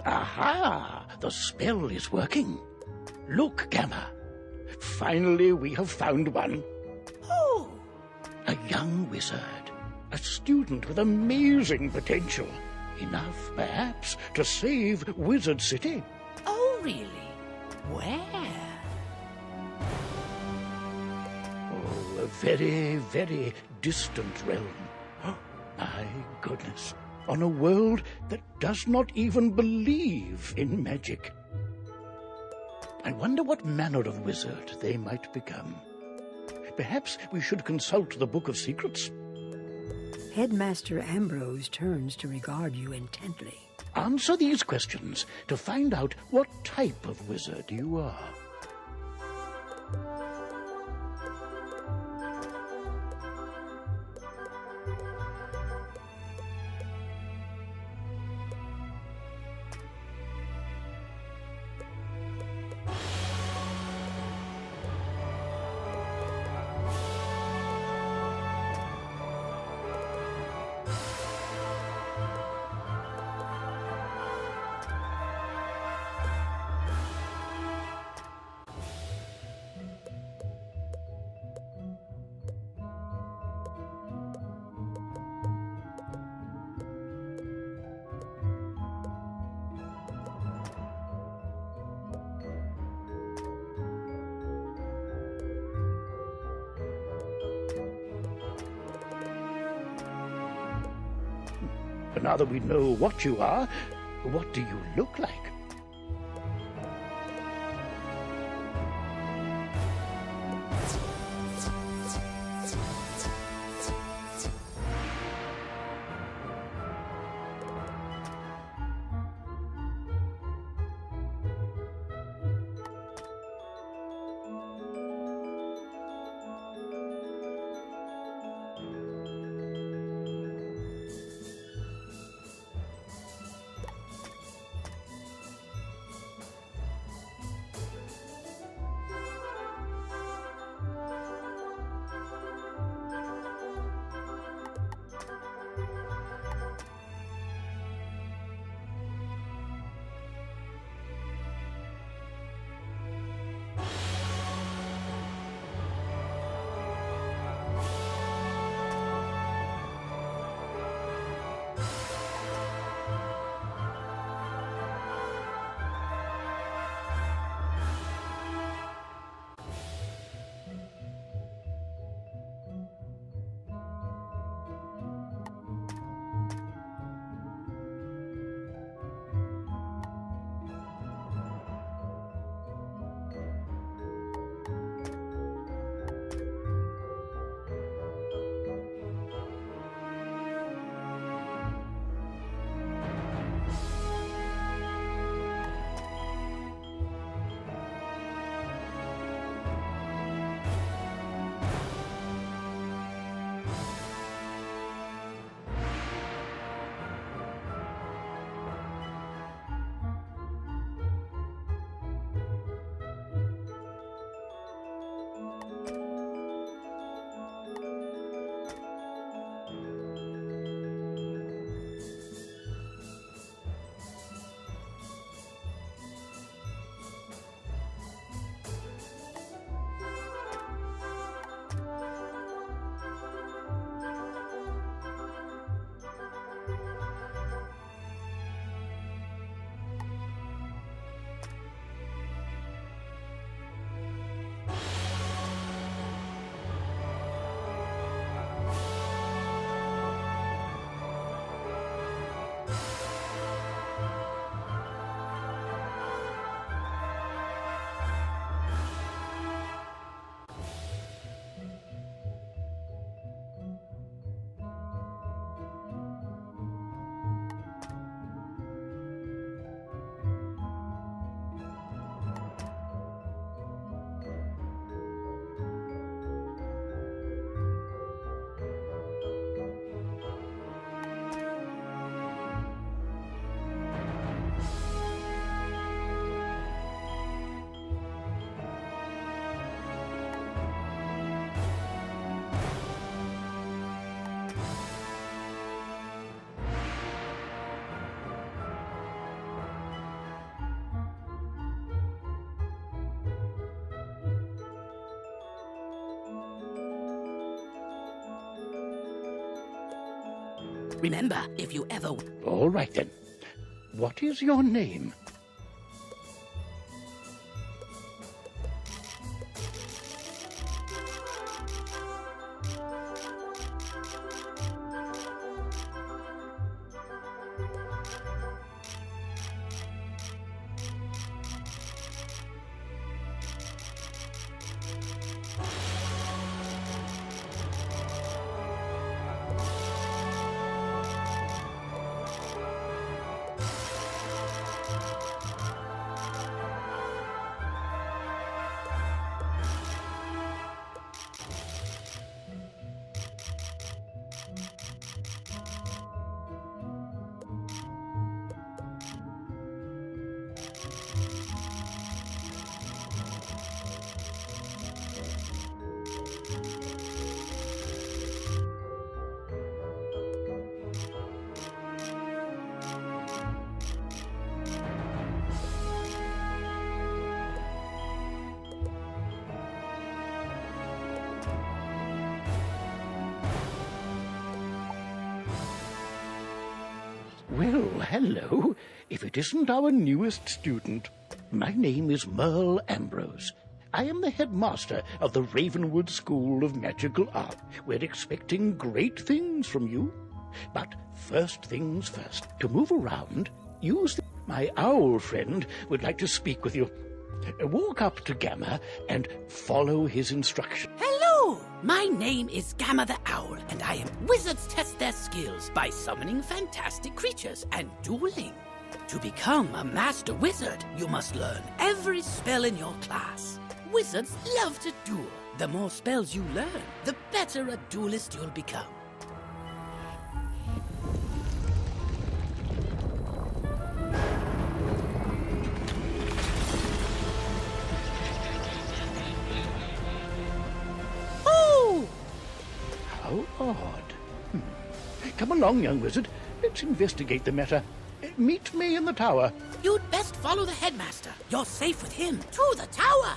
Aha! The spell is working. Look, Gamma. Finally, we have found one. Oh! A young wizard. A student with amazing potential. Enough, perhaps, to save Wizard City. Oh, really? Where? Oh, a very, very distant realm. My goodness. On a world that does not even believe in magic. I wonder what manner of wizard they might become. Perhaps we should consult the Book of Secrets. Headmaster Ambrose turns to regard you intently. Answer these questions to find out what type of wizard you are. Now that we know what you are, what do you look like? Remember, if you ever... All right, then. What is your name? Well, hello. If it isn't our newest student. My name is Merle Ambrose. I am the headmaster of the Ravenwood School of Magical Art. We're expecting great things from you. But first things first. To move around, use my owl friend would like to speak with you. Walk up to Gamma and follow his instructions. Hello! My name is Gamma the Owl, and I am... Wizards test their skills by summoning fantastic creatures and dueling. To become a master wizard, you must learn every spell in your class. Wizards love to duel. The more spells you learn, the better a duelist you'll become. How odd. Come along, young wizard. Let's investigate the matter. Meet me in the tower. You'd best follow the headmaster. You're safe with him. To the tower!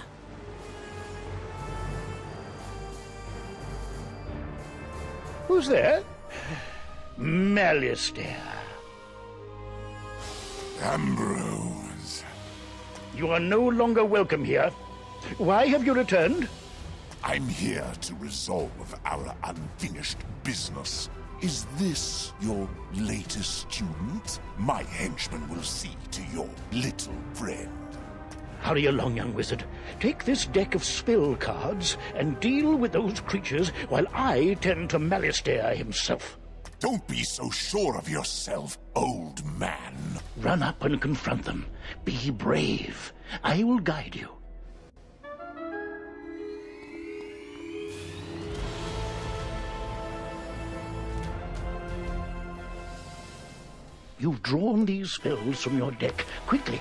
Who's there? Malistaire. Ambrose. You are no longer welcome here. Why have you returned? I'm here to resolve our unfinished business. Is this your latest student? My henchman will see to your little friend. Hurry along, young wizard. Take this deck of spell cards and deal with those creatures while I tend to Malistaire himself. Don't be so sure of yourself, old man. Run up and confront them. Be brave. I will guide you. You've drawn these spells from your deck. Quickly.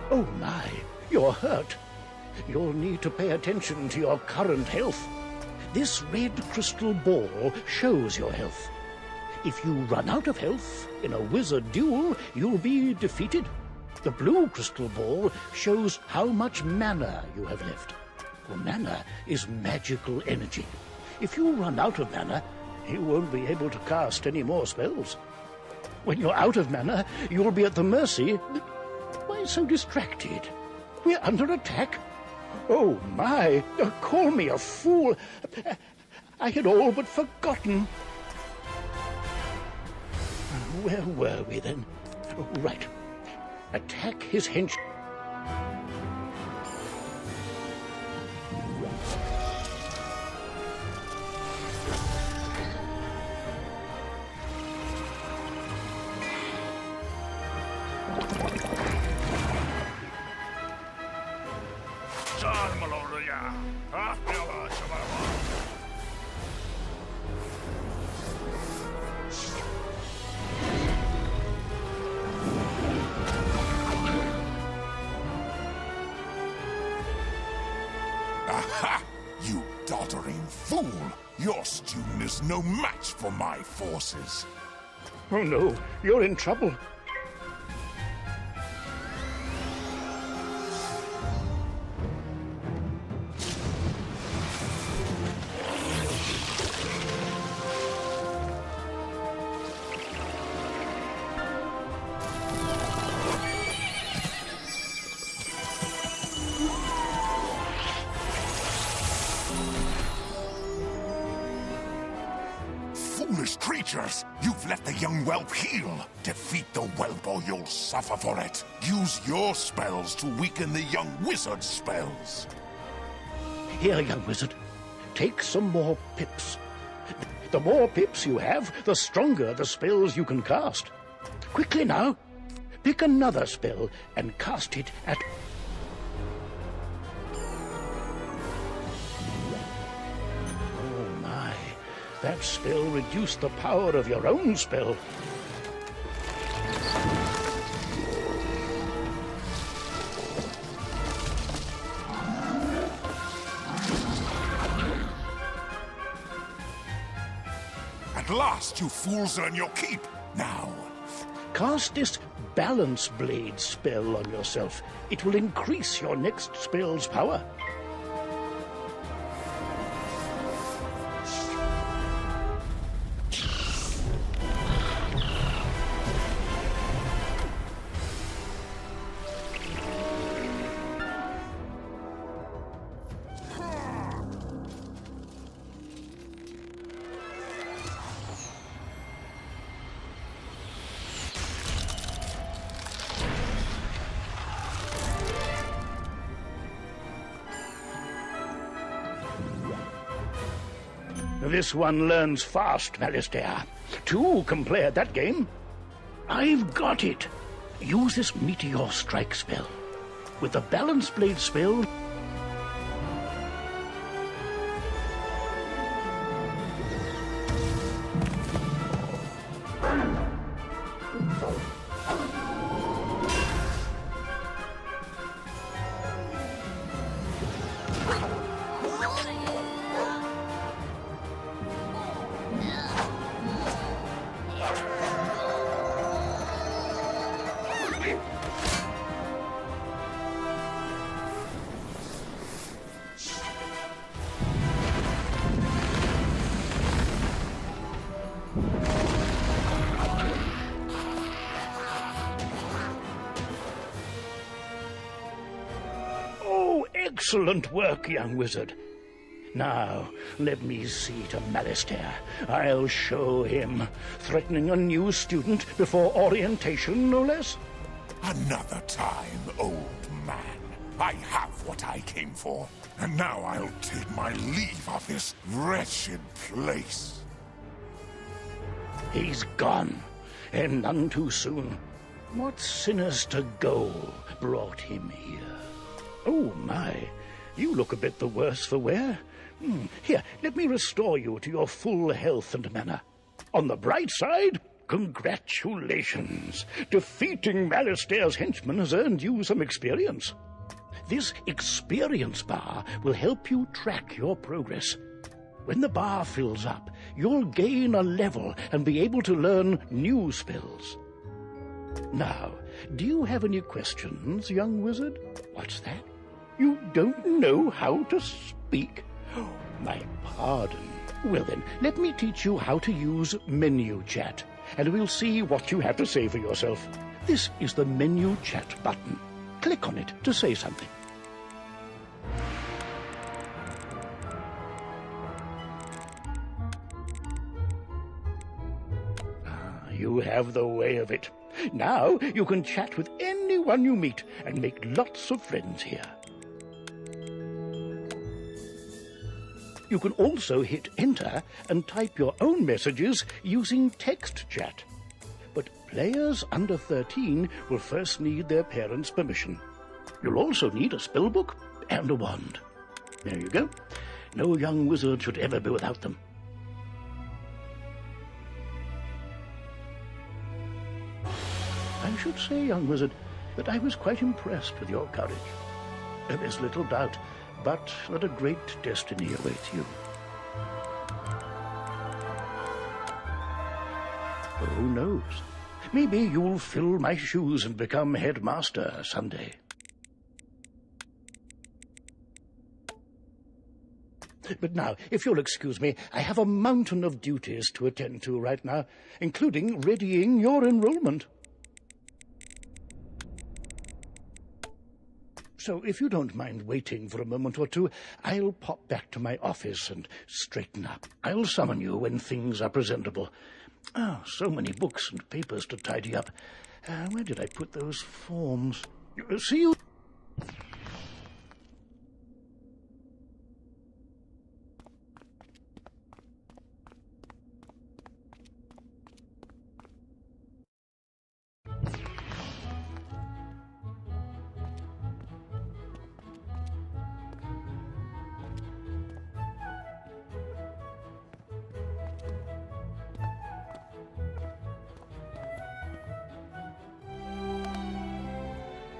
Oh my, you're hurt. You'll need to pay attention to your current health. This red crystal ball shows your health. If you run out of health in a wizard duel, you'll be defeated. The blue crystal ball shows how much mana you have left. Well, mana is magical energy. If you run out of mana, you won't be able to cast any more spells. When you're out of mana, you'll be at the mercy... Why so distracted? We're under attack? Oh, my! Call me a fool! I had all but forgotten. Where were we, then? Right. Attack his hench... fool! Your student is no match for my forces. Oh no, you're in trouble. Foolish creatures! You've let the young whelp heal! Defeat the whelp or you'll suffer for it! Use your spells to weaken the young wizard's spells! Here, young wizard, take some more pips. The more pips you have, the stronger the spells you can cast. Quickly now, pick another spell and cast it at... Oh my, that spell reduced the power of your own spell. At last, you fools earn your keep! Now, Cast this Balance Blade spell on yourself. It will increase your next spell's power. This one learns fast, Malistaire. Two can play at that game. I've got it. Use this Meteor Strike spell. With the Balance Blade spell... Excellent work, young wizard. Now, let me see to Malistaire. I'll show him. Threatening a new student before orientation, no less? another time, old man. I have what I came for, and now I'll take my leave of this wretched place. He's gone, and none too soon. What sinister goal brought him here? Oh, my. You look a bit the worse for wear. Here, let me restore you to your full health and manner. On the bright side, congratulations. Defeating Malistaire's henchman has earned you some experience. This experience bar will help you track your progress. When the bar fills up, you'll gain a level and be able to learn new spells. Now, do you have any questions, young wizard? What's that? You don't know how to speak? Oh, my pardon. Well then, let me teach you how to use menu chat, and we'll see what you have to say for yourself. This is the menu chat button. Click on it to say something. You have the way of it. Now you can chat with anyone you meet and make lots of friends here. You can also hit enter and type your own messages using text chat. But players under 13 will first need their parents' permission. You'll also need a spellbook and a wand. There you go. No young wizard should ever be without them. I should say, young wizard, that I was quite impressed with your courage. There's little doubt, but that a great destiny awaits you. Who knows? Maybe you'll fill my shoes and become headmaster someday. But now, if you'll excuse me, I have a mountain of duties to attend to right now, including readying your enrollment. So if you don't mind waiting for a moment or two, I'll pop back to my office and straighten up. I'll summon you when things are presentable. Oh, so many books and papers to tidy up. Where did I put those forms? See you.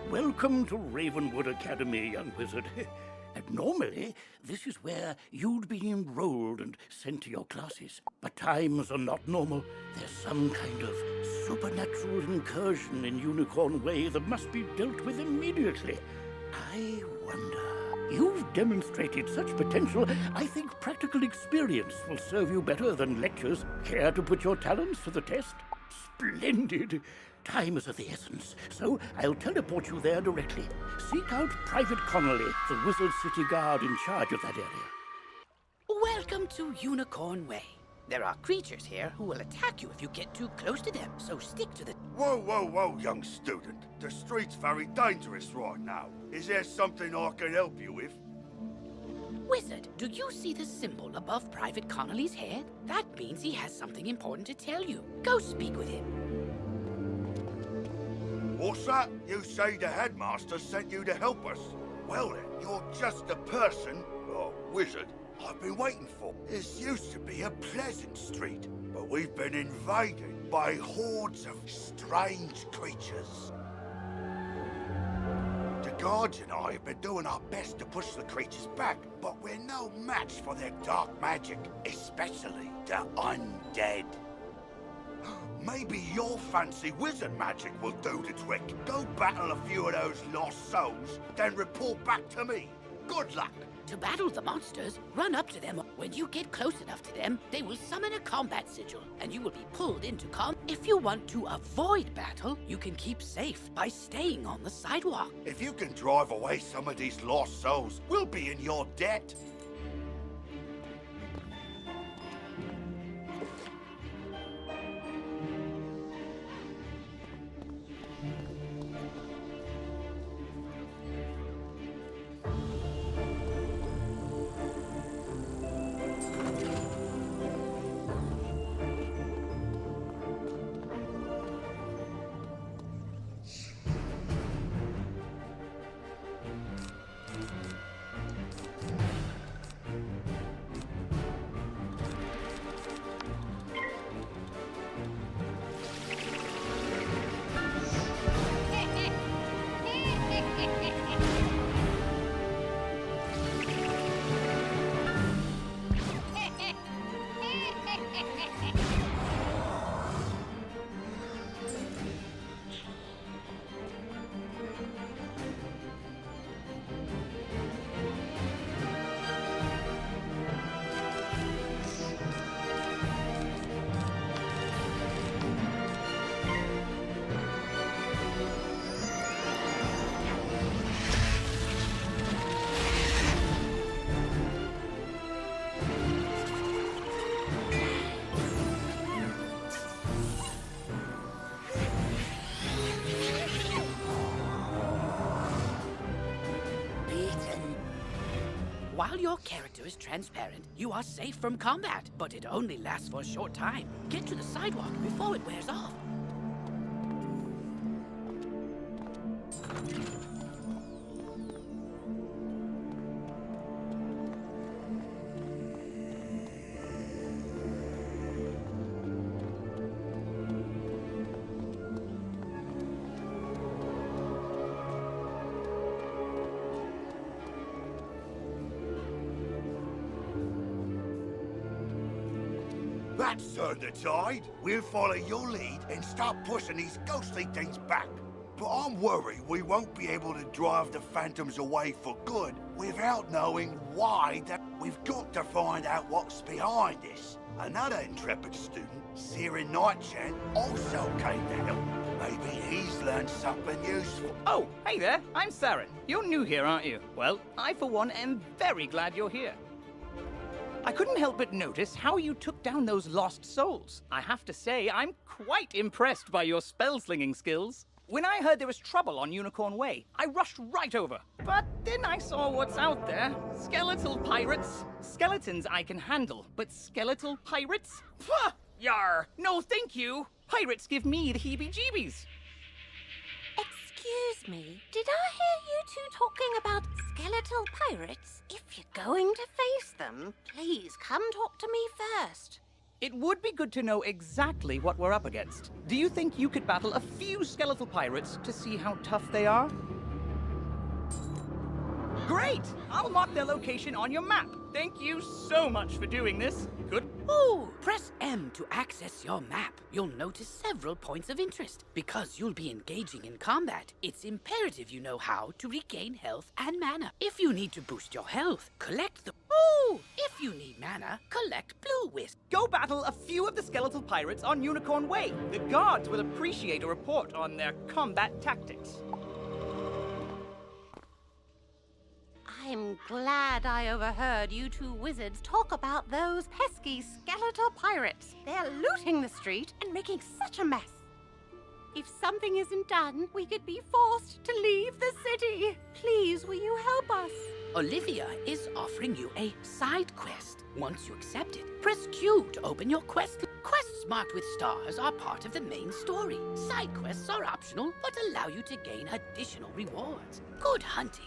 Welcome to Ravenwood Academy, young wizard. And normally, this is where you'd be enrolled and sent to your classes. But times are not normal. There's some kind of supernatural incursion in Unicorn Way that must be dealt with immediately. I wonder. You've demonstrated such potential, I think practical experience will serve you better than lectures. Care to put your talents to the test? Splendid! Time is of the essence, so I'll teleport you there directly. Seek out Private Connolly, the Wizard City Guard in charge of that area. Welcome to Unicorn Way. There are creatures here who will attack you if you get too close to them, so stick to the... Whoa, whoa, whoa, young student. The street's very dangerous right now. Is there something I can help you with? Wizard, do you see the symbol above Private Connolly's head? That means he has something important to tell you. Go speak with him. What's that? You say the headmaster sent you to help us? Well then, you're just the person, or wizard, I've been waiting for. This used to be a pleasant street, but we've been invaded by hordes of strange creatures. The guards and I have been doing our best to push the creatures back, but we're no match for their dark magic, especially the undead. Maybe your fancy wizard magic will do the trick. Go battle a few of those lost souls, then report back to me. Good luck. To battle the monsters, run up to them. When you get close enough to them, they will summon a combat sigil, and you will be pulled into combat. If you want to avoid battle, you can keep safe by staying on the sidewalk. If you can drive away some of these lost souls, we'll be in your debt. While your character is transparent, you are safe from combat, but it only lasts for a short time. Get to the sidewalk before it wears off. Let's turn the tide. We'll follow your lead and start pushing these ghostly things back. But I'm worried we won't be able to drive the phantoms away for good without knowing why. We've got to find out what's behind this. Another intrepid student, Siren Nightchan, also came to help. Maybe he's learned something useful. Oh, hey there, I'm Saren. You're new here, aren't you? Well, I for one am very glad you're here. I couldn't help but notice how you took down those lost souls. I have to say, I'm quite impressed by your spell-slinging skills. When I heard there was trouble on Unicorn Way, I rushed right over. But then I saw what's out there. Skeletal pirates. Skeletons I can handle, but skeletal pirates? Pah! Yar! No thank you! Pirates give me the heebie-jeebies. Excuse me, did I hear you two talking about skeletal pirates? If you're going to face them, please come talk to me first. It would be good to know exactly what we're up against. Do you think you could battle a few skeletal pirates to see how tough they are? Great! I'll mark their location on your map. Thank you so much for doing this. Good. Ooh, press M to access your map. You'll notice several points of interest. Because you'll be engaging in combat, it's imperative you know how to regain health and mana. If you need to boost your health, collect the... Ooh! If you need mana, collect Blue Wisp. Go battle a few of the skeletal pirates on Unicorn Way. The guards will appreciate a report on their combat tactics. I'm glad I overheard you two wizards talk about those pesky skeletal pirates. They're looting the street and making such a mess. If something isn't done, we could be forced to leave the city. Please, will you help us? Olivia is offering you a side quest. Once you accept it, press Q to open your quest. Quests marked with stars are part of the main story. Side quests are optional, but allow you to gain additional rewards. Good hunting.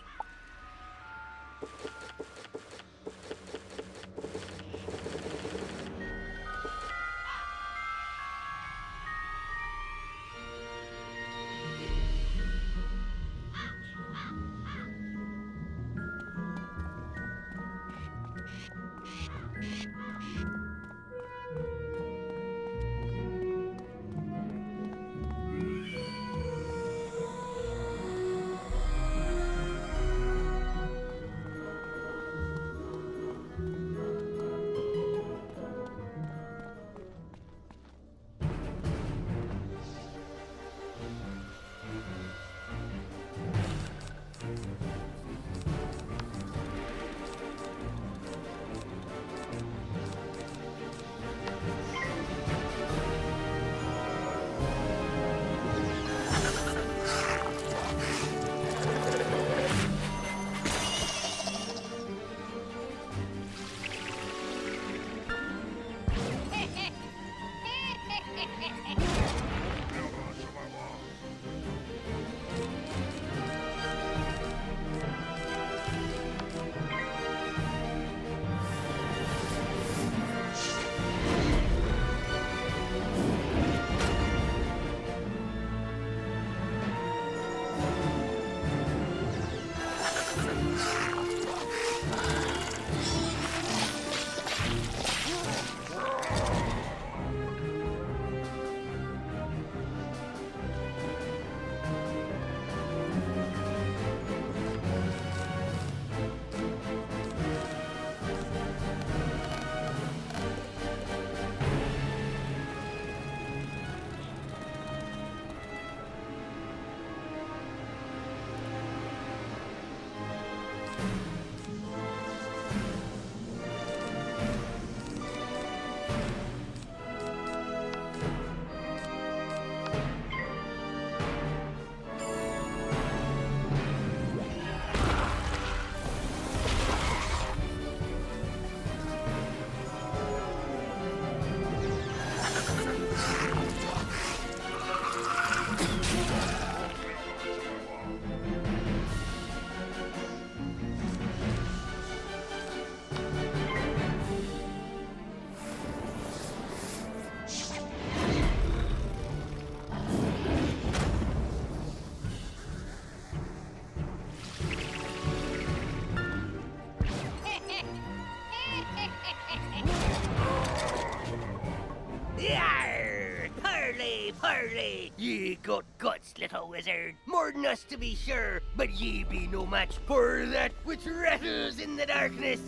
Parley, parley! Ye got guts, little wizard. More than us to be sure, but ye be no match for that which rattles in the darkness.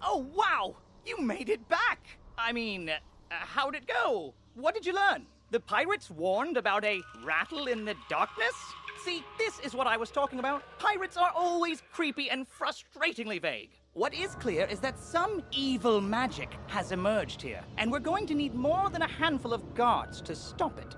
Oh, wow! You made it back! I mean, how'd it go? What did you learn? The pirates warned about a rattle in the darkness? See, this is what I was talking about. Pirates are always creepy and frustratingly vague. What is clear is that some evil magic has emerged here, and we're going to need more than a handful of guards to stop it.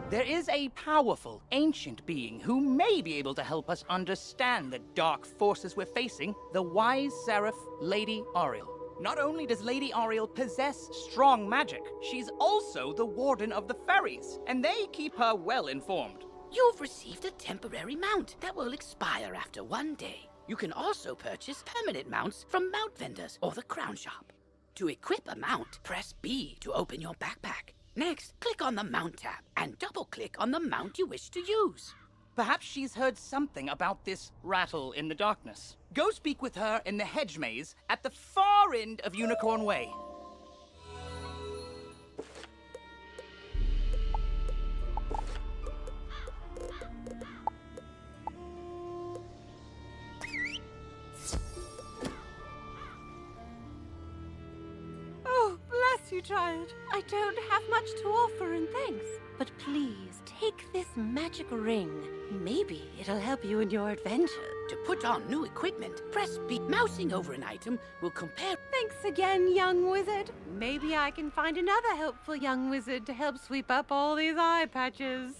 There is a powerful, ancient being who may be able to help us understand the dark forces we're facing, the wise seraph, Lady Ariel. Not only does Lady Ariel possess strong magic, she's also the warden of the ferries, and they keep her well informed. You've received a temporary mount that will expire after 1 day. You can also purchase permanent mounts from mount vendors or the crown shop. To equip a mount, press B to open your backpack. Next, click on the Mount tab and double-click on the mount you wish to use. Perhaps she's heard something about this rattle in the darkness. Go speak with her in the hedge maze at the far end of Unicorn Way. Oh, bless you, child. I don't have much to offer in thanks. But please, take this magic ring. Maybe it'll help you in your adventure. To put on new equipment, press B. Mousing over an item will compare. Thanks again, young wizard. Maybe I can find another helpful young wizard to help sweep up all these eye patches.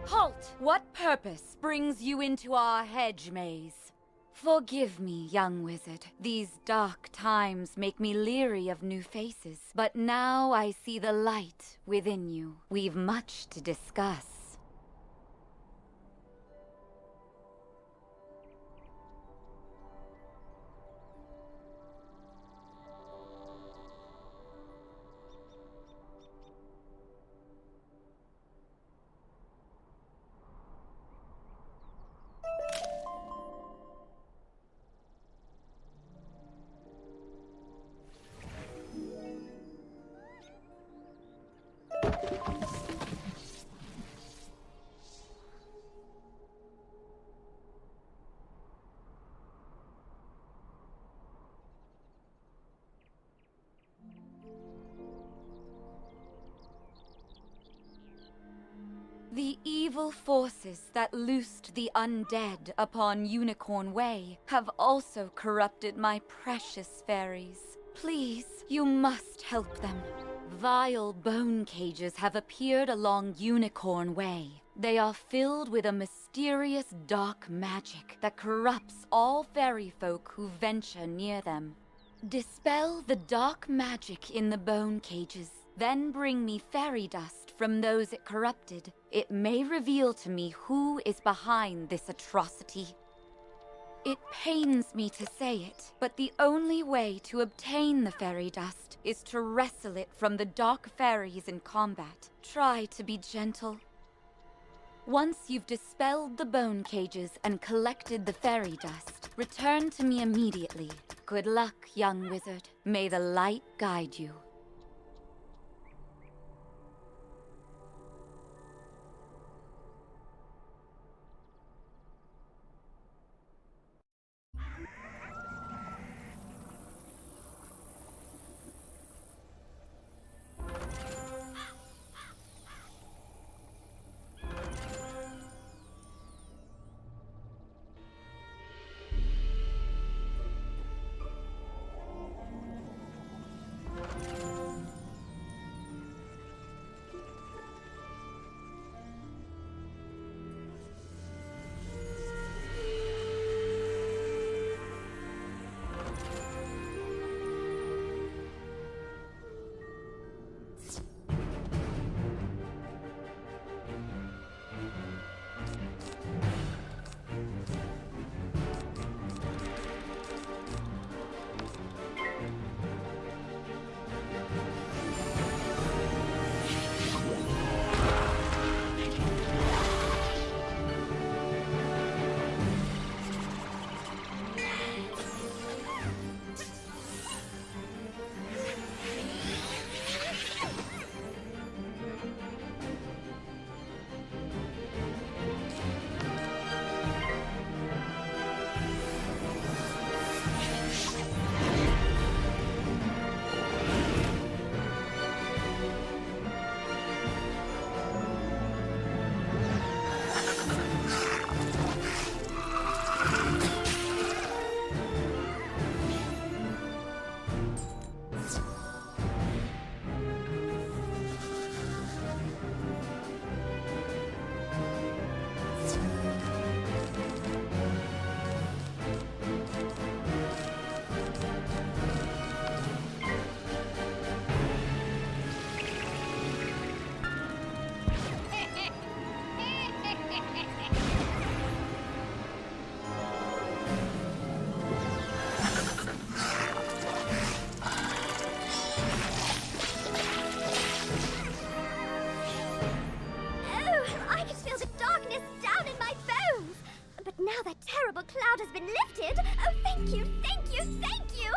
Halt! What purpose brings you into our hedge maze? Forgive me, young wizard. These dark times make me leery of new faces. But now I see the light within you. We've much to discuss. The evil forces that loosed the undead upon Unicorn Way have also corrupted my precious fairies. Please, you must help them. Vile bone cages have appeared along Unicorn Way. They are filled with a mysterious dark magic that corrupts all fairy folk who venture near them. Dispel the dark magic in the bone cages, then bring me fairy dust from those it corrupted. It may reveal to me who is behind this atrocity. It pains me to say it, but the only way to obtain the fairy dust is to wrestle it from the dark fairies in combat. Try to be gentle. Once you've dispelled the bone cages and collected the fairy dust, return to me immediately. Good luck, young wizard. May the light guide you. cloud has been lifted. Oh, thank you, thank you, thank you!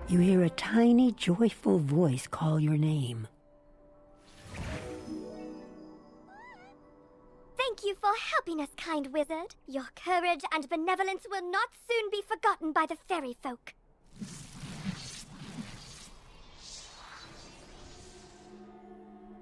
You hear a tiny, joyful voice call your name. Thank you for helping us, kind wizard. Your courage and benevolence will not soon be forgotten by the fairy folk.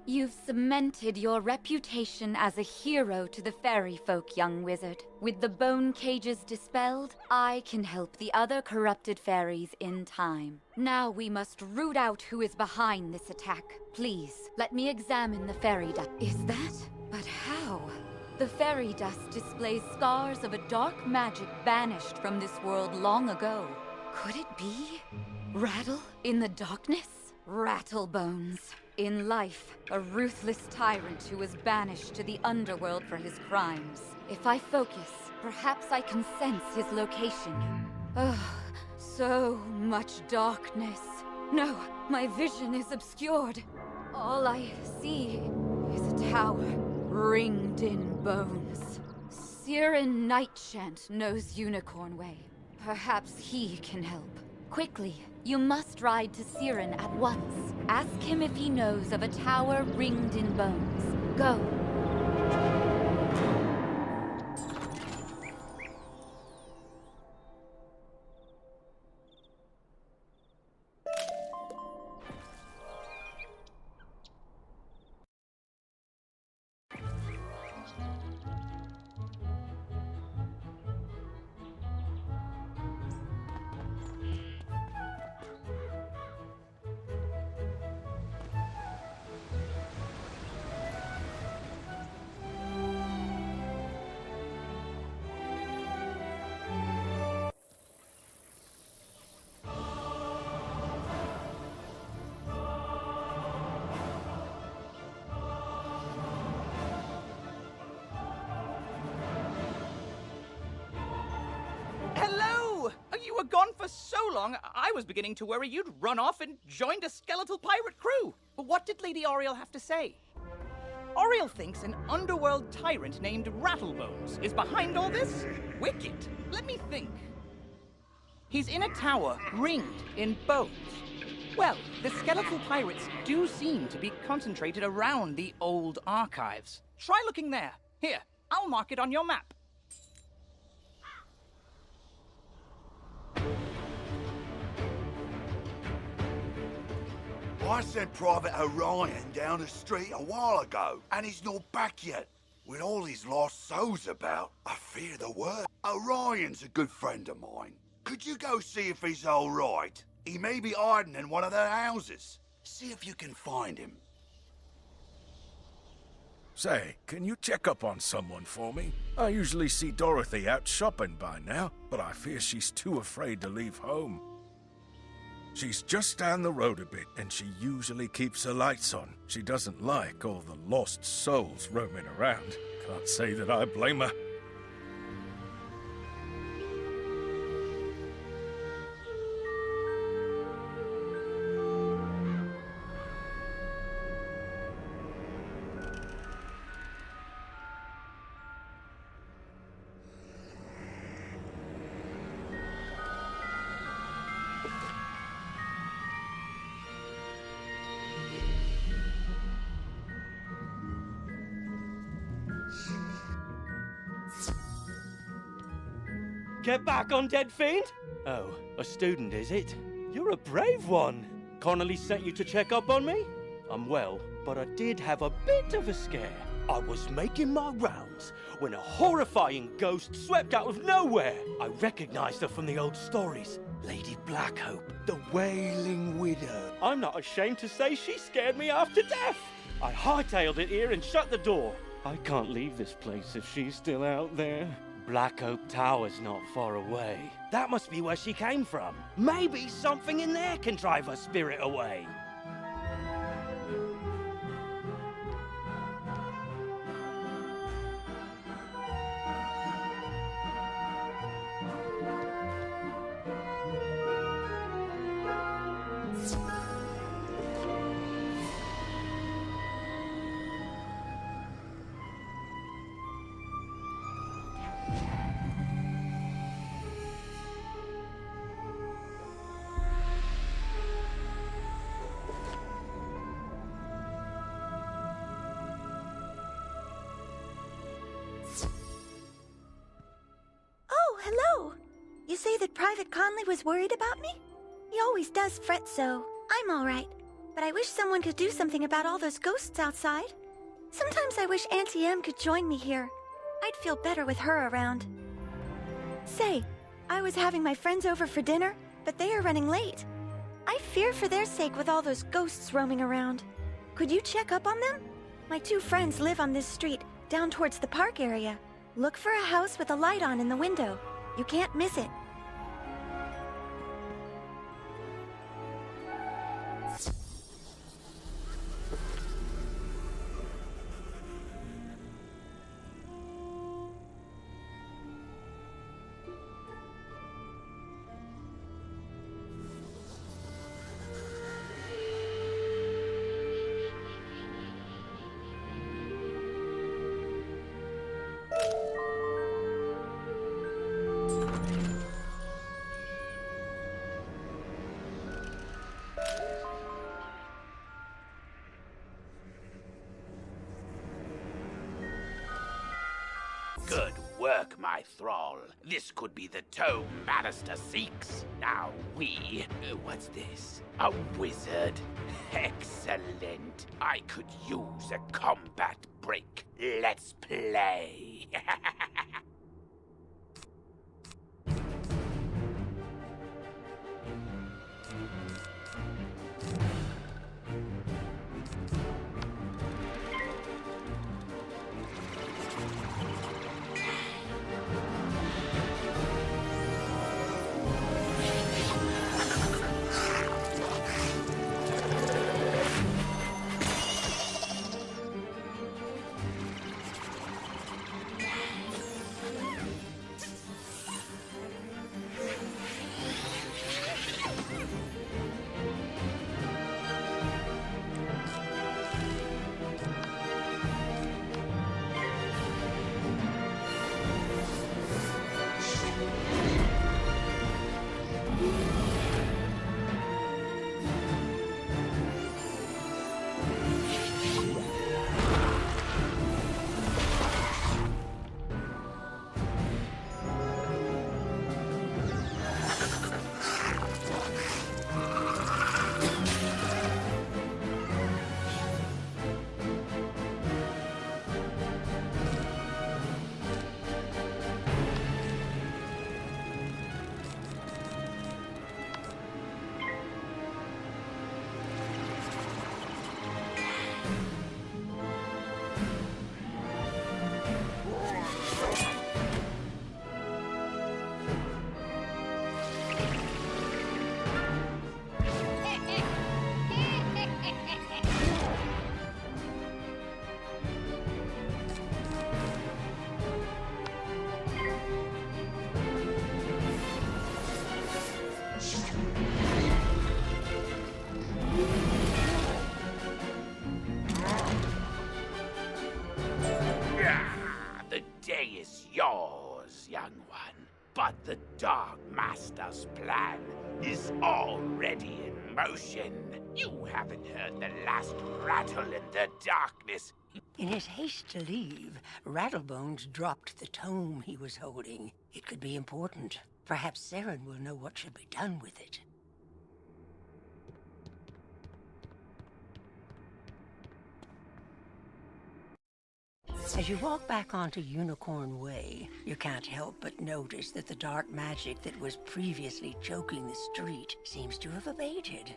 You've cemented your reputation as a hero to the fairy folk, young wizard. With the bone cages dispelled, I can help the other corrupted fairies in time. Now we must root out who is behind this attack. Please, let me examine the fairy dust. Is that? But how? The fairy dust displays scars of a dark magic banished from this world long ago. Could it be? Rattle in the darkness? Rattlebones. In life, a ruthless tyrant who was banished to the underworld for his crimes. If I focus, perhaps I can sense his location. Oh, so much darkness. No, my vision is obscured. All I see is a tower, ringed in bones. Siren Nightshant knows Unicorn Way. Perhaps he can help. Quickly, you must ride to Siren at once. Ask him if he knows of a tower ringed in bones. Go. You were gone for so long, I was beginning to worry you'd run off and joined a skeletal pirate crew. But what did Lady Oriel have to say? Oriel thinks an underworld tyrant named Rattlebones is behind all this? Wicked. Let me think. He's in a tower, ringed in bones. Well, the skeletal pirates do seem to be concentrated around the old archives. Try looking there. Here, I'll mark it on your map. I sent Private Orion down the street a while ago, and he's not back yet. With all these lost souls about, I fear the worst. Orion's a good friend of mine. Could you go see if he's all right? He may be hiding in one of their houses. See if you can find him. Say, can you check up on someone for me? I usually see Dorothy out shopping by now, but I fear she's too afraid to leave home. She's just down the road a bit, and she usually keeps her lights on. She doesn't like all the lost souls roaming around. Can't say that I blame her. Get back, undead fiend! Oh, a student, is it? You're a brave one. Connolly sent you to check up on me? I'm well, but I did have a bit of a scare. I was making my rounds when a horrifying ghost swept out of nowhere. I recognized her from the old stories. Lady Blackhope, the Wailing Widow. I'm not ashamed to say she scared me half to death. I hightailed it here and shut the door. I can't leave this place if she's still out there. Black Oak Tower's not far away. That must be where she came from. Maybe something in there can drive her spirit away. Hello! You say that Private Conley was worried about me? He always does fret so. I'm all right, but I wish someone could do something about all those ghosts outside. Sometimes I wish Auntie Em could join me here. I'd feel better with her around. Say, I was having my friends over for dinner, but they are running late. I fear for their sake with all those ghosts roaming around. Could you check up on them? My two friends live on this street, down towards the park area. Look for a house with a light on in the window. You can't miss it. Good work, my thrall. This could be the tome Bannister seeks. Now what's this? A wizard? Excellent. I could use a combat break. Let's play. key is yours, young one. But the Dark Master's plan is already in motion. You haven't heard the last rattle in the darkness. In his haste to leave, Rattlebones dropped the tome he was holding. It could be important. Perhaps Saren will know what should be done with it. As you walk back onto Unicorn Way, you can't help but notice that the dark magic that was previously choking the street seems to have abated.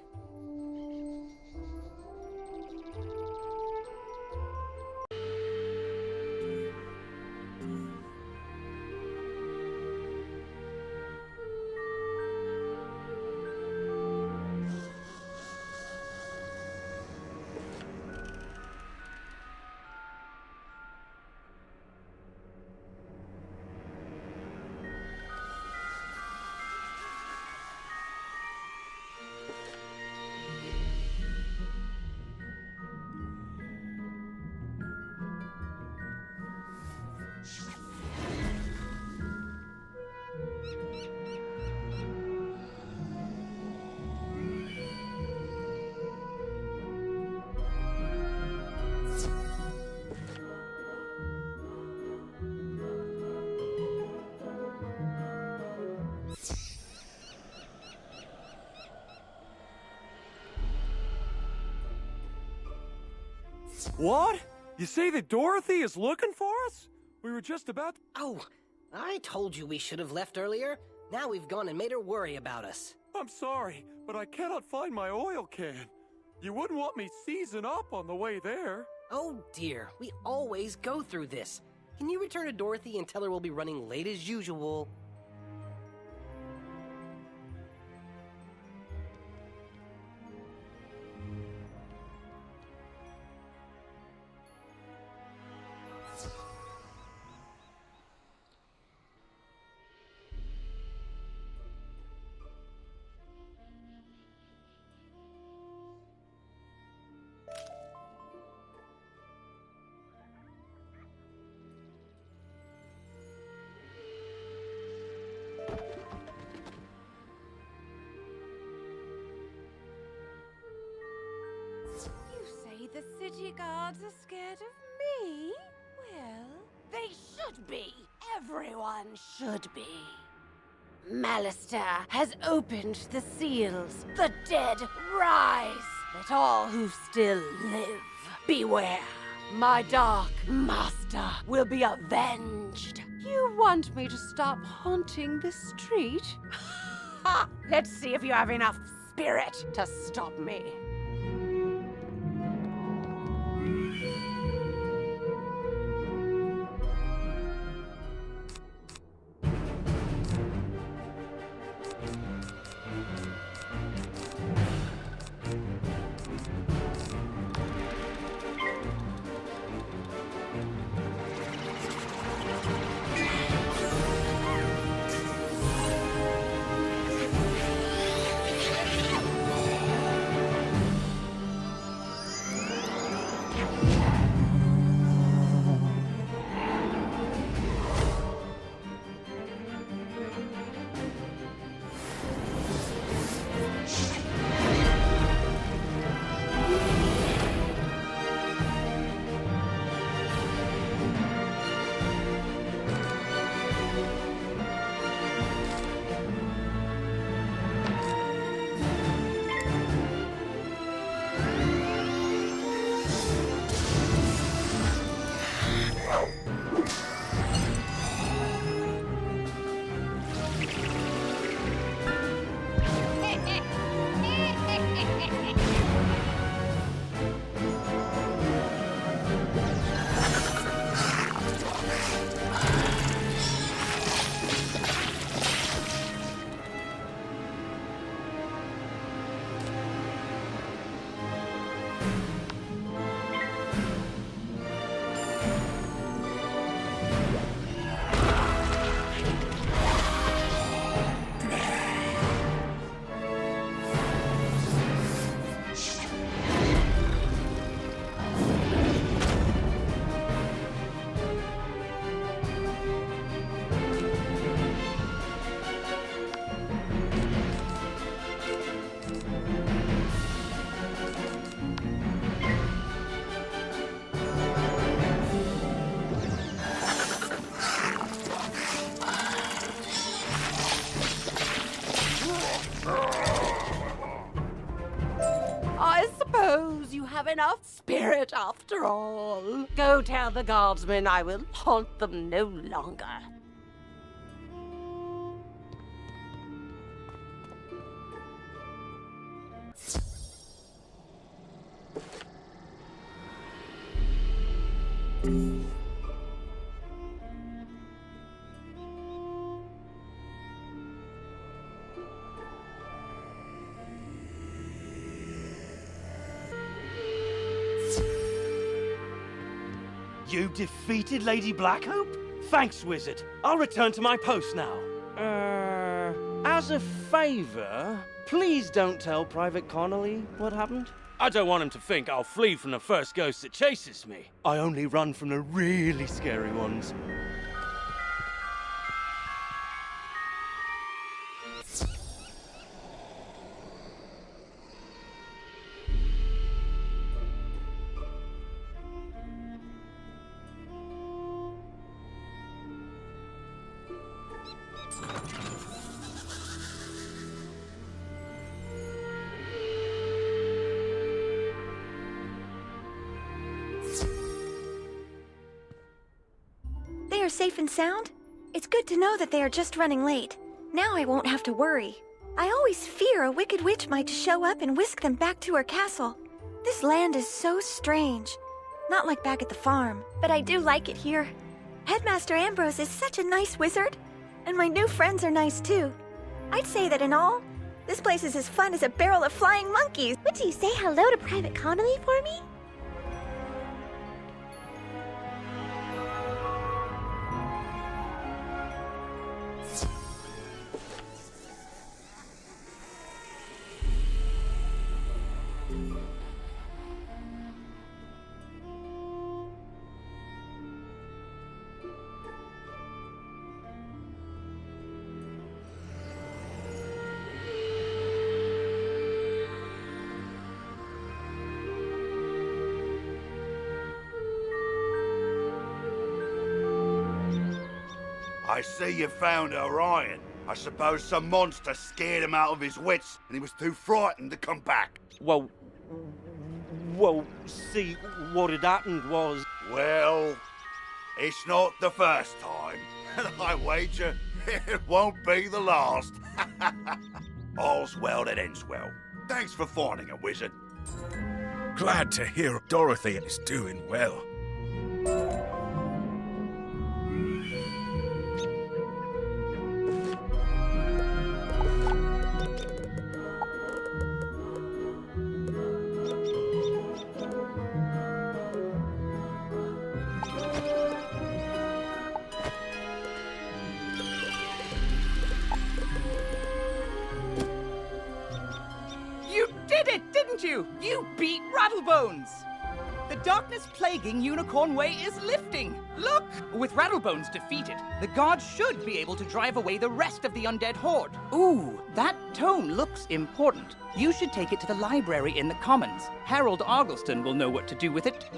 What? You say that Dorothy is looking for us? We were just about to... Oh, I told you we should have left earlier. Now we've gone and made her worry about us. I'm sorry, but I cannot find my oil can. You wouldn't want me seizing up on the way there. Oh dear, we always go through this. Can you return to Dorothy and tell her we'll be running late as usual? The city guards are scared of me? Well, they should be. Everyone should be. Malistaire has opened the seals. The dead rise. Let all who still live beware. My Dark Master will be avenged. You want me to stop haunting the street? Ha! Let's see if you have enough spirit to stop me. enough spirit after all. Go tell the guardsmen I will haunt them no longer. You defeated Lady Blackhope? Thanks, Wizard. I'll return to my post now. As a favor, please don't tell Private Connolly what happened. I don't want him to think I'll flee from the first ghost that chases me. I only run from the really scary ones. They are safe and sound? It's good to know that they are just running late. Now I won't have to worry. I always fear a wicked witch might show up and whisk them back to her castle. This land is so strange. Not like back at the farm, but I do like it here. Headmaster Ambrose is such a nice wizard, and my new friends are nice too. I'd say that in all, this place is as fun as a barrel of flying monkeys. Would you say hello to Private Connolly for me? I see you found Orion. I suppose some monster scared him out of his wits and he was too frightened to come back. Well, see, what had happened was... Well, it's not the first time. And I wager it won't be the last. All's well that ends well. Thanks for finding a wizard. Glad to hear Dorothy is doing well. You beat Rattlebones! The darkness plaguing Unicorn Way is lifting! Look! With Rattlebones defeated, the guards should be able to drive away the rest of the undead horde. Ooh, that tome looks important. You should take it to the library in the Commons. Harold Argleston will know what to do with it.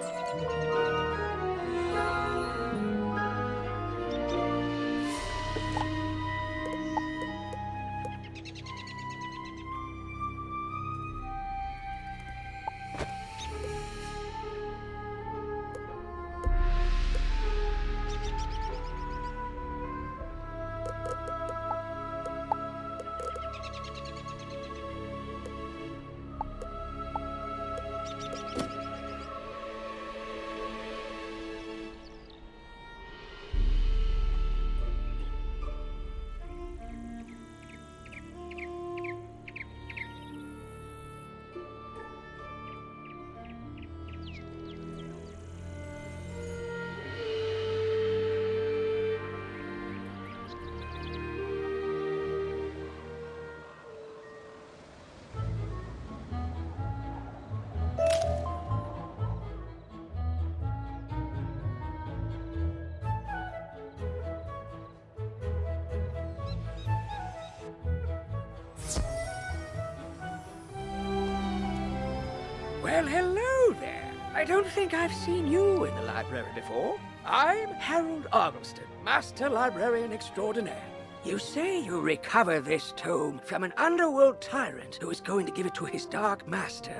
Well, hello there. I don't think I've seen you in the library before. I'm Harold Argleston, Master Librarian Extraordinaire. You say you recover this tome from an underworld tyrant who is going to give it to his dark master,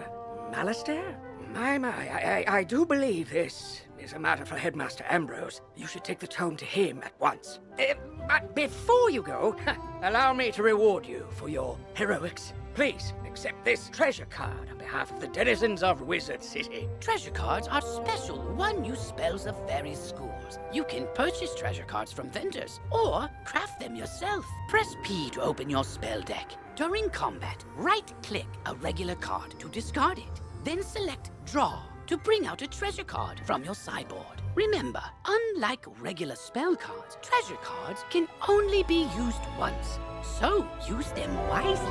Malistaire? I do believe this is a matter for Headmaster Ambrose. You should take the tome to him at once. But before you go, allow me to reward you for your heroics. Please, accept this treasure card on behalf of the denizens of Wizard City. Treasure cards are special one-use spells of various schools. You can purchase treasure cards from vendors, or craft them yourself. Press P to open your spell deck. During combat, right-click a regular card to discard it. Then select Draw to bring out a treasure card from your sideboard. Remember, unlike regular spell cards, treasure cards can only be used once, so use them wisely.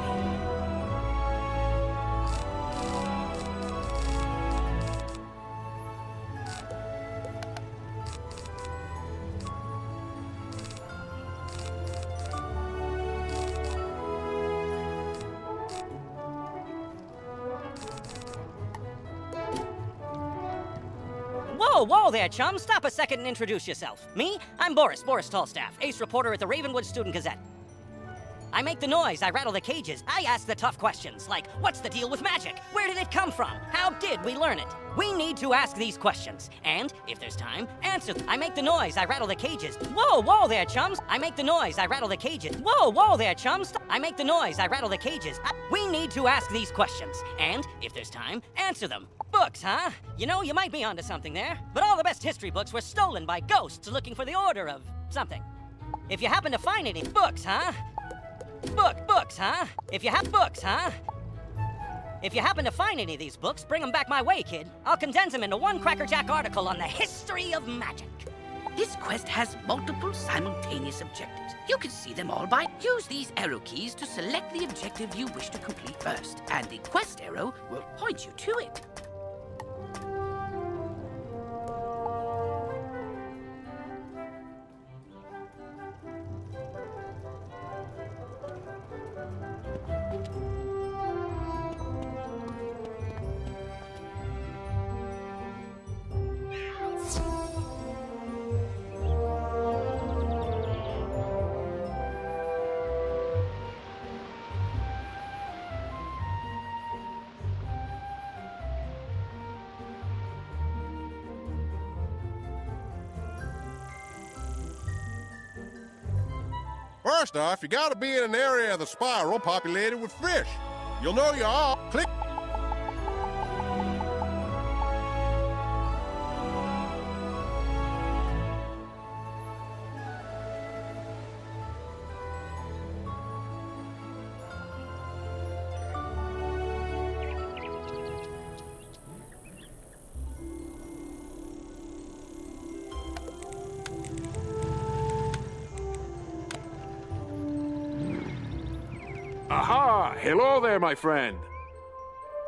Whoa there, chum. Stop a second and introduce yourself. Me? I'm Boris Tallstaff, ace reporter at the Ravenwood Student Gazette. I make the noise, I rattle the cages, I ask the tough questions, like, what's the deal with magic? Where did it come from? How did we learn it? We need to ask these questions, and, if there's time, answer them. I make the noise, I rattle the cages. Whoa there, chums. I make the noise, I rattle the cages. Whoa there, chums. I make the noise, I rattle the cages. We need to ask these questions, and, if there's time, answer them. Books, huh? You know, you might be onto something there, but all the best history books were stolen by ghosts looking for the order of something. If you happen to find any books, huh? Books, huh? If you have books, huh? If you happen to find any of these books, bring them back my way, kid. I'll condense them into one crackerjack article on the history of magic. This quest has multiple simultaneous objectives. You can see them all by use these arrow keys to select the objective you wish to complete first, and the quest arrow will point you to it. First off, you gotta be in an area of the spiral populated with fish. You'll know you all. Click. Aha! Hello there, my friend.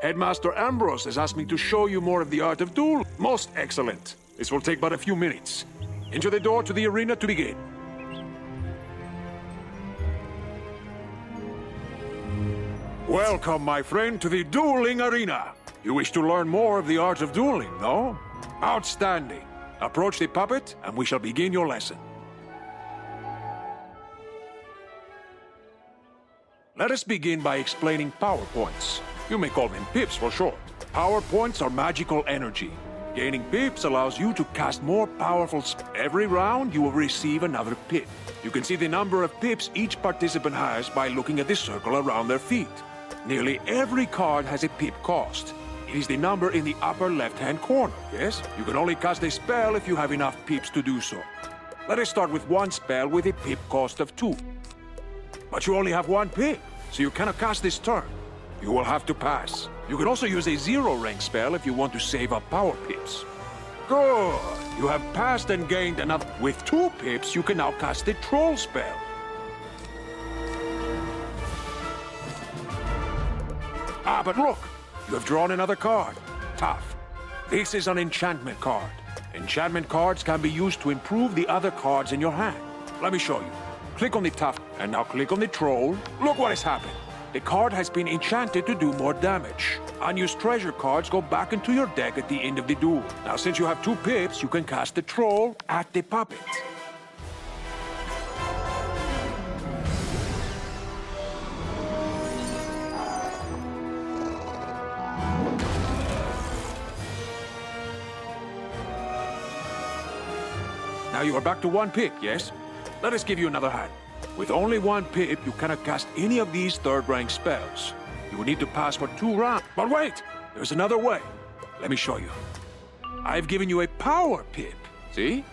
Headmaster Ambrose has asked me to show you more of the art of duel. Most excellent. This will take but a few minutes. Enter the door to the arena to begin. Welcome, my friend, to the dueling arena. You wish to learn more of the art of dueling, no? Outstanding. Approach the puppet, and we shall begin your lesson. Let us begin by explaining power points. You may call them pips for short. Power points are magical energy. Gaining pips allows you to cast more powerful spells. Every round, you will receive another pip. You can see the number of pips each participant has by looking at the circle around their feet. Nearly every card has a pip cost. It is the number in the upper left-hand corner, yes? You can only cast a spell if you have enough pips to do so. Let us start with one spell with a pip cost of 2. But you only have 1 pip, so you cannot cast this turn. You will have to pass. You can also use a 0-rank spell if you want to save up power pips. Good! You have passed and gained another. With 2 pips, you can now cast the troll spell. Ah, but look! You have drawn another card. Tough. This is an enchantment card. Enchantment cards can be used to improve the other cards in your hand. Let me show you. Click on the tough, and now click on the troll. Look what has happened. The card has been enchanted to do more damage. Unused treasure cards go back into your deck at the end of the duel. Now, since you have 2 pips, you can cast the troll at the puppet. Now you are back to 1 pip, yes? Let us give you another hand. With only 1 pip, you cannot cast any of these third-rank spells. You will need to pass for 2 rounds. But wait! There's another way. Let me show you. I've given you a power pip. See?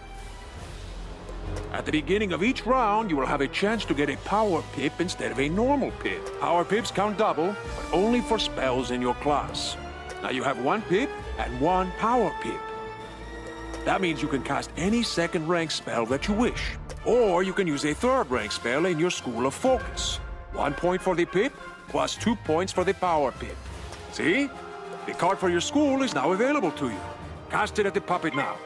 At the beginning of each round, you will have a chance to get a power pip instead of a normal pip. Power pips count double, but only for spells in your class. Now you have 1 pip and 1 power pip. That means you can cast any second-rank spell that you wish. Or you can use a third-rank spell in your School of Focus. 1 point for the pip, plus 2 points for the power pip. See? The card for your school is now available to you. Cast it at the puppet now.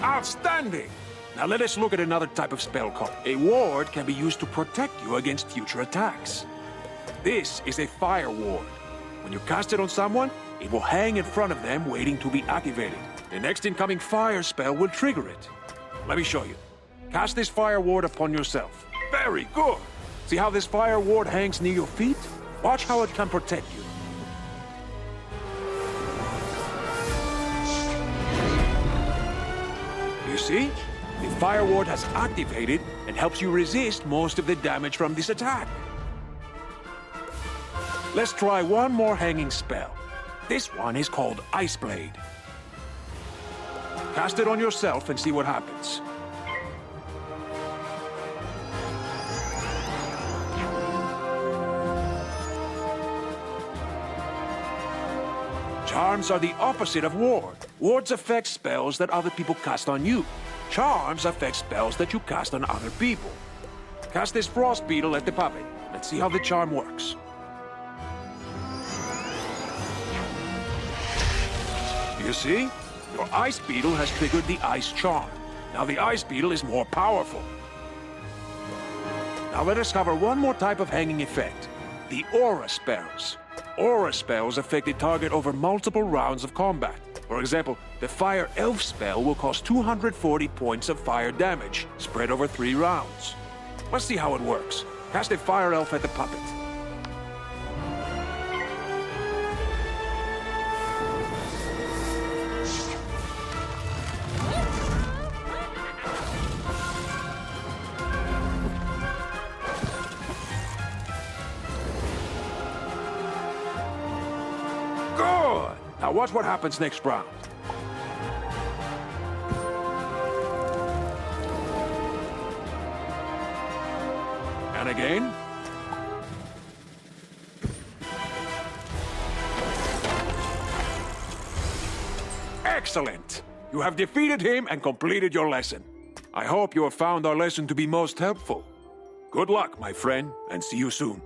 Outstanding! Now let us look at another type of spell card. A ward can be used to protect you against future attacks. This is a fire ward. When you cast it on someone, it will hang in front of them waiting to be activated. The next incoming fire spell will trigger it. Let me show you. Cast this fire ward upon yourself. Very good! See how this fire ward hangs near your feet? Watch how it can protect you. You see? The fire ward has activated and helps you resist most of the damage from this attack. Let's try one more hanging spell. This one is called Ice Blade. Cast it on yourself and see what happens. Charms are the opposite of ward. Wards affect spells that other people cast on you. Charms affect spells that you cast on other people. Cast this frost beetle at the puppet. Let's see how the charm works. You see? Your ice beetle has triggered the ice charm. Now the ice beetle is more powerful. Now let us cover one more type of hanging effect. The aura spells. Aura spells affect a target over multiple rounds of combat. For example, the Fire Elf spell will cause 240 points of fire damage, spread over 3 rounds. Let's see how it works. Cast a Fire Elf at the puppet. Good! Now watch what happens next round. And again. Excellent! You have defeated him and completed your lesson. I hope you have found our lesson to be most helpful. Good luck, my friend, and see you soon.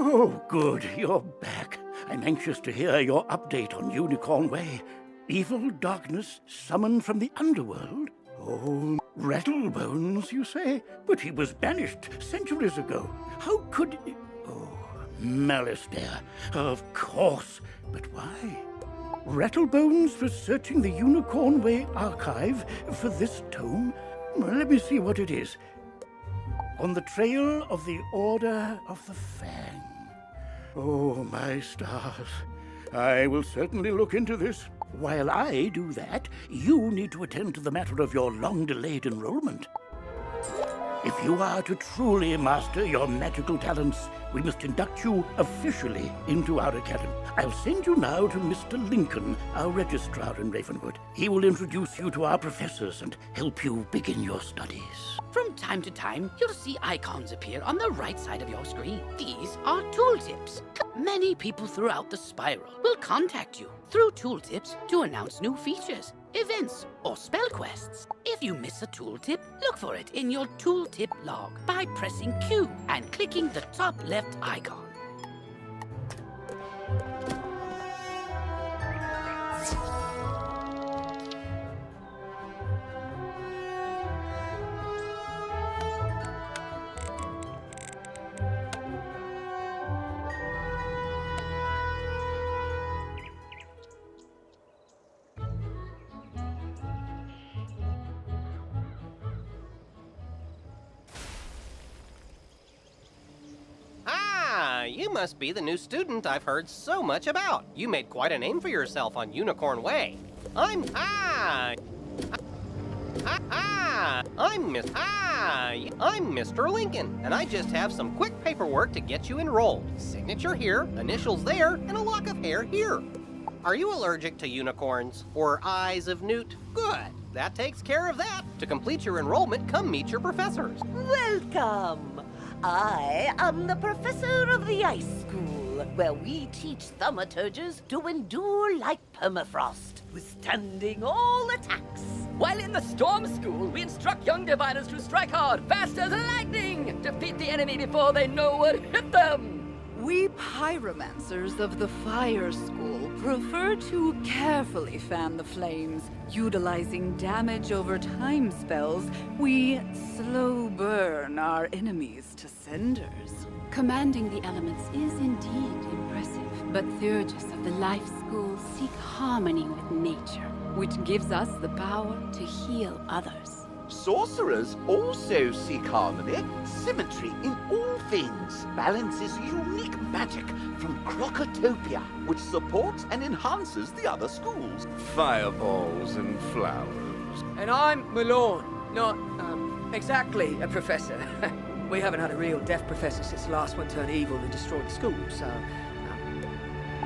Oh, good, you're back. I'm anxious to hear your update on Unicorn Way. Evil darkness summoned from the underworld? Oh, Rattlebones, you say? But he was banished centuries ago. How could... Oh, Malistaire. Of course. But why? Rattlebones was searching the Unicorn Way archive for this tome? Well, let me see what it is. on the trail of the Order of the Fang. Oh, my stars. I will certainly look into this. While I do that, you need to attend to the matter of your long-delayed enrollment. If you are to truly master your magical talents, we must induct you officially into our academy. I'll send you now to Mr. Lincoln, our registrar in Ravenwood. He will introduce you to our professors and help you begin your studies. From time to time, you'll see icons appear on the right side of your screen. These are tooltips. Many people throughout the spiral will contact you through tooltips to announce new features, events, or spell quests. If you miss a tooltip, look for it in your tooltip log by pressing Q and clicking the top left icon. You must be the new student I've heard so much about. You made quite a name for yourself on Unicorn Way. I'm Mr. Lincoln, and I just have some quick paperwork to get you enrolled. Signature here, initials there, and a lock of hair here. Are you allergic to unicorns or eyes of newt? Good. That takes care of that. To complete your enrollment, come meet your professors. Welcome. I am the professor of the Ice School, where we teach thaumaturges to endure like permafrost, withstanding all attacks. While in the Storm School, we instruct young diviners to strike hard, fast as lightning, defeat the enemy before they know what hit them. We pyromancers of the Fire School prefer to carefully fan the flames. Utilizing damage over time spells, we slow burn our enemies to cinders. Commanding the elements is indeed impressive, but Theurgis of the Life School seek harmony with nature, which gives us the power to heal others. Sorcerers also seek harmony, symmetry in all things. Balance is unique magic from Crocotopia, which supports and enhances the other schools. Fireballs and flowers. And I'm Malone, not, exactly a professor. We haven't had a real deaf professor since the last one turned evil and destroyed the school, so...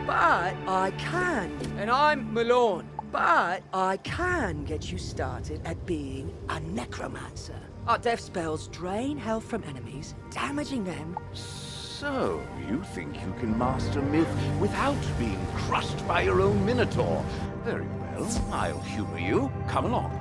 But I can. And I'm Malone. But I can get you started at being a necromancer. Our death spells drain health from enemies, damaging them. So, you think you can master myth without being crushed by your own minotaur? Very well, I'll humor you. Come along.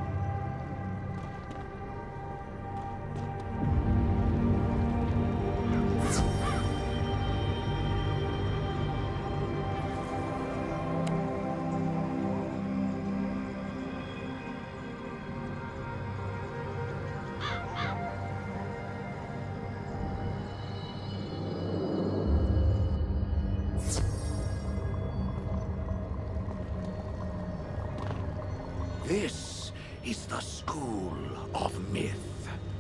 This is the School of Myth.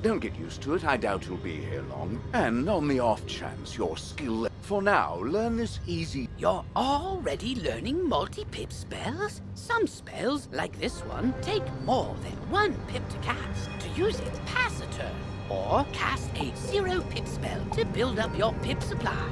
Don't get used to it, I doubt you'll be here long. And on the off chance your skill... For now, learn this easy... You're already learning multi-pip spells? Some spells, like this one, take more than 1 pip to cast. To use it, pass a turn. Or cast a 0-pip spell to build up your pip supply.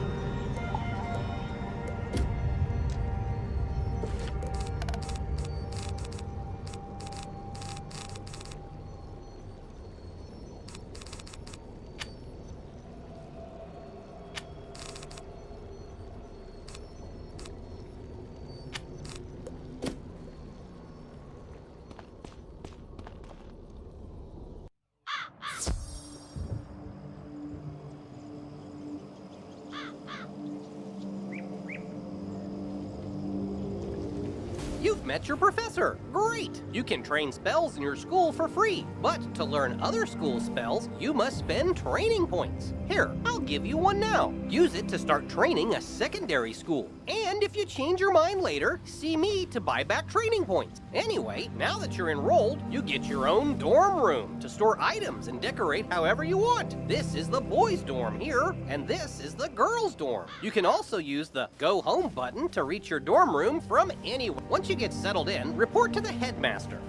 You've met your professor. Great! You can train spells in your school for free. But to learn other school spells, you must spend training points. Here, I'll give you one now. Use it to start training a secondary school. And if you change your mind later, see me to buy back training points. Anyway, now that you're enrolled, you get your own dorm room to store items and decorate however you want. This is the boys' dorm here, and this is the girls' dorm. You can also use the Go Home button to reach your dorm room from anywhere. Once you get settled in, report to the headmaster.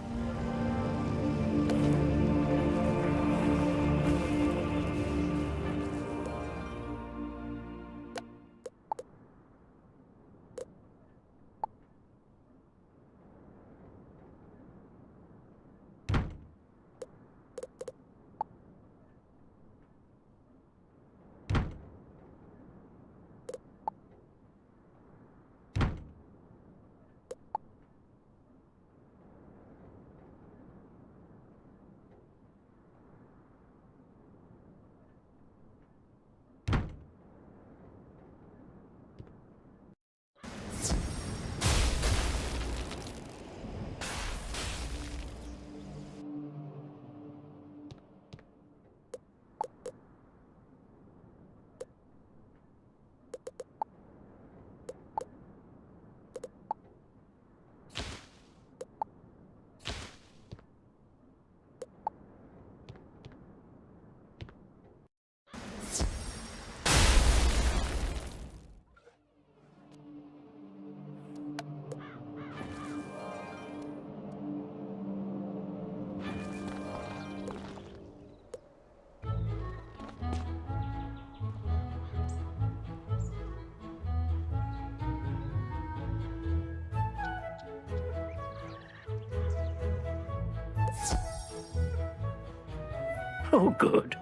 Oh, good.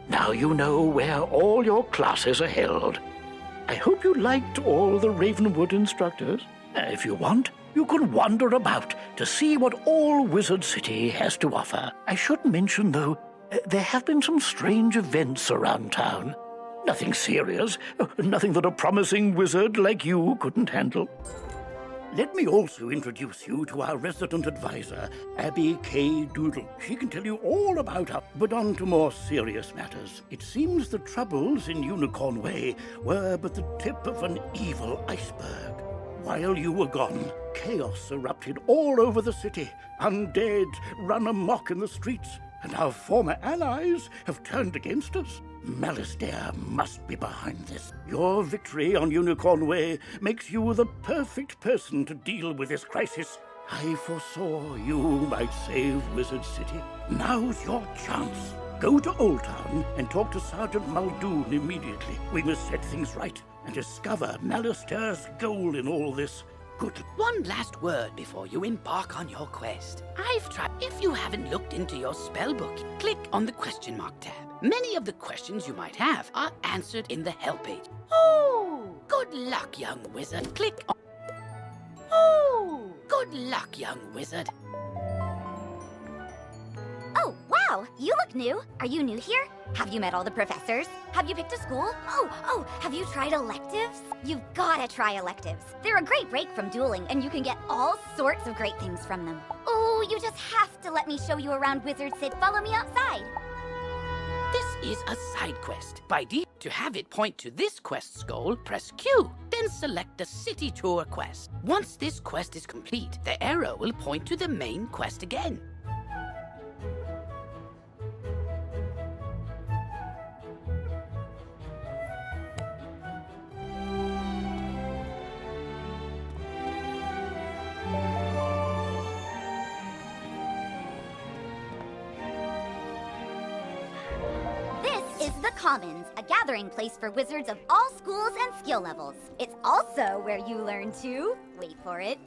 Now you know where all your classes are held. I hope you liked all the Ravenwood instructors. If you want, you can wander about to see what all Wizard City has to offer. I should mention, though, there have been some strange events around town. Nothing serious, nothing that a promising wizard like you couldn't handle. Let me also introduce you to our resident advisor, Abby K. Doodle. She can tell you all about her. But on to more serious matters. It seems the troubles in Unicorn Way were but the tip of an evil iceberg. While you were gone, chaos erupted all over the city. Undead run amok in the streets, and our former allies have turned against us. Malastare must be behind this. Your victory on Unicorn Way makes you the perfect person to deal with this crisis. I foresaw you might save Wizard City. Now's your chance. Go to Old Town and talk to Sergeant Muldoon immediately. We must set things right and discover Malastare's goal in all this. Good. One last word before you embark on your quest. I've tried. If you haven't looked into your spellbook, click on the question mark tab. Many of the questions you might have are answered in the help page. Oh! Good luck, young wizard. Click on... Oh! Good luck, young wizard. Oh, wow! You look new. Are you new here? Have you met all the professors? Have you picked a school? Oh, have you tried electives? You've gotta try electives. They're a great break from dueling, and you can get all sorts of great things from them. Oh, you just have to let me show you around Wizard City. Follow me outside. This is a side quest. By default, to have it point to this quest's goal, press Q. Then select the City Tour quest. Once this quest is complete, the arrow will point to the main quest again. Commons, a gathering place for wizards of all schools and skill levels. It's also where you learn to, wait for it,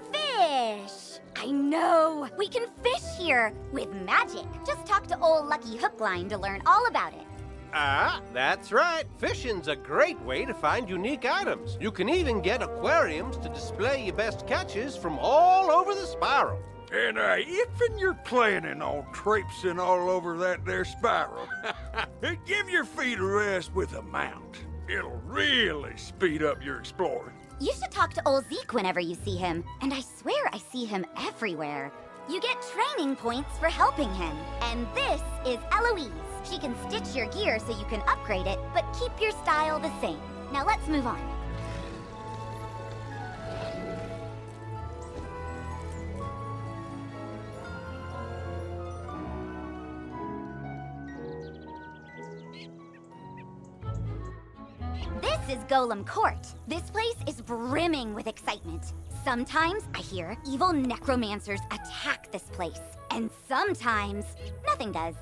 fish! I know! We can fish here with magic. Just talk to old Lucky Hookline to learn all about it. Ah, that's right. Fishing's a great way to find unique items. You can even get aquariums to display your best catches from all over the spiral. And if you're planning on traipsing all over that there spiral, give your feet a rest with a mount. It'll really speed up your exploring. You should talk to old Zeke whenever you see him. And I swear I see him everywhere. You get training points for helping him. And this is Eloise. She can stitch your gear so you can upgrade it, but keep your style the same. Now let's move on. This is Golem Court. This place is brimming with excitement. Sometimes, I hear, evil necromancers attack this place. And sometimes, nothing does.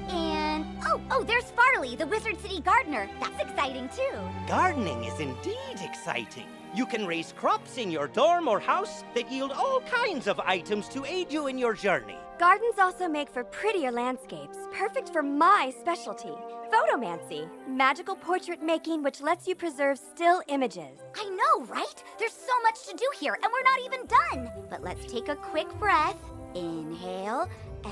And, oh, there's Farley, the Wizard City gardener. That's exciting, too. Gardening is indeed exciting. You can raise crops in your dorm or house that yield all kinds of items to aid you in your journey. Gardens also make for prettier landscapes, perfect for my specialty, photomancy, magical portrait making which lets you preserve still images. I know, right? There's so much to do here, and we're not even done. But let's take a quick breath. Inhale,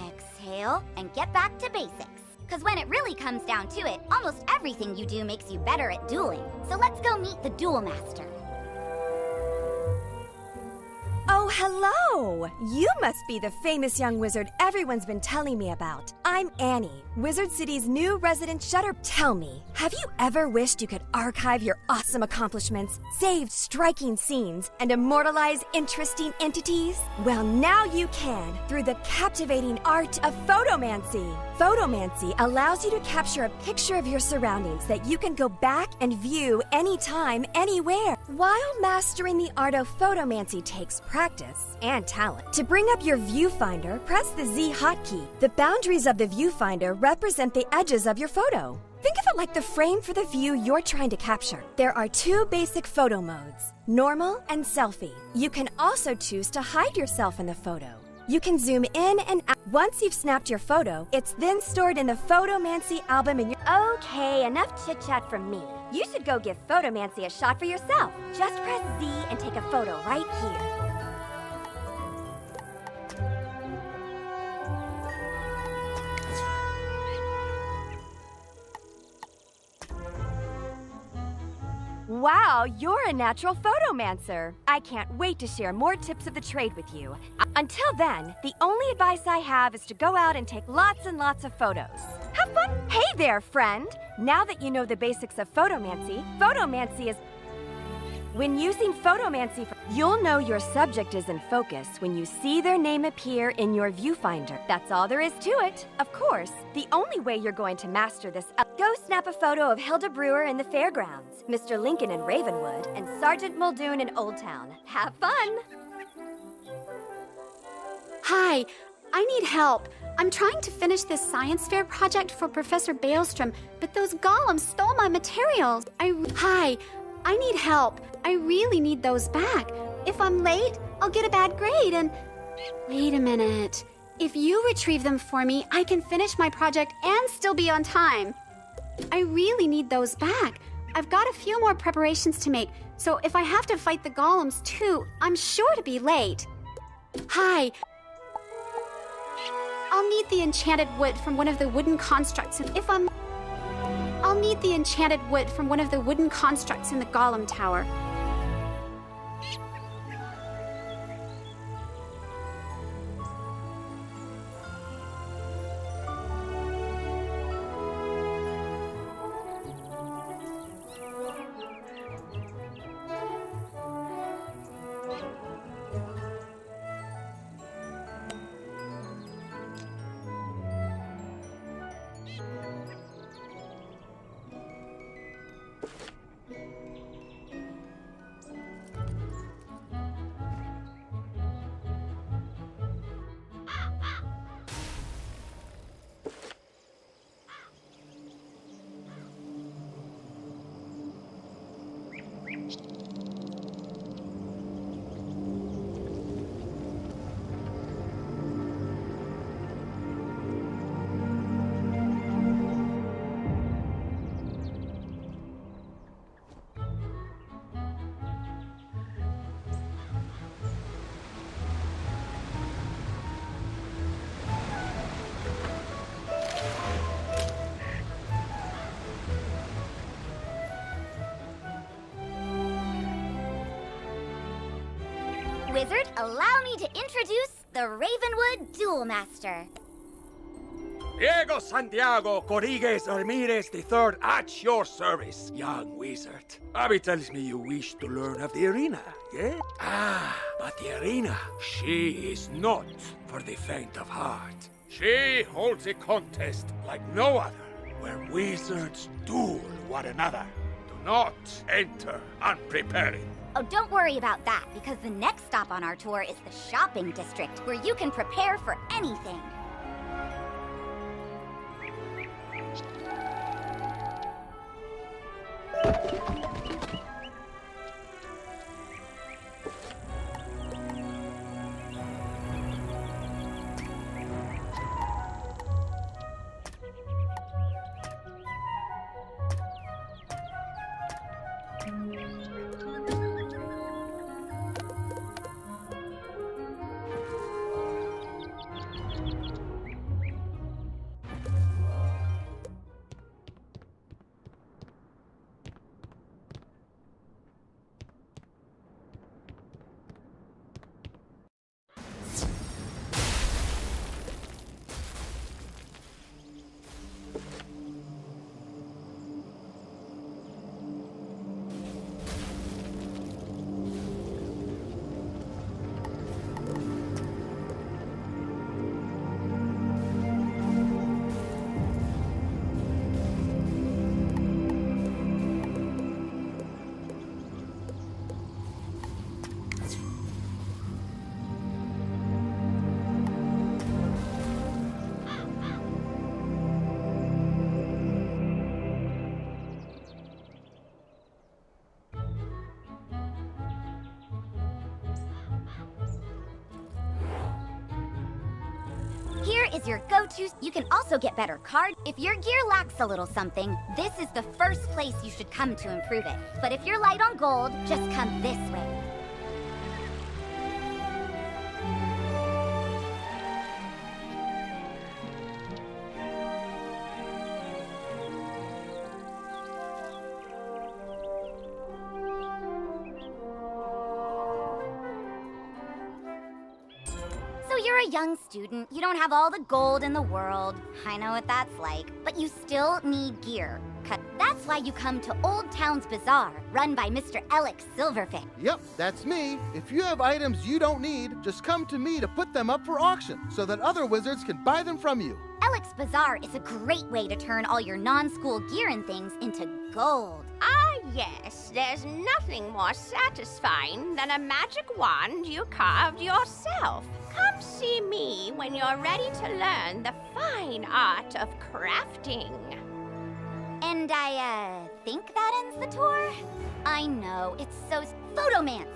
exhale, and get back to basics. Because when it really comes down to it, almost everything you do makes you better at dueling. So let's go meet the Duel Master. Oh, hello! You must be the famous young wizard everyone's been telling me about. I'm Annie, Wizard City's new resident shutter. Tell me, have you ever wished you could archive your awesome accomplishments, save striking scenes, and immortalize interesting entities? Well, now you can through the captivating art of photomancy. Photomancy allows you to capture a picture of your surroundings that you can go back and view anytime, anywhere. While mastering the art of photomancy takes practice and talent. To bring up your viewfinder, press the Z hotkey. The boundaries of the viewfinder represent the edges of your photo. Think of it like the frame for the view you're trying to capture. There are two basic photo modes, normal and selfie. You can also choose to hide yourself in the photo. You can zoom in and out. Once you've snapped your photo, it's then stored in the Photomancy album in your... Okay, enough chit-chat from me. You should go give Photomancy a shot for yourself. Just press Z and take a photo right here. Wow, you're a natural photomancer. I can't wait to share more tips of the trade with you. Until then, the only advice I have is to go out and take lots and lots of photos. Have fun! Hey there, friend! Now that you know the basics of photomancy is... When using photomancy, you'll know your subject is in focus when you see their name appear in your viewfinder. That's all there is to it. Of course, the only way you're going to master this... Go snap a photo of Hilda Brewer in the fairgrounds, Mr. Lincoln in Ravenwood, and Sergeant Muldoon in Old Town. Have fun! Hi, I need help. I'm trying to finish this science fair project for Professor Baelstrom, but those golems stole my materials. Hi, I need help. I really need those back. If I'm late, I'll get a bad grade and... Wait a minute. If you retrieve them for me, I can finish my project and still be on time. I really need those back. I've got a few more preparations to make, so if I have to fight the golems too, I'm sure to be late. Hi. I'll need the enchanted wood from one of the wooden constructs, and I'll need the enchanted wood from one of the wooden constructs in the golem tower. Allow me to introduce the Ravenwood Duel Master. Diego Santiago Corrigues Ramirez III at your service, young wizard. Abby tells me you wish to learn of the arena, yeah? But the arena, she is not for the faint of heart. She holds a contest like no other, where wizards duel one another. Do not enter unprepared. Oh, don't worry about that, because the next stop on our tour is the shopping district, where you can prepare for anything. Here is your go-to. You can also get better cards. If your gear lacks a little something, this is the first place you should come to improve it. But if you're light on gold, just come this way. You're a young student. You don't have all the gold in the world. I know what that's like. But you still need gear. That's why you come to Old Town's Bazaar, run by Mr. Alex Silverfin. Yep, that's me. If you have items you don't need, just come to me to put them up for auction so that other wizards can buy them from you. Alex Bazaar is a great way to turn all your non-school gear and things into gold. Ah, yes. There's nothing more satisfying than a magic wand you carved yourself. Come see me when you're ready to learn the fine art of crafting. And I, think that ends the tour? I know, it's so photomance.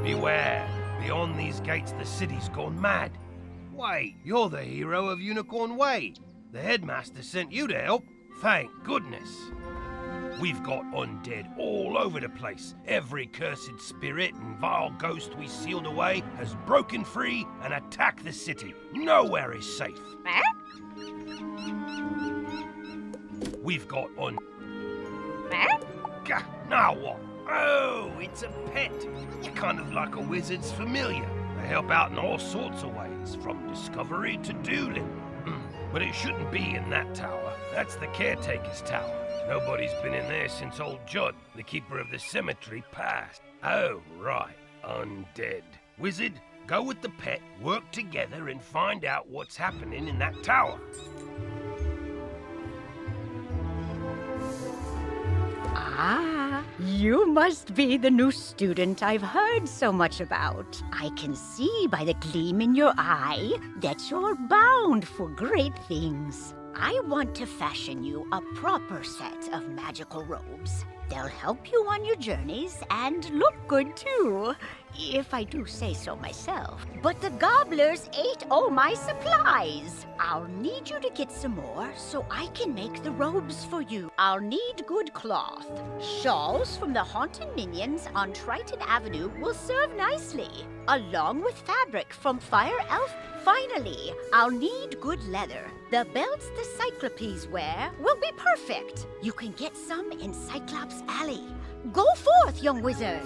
Beware! Beyond these gates, the city's gone mad. Wait, you're the hero of Unicorn Way. The headmaster sent you to help. Thank goodness. We've got undead all over the place. Every cursed spirit and vile ghost we sealed away has broken free and attacked the city. Nowhere is safe. We've got Gah, now what? Oh, it's a pet. You're kind of like a wizard's familiar. They help out in all sorts of ways, from discovery to dueling. But it shouldn't be in that tower. That's the caretaker's tower. Nobody's been in there since old Judd, the keeper of the cemetery, passed. Oh, right. Undead. Wizard, go with the pet, work together, and find out what's happening in that tower. Ah, you must be the new student I've heard so much about. I can see by the gleam in your eye that you're bound for great things. I want to fashion you a proper set of magical robes. They'll help you on your journeys and look good too, if I do say so myself. But the gobblers ate all my supplies. I'll need you to get some more so I can make the robes for you. I'll need good cloth. Shawls from the haunted minions on Triton Avenue will serve nicely, along with fabric from Fire Elf. Finally, I'll need good leather. The belts the Cyclopes wear will be perfect. You can get some in Cyclops Alley. Go forth, young wizard.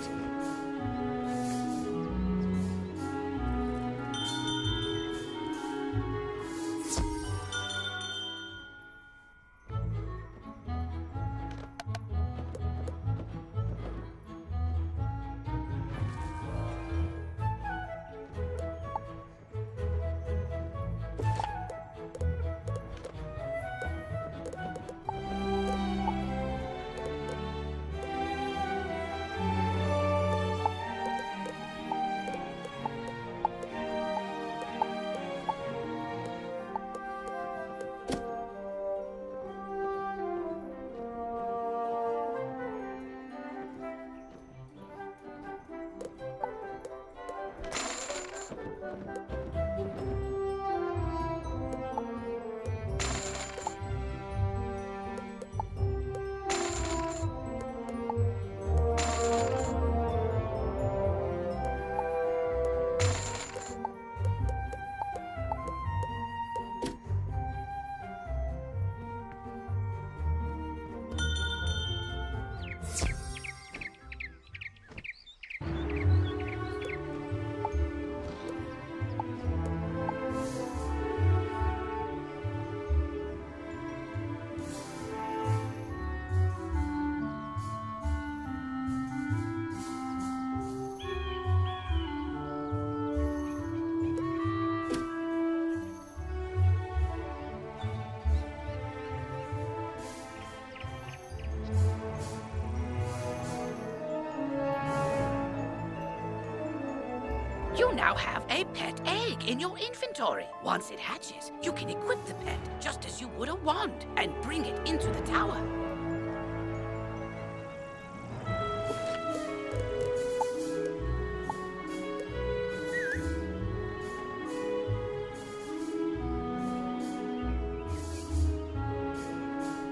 You now have a pet egg in your inventory. Once it hatches, you can equip the pet just as you would a wand and bring it into the tower.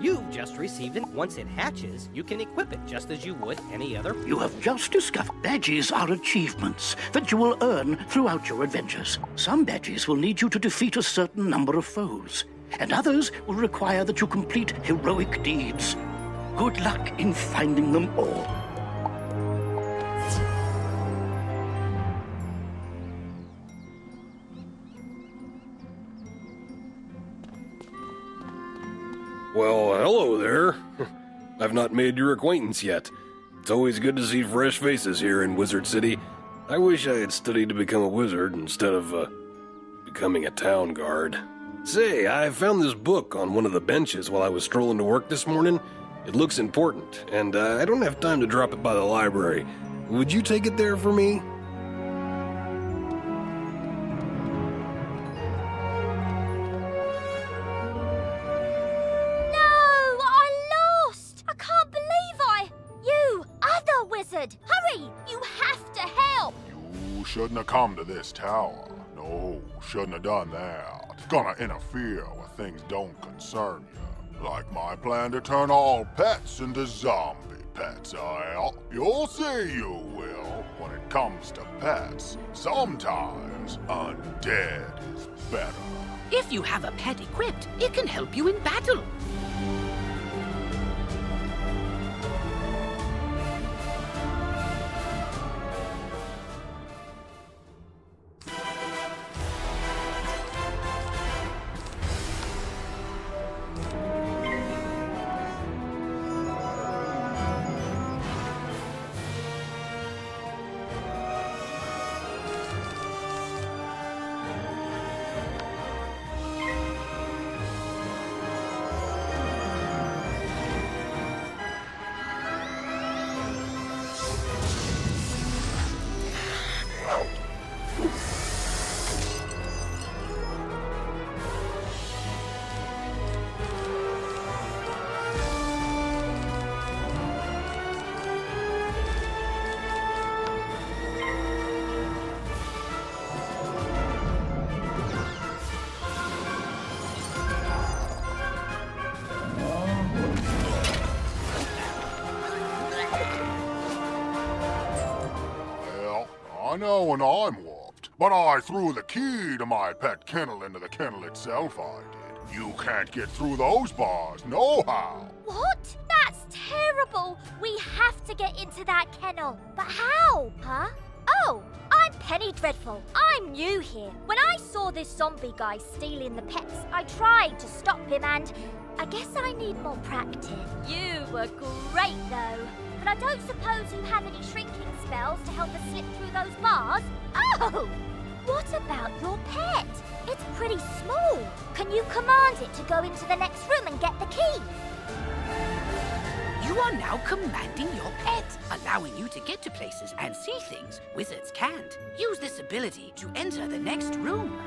You've just received it. Once it hatches, you can equip it just as you would any other. You have just discovered badges are achievements that you will earn throughout your adventures. Some badges will need you to defeat a certain number of foes, and others will require that you complete heroic deeds. Good luck in finding them all. Well, hello there. I've not made your acquaintance yet. It's always good to see fresh faces here in Wizard City. I wish I had studied to become a wizard instead of, becoming a town guard. Say, I found this book on one of the benches while I was strolling to work this morning. It looks important, and I don't have time to drop it by the library. Would you take it there for me? Hurry! You have to help! You shouldn't have come to this tower. No, shouldn't have done that. Gonna interfere where things don't concern you. Like my plan to turn all pets into zombie pets, You'll see you will. When it comes to pets, sometimes undead is better. If you have a pet equipped, it can help you in battle. know when I'm warped, but I threw the key to my pet kennel into the kennel itself, I did. You can't get through those bars, nohow. What? That's terrible! We have to get into that kennel. But how? Huh? Oh, I'm Penny Dreadful. I'm new here. When I saw this zombie guy stealing the pets, I tried to stop him and I guess I need more practice. You were great though. But I don't suppose you have any shrinking spells to help us slip through those bars? Oh! What about your pet? It's pretty small. Can you command it to go into the next room and get the key? You are now commanding your pet, allowing you to get to places and see things wizards can't. Use this ability to enter the next room.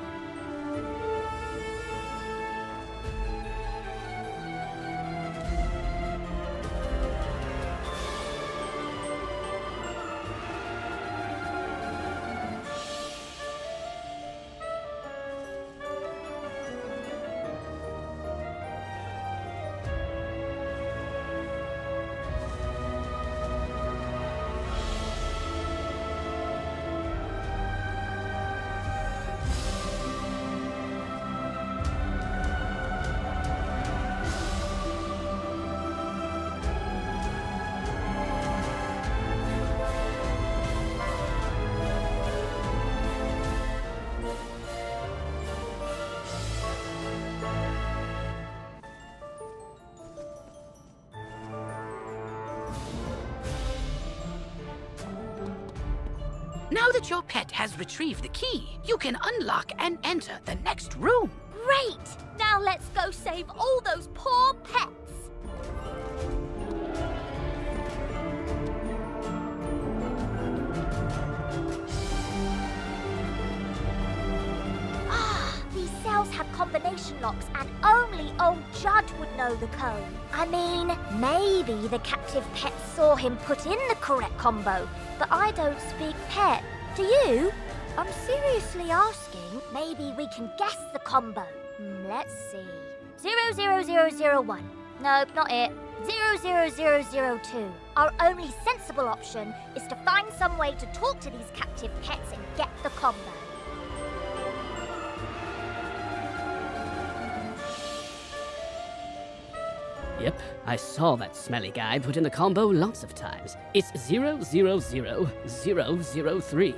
Now that your pet has retrieved the key, you can unlock and enter the next room. Great! Now let's go save all those poor pets. These cells have combination locks and only old Judd would know the code. I mean, maybe the captive pet saw him put in the correct combo, but I don't speak pet. Do you? I'm seriously asking. Maybe we can guess the combo. Let's see. 00001. Nope, not it. 00002. Our only sensible option is to find some way to talk to these captive pets and get the combo. Yep, I saw that smelly guy put in the combo lots of times. It's 000003.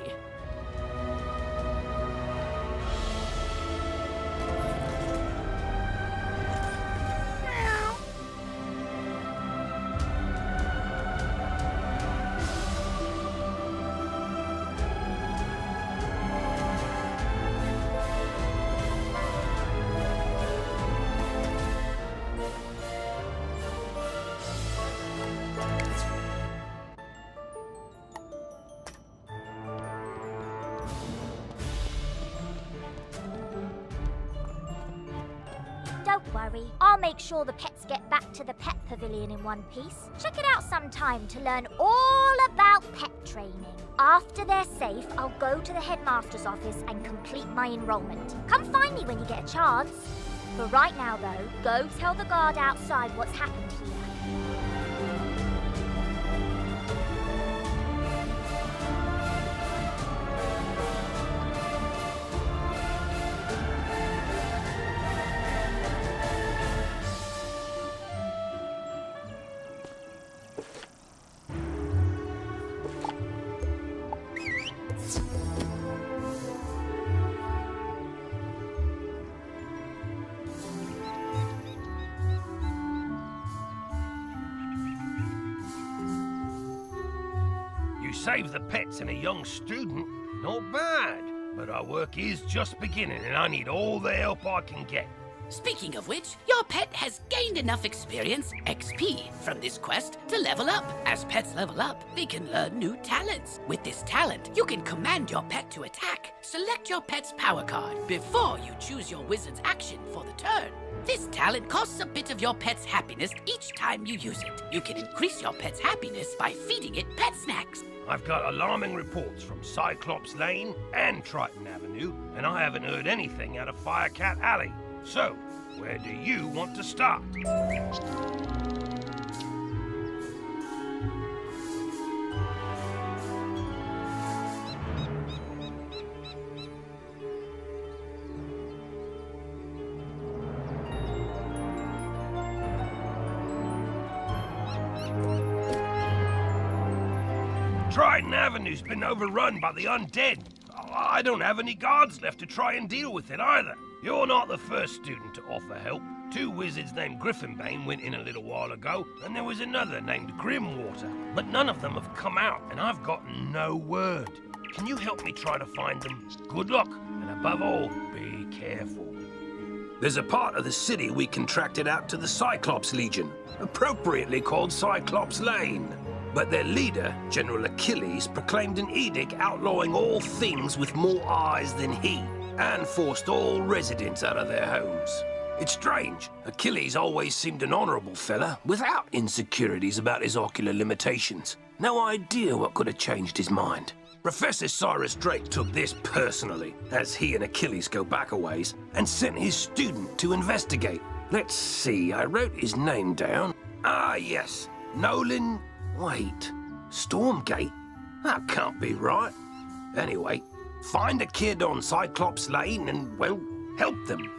Don't worry, I'll make sure the pets get back to the pet pavilion in one piece. Check it out sometime to learn all about pet training. After they're safe, I'll go to the headmaster's office and complete my enrollment. Come find me when you get a chance. For right now, though, go tell the guard outside what's happened here. Save the pets and a young student, not bad. But our work is just beginning and I need all the help I can get. Speaking of which, your pet has gained enough experience, XP, from this quest to level up. As pets level up, they can learn new talents. With this talent, you can command your pet to attack. Select your pet's power card before you choose your wizard's action for the turn. This talent costs a bit of your pet's happiness each time you use it. You can increase your pet's happiness by feeding it pet snacks. I've got alarming reports from Cyclops Lane and Triton Avenue, and I haven't heard anything out of Firecat Alley. So, where do you want to start? Triton Avenue's been overrun by the undead. I don't have any guards left to try and deal with it either. You're not the first student to offer help. 2 wizards named Griffinbane went in a little while ago, and there was another named Grimwater. But none of them have come out, and I've gotten no word. Can you help me try to find them? Good luck, and above all, be careful. There's a part of the city we contracted out to the Cyclops Legion, appropriately called Cyclops Lane. But their leader, General Achilles, proclaimed an edict outlawing all things with more eyes than he, and forced all residents out of their homes. It's strange. Achilles always seemed an honorable fella, without insecurities about his ocular limitations. No idea what could have changed his mind. Professor Cyrus Drake took this personally, as he and Achilles go back a ways, and sent his student to investigate. Let's see, I wrote his name down. Ah, yes, Nolan... Wait, Stormgate? That can't be right. Anyway, find a kid on Cyclops Lane and, well, help them.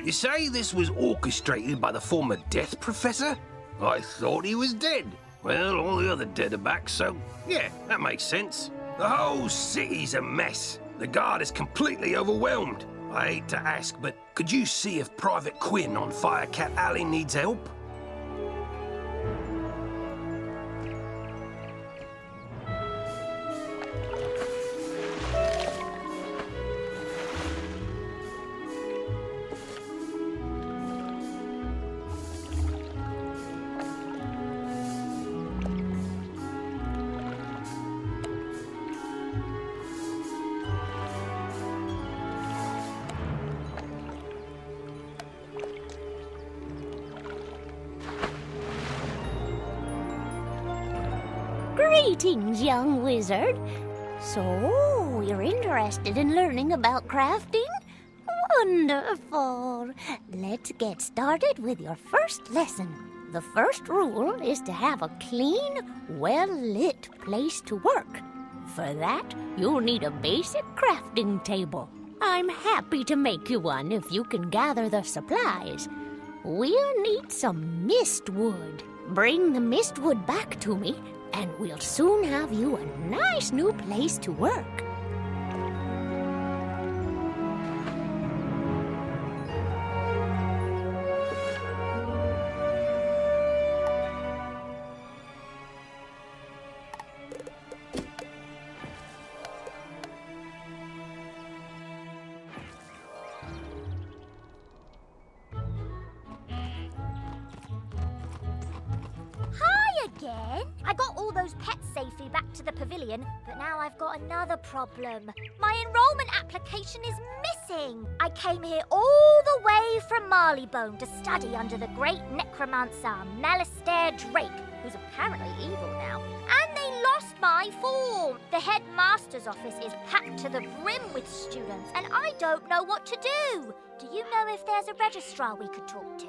You say this was orchestrated by the former Death Professor? I thought he was dead. Well, all the other dead are back, so yeah, that makes sense. The whole city's a mess. The guard is completely overwhelmed. I hate to ask, but could you see if Private Quinn on Firecat Alley needs help? Greetings, young wizard. So, you're interested in learning about crafting? Wonderful. Let's get started with your first lesson. The first rule is to have a clean, well-lit place to work. For that, you'll need a basic crafting table. I'm happy to make you one if you can gather the supplies. We'll need some mistwood. Bring the mistwood back to me, and we'll soon have you a nice new place to work. Again? I got all those pets safely back to the pavilion, but now I've got another problem. My enrollment application is missing. I came here all the way from Marleybone to study under the great necromancer Malistaire Drake, who's apparently evil now, and they lost my form. The headmaster's office is packed to the brim with students, and I don't know what to do. Do you know if there's a registrar we could talk to?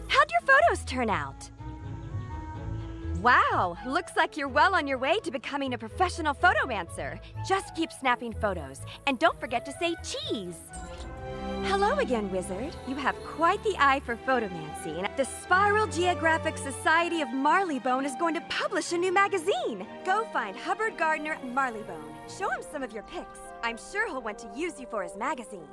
How'd your photos turn out? Wow, looks like you're well on your way to becoming a professional photomancer. Just keep snapping photos, and don't forget to say cheese. Hello again, Wizard. You have quite the eye for photomancy, and the Spiral Geographic Society of Marleybone is going to publish a new magazine. Go find Hubbard Gardner at Marleybone. Show him some of your pics. I'm sure he'll want to use you for his magazine.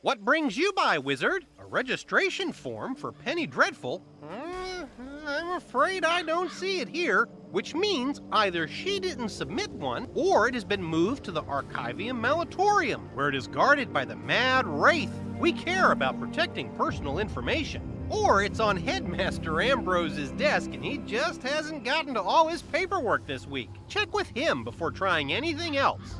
What brings you by, Wizard? A registration form for Penny Dreadful? I'm afraid I don't see it here, which means either she didn't submit one, or it has been moved to the Archivium Malatorium, where it is guarded by the Mad Wraith. We care about protecting personal information. Or it's on Headmaster Ambrose's desk and he just hasn't gotten to all his paperwork this week. Check with him before trying anything else.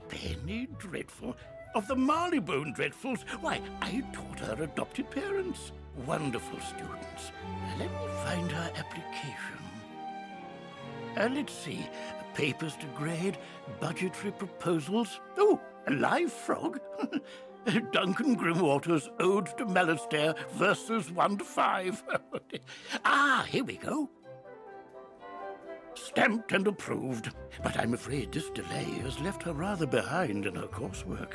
Penny Dreadful? Of the Marleybone Dreadfuls? Why, I taught her adopted parents. Wonderful students. Let me find her application. Let's see. Papers to grade, budgetary proposals. Oh, a live frog. Duncan Grimwater's Ode to Malastare, verses 1 to 5. Here we go. Stamped and approved. But I'm afraid this delay has left her rather behind in her coursework.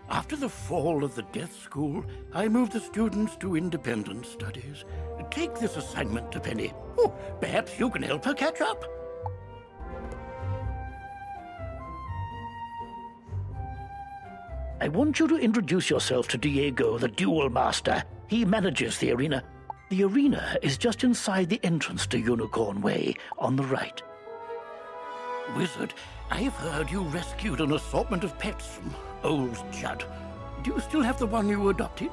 After the fall of the Death School, I moved the students to independent studies. Take this assignment to Penny. Oh, perhaps you can help her catch up. I want you to introduce yourself to Diego, the Duel Master. He manages the arena. The arena is just inside the entrance to Unicorn Way, on the right. Wizard, I have heard you rescued an assortment of pets from Old Judd. Do you still have the one you adopted?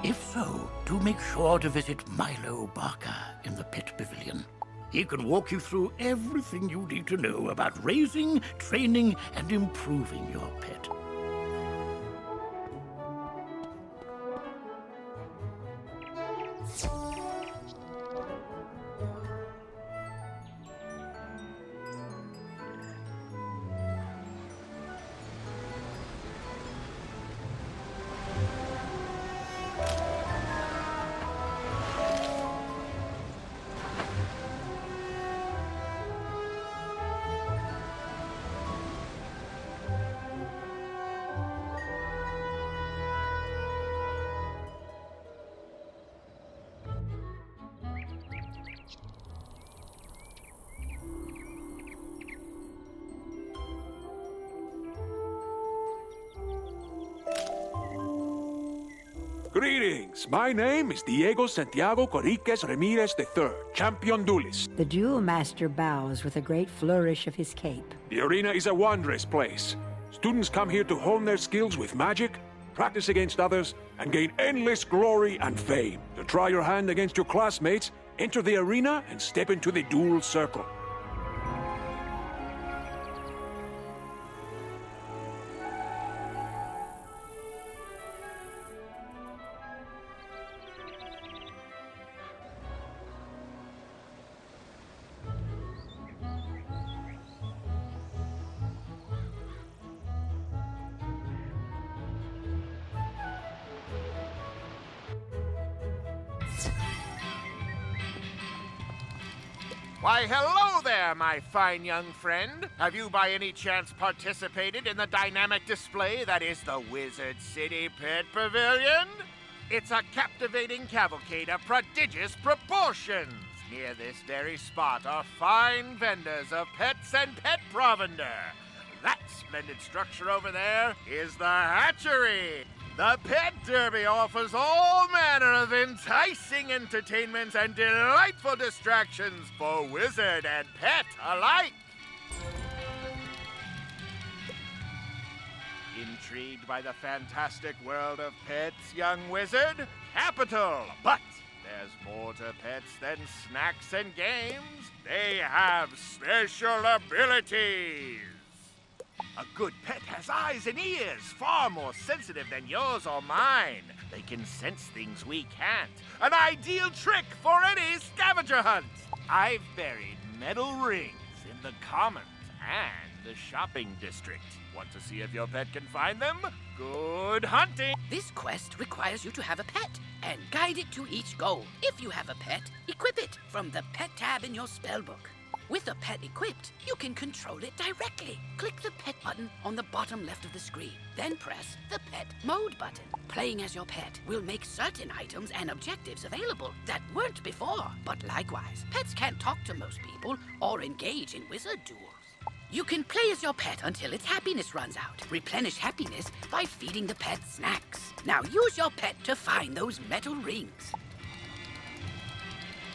If so, do make sure to visit Milo Barker in the Pet Pavilion. He can walk you through everything you need to know about raising, training, and improving your pet. Greetings. My name is Diego Santiago Corriquez Ramirez III, champion duelist. The Duel Master bows with a great flourish of his cape. The arena is a wondrous place. Students come here to hone their skills with magic, practice against others, and gain endless glory and fame. To try your hand against your classmates, enter the arena and step into the duel circle. Why, hello there, my fine young friend. Have you by any chance participated in the dynamic display that is the Wizard City Pet Pavilion? It's a captivating cavalcade of prodigious proportions. Near this very spot are fine vendors of pets and pet provender. That splendid structure over there is the hatchery. The Pet Derby offers all manner of enticing entertainments and delightful distractions for wizard and pet alike. Intrigued by the fantastic world of pets, young wizard? Capital! But there's more to pets than snacks and games. They have special abilities. A good pet has eyes and ears far more sensitive than yours or mine. They can sense things we can't. An ideal trick for any scavenger hunt. I've buried metal rings in the Commons and the shopping district. Want to see if your pet can find them? Good hunting! This quest requires you to have a pet and guide it to each goal. If you have a pet, equip it from the pet tab in your spellbook. With a pet equipped, you can control it directly. Click the pet button on the bottom left of the screen. Then press the pet mode button. Playing as your pet will make certain items and objectives available that weren't before. But likewise, pets can't talk to most people or engage in wizard duels. You can play as your pet until its happiness runs out. Replenish happiness by feeding the pet snacks. Now use your pet to find those metal rings.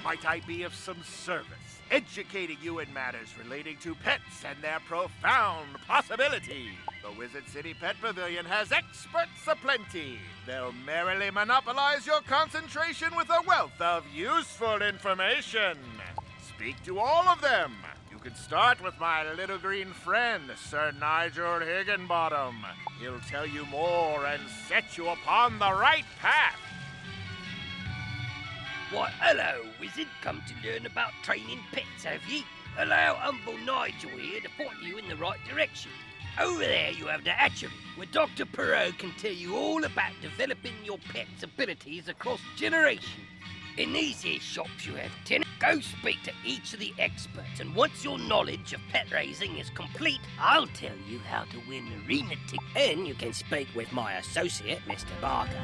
Might I be of some service? Educating you in matters relating to pets and their profound possibilities. The Wizard City Pet Pavilion has experts aplenty. They'll merrily monopolize your concentration with a wealth of useful information. Speak to all of them. You can start with my little green friend, Sir Nigel Higginbottom. He'll tell you more and set you upon the right path. Why, hello, wizard. Come to learn about training pets, have ye? Allow humble Nigel here to point you in the right direction. Over there you have the hatchery, where Dr. Perot can tell you all about developing your pet's abilities across generations. In these here shops you have 10. Go speak to each of the experts, and once your knowledge of pet raising is complete, I'll tell you how to win arena tickets. And you can speak with my associate, Mr. Barker.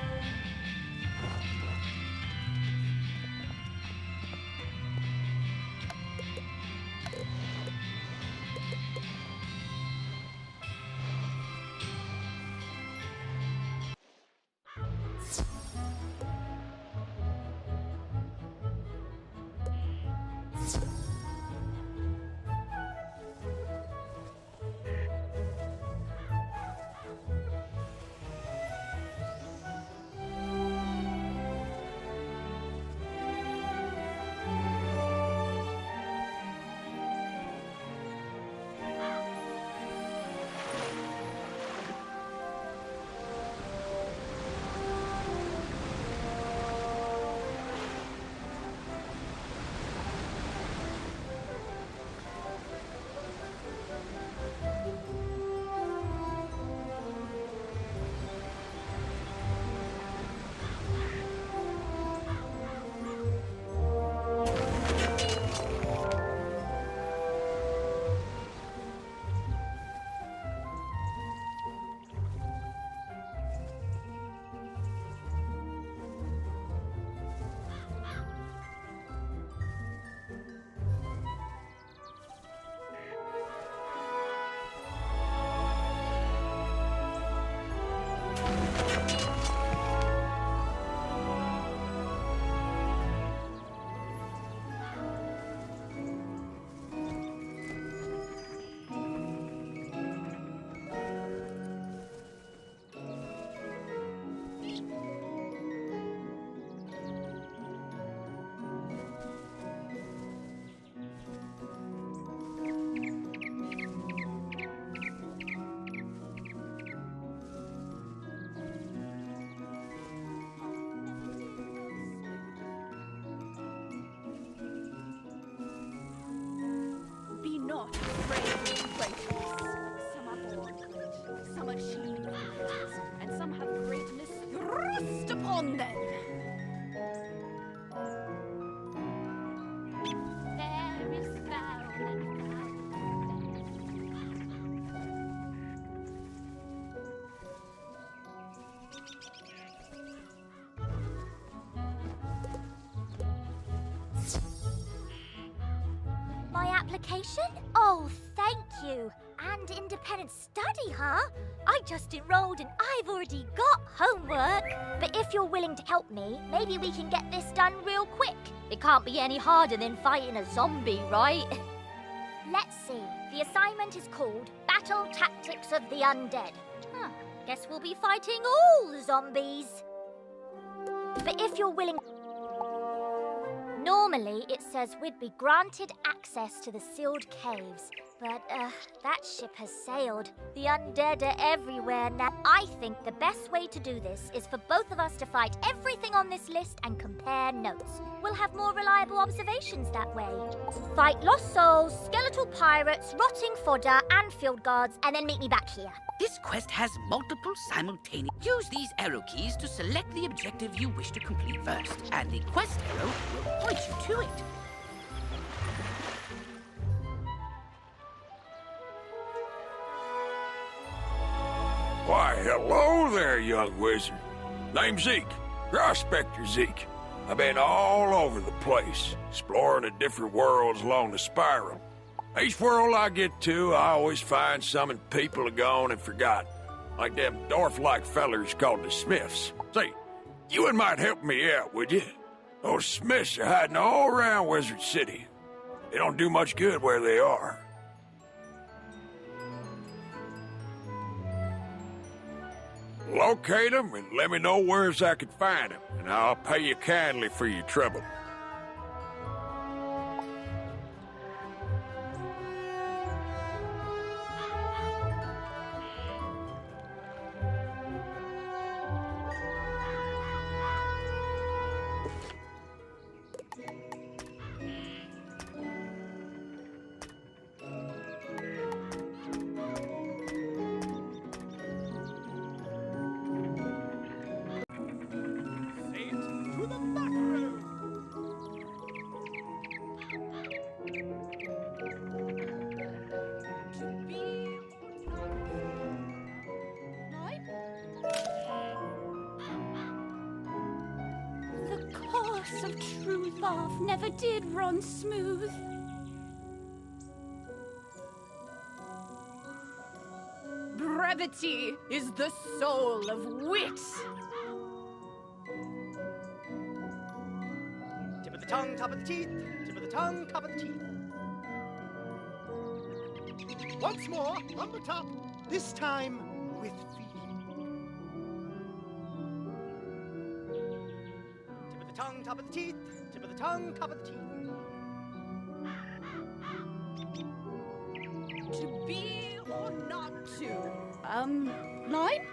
Not afraid of greatness. Some are born great, some achieve greatness, and some have greatness thrust upon them. There is qualification? Oh, thank you. And independent study, huh? I just enrolled and I've already got homework. But if you're willing to help me, maybe we can get this done real quick. It can't be any harder than fighting a zombie, right? Let's see. The assignment is called Battle Tactics of the Undead. Huh. Guess we'll be fighting all the zombies. But if you're willing... Normally, it says we'd be granted access to the sealed caves. But, that ship has sailed. The undead are everywhere now. I think the best way to do this is for both of us to fight everything on this list and compare notes. We'll have more reliable observations that way. Fight lost souls, skeletal pirates, rotting fodder, and field guards, and then meet me back here. This quest has multiple simultaneous. Use these arrow keys to select the objective you wish to complete first, and the quest arrow will point you to it. Why, hello there, young wizard. Name's Zeke, Prospector Zeke. I've been all over the place, exploring the different worlds along the spiral. Each world I get to, I always find some people are gone and forgot. Like them dwarf-like fellers called the Smiths. Say, you might help me out, would you? Those Smiths are hiding all around Wizard City. They don't do much good where they are. Locate them and let me know where I can find them, and I'll pay you kindly for your trouble. Of true love never did run smooth. Brevity is the soul of wit. Tip of the tongue, top of the teeth. Tip of the tongue, top of the teeth. Once more, on the top, this time with feeling. Tongue, top of the teeth. Tip of the tongue, top of the teeth. To be or not to? Line?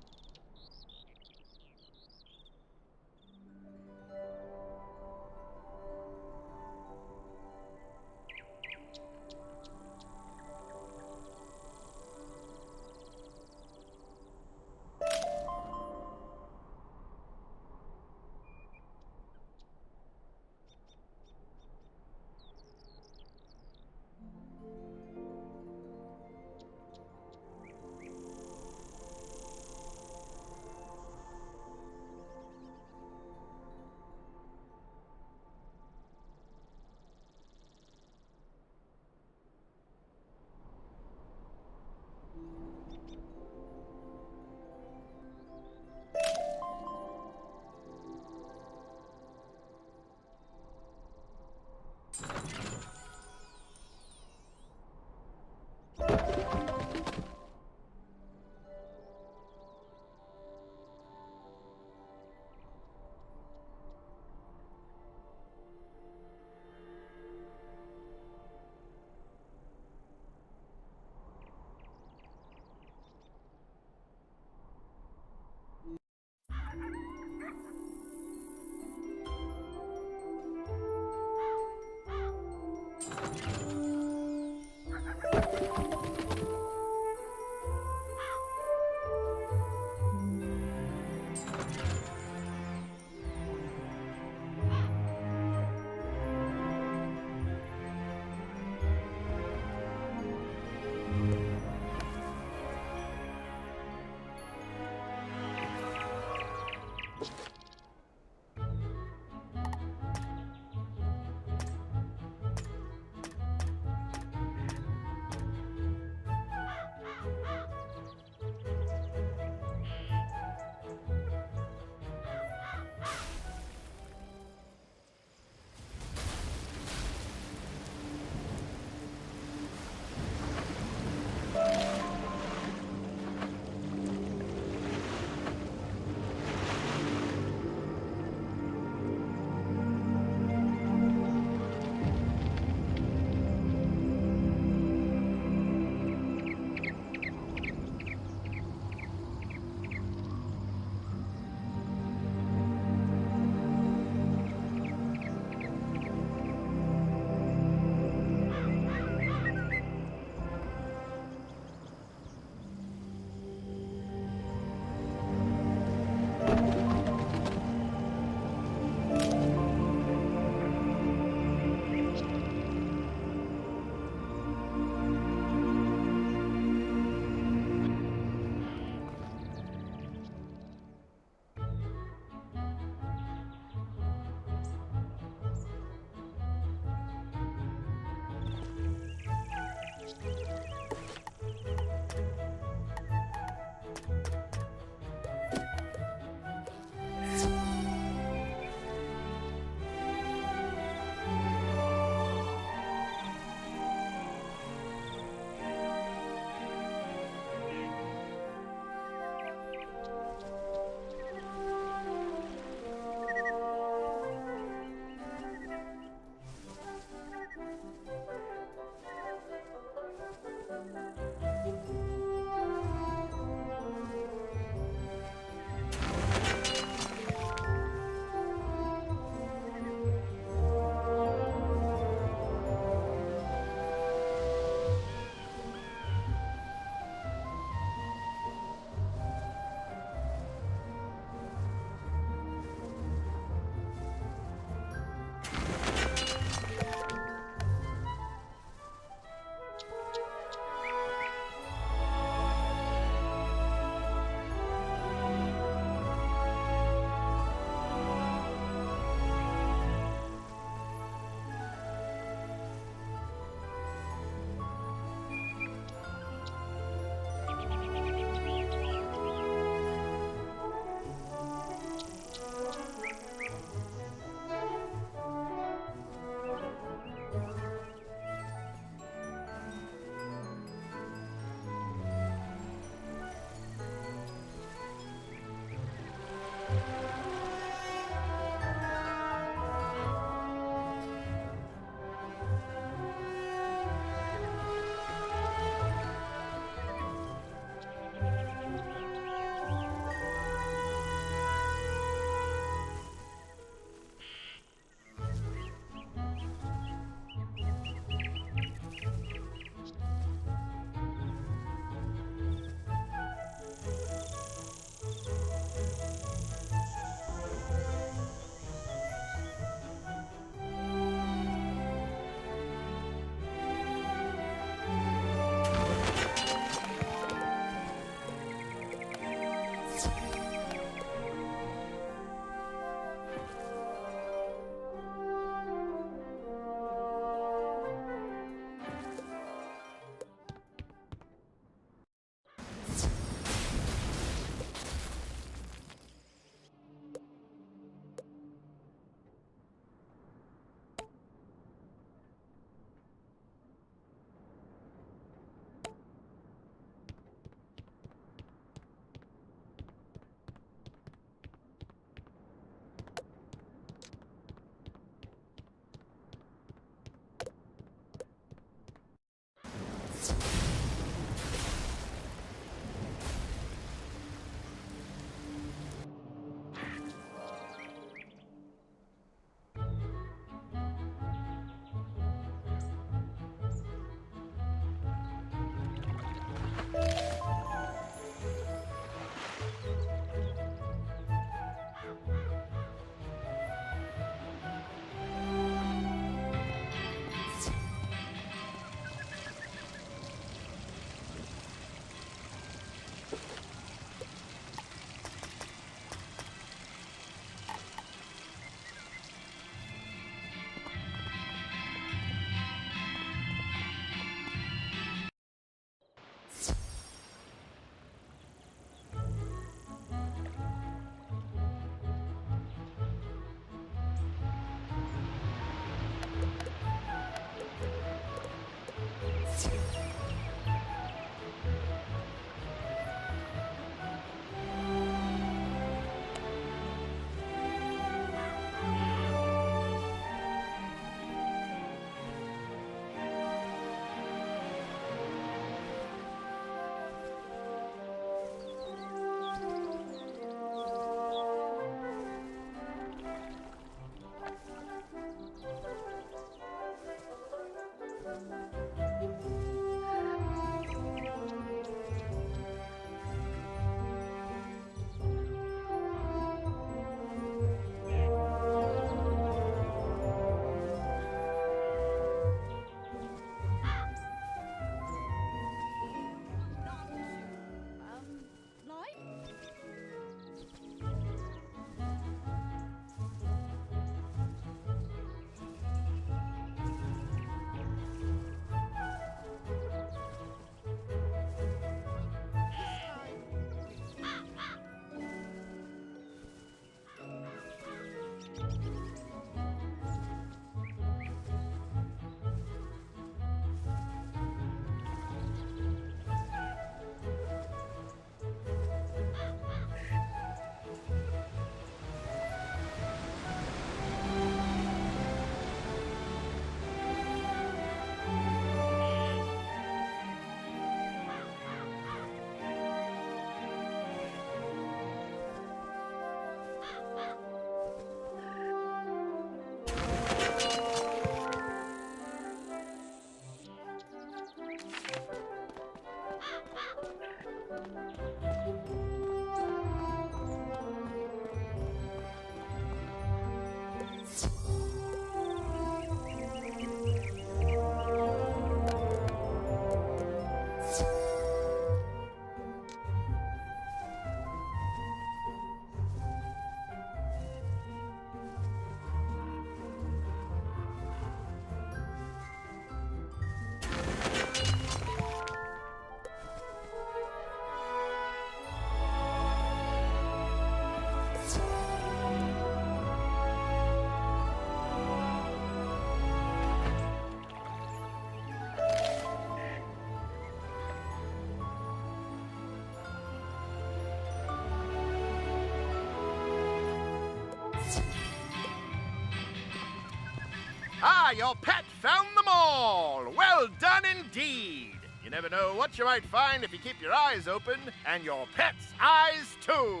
Ah, your pet found them all! Well done indeed! You never know what you might find if you keep your eyes open, and your pet's eyes too!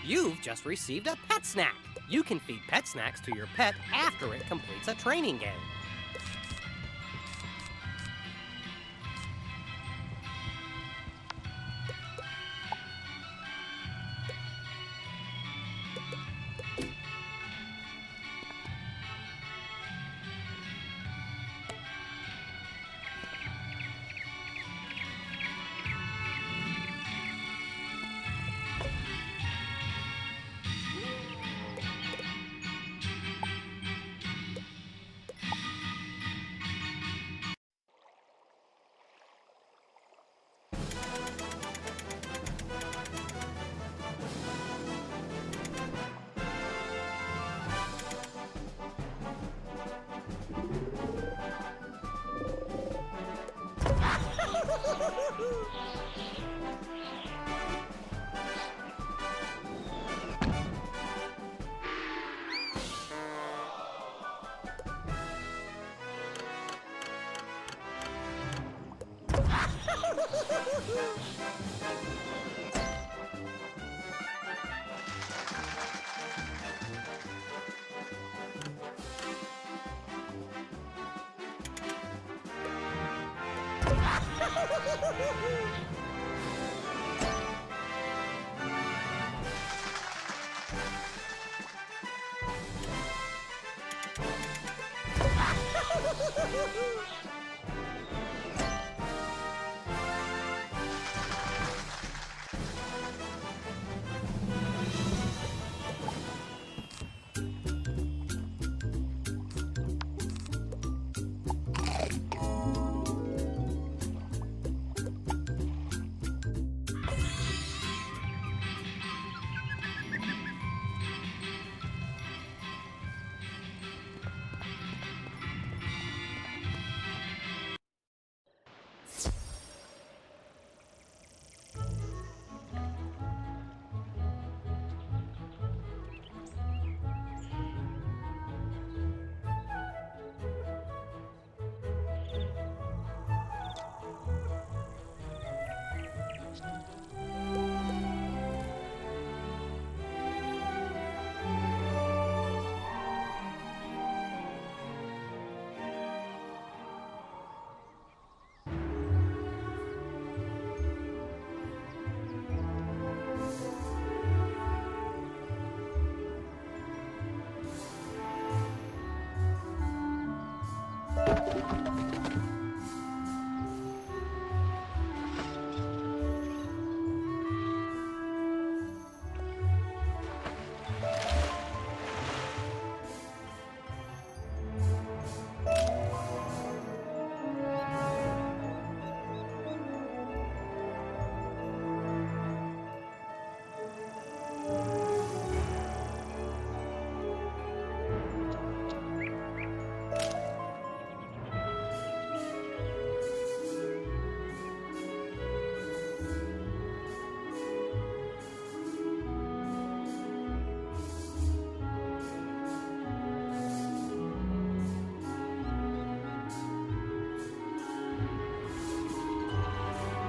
You've just received a pet snack. You can feed pet snacks to your pet after it completes a training game.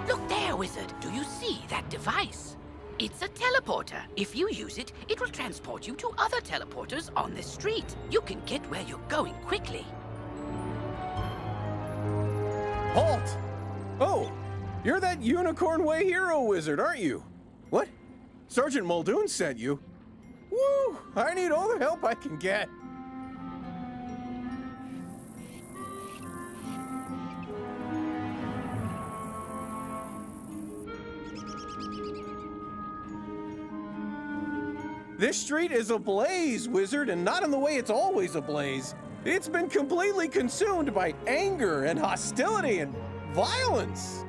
Look there, Wizard. Do you see that device? It's a teleporter. If you use it, it will transport you to other teleporters on the street. You can get where you're going quickly. Halt! Oh, you're that Unicorn Way hero wizard, aren't you? What? Sergeant Muldoon sent you. Woo! I need all the help I can get. This street is ablaze, Wizard, and not in the way it's always ablaze. It's been completely consumed by anger and hostility and violence.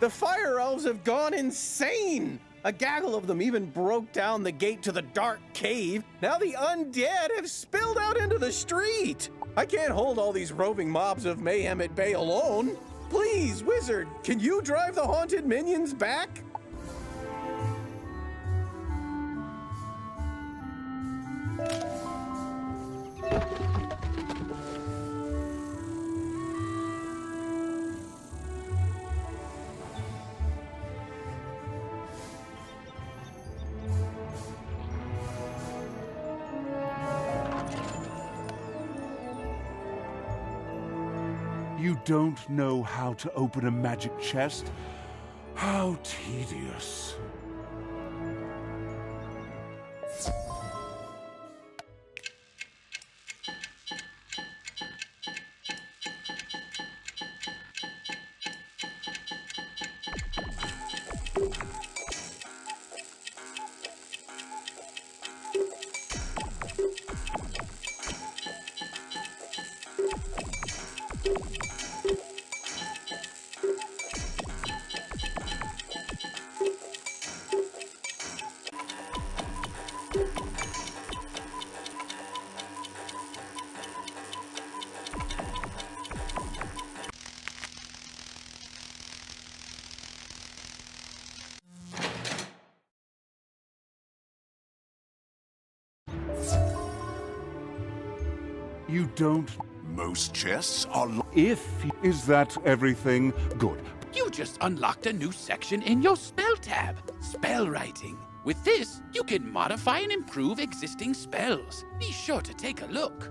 The fire elves have gone insane. A gaggle of them even broke down the gate to the dark cave. Now the undead have spilled out into the street. I can't hold all these roving mobs of mayhem at bay alone. Please, Wizard, can you drive the haunted minions back? You don't know how to open a magic chest? How tedious. You don't... Most chests are Is that everything? Good. You just unlocked a new section in your spell tab, spell writing. With this, you can modify and improve existing spells. Be sure to take a look.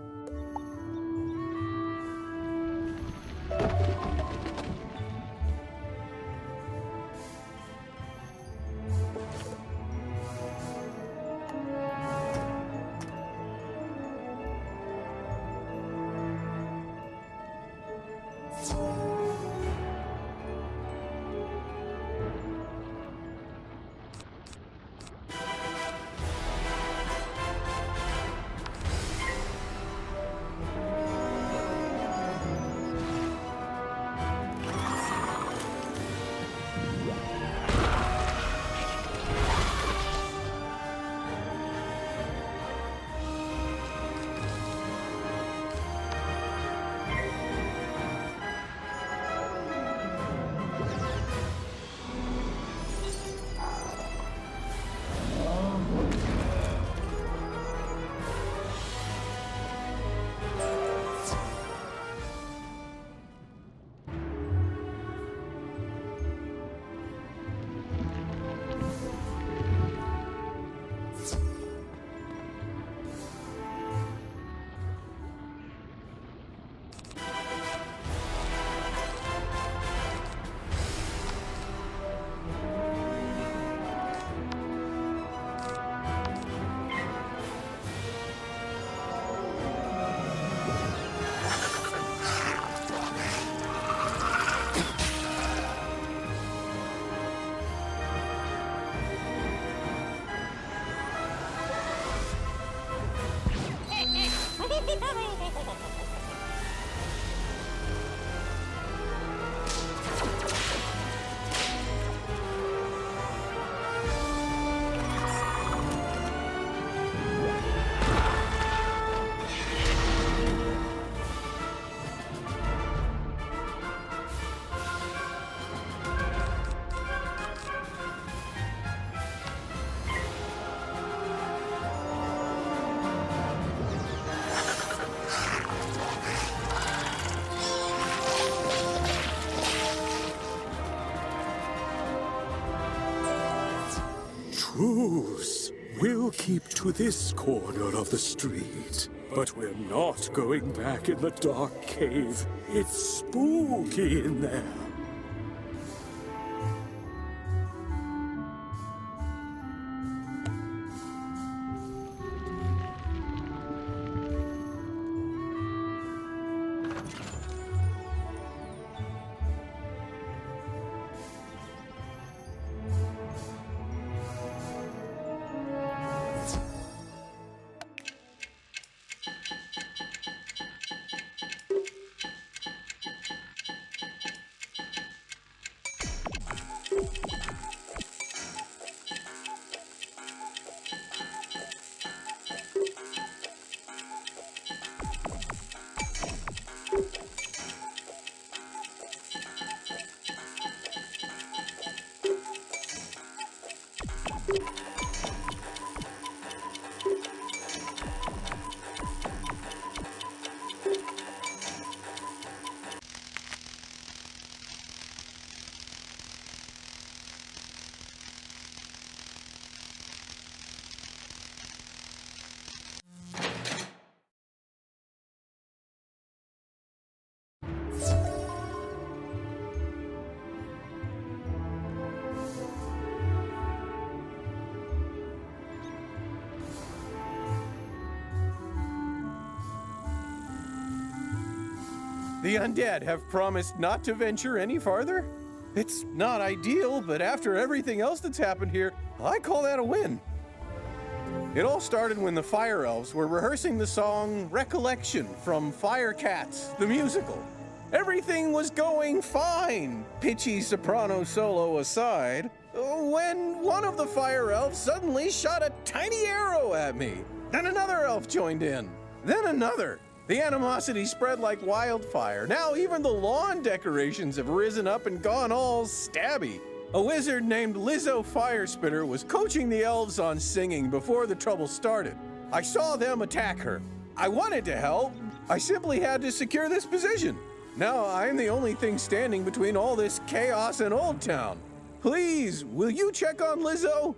Truce. We'll keep to this corner of the street. But we're not going back in the dark cave. It's spooky in there. The undead have promised not to venture any farther? It's not ideal, but after everything else that's happened here, I call that a win. It all started when the Fire Elves were rehearsing the song Recollection from Firecat, the musical. Everything was going fine, pitchy soprano solo aside, when one of the Fire Elves suddenly shot a tiny arrow at me. Then another elf joined in. Then another. The animosity spread like wildfire. Now even the lawn decorations have risen up and gone all stabby. A wizard named Lizzo Firespitter was coaching the elves on singing before the trouble started. I saw them attack her. I wanted to help. I simply had to secure this position. Now I'm the only thing standing between all this chaos and Old Town. Please, will you check on Lizzo?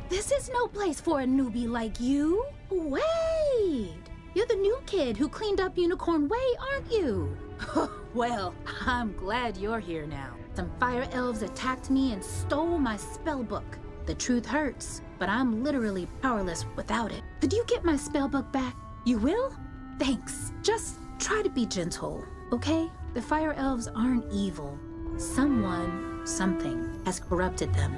This is no place for a newbie like you. Wait! You're the new kid who cleaned up Unicorn Way, aren't you? Well, I'm glad you're here now. Some fire elves attacked me and stole my spell book. The truth hurts, but I'm literally powerless without it. Did you get my spell book back? You will? Thanks. Just try to be gentle, okay? The fire elves aren't evil. Something has corrupted them.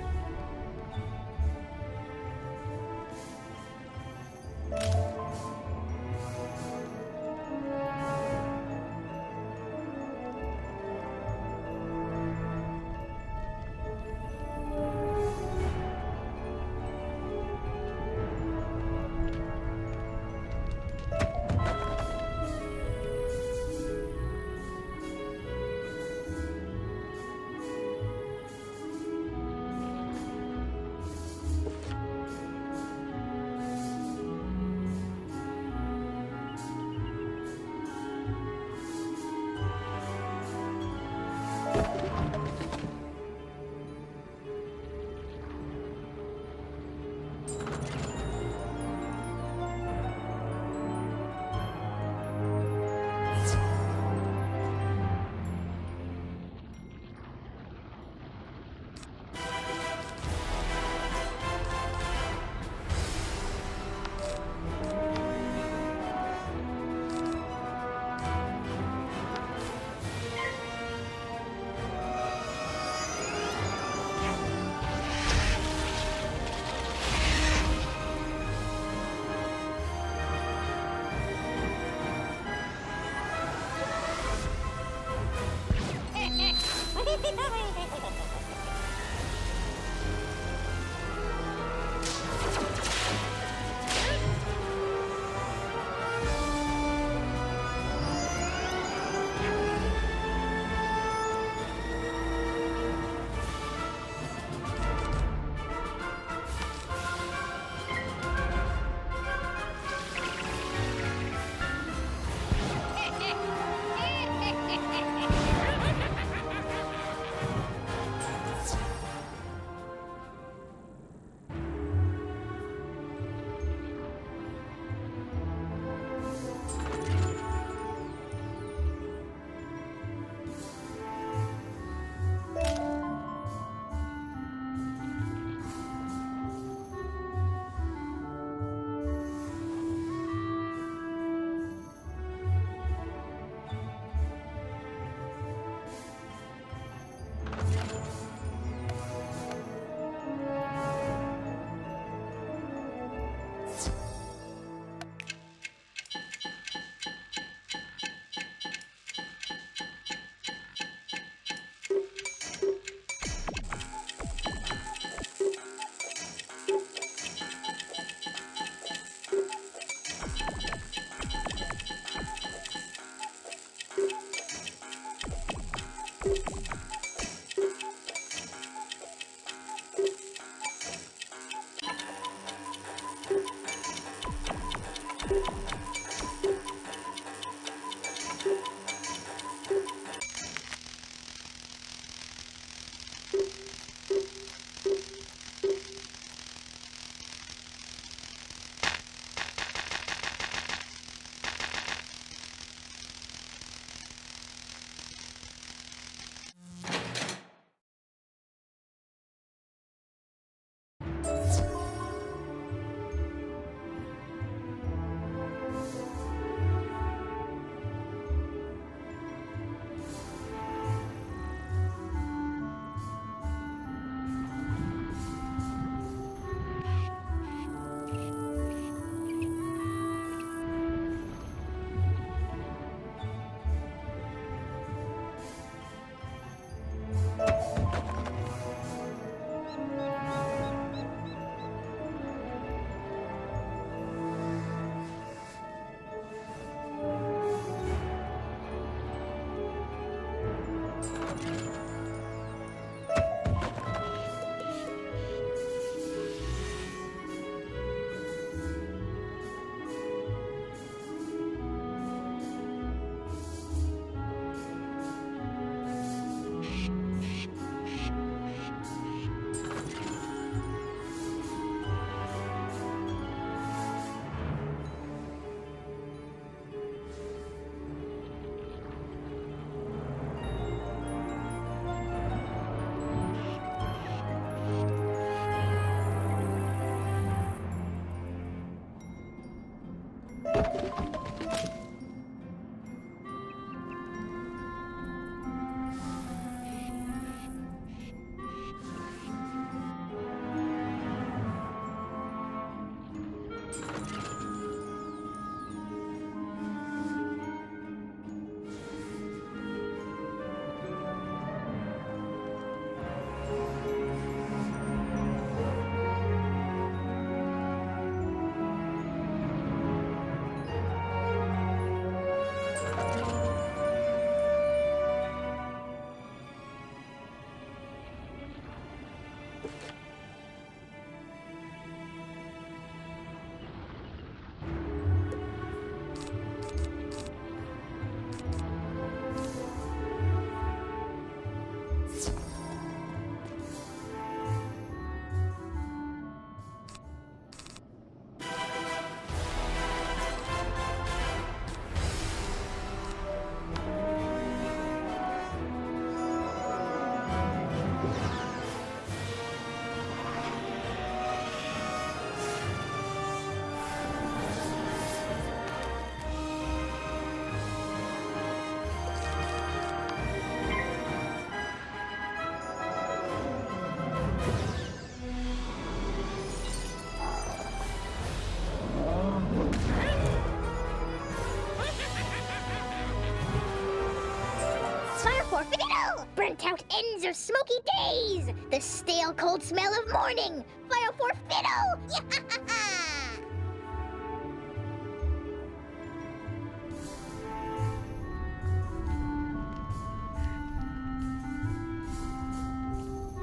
for fiddle! Burnt out ends of smoky days! The stale cold smell of morning! Fire for fiddle!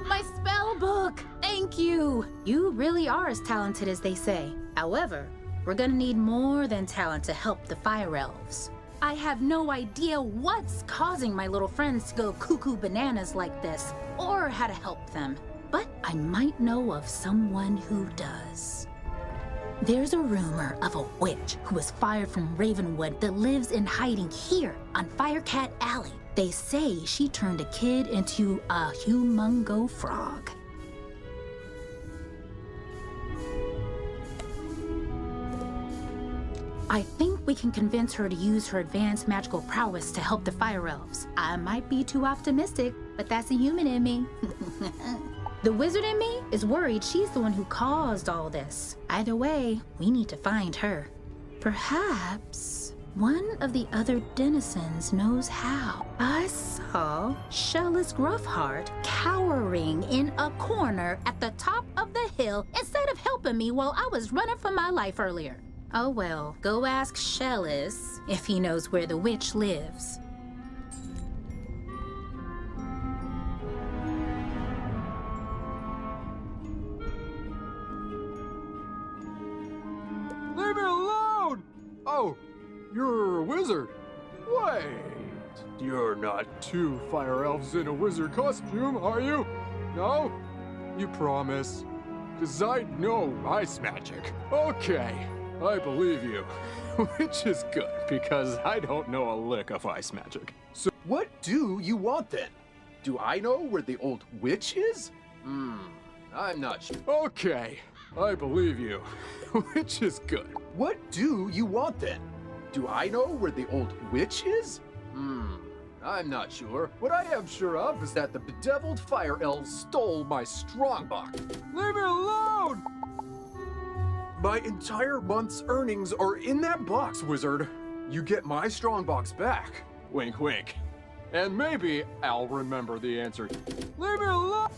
My spell book! Thank you! You really are as talented as they say. However, we're gonna need more than talent to help the fire elves. I have no idea what's causing my little friends to go cuckoo bananas like this, or how to help them. But I might know of someone who does. There's a rumor of a witch who was fired from Ravenwood that lives in hiding here on Firecat Alley. They say she turned a kid into a humongo frog. I think we can convince her to use her advanced magical prowess to help the fire elves. I might be too optimistic, but that's a human in me. The wizard in me is worried she's the one who caused all this. Either way, we need to find her. Perhaps one of the other denizens knows how. I saw Shellis Gruffheart cowering in a corner at the top of the hill instead of helping me while I was running for my life earlier. Oh well, go ask Shellis if he knows where the witch lives. Leave me alone! Oh, you're a wizard. Wait, you're not two fire elves in a wizard costume, are you? No? You promise? 'Cause I know ice magic. Okay. I believe you, which is good, because I don't know a lick of ice magic. So what do you want then? Do I know where the old witch is? I'm not sure. Okay, I believe you, which is good. What do you want then? Do I know where the old witch is? I'm not sure. What I am sure of is that the bedeviled fire elves stole my strongbox. Leave me alone! My entire month's earnings are in that box, wizard. You get my strongbox back. Wink, wink. And maybe I'll remember the answer. Leave me alone!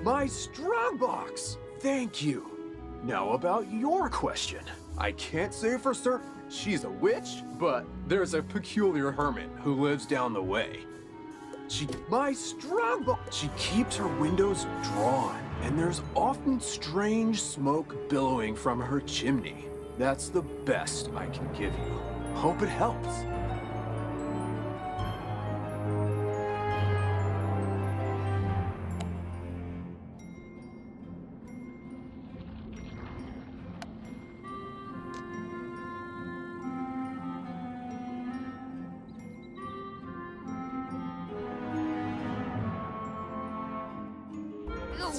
my strongbox! Thank you. Now about your question. I can't say for certain she's a witch, but there's a peculiar hermit who lives down the way. My strongbox! She keeps her windows drawn, and there's often strange smoke billowing from her chimney. That's the best I can give you. Hope it helps.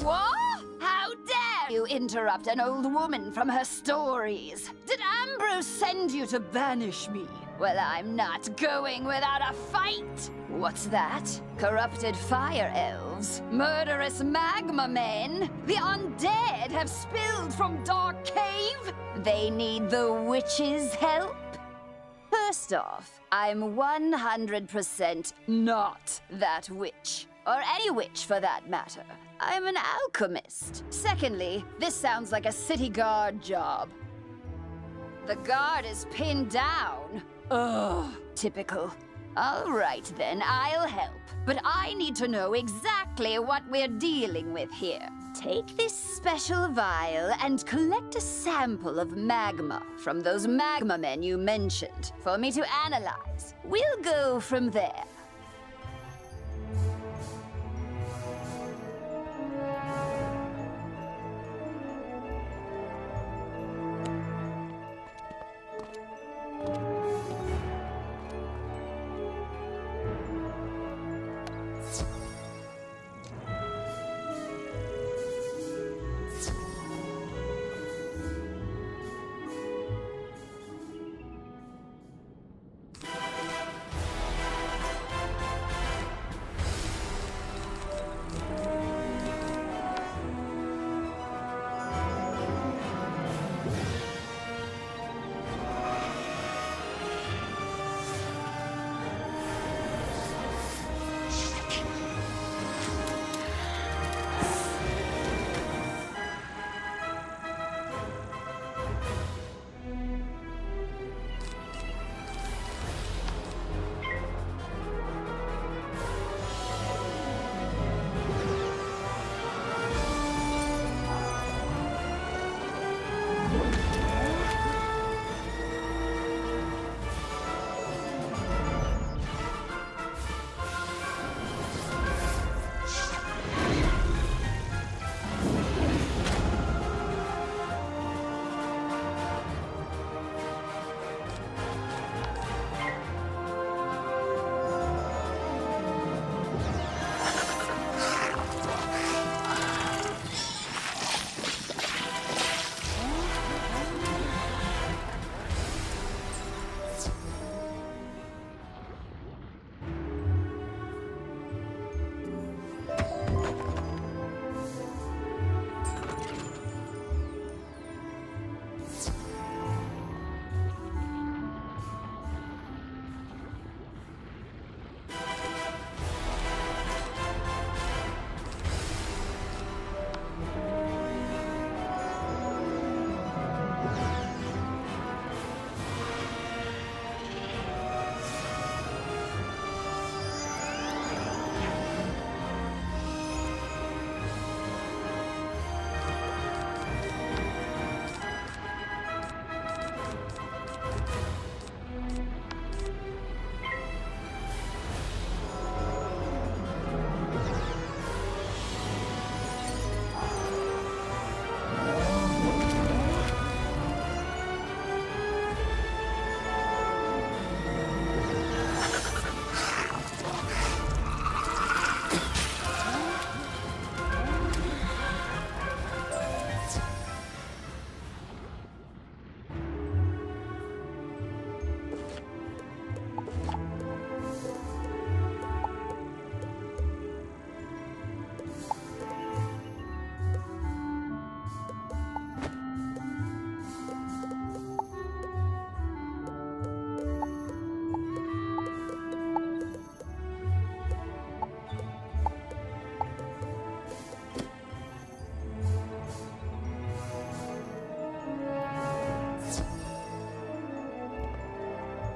What? How dare you interrupt an old woman from her stories? Did Ambrose send you to banish me? Well, I'm not going without a fight. What's that? Corrupted fire elves? Murderous magma men? The undead have spilled from Dark Cave? They need the witch's help? First off, I'm 100% not that witch. Or any witch, for that matter. I'm an alchemist. Secondly, this sounds like a city guard job. The guard is pinned down. Ugh, typical. All right then, I'll help. But I need to know exactly what we're dealing with here. Take this special vial and collect a sample of magma from those magma men you mentioned for me to analyze. We'll go from there.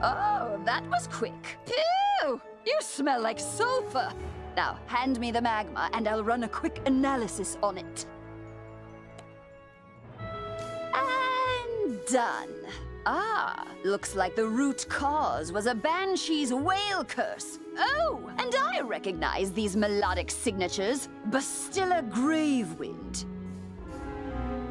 Oh, that was quick. Phew! You smell like sulfur. Now, hand me the magma and I'll run a quick analysis on it. And done. Ah, looks like the root cause was a banshee's whale curse. Oh, and I recognize these melodic signatures. Bastilla Gravewind.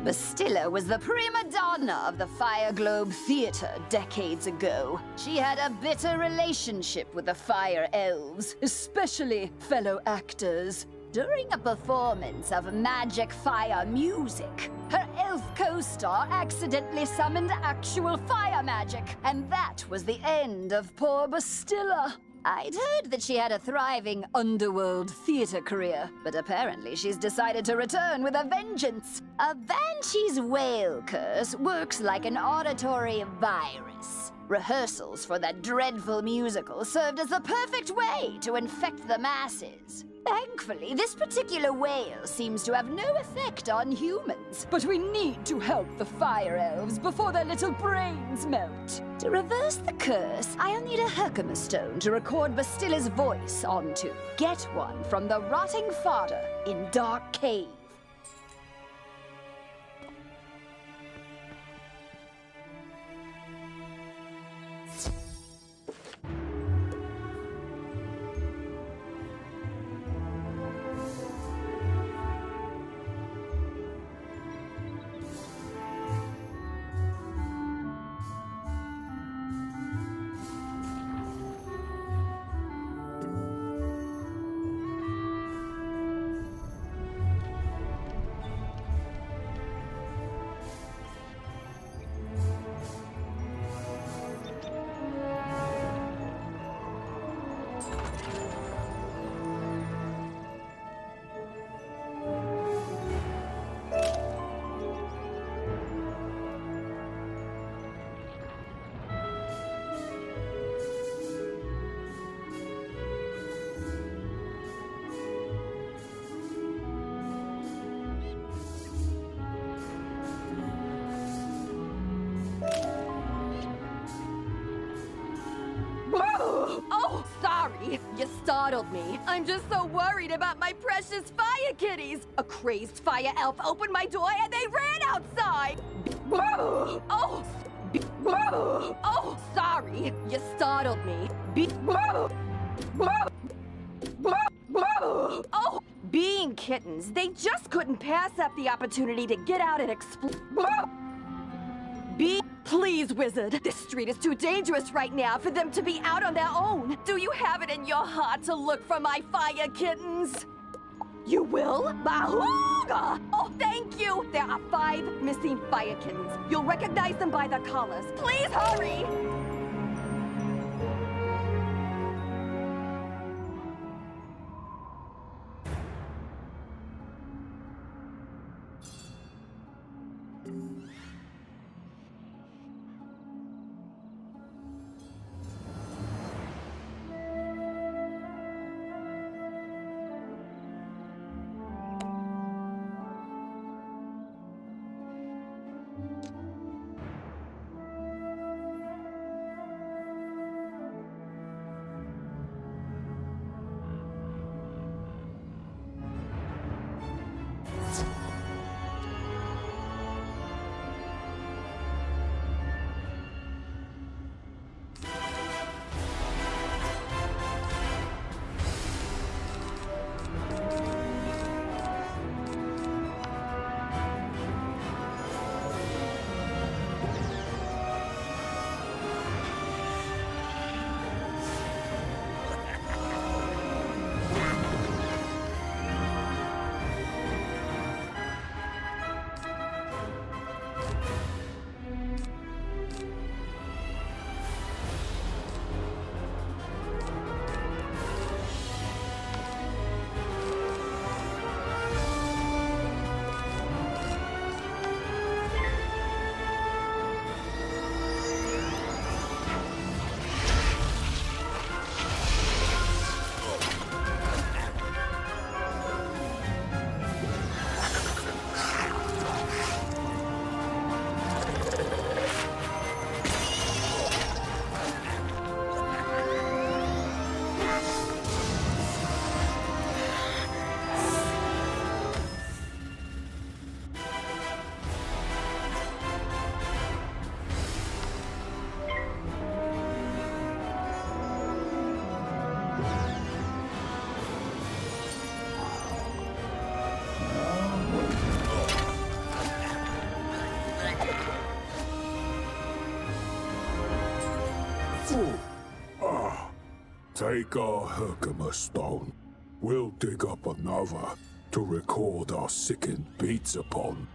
Bastilla was the prima donna of the Fire Globe Theater decades ago. She had a bitter relationship with the Fire Elves, especially fellow actors. During a performance of magic fire music, her elf co-star accidentally summoned actual fire magic, and that was the end of poor Bastilla. I'd heard that she had a thriving underworld theater career, but apparently she's decided to return with a vengeance. A banshee's whale curse works like an auditory virus. Rehearsals for that dreadful musical served as the perfect way to infect the masses. Thankfully, this particular whale seems to have no effect on humans, but we need to help the fire elves before their little brains melt. To reverse the curse, I'll need a Herkimer stone to record Bastilla's voice onto. Get one from the rotting fodder in Dark Cave. Oh, sorry. You startled me. I'm just so worried about my precious fire kitties. A crazed fire elf opened my door and they ran outside. Oh, sorry. You startled me. Oh, being kittens, they just couldn't pass up the opportunity to get out and explore. Please, Wizard. This street is too dangerous right now for them to be out on their own. Do you have it in your heart to look for my fire kittens? You will? Bahooga! Oh, thank you! There are 5 missing fire kittens. You'll recognize them by their collars. Please hurry! Take our Herkimer stone. We'll dig up another to record our sickened beats upon.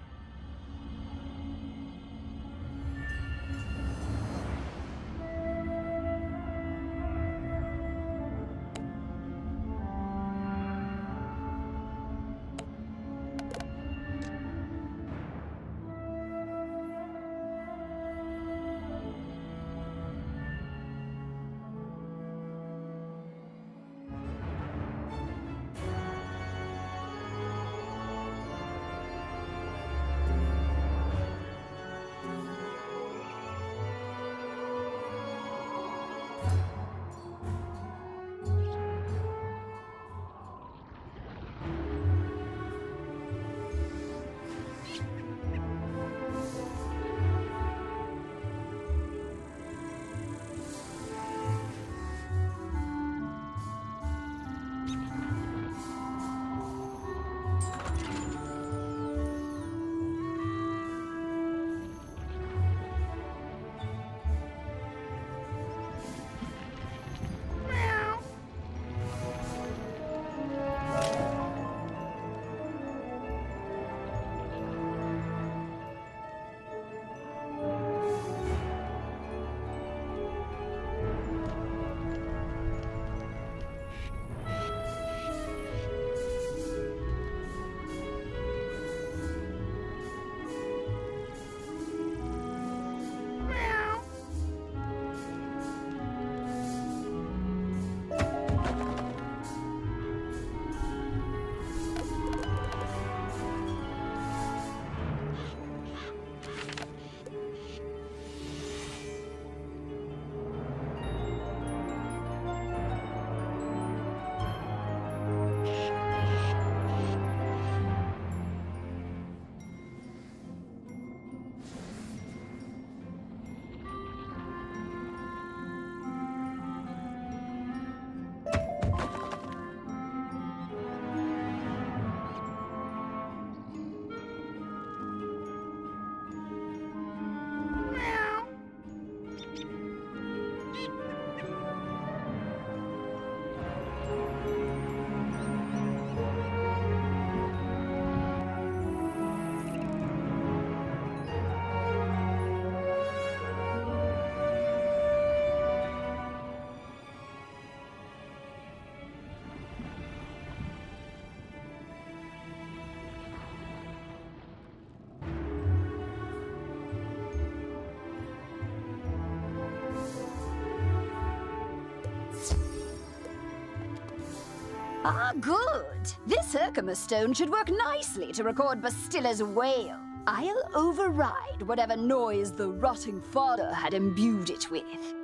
Ah, good. This Herkimer stone should work nicely to record Bastilla's wail. I'll override whatever noise the rotting fodder had imbued it with.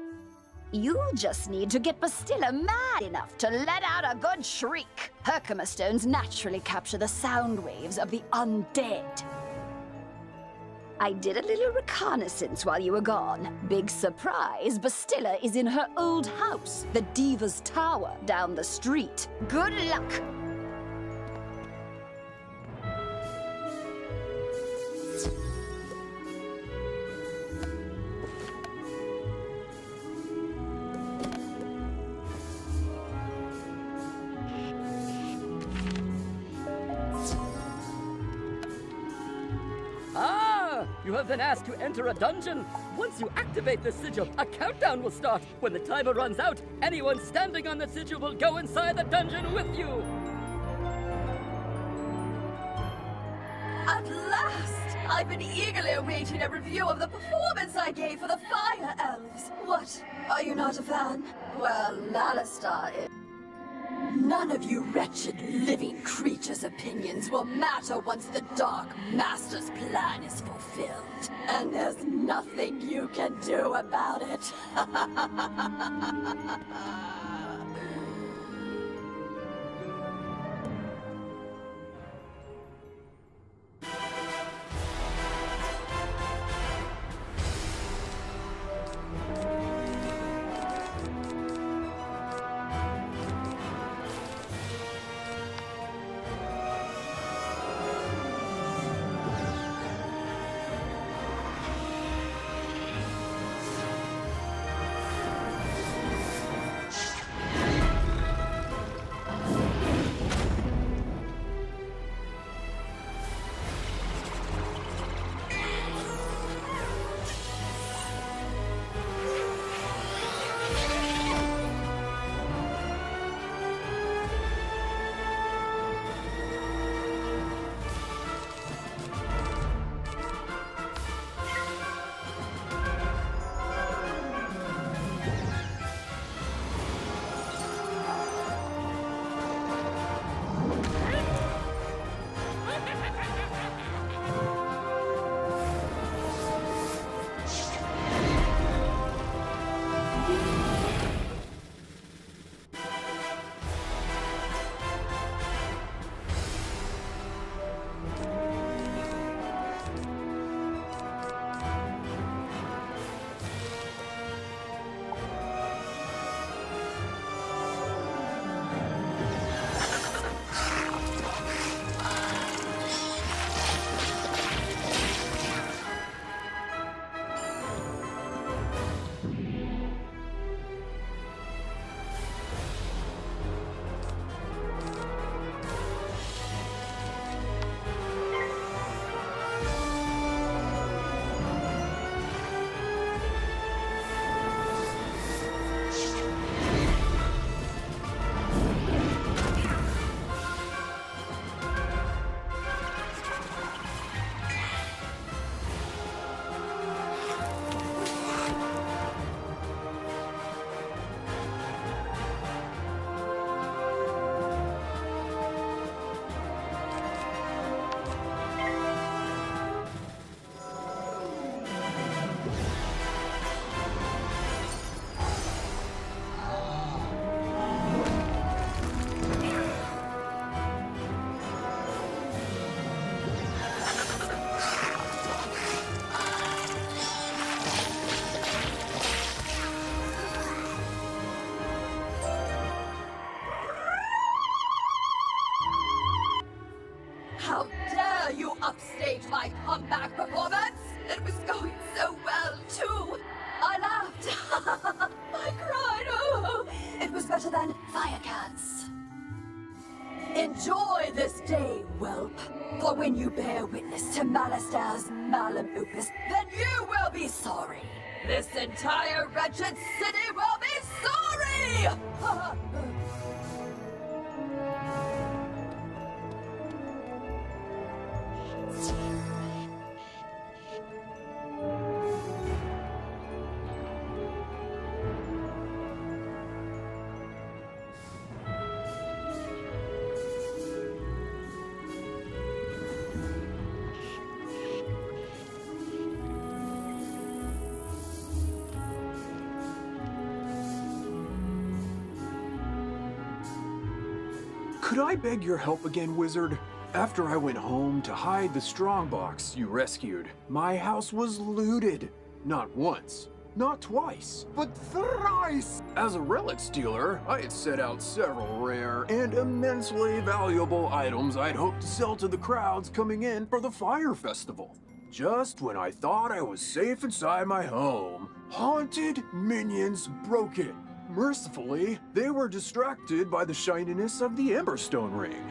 You'll just need to get Bastilla mad enough to let out a good shriek. Herkimer stones naturally capture the sound waves of the undead. I did a little reconnaissance while you were gone. Big surprise, Bastilla is in her old house, the Diva's Tower, down the street. Good luck! You have been asked to enter a dungeon. Once you activate the sigil, a countdown will start. When the timer runs out, anyone standing on the sigil will go inside the dungeon with you. At last! I've been eagerly awaiting a review of the performance I gave for the Fire Elves. What? Are you not a fan? Well, Alistar is. None of you wretched living creatures' opinions will matter once the Dark Master's plan is fulfilled. And there's nothing you can do about it. Olympus, then you will be sorry. This entire wretched city will be sorry! Could I beg your help again, Wizard? After I went home to hide the strongbox you rescued, my house was looted. Not once, not twice, but thrice! As a relic stealer, I had set out several rare and immensely valuable items I'd hoped to sell to the crowds coming in for the Fire Festival. Just when I thought I was safe inside my home, haunted minions broke it. Mercifully, they were distracted by the shininess of the Emberstone ring.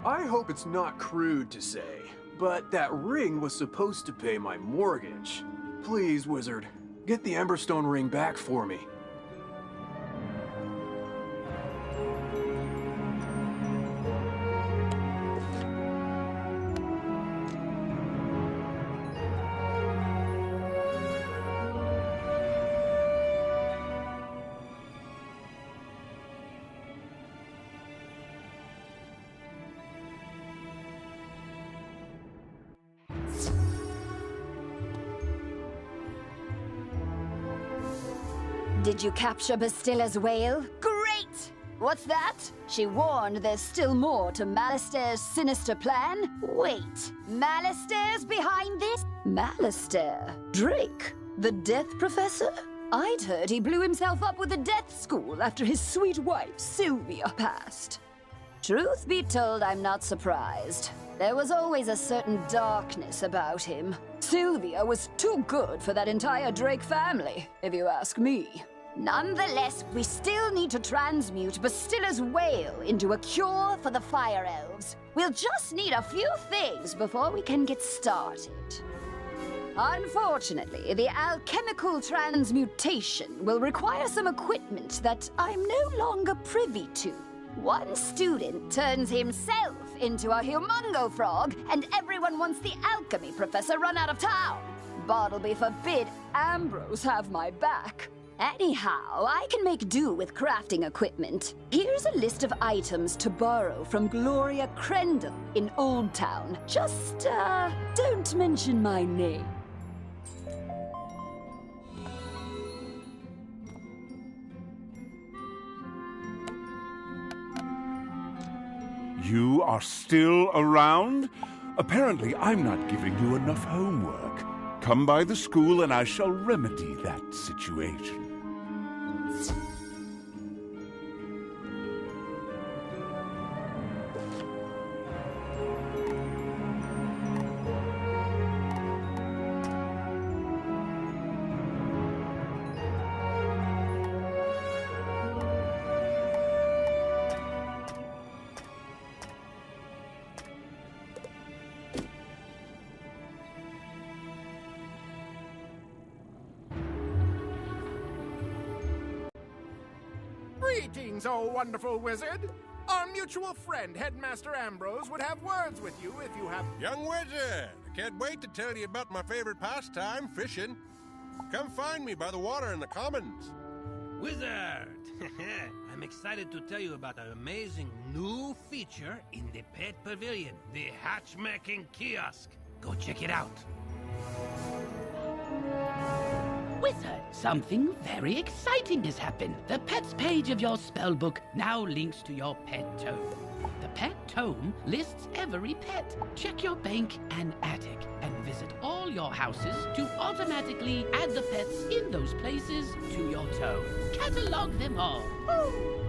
I hope it's not crude to say, but that ring was supposed to pay my mortgage. Please, Wizard, get the Emberstone ring back for me. Did you capture Bastilla's whale? Great! What's that? She warned there's still more to Malistair's sinister plan? Wait, Malistair's behind this? Malistair? Drake? The Death Professor? I'd heard he blew himself up with the Death School after his sweet wife, Sylvia, passed. Truth be told, I'm not surprised. There was always a certain darkness about him. Sylvia was too good for that entire Drake family, if you ask me. Nonetheless, we still need to transmute Bastilla's whale into a cure for the Fire Elves. We'll just need a few things before we can get started. Unfortunately, the alchemical transmutation will require some equipment that I'm no longer privy to. One student turns himself into a humongo frog, and everyone wants the alchemy professor run out of town. Bartleby forbid Ambrose have my back. Anyhow, I can make do with crafting equipment. Here's a list of items to borrow from Gloria Crendel in Old Town. Just, don't mention my name. You are still around? Apparently, I'm not giving you enough homework. Come by the school and I shall remedy that situation. Greetings, oh wonderful wizard! Our mutual friend, Headmaster Ambrose, would have words with you if you have... Young wizard! I can't wait to tell you about my favorite pastime, fishing. Come find me by the water in the commons. Wizard! I'm excited to tell you about an amazing new feature in the Pet Pavilion, the Hatchmaking Kiosk. Go check it out. Wizard, something very exciting has happened. The pets page of your spellbook now links to your pet tome. The pet tome lists every pet. Check your bank and attic, and visit all your houses to automatically add the pets in those places to your tome. Catalog them all. Woo!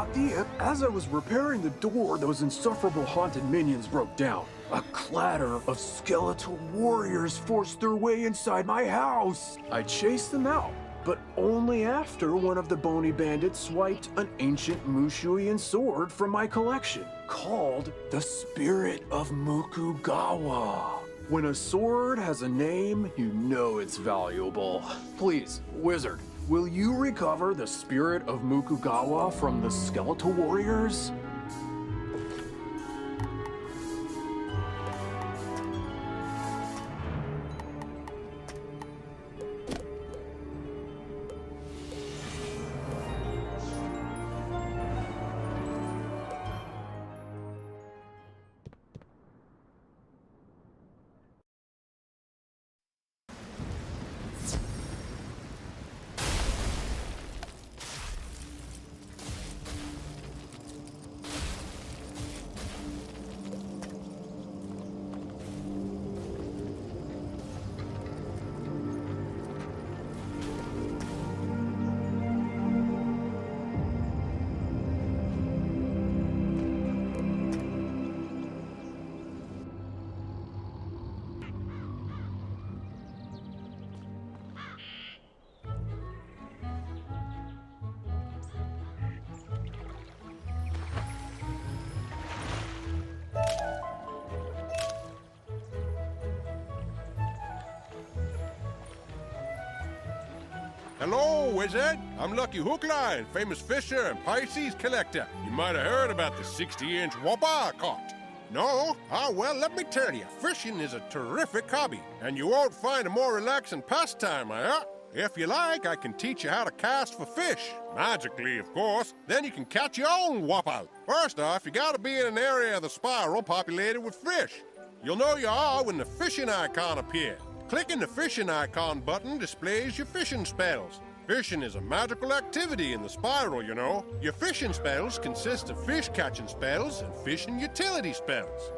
got the ick. As I was repairing the door, those insufferable haunted minions broke down. A clatter of skeletal warriors forced their way inside my house. I chased them out, but only after one of the bony bandits swiped an ancient Mushuian sword from my collection, called the Spirit of Mukugawa. When a sword has a name, you know it's valuable. Please, Wizard, will you recover the Spirit of Mukugawa from the skeletal warriors? Hello, Wizard. I'm Lucky Hookline, famous fisher and Pisces collector. You might have heard about the 60-inch whopper I caught. No? Ah, well, let me tell you, fishing is a terrific hobby, and you won't find a more relaxing pastime, If you like, I can teach you how to cast for fish. Magically, of course. Then you can catch your own whopper. First off, you gotta be in an area of the spiral populated with fish. You'll know you are when the fishing icon appears. Clicking the fishing icon button displays your fishing spells. Fishing is a magical activity in the spiral, you know. Your fishing spells consist of fish catching spells and fishing utility spells.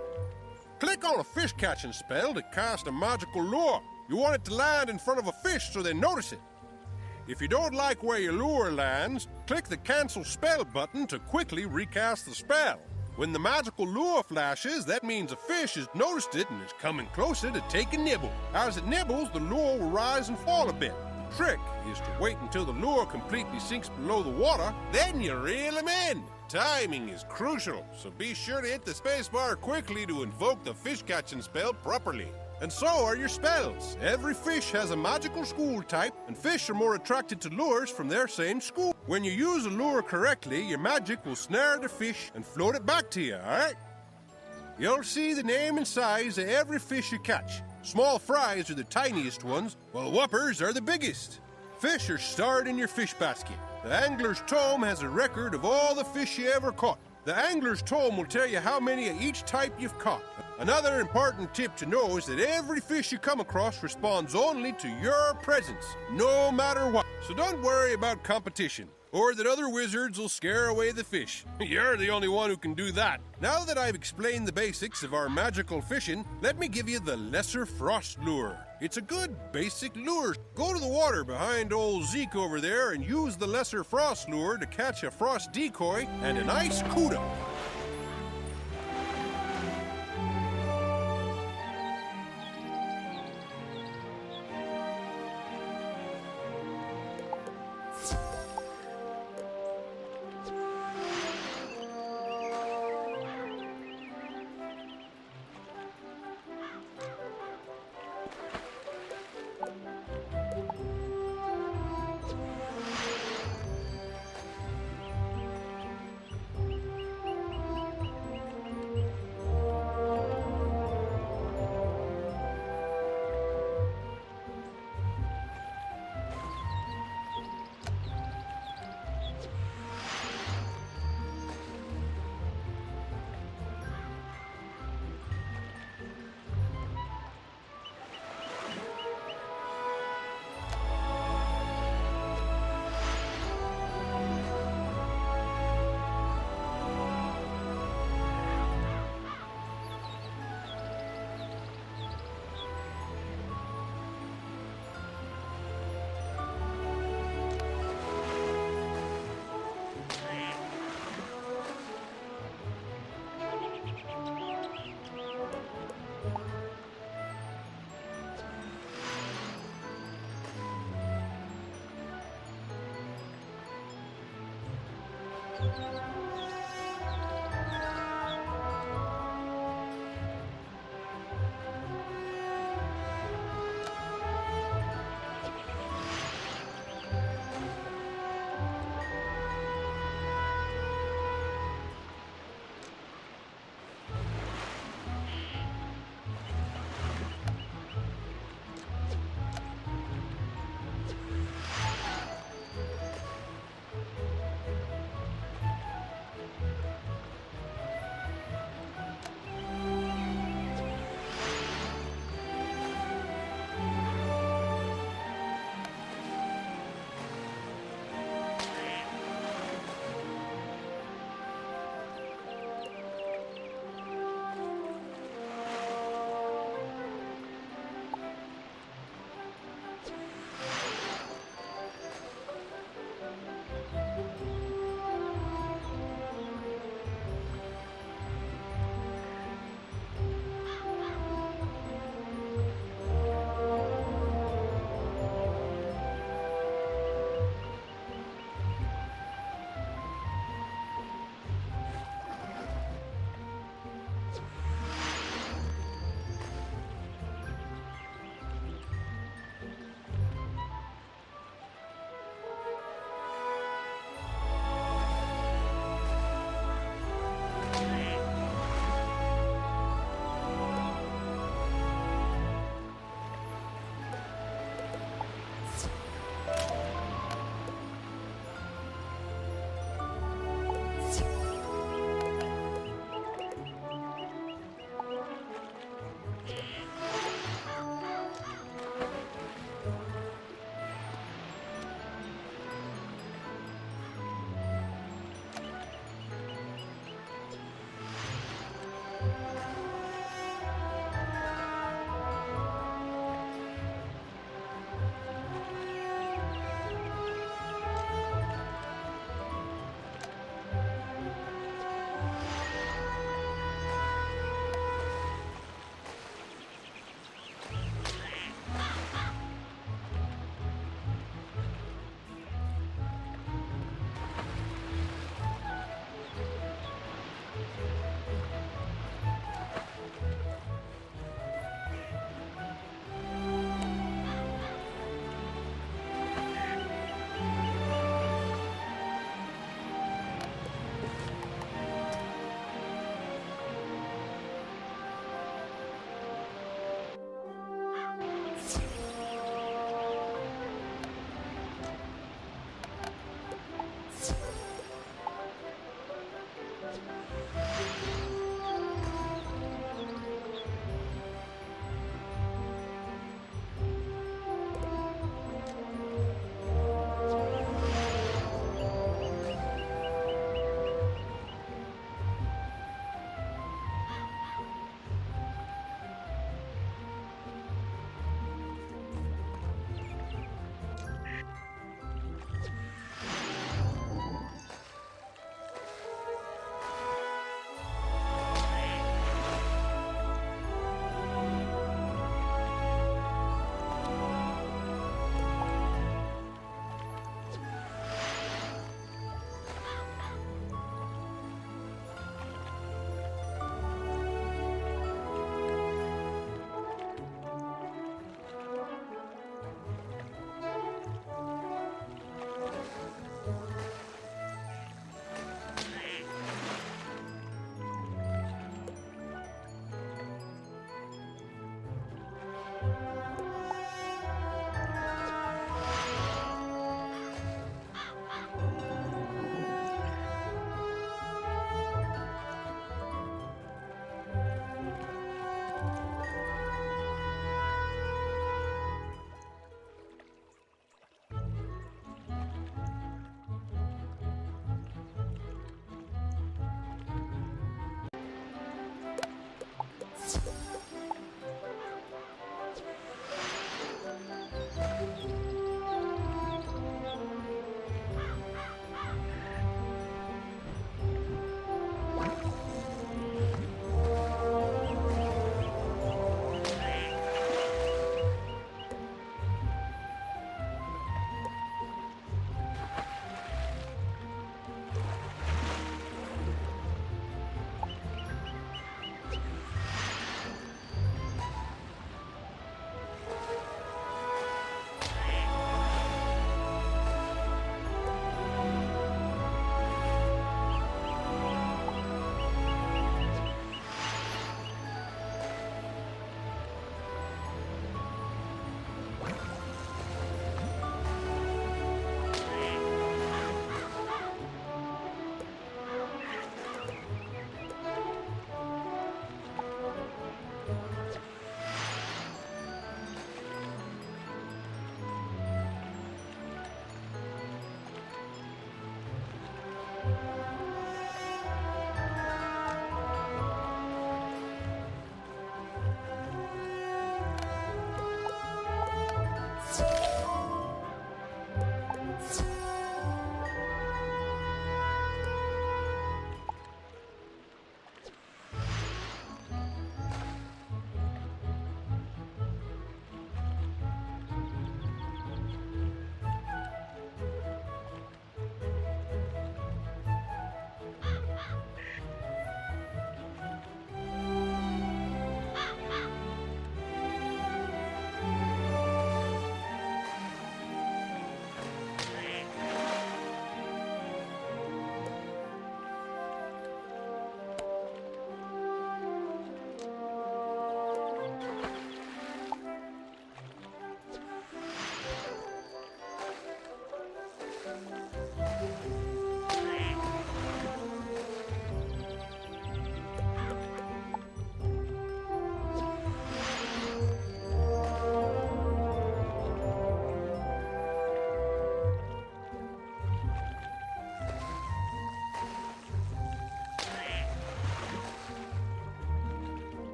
Click on a fish catching spell to cast a magical lure. You want it to land in front of a fish so they notice it. If you don't like where your lure lands, click the cancel spell button to quickly recast the spell. When the magical lure flashes, that means a fish has noticed it and is coming closer to take a nibble. As it nibbles, the lure will rise and fall a bit. The trick is to wait until the lure completely sinks below the water, then you reel him in. Timing is crucial, so be sure to hit the spacebar quickly to invoke the fish catching spell properly. And so are your spells. Every fish has a magical school type, and fish are more attracted to lures from their same school. When you use a lure correctly, your magic will snare the fish and float it back to you, alright? You'll see the name and size of every fish you catch. Small fries are the tiniest ones, while whoppers are the biggest. Fish are stored in your fish basket. The angler's tome has a record of all the fish you ever caught. The angler's tome will tell you how many of each type you've caught. Another important tip to know is that every fish you come across responds only to your presence, no matter what. So don't worry about competition, or that other wizards will scare away the fish. You're the only one who can do that. Now that I've explained the basics of our magical fishing, let me give you the Lesser Frost Lure. It's a good basic lure. Go to the water behind old Zeke over there and use the Lesser Frost Lure to catch a frost decoy and a nice cuda.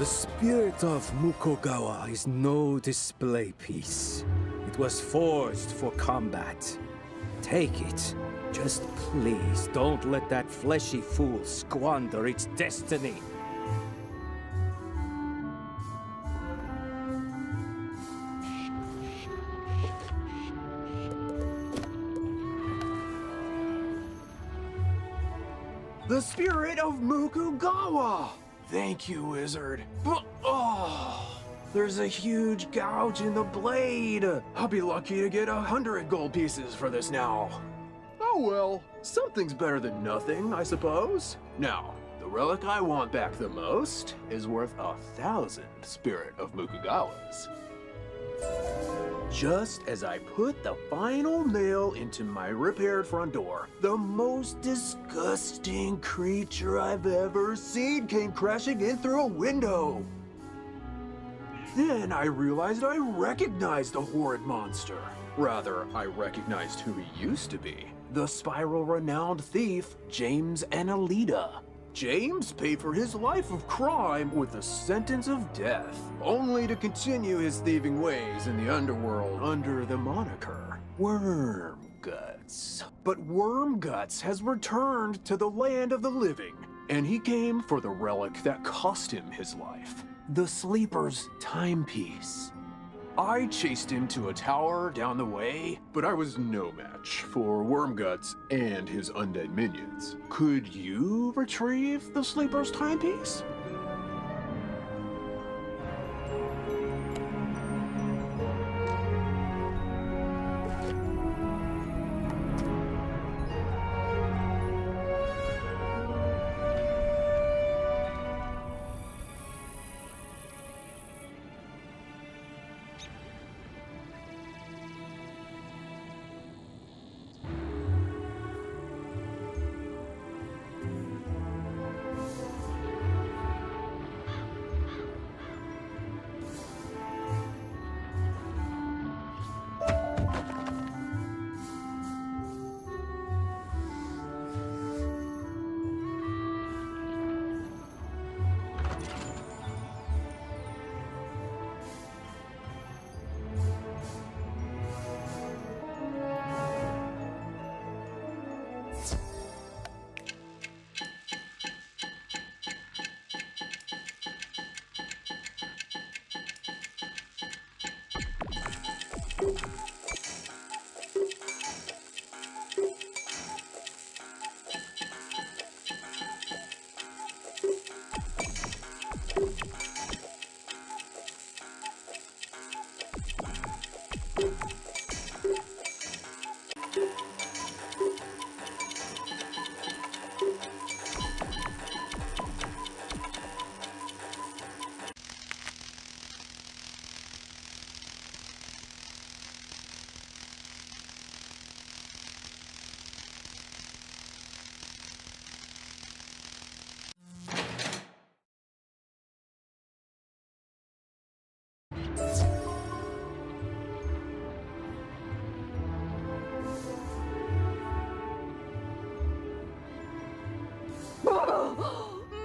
The spirit of Mukogawa is no display piece. It was forged for combat. Take it. Just please don't let that fleshy fool squander its destiny. The spirit of Mukogawa! Thank you, Wizard. Oh, there's a huge gouge in the blade. I'll be lucky to get 100 gold pieces for this now. Oh well, something's better than nothing, I suppose. Now, the relic I want back the most is worth 1,000 spirit of Mukogawas. Just as I put the final nail into my repaired front door, the most disgusting creature I've ever seen came crashing in through a window. Then I realized I recognized the horrid monster. Rather, I recognized who he used to be. The spiral-renowned thief, James Annalita. James paid for his life of crime with a sentence of death, only to continue his thieving ways in the underworld under the moniker Wormguts. But Wormguts has returned to the land of the living, and he came for the relic that cost him his life, the Sleeper's timepiece. I chased him to a tower down the way, but I was no match for Wormguts and his undead minions. Could you retrieve the Sleeper's timepiece?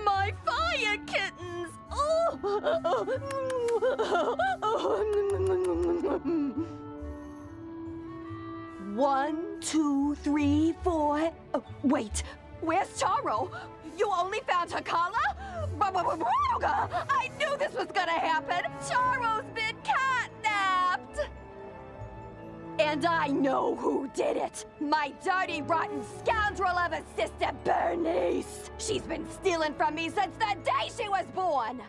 My fire kittens! One, two, three, four. Wait, where's Charo? You only found her collar? I knew this was gonna happen. Charo's been catnapped. And I know who did it. My dirty, rotten scoundrel of a sister, Bernice. She's been stealing from me since the day she was born.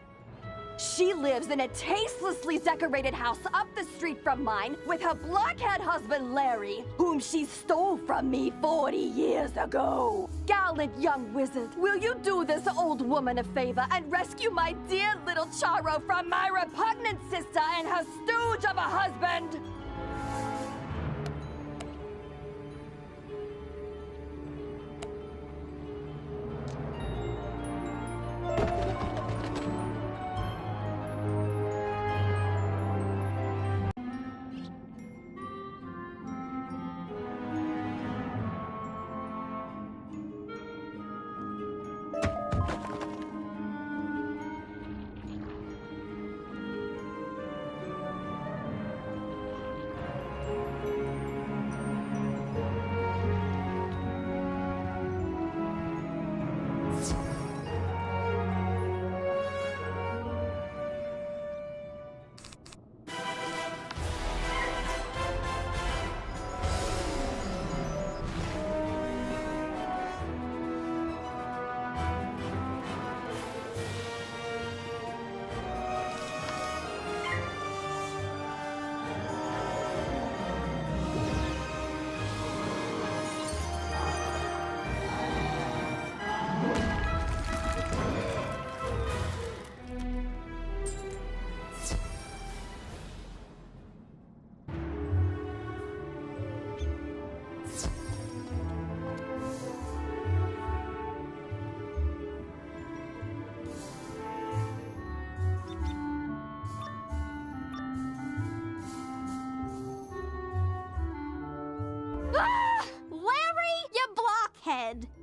She lives in a tastelessly decorated house up the street from mine with her blockhead husband, Larry, whom she stole from me 40 years ago. Gallant young wizard, will you do this old woman a favor and rescue my dear little Charo from my repugnant sister and her stooge of a husband?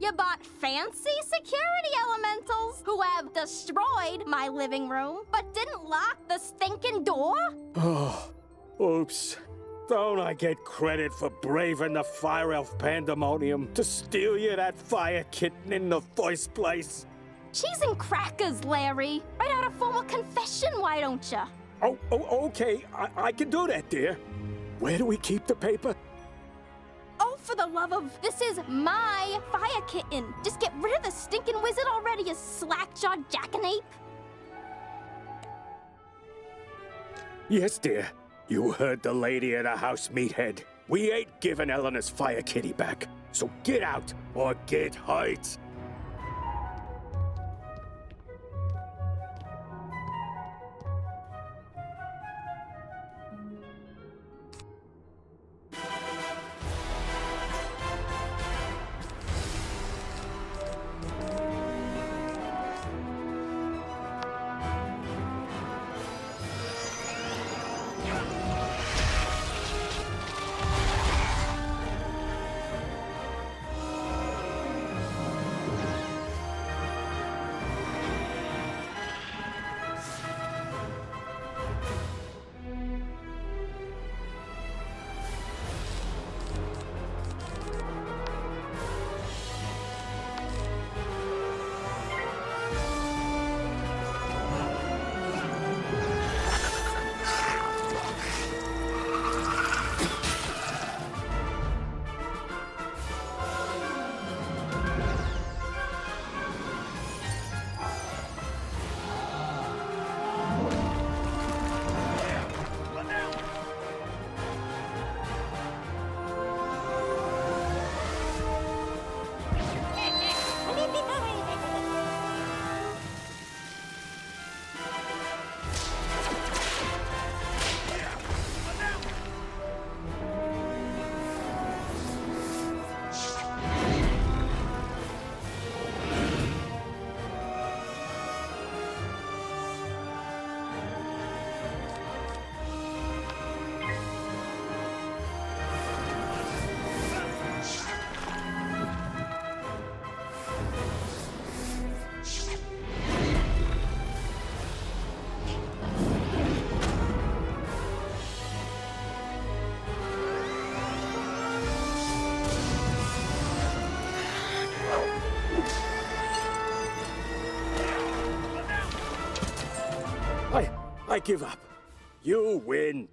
You bought fancy security elementals who have destroyed my living room, but didn't lock the stinking door? Oh, oops. Don't I get credit for braving the Fire Elf pandemonium to steal you that fire kitten in the first place? Cheese and crackers, Larry. Write out a formal confession, why don't you? Oh, okay. I can do that, dear. Where do we keep the paper? Oh, for the love of... This is my fire kitten. Just get rid of the stinking wizard already, you slack-jawed jackanape. Yes, dear. You heard the lady at the house, meathead. We ain't giving Eleanor's fire kitty back. So get out or get hurt. I give up. You win.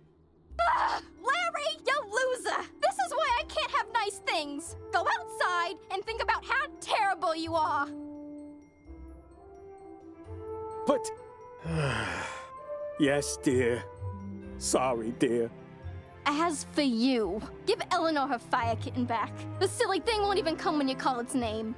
Larry, you loser! This is why I can't have nice things. Go outside and think about how terrible you are. But... Yes, dear. Sorry, dear. As for you, give Eleanor her fire kitten back. The silly thing won't even come when you call its name.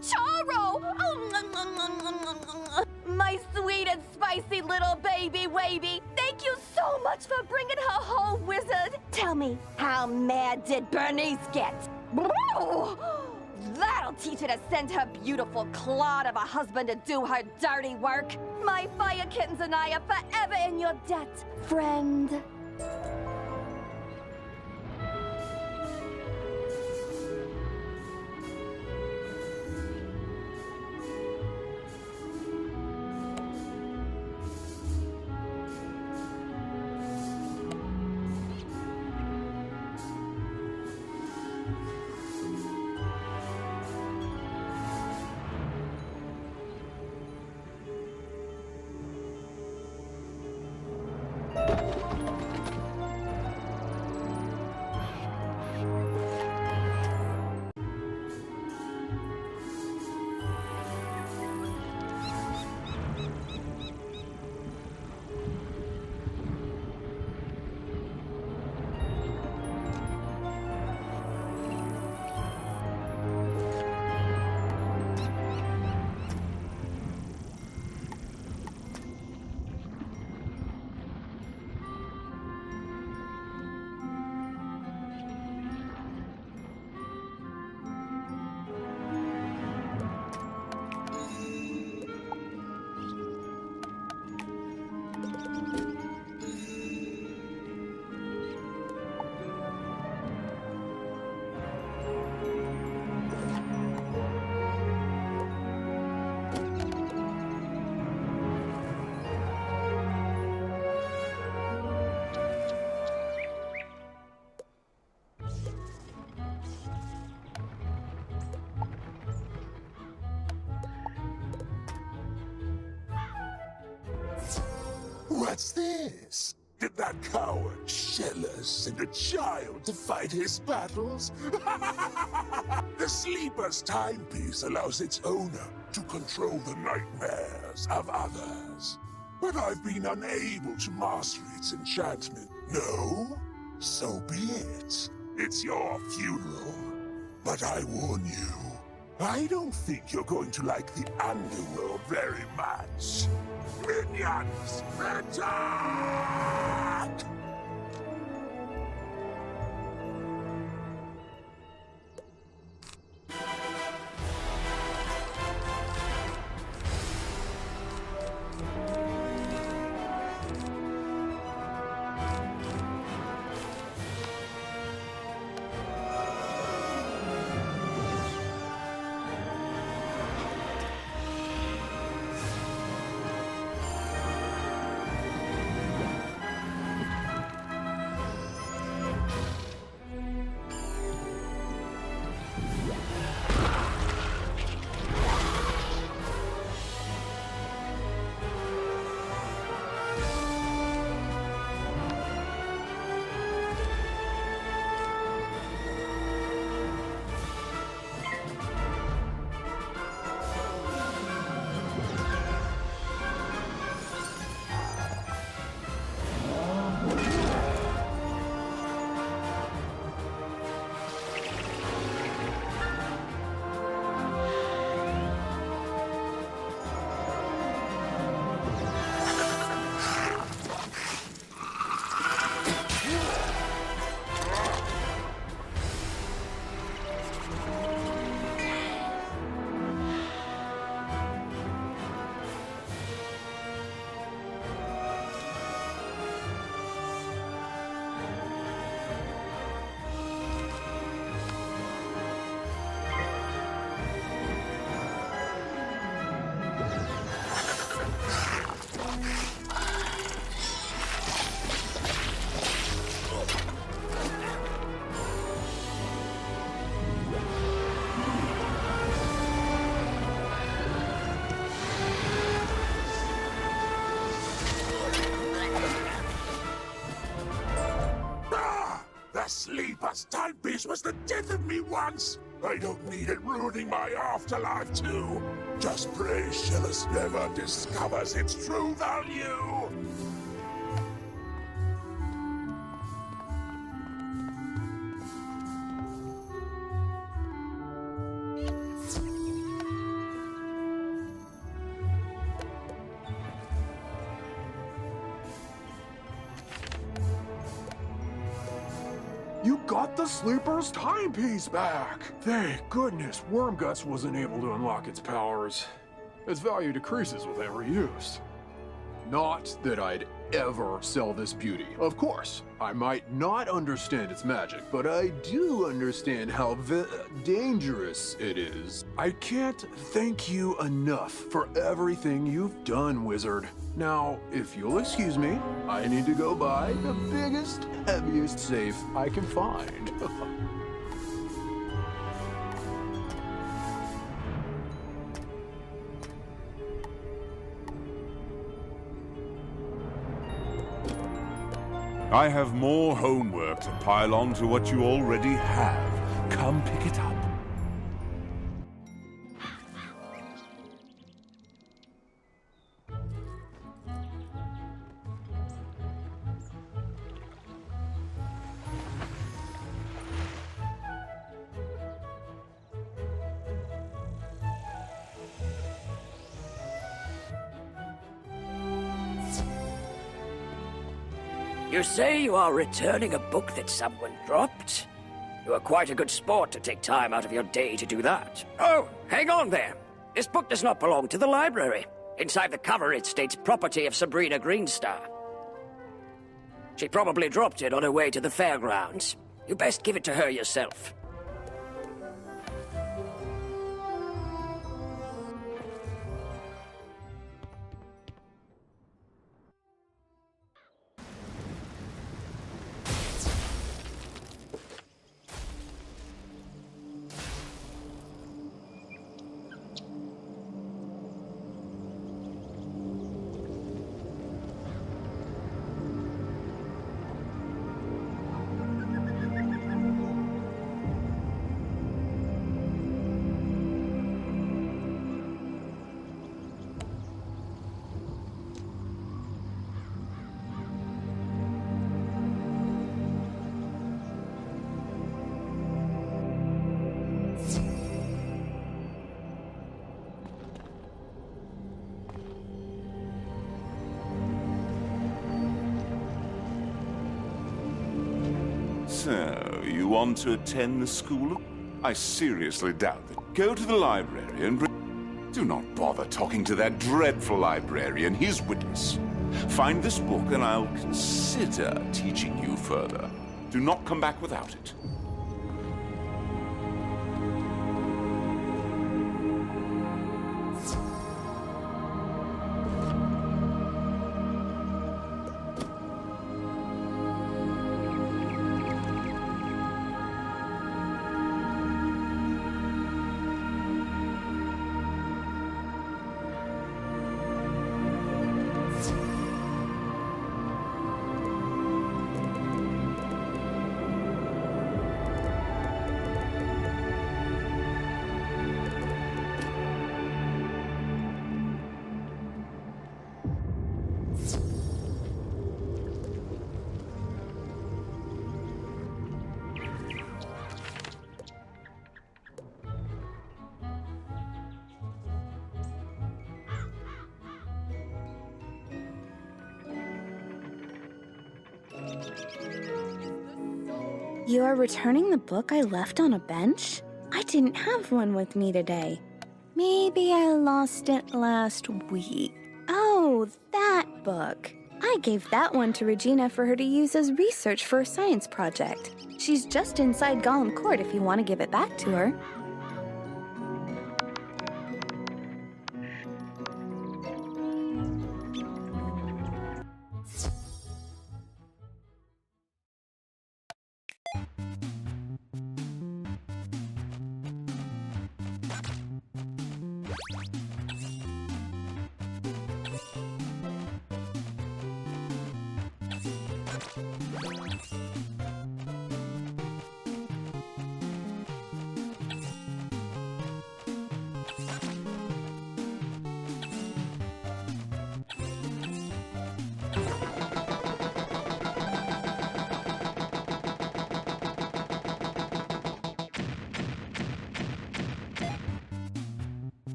Charo! My sweet and spicy little baby wavy. Thank you so much for bringing her home, Wizard. Tell me, how mad did Bernice get? That'll teach her to send her beautiful clod of a husband to do her dirty work. My fire kittens and I are forever in your debt, friend. What's this? Did that coward Shella send a child to fight his battles? The Sleeper's timepiece allows its owner to control the nightmares of others. But I've been unable to master its enchantment. No? So be it. It's your funeral. But I warn you, I don't think you're going to like the underworld very much. Minions, attack! Sleeper's timepiece was the death of me once. I don't need it ruining my afterlife too. Just pray Shillis never discovers its true value. You got the Sleeper's timepiece back! Thank goodness Wormguts wasn't able to unlock its powers. Its value decreases with every use. Not that I'd ever sell this beauty. Of course, I might not understand its magic, but I do understand how dangerous it is. I can't thank you enough for everything you've done, Wizard. Now, if you'll excuse me, I need to go buy the biggest, heaviest safe I can find. I have more homework to pile on to what you already have. Come pick it up. You say you are returning a book that someone dropped? You are quite a good sport to take time out of your day to do that. Oh, hang on there. This book does not belong to the library. Inside the cover it states property of Sabrina Greenstar. She probably dropped it on her way to the fairgrounds. You best give it to her yourself. So, you want to attend the school? I seriously doubt that. Go to the library and do not bother talking to that dreadful librarian. He's witless. Find this book and I'll consider teaching you further. Do not come back without it. You are returning the book I left on a bench? I didn't have one with me today. Maybe I lost it last week. Oh, that book. I gave that one to Regina for her to use as research for a science project. She's just inside Gollum Court if you want to give it back to her.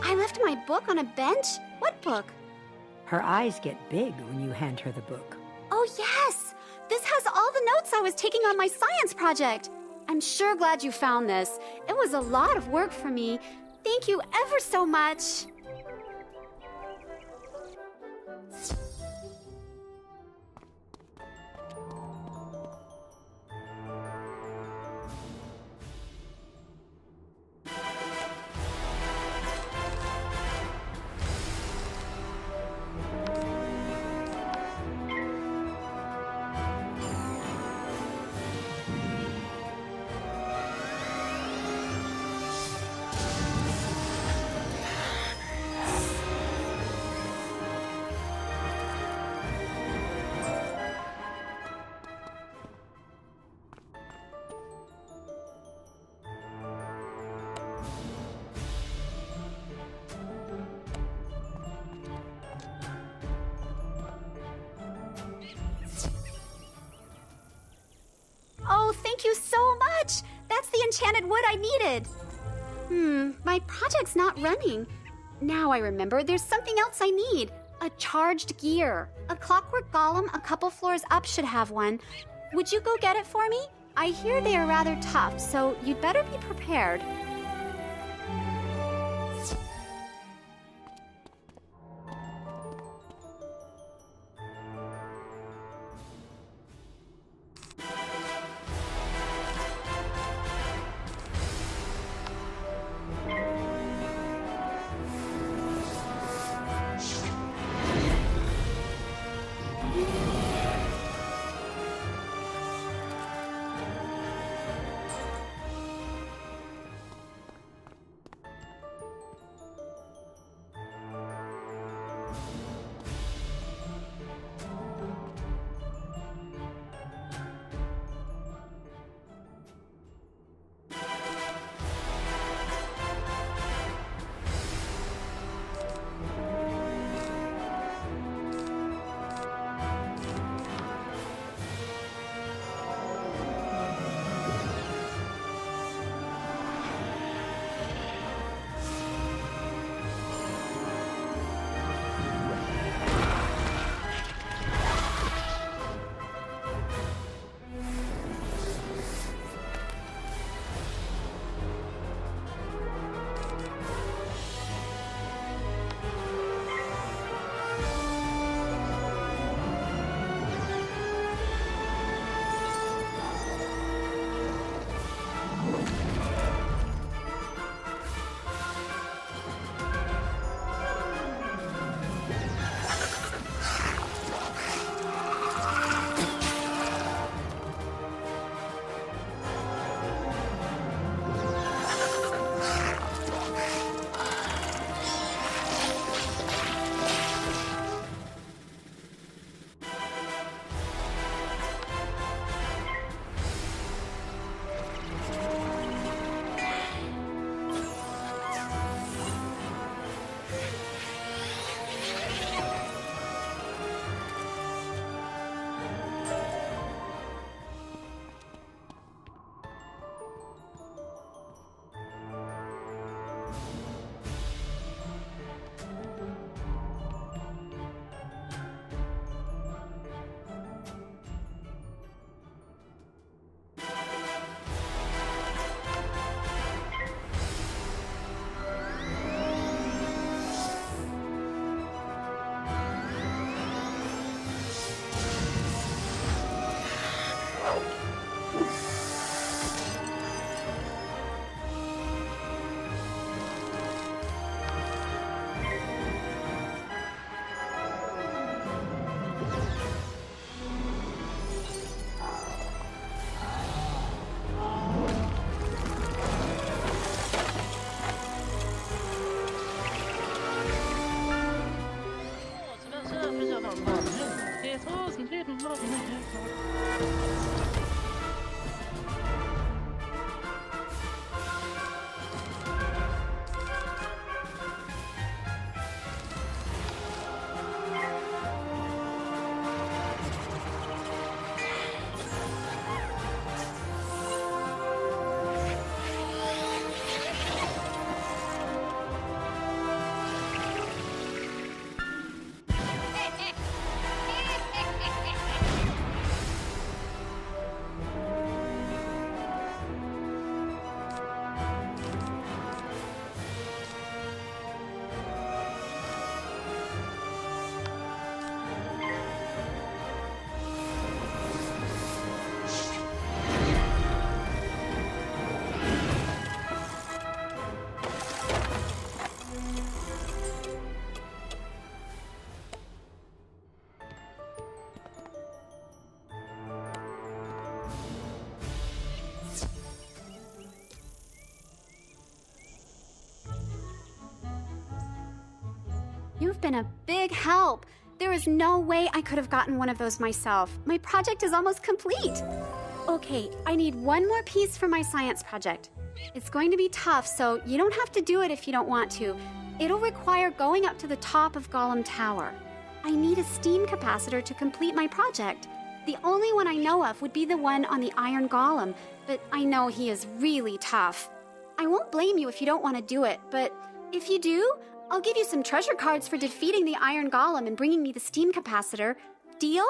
I left my book on a bench? What book? Her eyes get big when you hand her the book. Oh, yes! This has all the notes I was taking on my science project. I'm sure glad you found this. It was a lot of work for me. Thank you ever so much. Oh, thank you so much! That's the enchanted wood I needed. My project's not running. Now I remember, there's something else I need. A charged gear. A clockwork golem a couple floors up should have one. Would you go get it for me? I hear they are rather tough, so you'd better be prepared. You've been a big help. There is no way I could have gotten one of those myself. My project is almost complete. Okay, I need one more piece for my science project. It's going to be tough, so you don't have to do it if you don't want to. It'll require going up to the top of Golem Tower. I need a steam capacitor to complete my project. The only one I know of would be the one on the Iron Golem, but I know he is really tough. I won't blame you if you don't want to do it, but if you do, I'll give you some treasure cards for defeating the Iron Golem and bringing me the steam capacitor. Deal?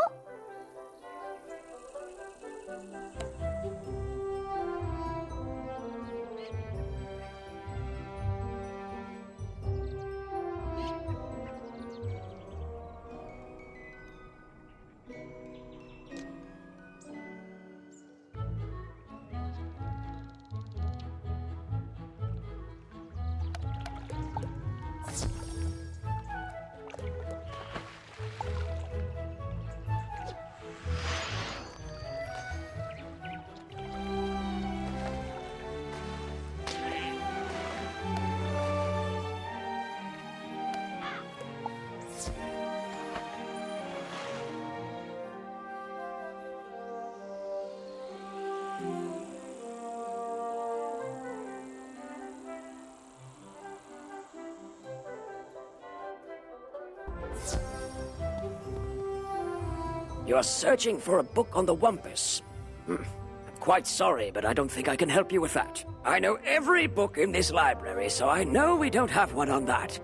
You are searching for a book on the Wumpus. I'm quite sorry, but I don't think I can help you with that. I know every book in this library, so I know we don't have one on that.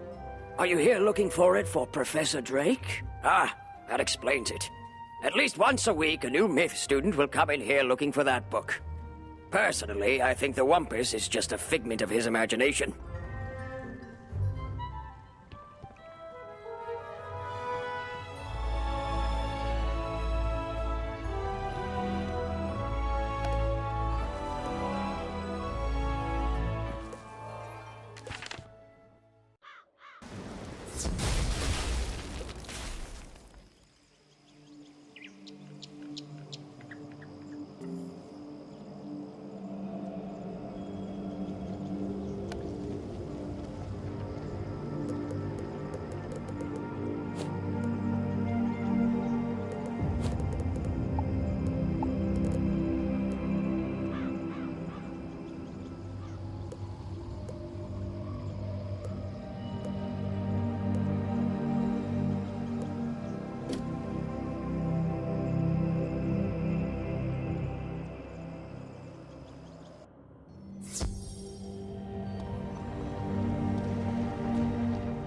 Are you here looking for it for Professor Drake? Ah, that explains it. At least once a week, a new myth student will come in here looking for that book. Personally, I think the Wumpus is just a figment of his imagination.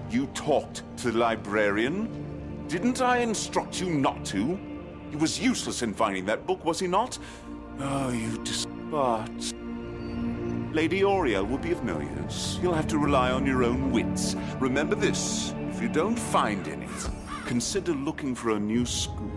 You talked to the librarian? Didn't I instruct you not to? He was useless in finding that book, was he not? Oh, you but Lady Oriel will be of no use. You'll have to rely on your own wits. Remember this, if you don't find any, consider looking for a new school.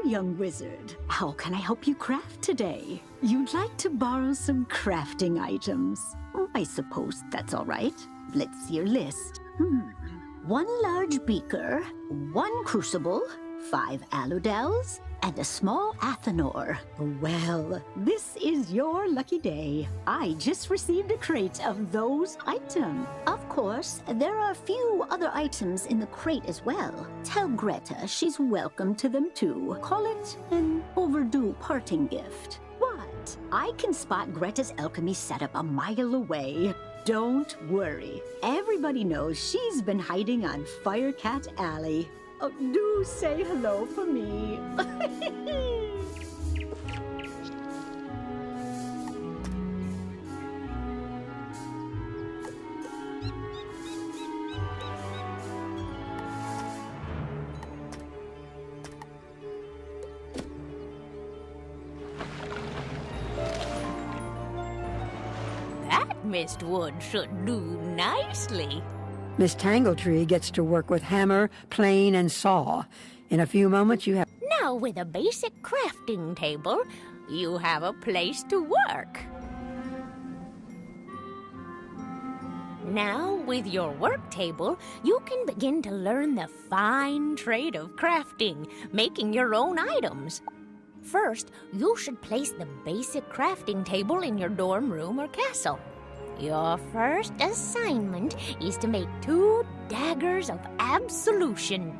young wizard. How can I help you craft today? You'd like to borrow some crafting items. I suppose that's all right. Let's see your list. 1 large beaker, 1 crucible, 5 aludels, and a small athanor. Well, this is your lucky day. I just received a crate of those items. Of course, there are a few other items in the crate as well. Tell Greta she's welcome to them too. Call it an overdue parting gift. What? I can spot Greta's alchemy setup a mile away. Don't worry. Everybody knows she's been hiding on Firecat Alley. Oh, do say hello for me. That mistwood should do nicely. Miss Tangletree gets to work with hammer, plane, and saw. In a few moments, you have... Now, with a basic crafting table, you have a place to work. Now, with your work table, you can begin to learn the fine trade of crafting, making your own items. First, you should place the basic crafting table in your dorm room or castle. Your first assignment is to make 2 daggers of absolution.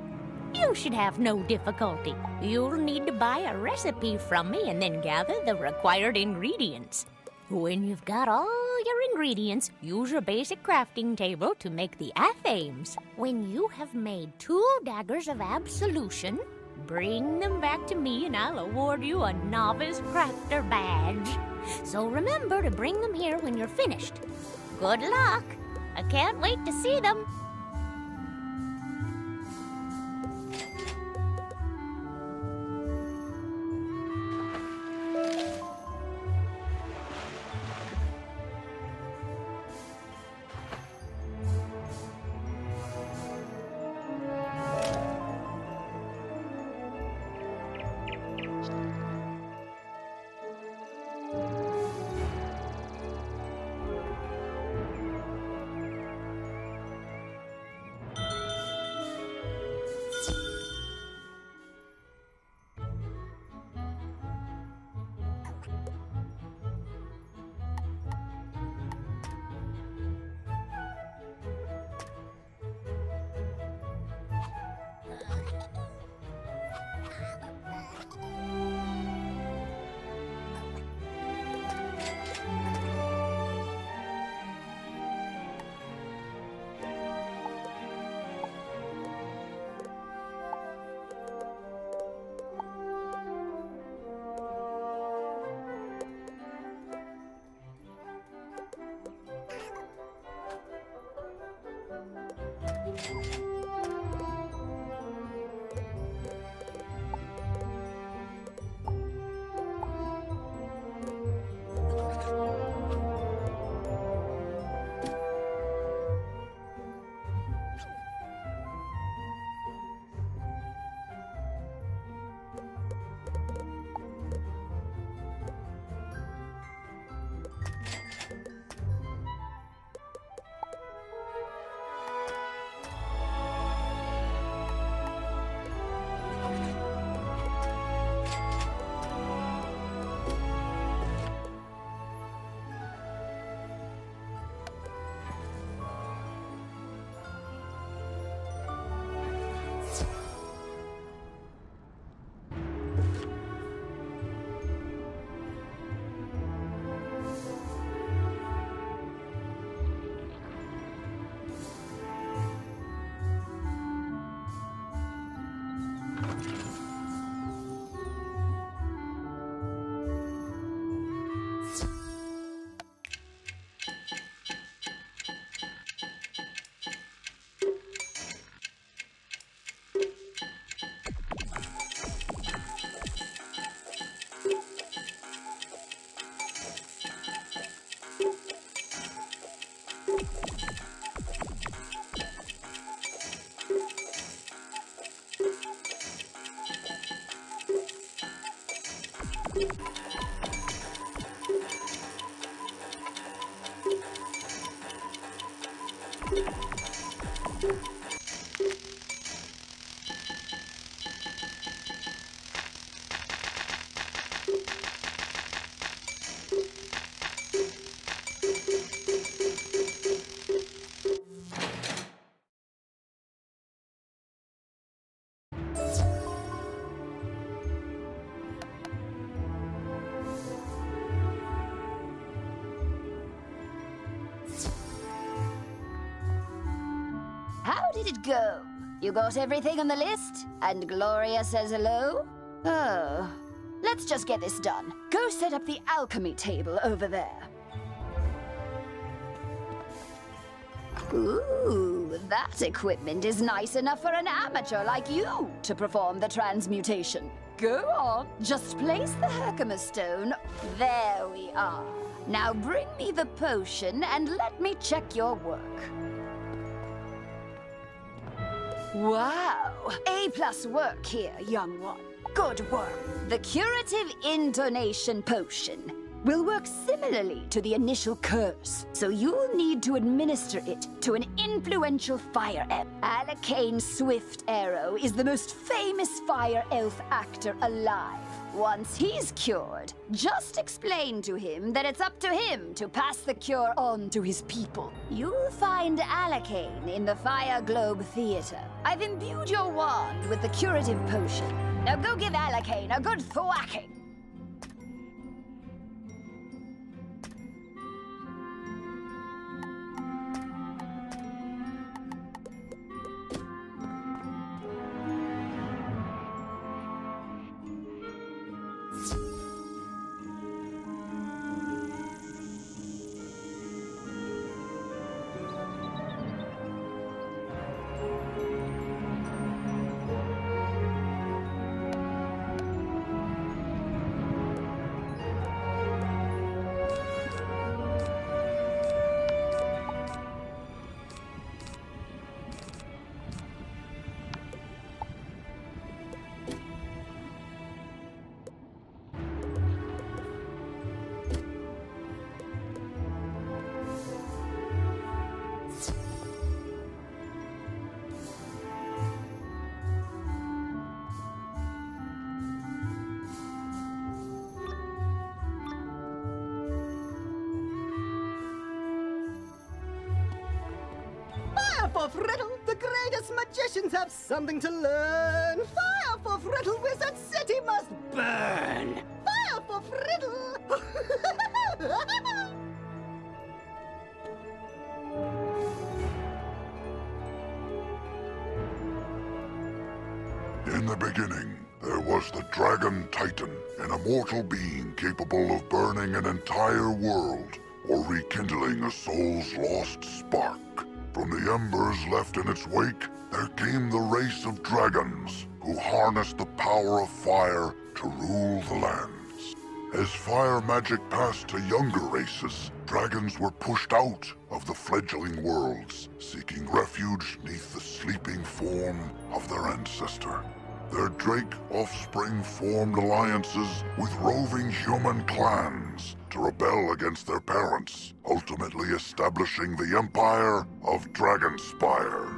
You should have no difficulty. You'll need to buy a recipe from me and then gather the required ingredients. When you've got all your ingredients, use your basic crafting table to make the athames. When you have made 2 daggers of absolution, bring them back to me and I'll award you a novice crafter badge. So remember to bring them here when you're finished. Good luck. I can't wait to see them. How did it go? You got everything on the list? And Gloria says hello? Oh. Let's just get this done. Go set up the alchemy table over there. Ooh, that equipment is nice enough for an amateur like you to perform the transmutation. Go on, just place the Herkimer stone. There we are. Now bring me the potion and let me check your work. Wow! A+ work here, young one. Good work. The curative intonation potion will work similarly to the initial curse, so you'll need to administer it to an influential fire elf. Alacane Swift Arrow is the most famous fire elf actor alive. Once he's cured, just explain to him that it's up to him to pass the cure on to his people. You'll find Alacane in the Fire Globe Theater. I've imbued your wand with the curative potion. Now go give Alacane a good thwacking. Fire for Friddle! The greatest magicians have something to learn! Fire for Friddle! Wizard City must burn! Fire for Friddle! In the beginning, there was the Dragon Titan, an immortal being capable of burning an entire world or rekindling a soul's lost spark. From the embers left in its wake, there came the race of dragons, who harnessed the power of fire to rule the lands. As fire magic passed to younger races, dragons were pushed out of the fledgling worlds, seeking refuge neath the sleeping form of their ancestor. Their drake offspring formed alliances with roving human clans to rebel against their parents, ultimately establishing the Empire of Dragonspire.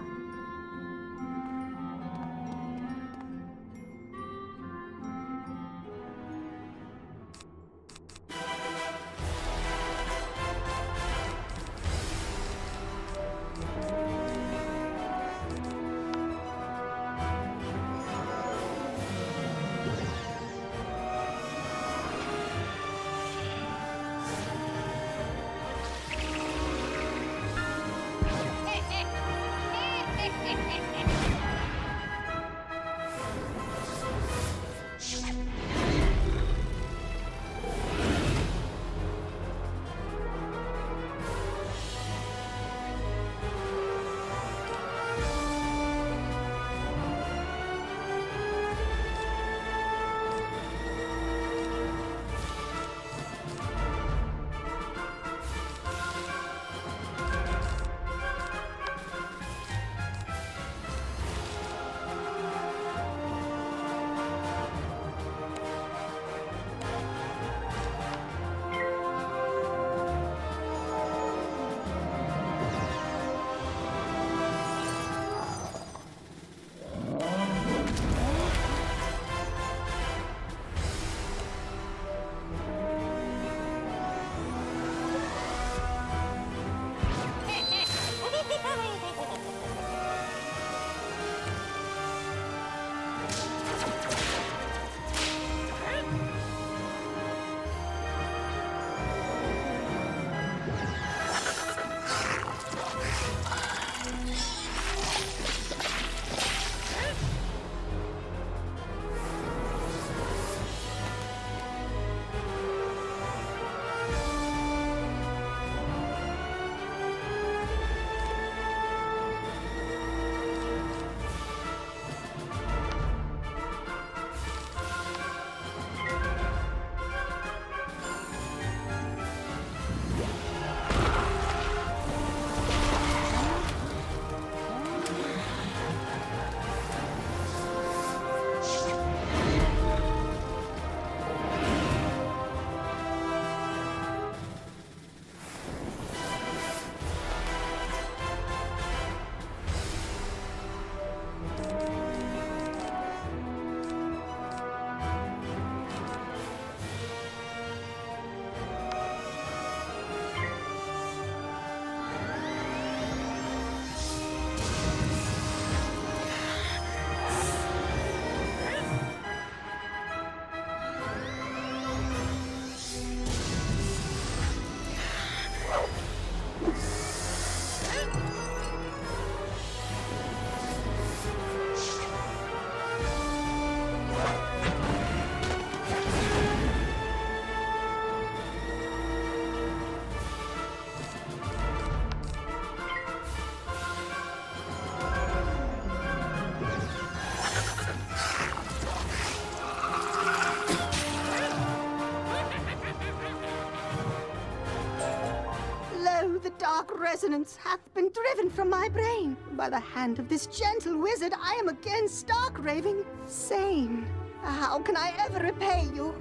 sustenance hath been driven from my brain. By the hand of this gentle wizard, I am again stark raving sane. How can I ever repay you?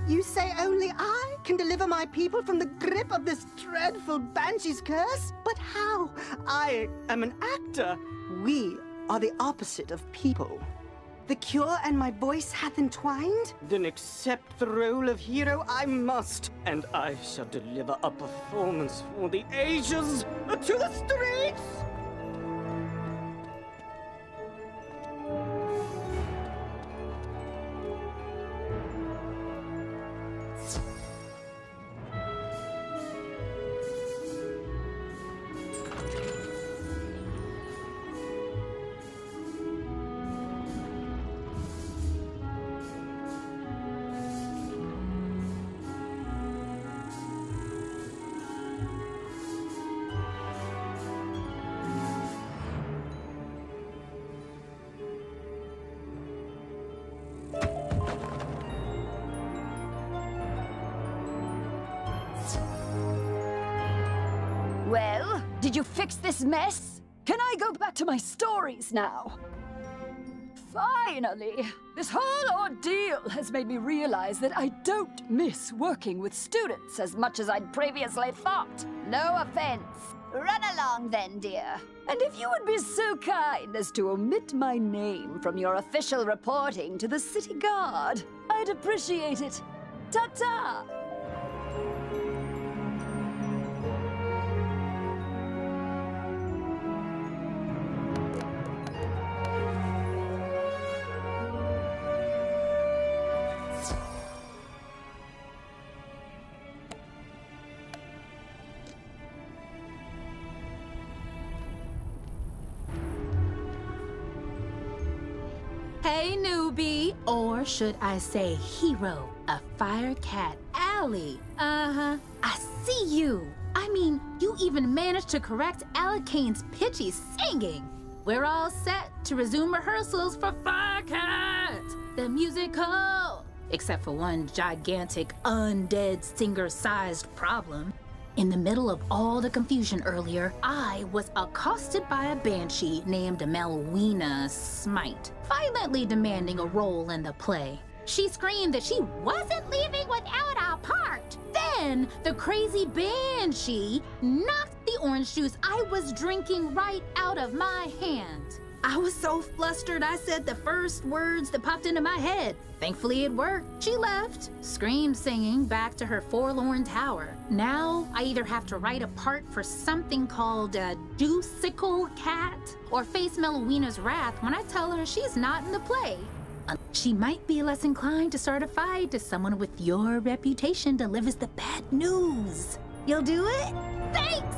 You say only I can deliver my people from the grip of this dreadful banshee's curse? But how? I am an actor. We are the opposite of people. The cure and my voice hath entwined? Then accept the role of hero I must, and I shall deliver a performance for the ages to the streets! Well, did you fix this mess? Can I go back to my stories now? Finally! This whole ordeal has made me realize that I don't miss working with students as much as I'd previously thought. No offense. Run along then, dear. And if you would be so kind as to omit my name from your official reporting to the city guard, I'd appreciate it. Ta-ta! Hey, newbie, or should I say hero of Firecat Alley. I see you. I mean, you even managed to correct Alicane's pitchy singing. We're all set to resume rehearsals for Firecat, the musical. Except for one gigantic, undead singer-sized problem. In the middle of all the confusion earlier, I was accosted by a banshee named Melwina Smite, violently demanding a role in the play. She screamed that she wasn't leaving without a part. Then the crazy banshee knocked the orange juice I was drinking right out of my hand. I was so flustered I said the first words that popped into my head. Thankfully it worked. She left, screamed singing back to her forlorn tower. Now I either have to write a part for something called a Deucical Cat or face Melwina's wrath when I tell her she's not in the play. She might be less inclined to start a fight if someone with your reputation delivers the bad news. You'll do it? Thanks!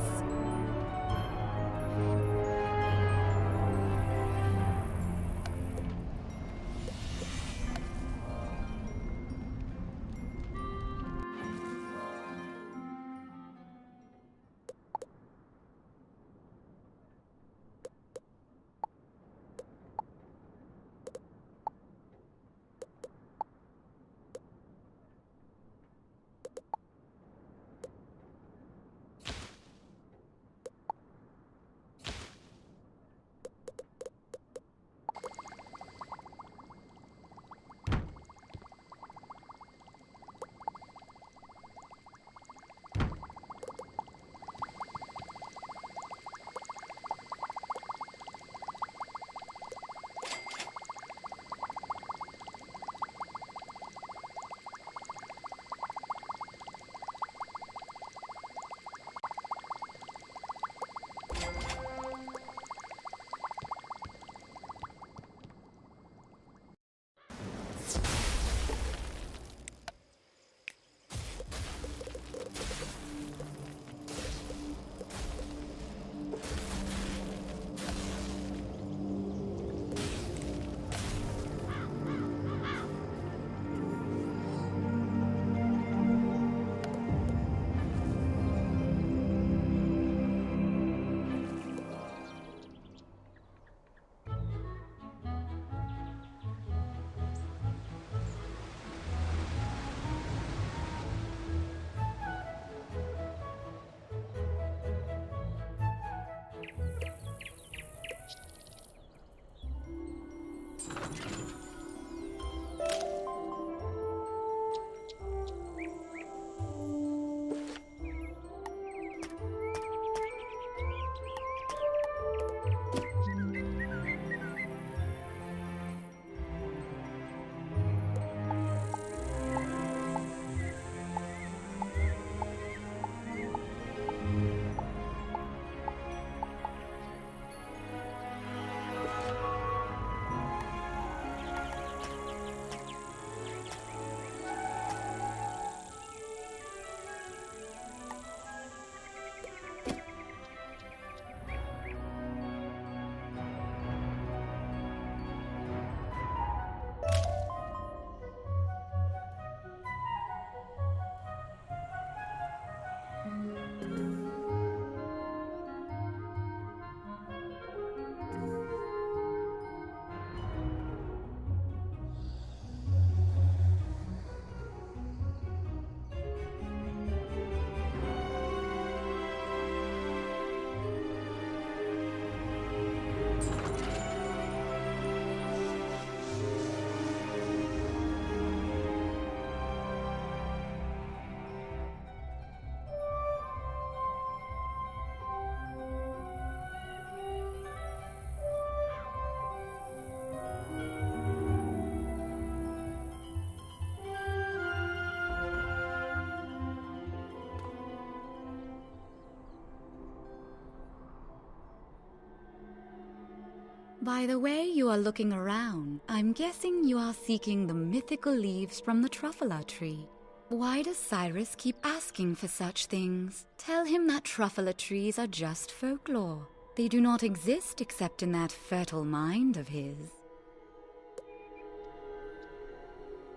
By the way you are looking around, I'm guessing you are seeking the mythical leaves from the Truffula tree. Why does Cyrus keep asking for such things? Tell him that Truffula trees are just folklore. They do not exist except in that fertile mind of his.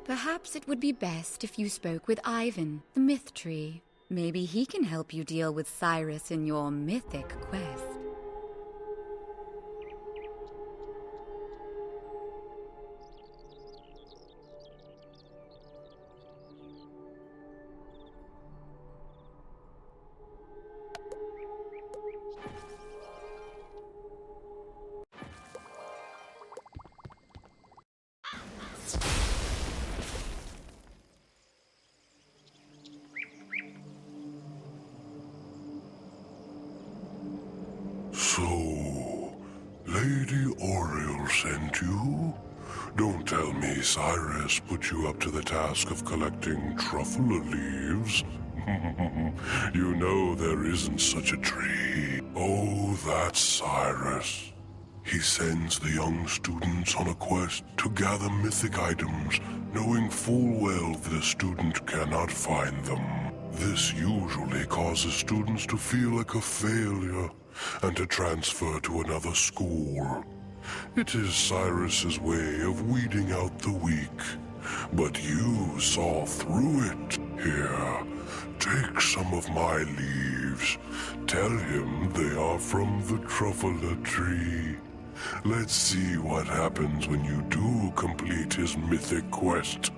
Perhaps it would be best if you spoke with Ivan, the myth tree. Maybe he can help you deal with Cyrus in your mythic quest. So, Lady Oriole sent you? Don't tell me Cyrus put you up to the task of collecting truffula leaves. You know there isn't such a tree. Oh, that's Cyrus. He sends the young students on a quest to gather mythic items, knowing full well that a student cannot find them. This usually causes students to feel like a failure and to transfer to another school. It is Cyrus's way of weeding out the weak. But you saw through it. Here, take some of my leaves. Tell him they are from the Truffula tree. Let's see what happens when you do complete his mythic quest.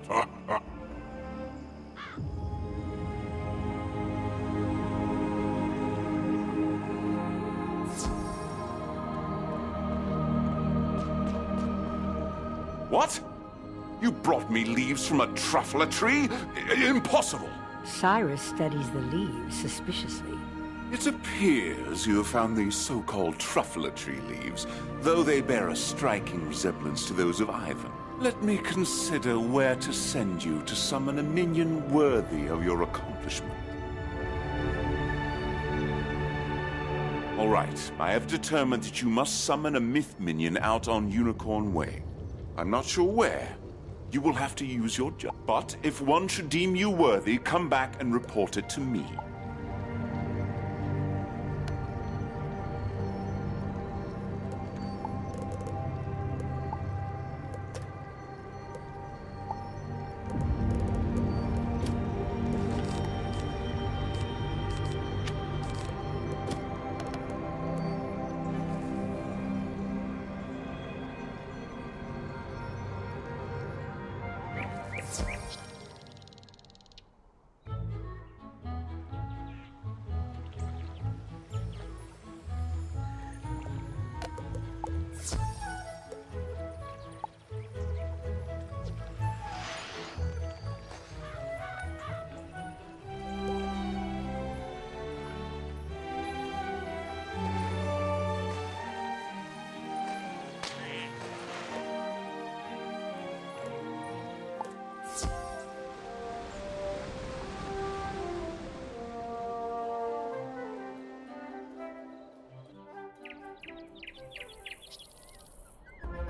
What? You brought me leaves from a truffula tree? Impossible! Cyrus studies the leaves suspiciously. It appears you have found these so-called truffula tree leaves, though they bear a striking resemblance to those of Ivan. Let me consider where to send you to summon a minion worthy of your accomplishment. All right, I have determined that you must summon a myth minion out on Unicorn Way. I'm not sure where. You will have to use your judgment. But if one should deem you worthy, come back and report it to me.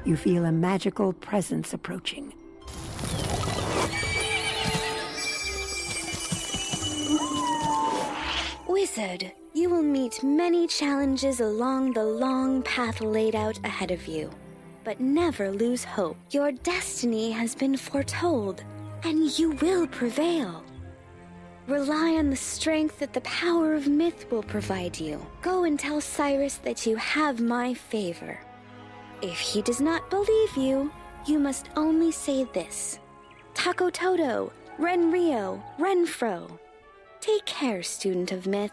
You feel a magical presence approaching. Wizard, you will meet many challenges along the long path laid out ahead of you. But never lose hope. Your destiny has been foretold, and you will prevail. Rely on the strength that the power of myth will provide you. Go and tell Cyrus that you have my favor. If he does not believe you, you must only say this. Taco Toto, Ren Rio, Renfro. Take care, student of myth.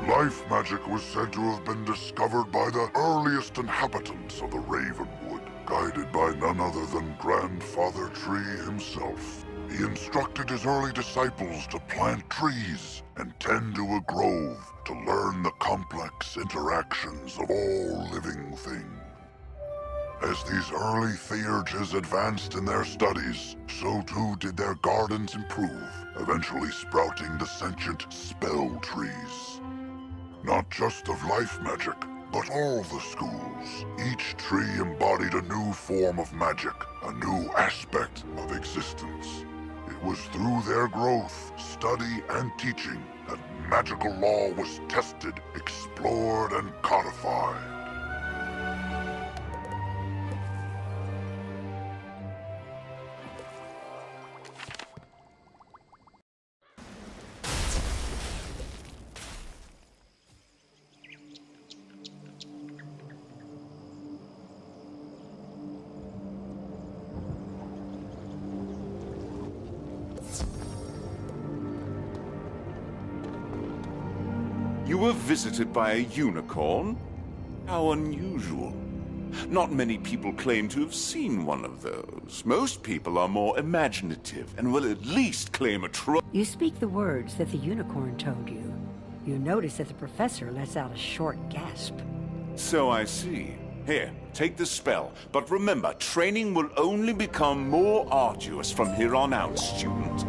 Life magic was said to have been discovered by the earliest inhabitants of the Raven Wood. Guided by none other than Grandfather Tree himself, he instructed his early disciples to plant trees and tend to a grove to learn the complex interactions of all living things. As these early theurges advanced in their studies, so too did their gardens improve, eventually sprouting the sentient spell trees. Not just of life magic, but all the schools. Each tree embodied a new form of magic, a new aspect of existence. It was through their growth, study, and teaching that magical law was tested, explored, and codified. You were visited by a unicorn? How unusual. Not many people claim to have seen one of those. Most people are more imaginative and will at least claim a You speak the words that the unicorn told you. You notice that the professor lets out a short gasp. So I see. Here, take the spell. But remember, training will only become more arduous from here on out, student.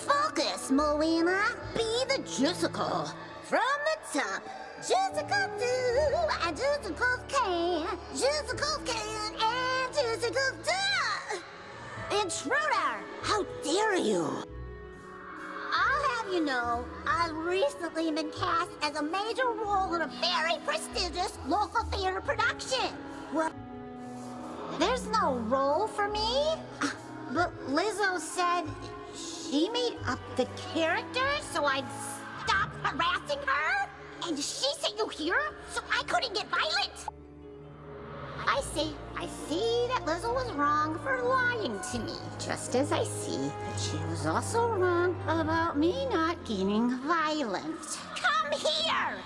Focus, Moana. Be the Juicycle. From the top. Juicicles do, and Juicicles can. Juicicles can, and Juicicles do. Intruder! How dare you! I'll have you know, I've recently been cast as a major role in a very prestigious local theater production. Well, there's no role for me. But Lizzo said she made up the character so I'd stop harassing her? And she sent you here so I couldn't get violent? I see that Lizzo was wrong for lying to me, just as I see that she was also wrong about me not getting violent. Come here!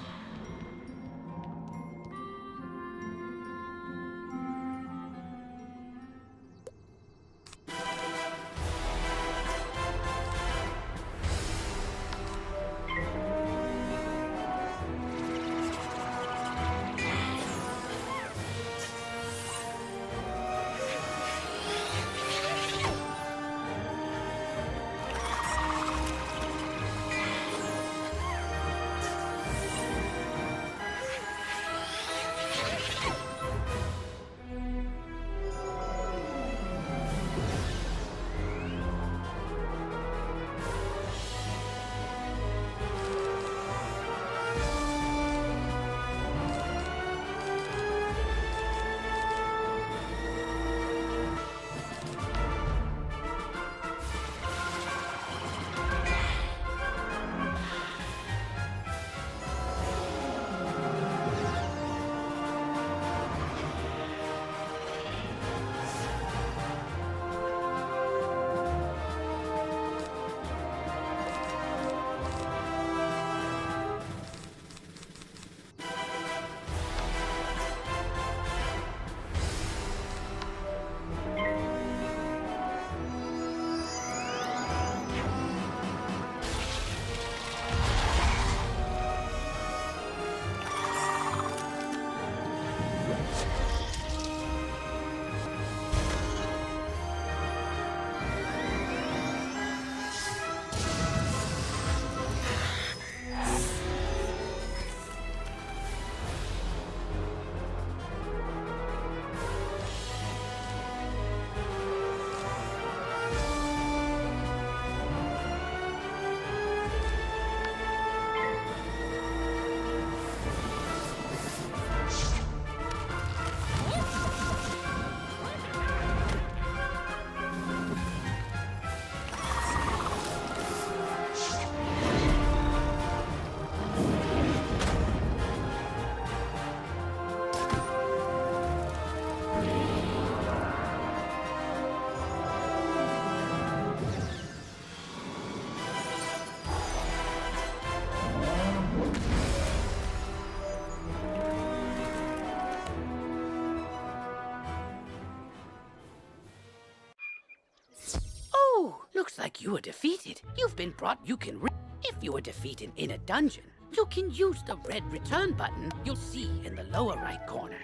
Looks like you were defeated. You've been brought. If you were defeated in a dungeon, you can use the red return button you'll see in the lower right corner.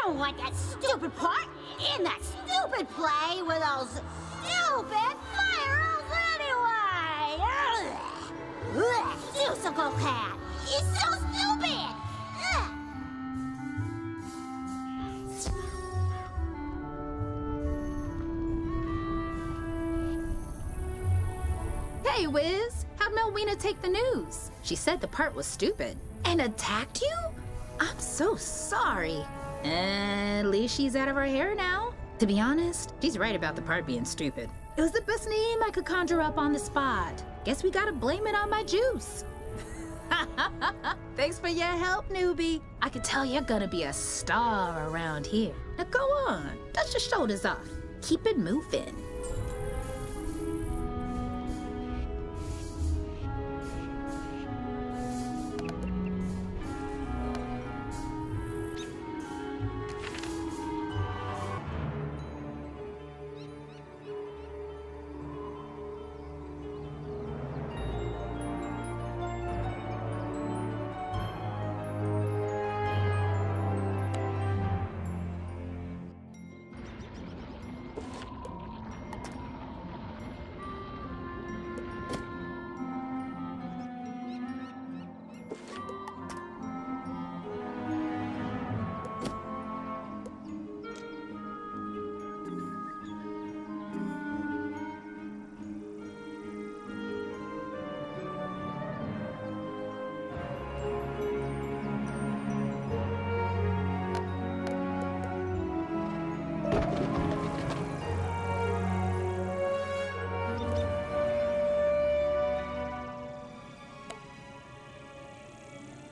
don't want that stupid part in that stupid play with those stupid fire elves anyway! Ugh. Musical cat! He's so stupid! Ugh. Wiz. How'd Melwina take the news? She said the part was stupid. And attacked you? I'm so sorry. At least she's out of her hair now. To be honest, she's right about the part being stupid. It was the best name I could conjure up on the spot. Guess we gotta blame it on my juice. Thanks for your help, newbie. I could tell you're gonna be a star around here. Now go on, dust your shoulders off. Keep it moving.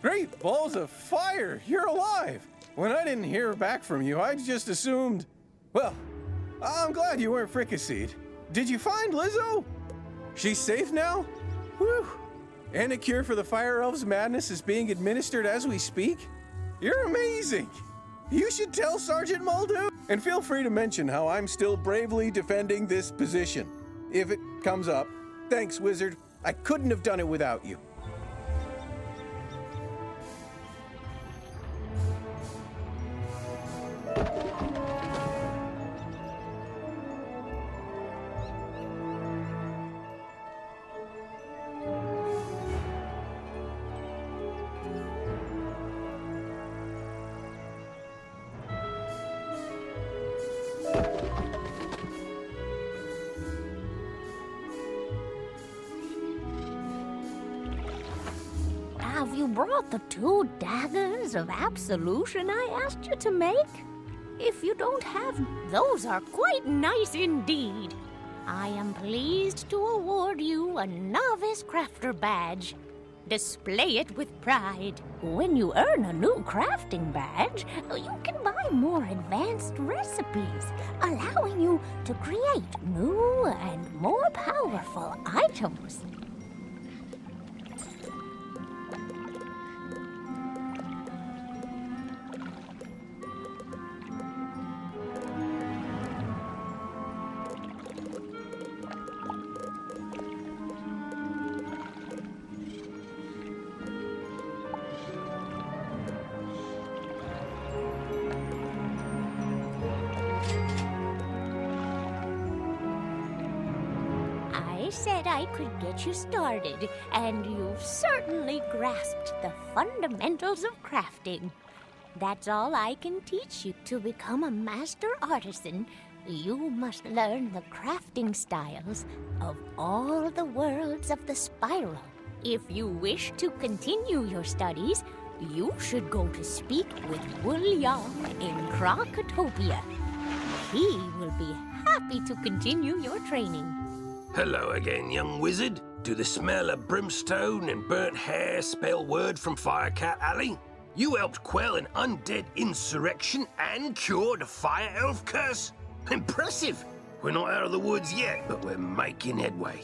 Great balls of fire! You're alive! When I didn't hear back from you, I just assumed... Well, I'm glad you weren't fricasseed. Did you find Lizzo? She's safe now? Whew! And a cure for the Fire Elves' madness is being administered as we speak? You're amazing! You should tell Sergeant Muldoon! And feel free to mention how I'm still bravely defending this position. If it comes up. Thanks, Wizard. I couldn't have done it without you. Have you brought the 2 daggers of absolution I asked you to make? If you don't have, those are quite nice indeed. I am pleased to award you a novice crafter badge. Display it with pride. When you earn a new crafting badge, you can buy more advanced recipes, allowing you to create new and more powerful items. Said I could get you started, and you've certainly grasped the fundamentals of crafting. That's all I can teach you. To become a master artisan, you must learn the crafting styles of all the worlds of the spiral. If you wish to continue your studies, you should go to speak with Wool-Young in Crocotopia. He will be happy to continue your training. Hello again, young wizard. Do the smell of brimstone and burnt hair spell word from Firecat Alley? You helped quell an undead insurrection and cure the fire elf curse? Impressive! We're not out of the woods yet, but we're making headway.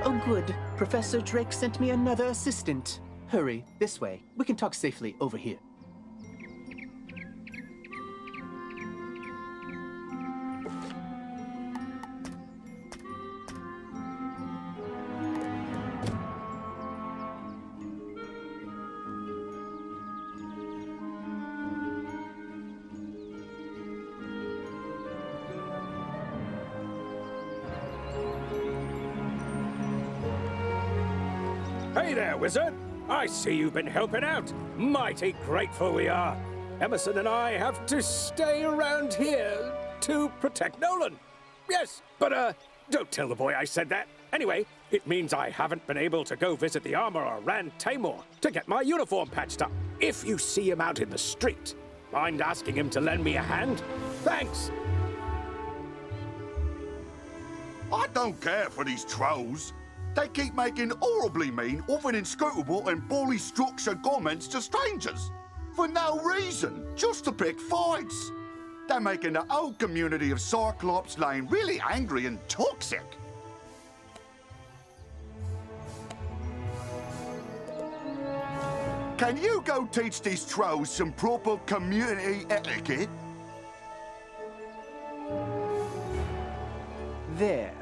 Oh, good. Professor Drake sent me another assistant. Hurry, this way. We can talk safely over here. Hey there, Wizard! I see you've been helping out. Mighty grateful we are. Emerson and I have to stay around here to protect Nolan. Yes, but don't tell the boy I said that. Anyway, it means I haven't been able to go visit the armorer Rand Tamor to get my uniform patched up. If you see him out in the street, mind asking him to lend me a hand? Thanks! I don't care for these trolls. They keep making horribly mean, often inscrutable and poorly structured comments to strangers. For no reason, just to pick fights. They're making the whole community of Cyclops Lane really angry and toxic. Can you go teach these trolls some proper community etiquette? There.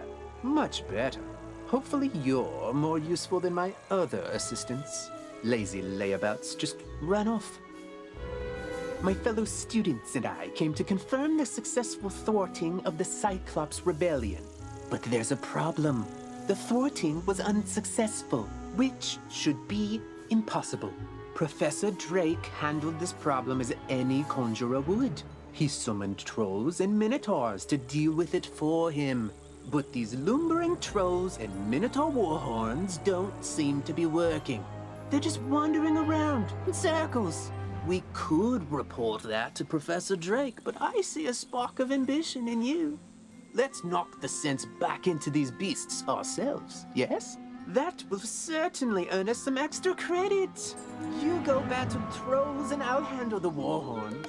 Much better. Hopefully you're more useful than my other assistants. Lazy layabouts just run off. My fellow students and I came to confirm the successful thwarting of the Cyclops Rebellion. But there's a problem. The thwarting was unsuccessful, which should be impossible. Professor Drake handled this problem as any conjurer would. He summoned trolls and minotaurs to deal with it for him. But these lumbering trolls and minotaur warhorns don't seem to be working. They're just wandering around in circles. We could report that to Professor Drake, but I see a spark of ambition in you. Let's knock the sense back into these beasts ourselves, yes? That will certainly earn us some extra credit. You go battle trolls and I'll handle the warhorns.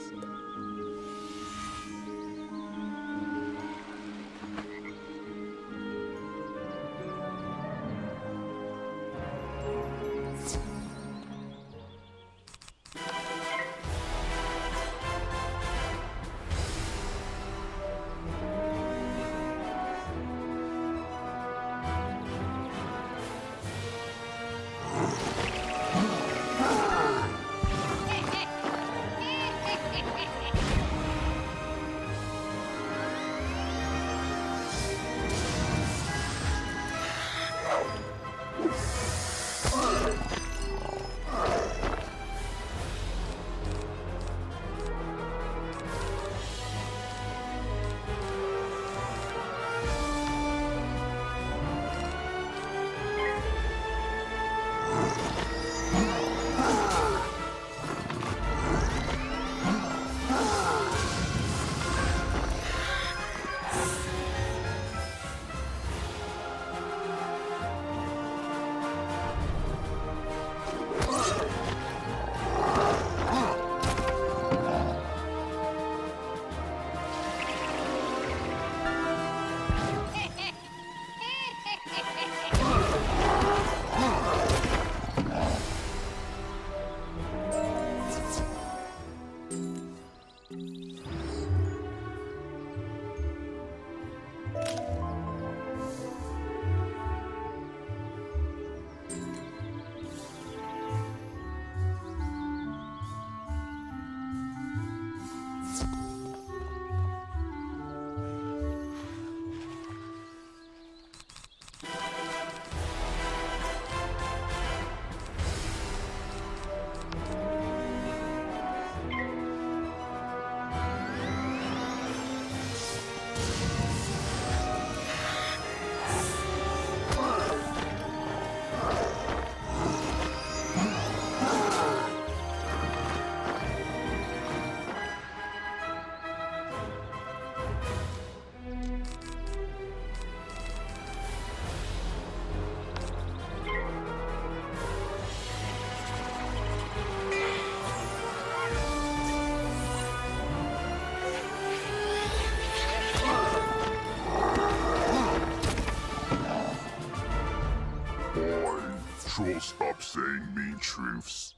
troll stop saying mean truths?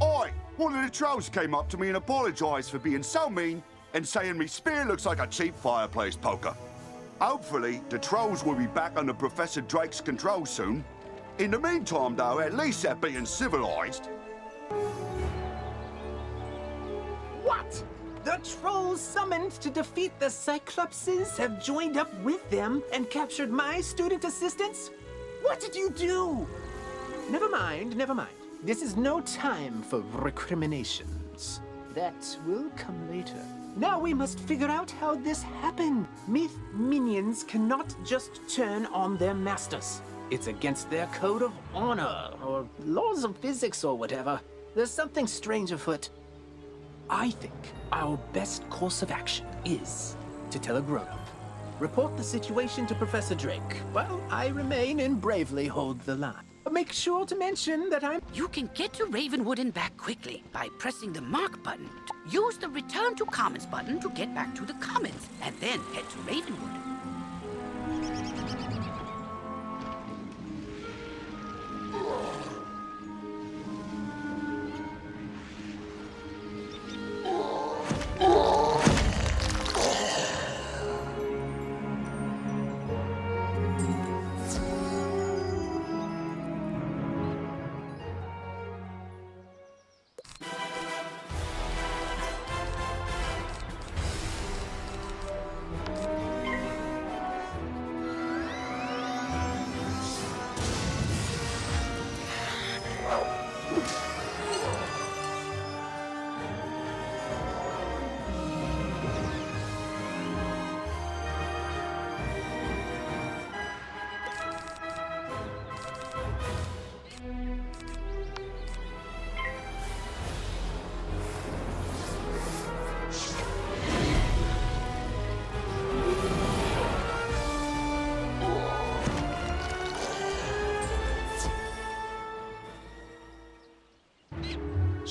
Oi! One of the trolls came up to me and apologised for being so mean and saying me spear looks like a cheap fireplace poker. Hopefully, the trolls will be back under Professor Drake's control soon. In the meantime, though, at least they're being civilised. What? The trolls summoned to defeat the Cyclopses have joined up with them and captured my student assistants? What did you do? Never mind, never mind. This is no time for recriminations. That will come later. Now we must figure out how this happened. Myth minions cannot just turn on their masters. It's against their code of honor, or laws of physics, or whatever. There's something strange afoot. I think our best course of action is to tell a grown-up. Report the situation to Professor Drake, while I remain and bravely hold the line. Make sure to mention that I'm... You can get to Ravenwood and back quickly by pressing the mark button. Use the Return to Commons button to get back to the Commons, and then head to Ravenwood.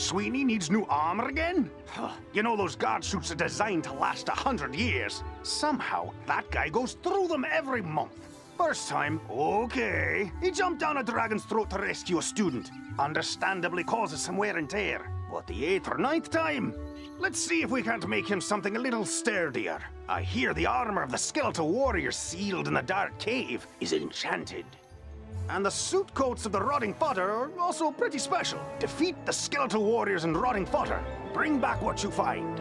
Sweeney needs new armor again? You know those guard suits are designed to last 100 years. Somehow, that guy goes through them every month. First time, okay. He jumped down a dragon's throat to rescue a student. Understandably causes some wear and tear. But the 8th or 9th time? Let's see if we can't make him something a little sturdier. I hear the armor of the skeletal warrior sealed in the dark cave is enchanted. And the suit coats of the rotting fodder are also pretty special. Defeat the skeletal warriors and rotting fodder. Bring back what you find.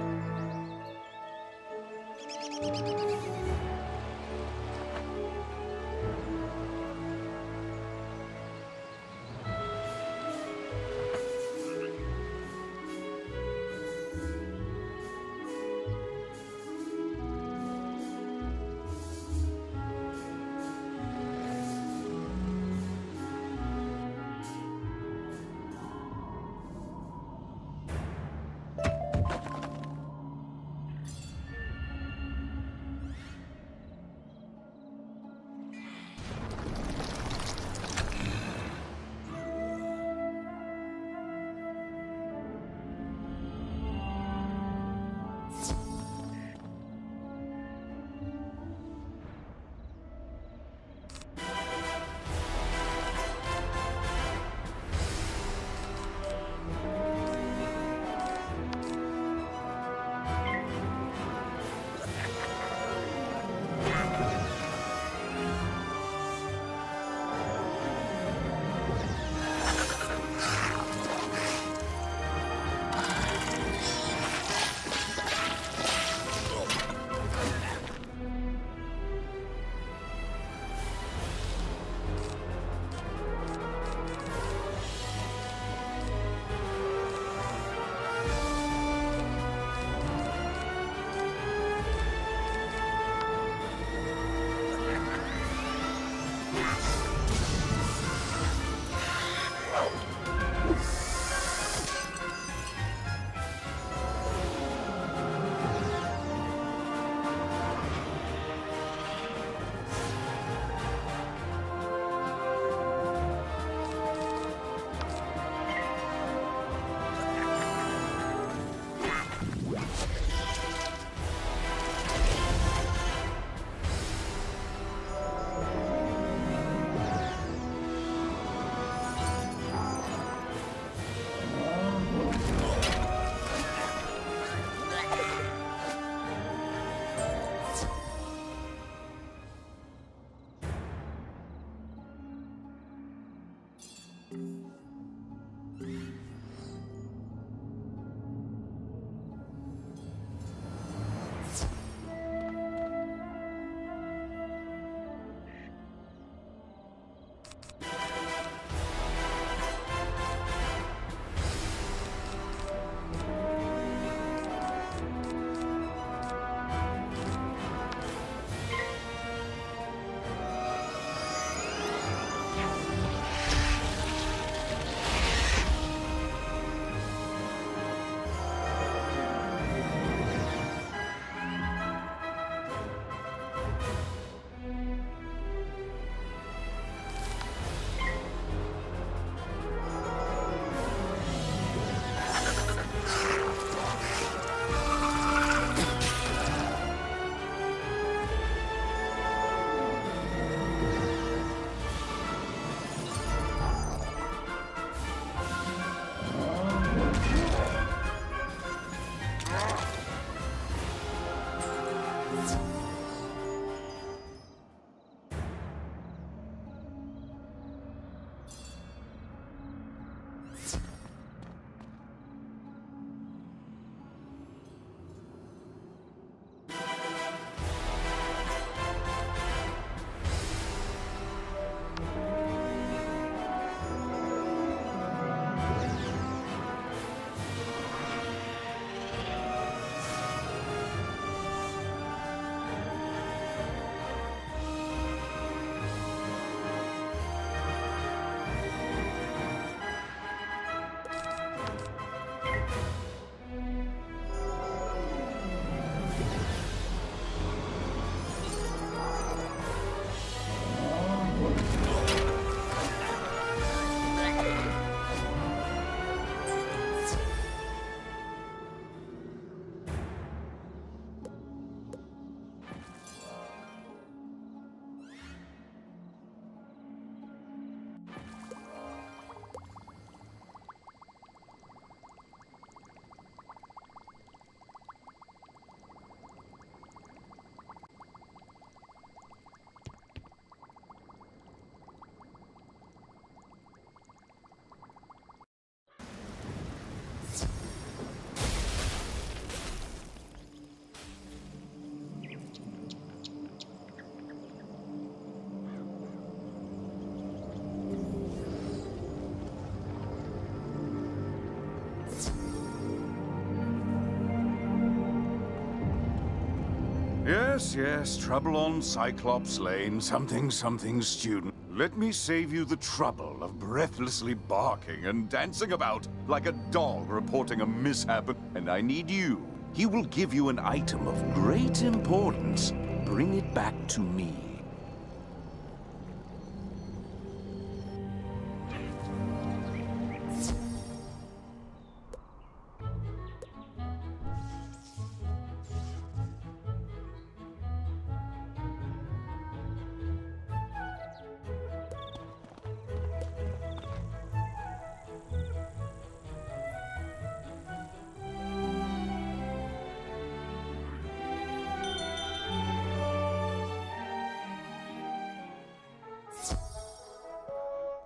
Yes, yes, trouble on Cyclops Lane, something student. Let me save you the trouble of breathlessly barking and dancing about like a dog reporting a mishap, and I need you. He will give you an item of great importance. Bring it back to me.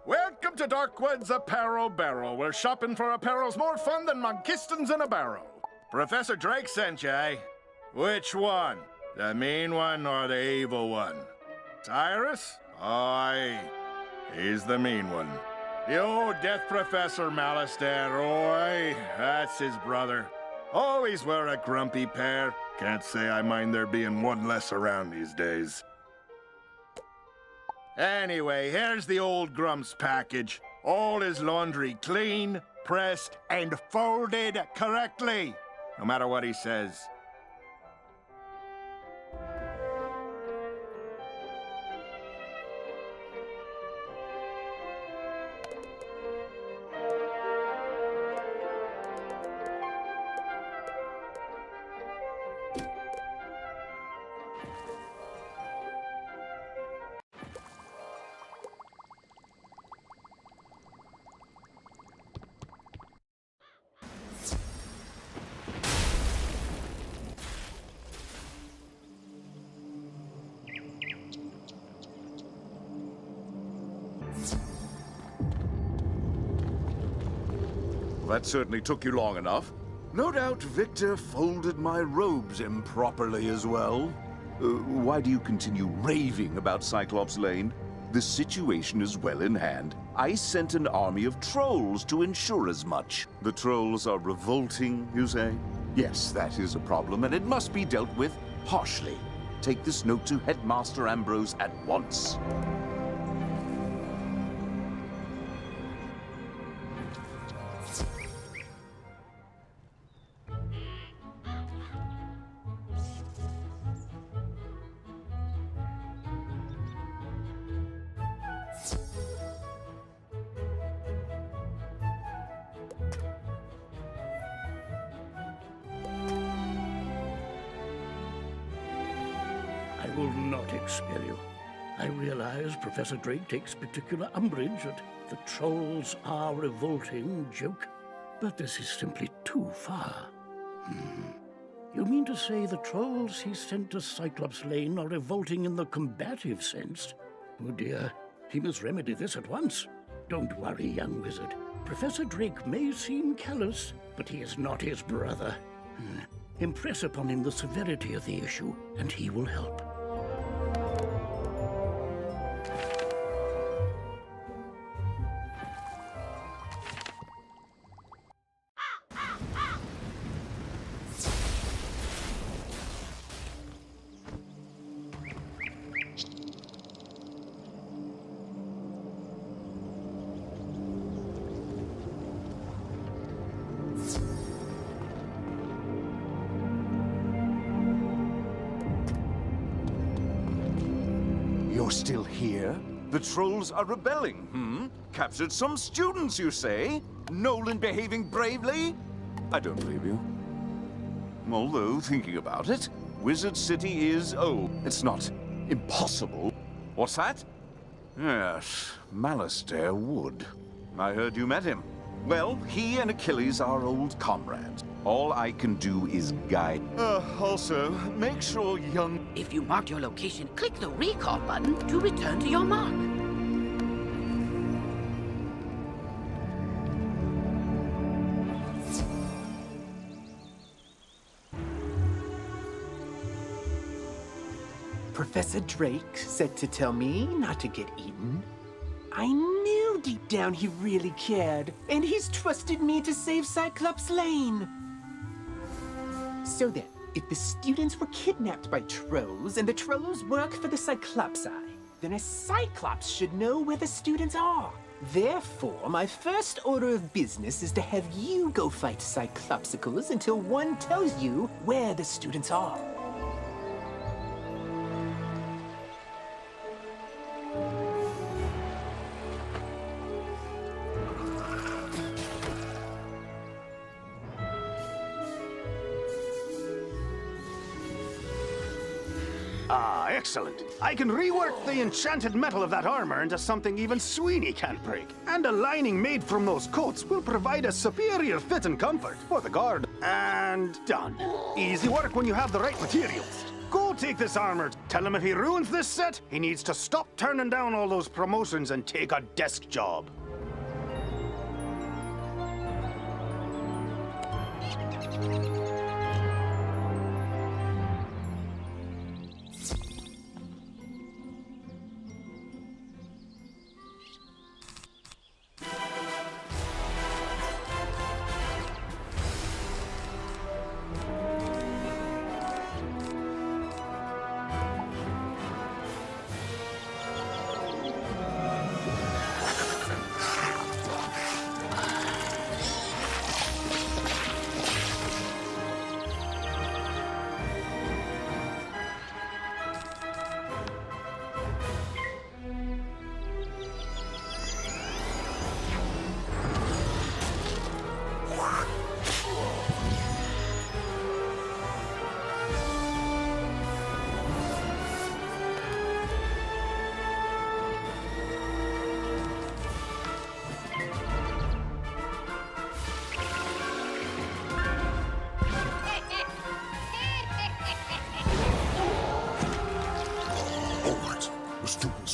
Welcome to Darkwood's Apparel Barrel, where shopping for apparel's more fun than monkistons in a barrel. Professor Drake sent you, eh? Which one? The mean one or the evil one? Cyrus? Aye, he's the mean one. The old Death Professor Malastair, oi, that's his brother. Always were a grumpy pair. Can't say I mind there being one less around these days. Anyway, here's the old Grump's package. All his laundry clean, pressed, and folded correctly. No matter what he says. That certainly took you long enough. No doubt Victor folded my robes improperly as well. Why do you continue raving about Cyclops Lane? The situation is well in hand. I sent an army of trolls to ensure as much. The trolls are revolting, you say? Yes, that is a problem, and it must be dealt with harshly. Take this note to Headmaster Ambrose at once. I will not expel you. I realize Professor Drake takes particular umbrage at the trolls are revolting joke, but this is simply too far. You mean to say the trolls he sent to Cyclops Lane are revolting in the combative sense? Oh dear, he must remedy this at once. Don't worry, young wizard. Professor Drake may seem callous, but he is not his brother. Impress upon him the severity of the issue, and he will help. You're still here? The trolls are rebelling, Captured some students, you say? Nolan behaving bravely? I don't believe you. Although, thinking about it, Wizard City is, it's not impossible. What's that? Yes, Malastair would. I heard you met him. Well, he and Achilles are old comrades. All I can do is guide. Also, make sure young... If you marked your location, click the recall button to return to your mark. Professor Drake said to tell me not to get eaten. I knew deep down he really cared, and he's trusted me to save Cyclops Lane. So then, If the students were kidnapped by trolls and the trolls work for the Cyclops Eye, then a Cyclops should know where the students are. Therefore, my first order of business is to have you go fight Cyclopsicles until one tells you where the students are. Ah, excellent. I can rework the enchanted metal of that armor into something even Sweeney can't break. And a lining made from those coats will provide a superior fit and comfort for the guard. And done. Easy work when you have the right materials. Go take this armor. Tell him if he ruins this set, he needs to stop turning down all those promotions and take a desk job.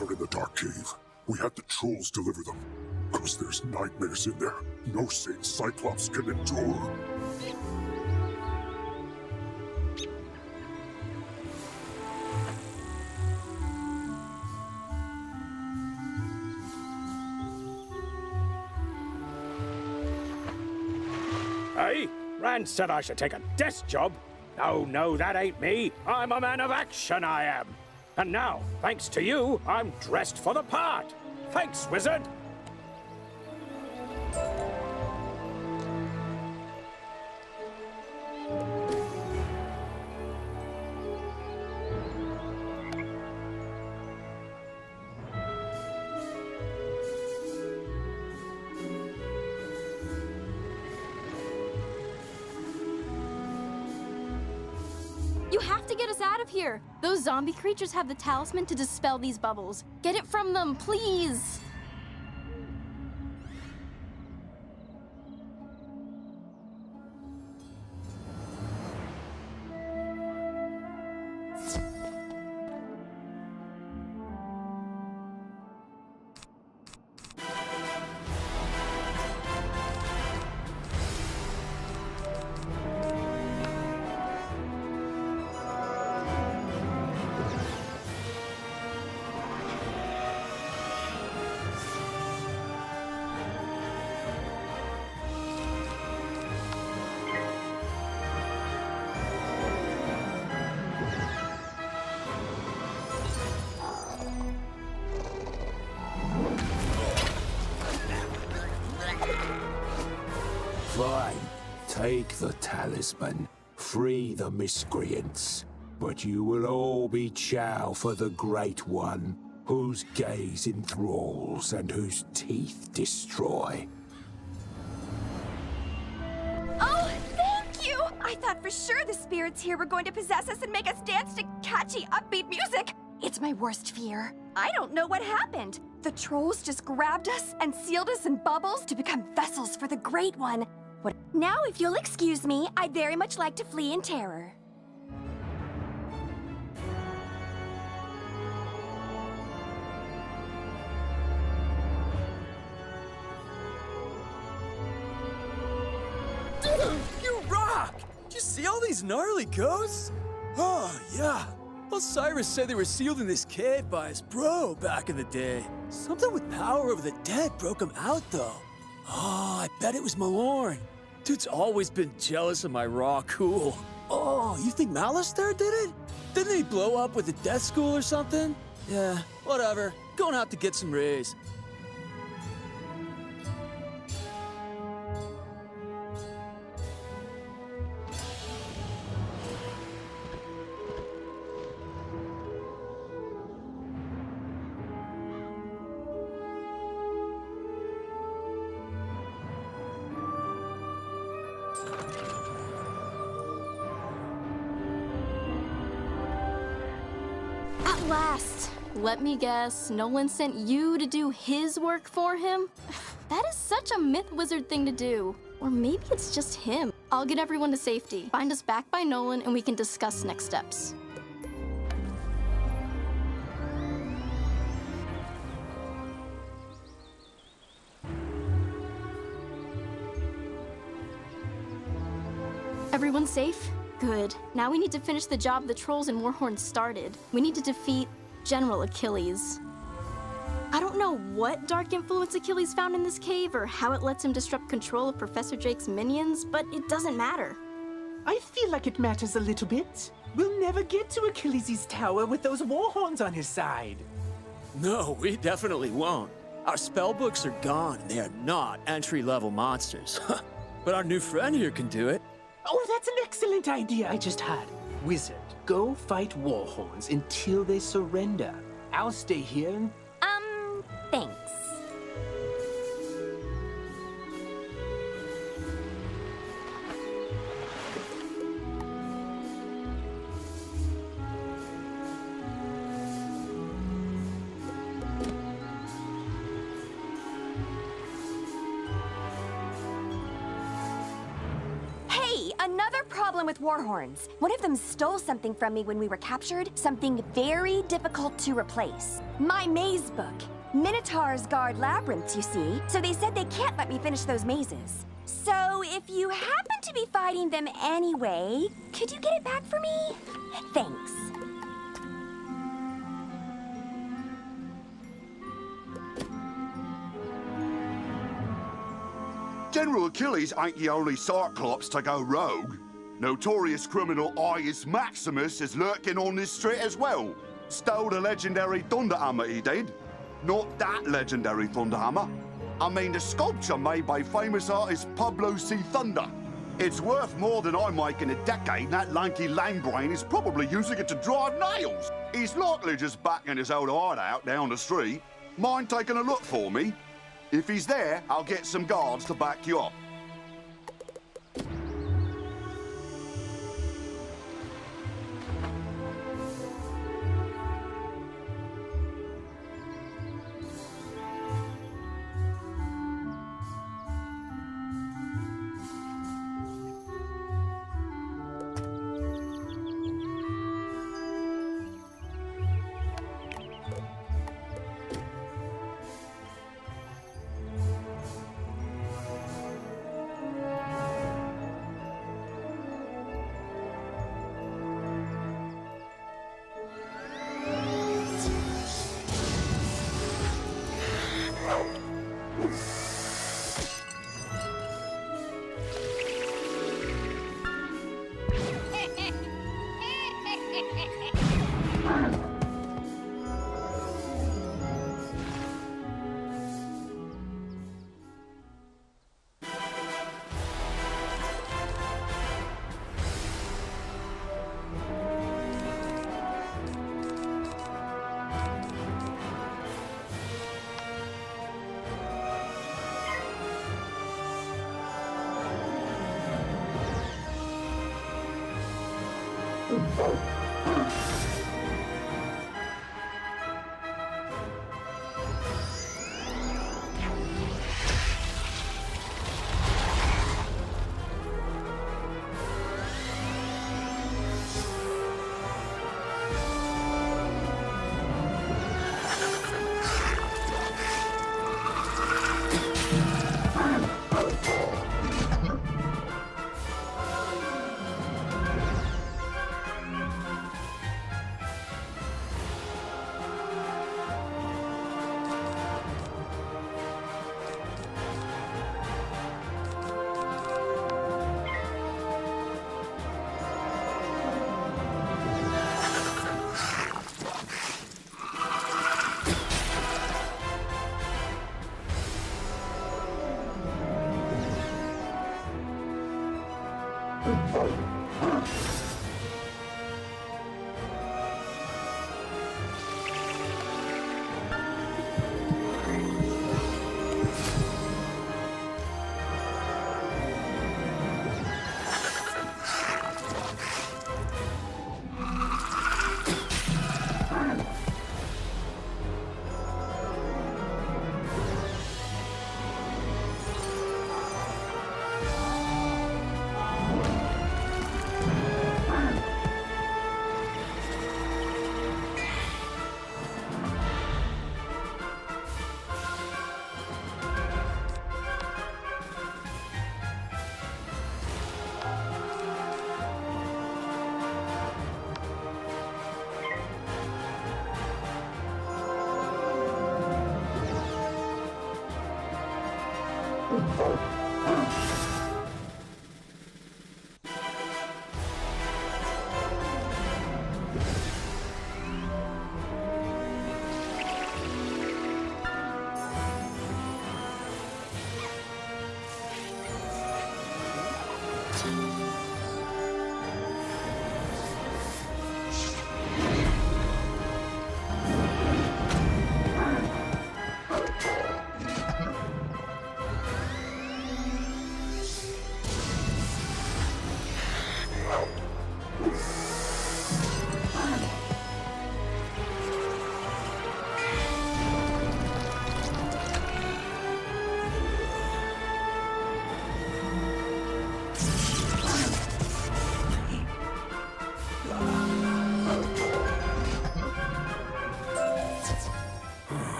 Are in the dark cave. We had the trolls deliver them. Because there's nightmares in there no sane Cyclops can endure. Hey, Rand said I should take a desk job. No, that ain't me. I'm a man of action, I am. And now, thanks to you, I'm dressed for the part. Thanks, Wizard. You have to get us out of here! Those zombie creatures have the talisman to dispel these bubbles. Get it from them, please! Fine. Take the talisman. Free the miscreants. But you will all be chow for the Great One, whose gaze enthralls and whose teeth destroy. Oh, thank you! I thought for sure the spirits here were going to possess us and make us dance to catchy, upbeat music. It's my worst fear. I don't know what happened. The trolls just grabbed us and sealed us in bubbles to become vessels for the Great One. Now, if you'll excuse me, I'd very much like to flee in terror. You rock! Did you see all these gnarly ghosts? Oh, yeah. Osiris said they were sealed in this cave by his bro back in the day. Something with power over the dead broke him out, though. Oh, I bet it was Malorn. Dude's always been jealous of my raw cool. Oh, you think Malice there did it? Didn't he blow up with a death school or something? Yeah, whatever. Going out to get some rays. At last! Let me guess, Nolan sent you to do his work for him? That is such a myth wizard thing to do. Or maybe it's just him. I'll get everyone to safety. Find us back by Nolan and we can discuss next steps. Everyone safe? Good. Now we need to finish the job the trolls and Warhorn started. We need to defeat General Achilles. I don't know what dark influence Achilles found in this cave or how it lets him disrupt control of Professor Drake's minions, but it doesn't matter. I feel like it matters a little bit. We'll never get to Achilles' tower with those Warhorns on his side. No, we definitely won't. Our spellbooks are gone and they are not entry-level monsters. But our new friend here can do it. Oh, that's an excellent idea I just had. Wizard, go fight Warhorns until they surrender. I'll stay here and... Thanks. Another problem with Warhorns. One of them stole something from me when we were captured, something very difficult to replace. My maze book. Minotaurs guard labyrinths, you see, so they said they can't let me finish those mazes. So if you happen to be fighting them anyway, could you get it back for me? Thanks. General Achilles ain't the only Cyclops to go rogue. Notorious criminal Ius Maximus is lurking on this street as well. Stole the legendary Thunder Hammer, he did. Not that legendary Thunder Hammer. I mean the sculpture made by famous artist Pablo C. Thunder. It's worth more than I make in a decade, and that lanky lame brain is probably using it to drive nails. He's likely just back in his old hideout down the street. Mind taking a look for me? If he's there, I'll get some guards to back you up.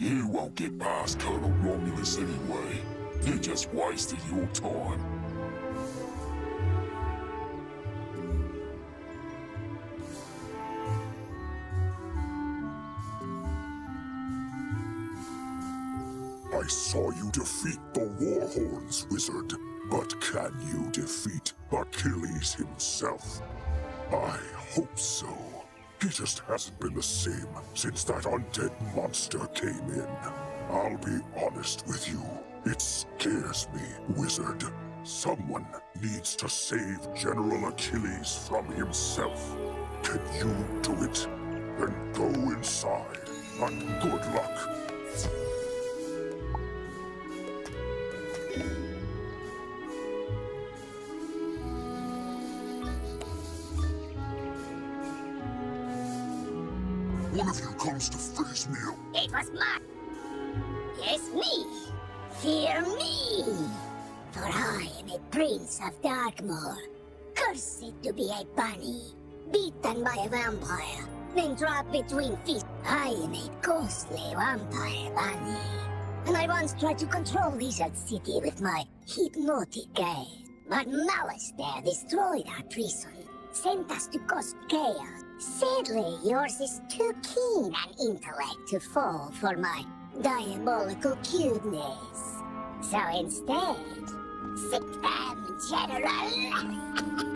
You won't get past Colonel Romulus anyway. You're just wasting your time. I saw you defeat the Warhorns, Wizard. But can you defeat Achilles himself? I hope so. He just hasn't been the same since that undead monster came in. I'll be honest with you. It scares me, Wizard. Someone needs to save General Achilles from himself. Can you do it? Then go inside, and good luck. One of you comes to face me. It was my... Yes, me. Fear me. For I am a prince of Darkmoor. Cursed to be a bunny. Beaten by a vampire. Then trapped between fists. I am a ghostly vampire bunny. And I once tried to control Lizard City with my hypnotic gaze. But Malice there destroyed our prison. Sent us to cause chaos. Sadly, yours is too keen an intellect to fall for my diabolical cuteness. So instead, sit them, General!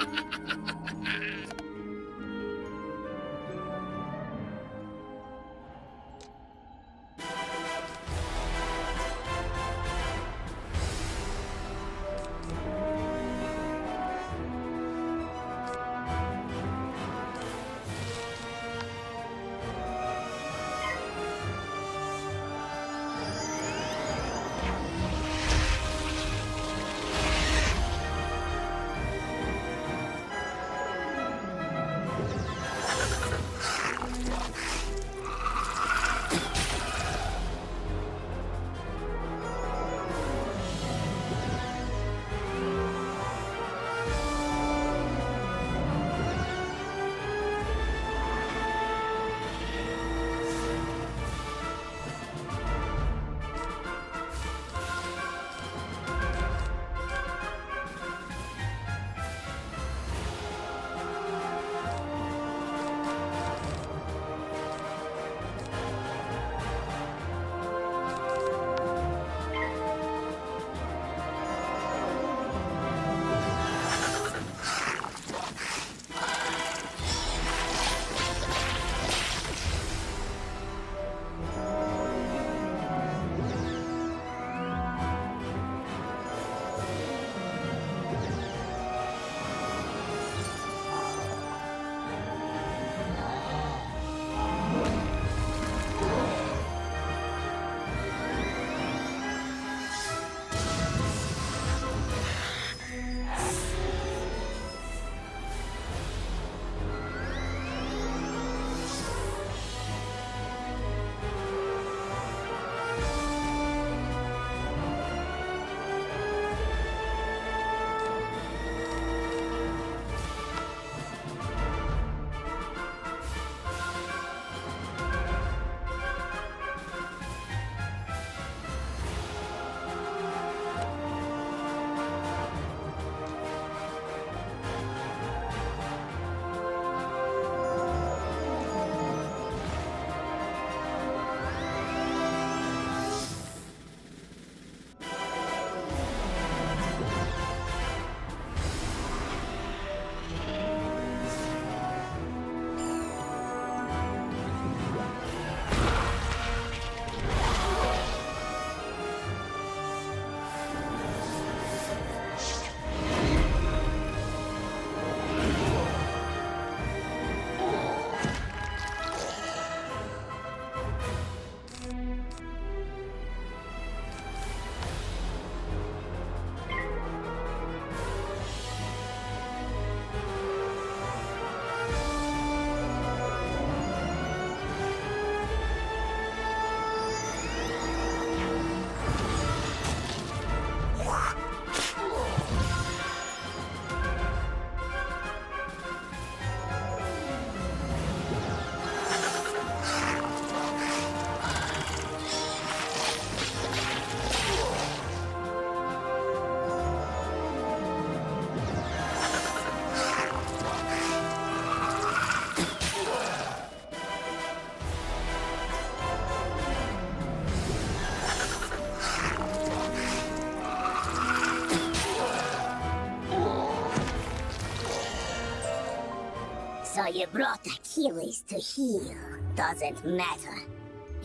So you brought Achilles to heal. Doesn't matter.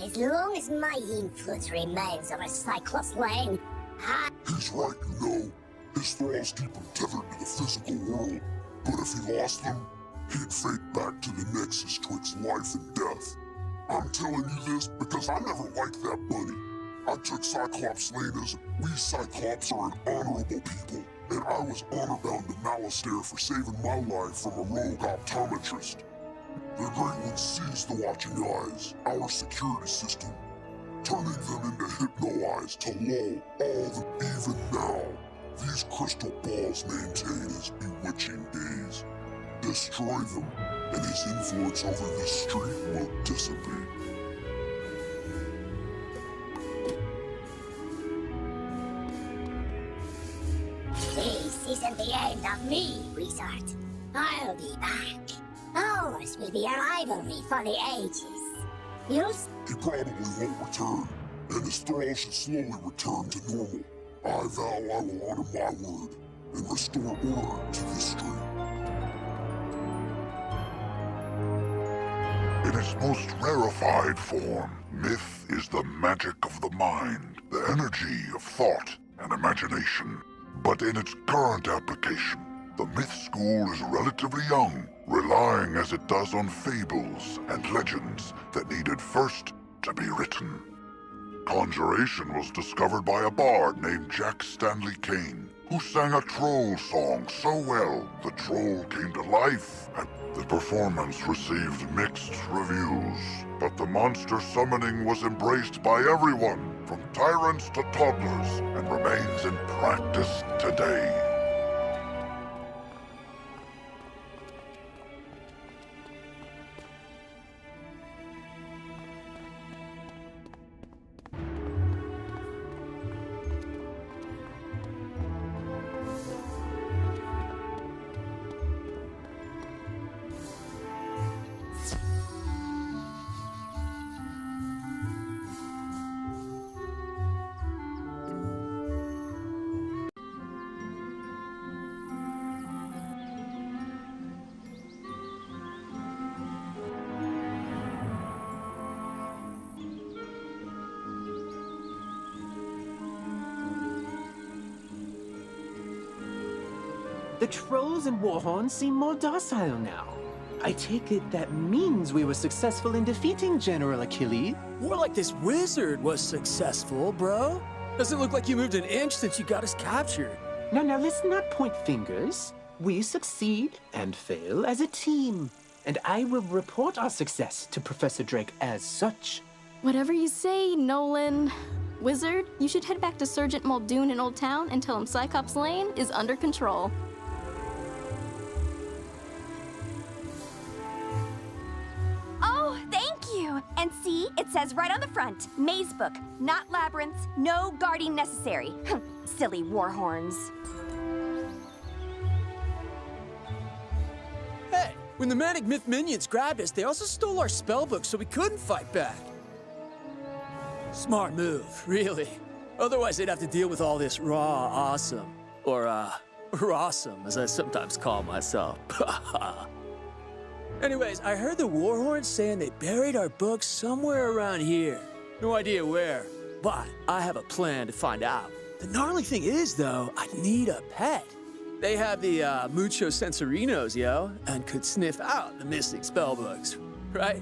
As long as my influence remains over Cyclops Lane, He's right, you know. His thralls keep him tethered to the physical world. But if he lost them, he'd fade back to the nexus twixt life and death. I'm telling you this because I never liked that bunny. I took Cyclops Lane as we Cyclops are an honorable people, and I was honor-bound to Malastare for saving my life from a rogue optometrist. The Great One sees the watching eyes, our security system, turning them into hypno-eyes to lull all the even now. These crystal balls maintain his bewitching gaze. Destroy them, and his influence over this street will dissipate. this isn't the end of me, Wizard. I'll be back. Ours will be a rivalry for the ages. He probably won't return, and his thrall should slowly return to normal. I vow I will honor my word and restore order to this street. In its most rarefied form, myth is the magic of the mind, the energy of thought and imagination. But in its current application, the myth school is relatively young, relying as it does on fables and legends that needed first to be written. Conjuration was discovered by a bard named Jack Stanley Kane, who sang a troll song so well the troll came to life, and the performance received mixed reviews. But the monster summoning was embraced by everyone, from tyrants to toddlers, and remains in practice today. The trolls and warhorns seem more docile now. I take it that means we were successful in defeating General Achilles. More like this wizard was successful, bro. Doesn't look like you moved an inch since you got us captured. Now, let's not point fingers. We succeed and fail as a team. And I will report our success to Professor Drake as such. Whatever you say, Nolan. Wizard, you should head back to Sergeant Muldoon in Old Town and tell him Cyclops Lane is under control. Oh, thank you! And see, it says right on the front, Maze Book, not labyrinths, no guarding necessary. Silly warhorns. Hey, when the Manic Myth minions grabbed us, they also stole our spellbook so we couldn't fight back. Smart move, really. Otherwise, they'd have to deal with all this raw awesome. Or, rawsome, as I sometimes call myself. Anyways, I heard the warhorns saying they buried our books somewhere around here. No idea where, but I have a plan to find out. The gnarly thing is, though, I need a pet. They have the mucho sensorinos, yo, and could sniff out the mystic spellbooks, right?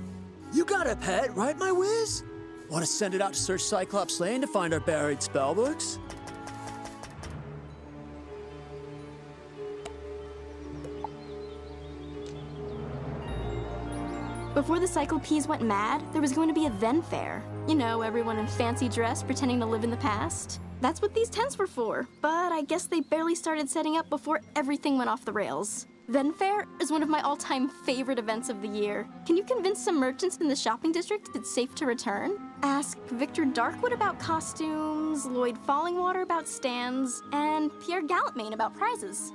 You got a pet, right, my whiz? Want to send it out to search Cyclops Lane to find our buried spellbooks? Before the Cyclopes went mad, there was going to be a Ven Fair. You know, everyone in fancy dress pretending to live in the past. That's what these tents were for, but I guess they barely started setting up before everything went off the rails. Ven Fair is one of my all-time favorite events of the year. Can you convince some merchants in the shopping district it's safe to return? Ask Victor Darkwood about costumes, Lloyd Fallingwater about stands, and Pierre Gallantmain about prizes.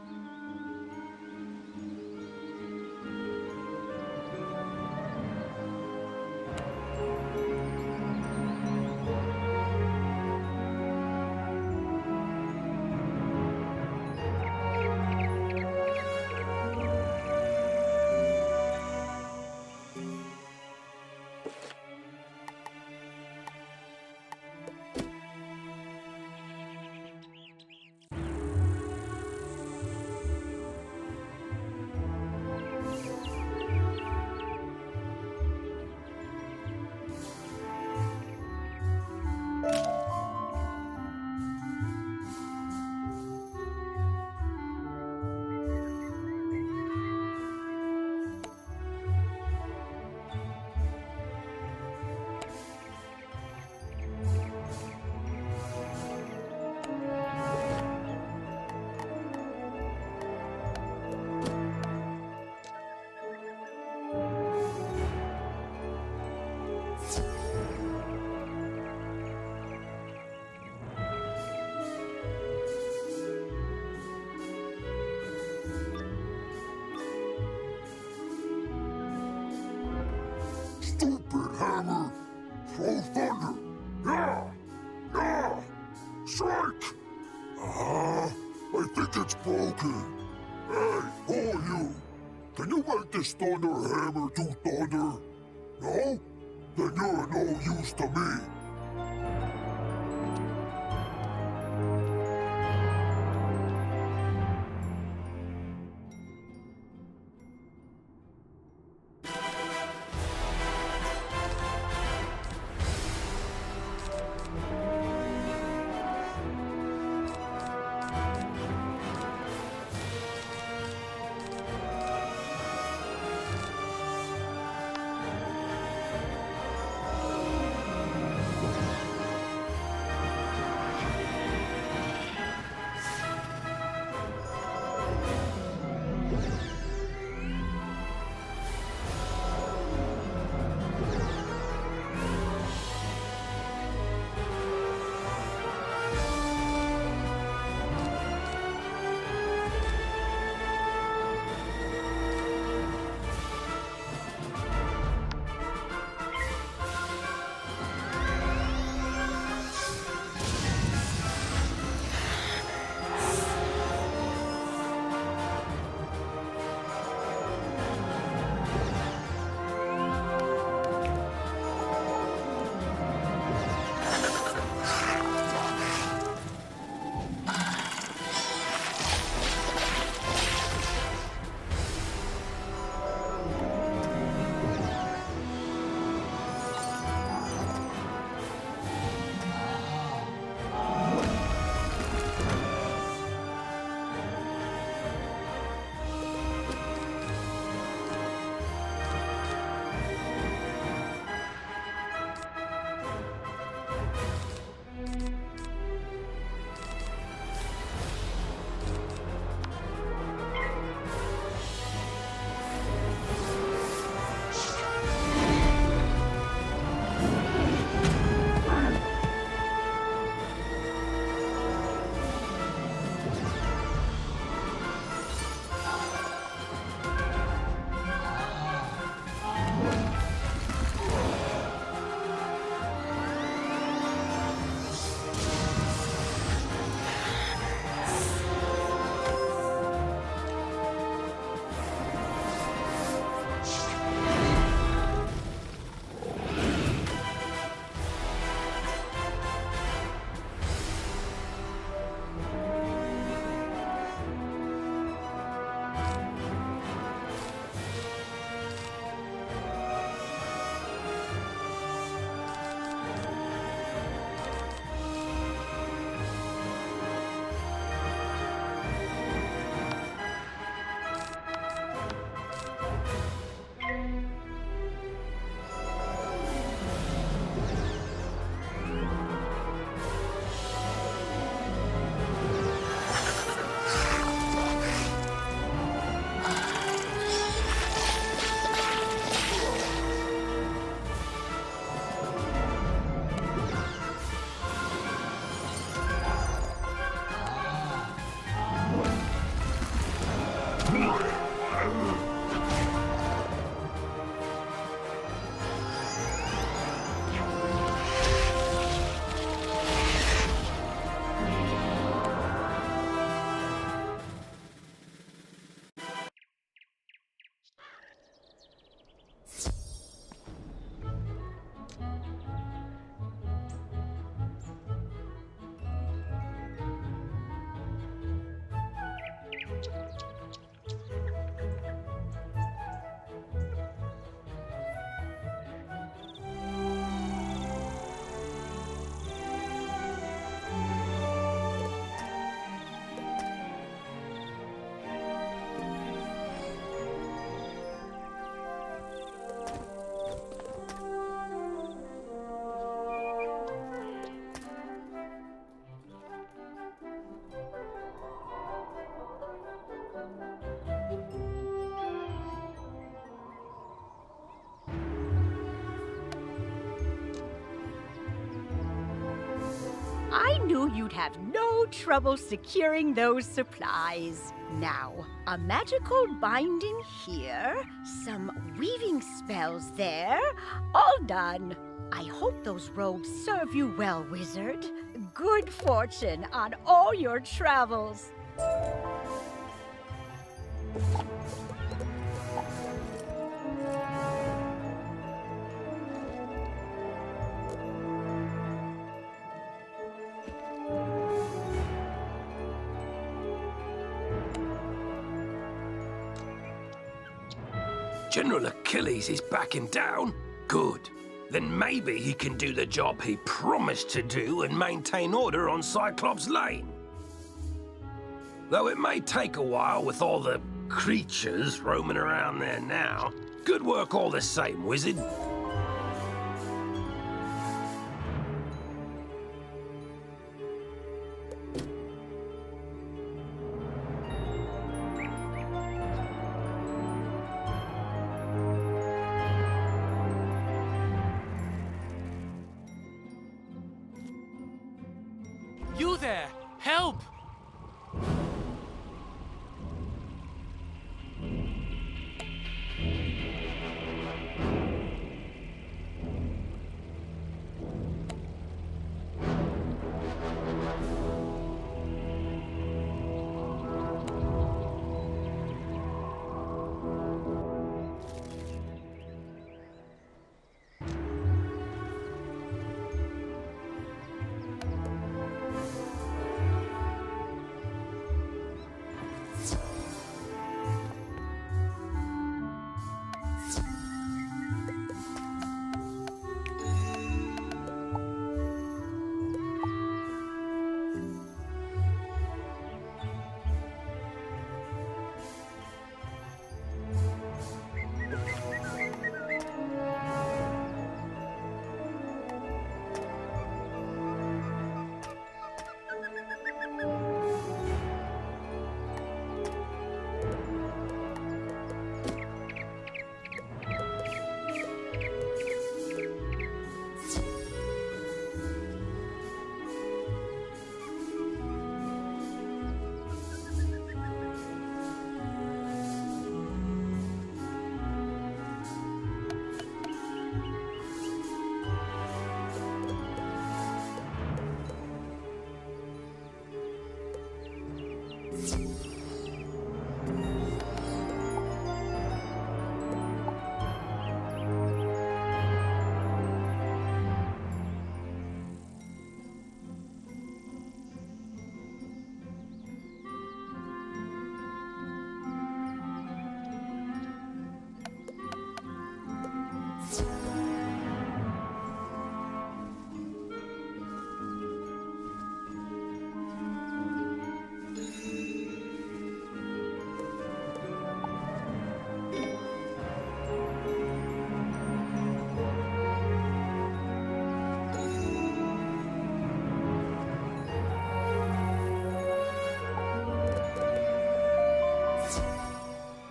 stupid hammer. Throw thunder. Yeah! Yeah! Strike! I think it's broken. Hey, who are you? Can you make this thunder hammer do thunder? No? Then you're no use to me. knew you'd have no trouble securing those supplies. Now, a magical binding here, some weaving spells there, all done. I hope those robes serve you well, wizard. Good fortune on all your travels. General Achilles is backing down? Good. Then maybe he can do the job he promised to do and maintain order on Cyclops Lane. Though it may take a while with all the creatures roaming around there now. Good work all the same, wizard. You there! Help!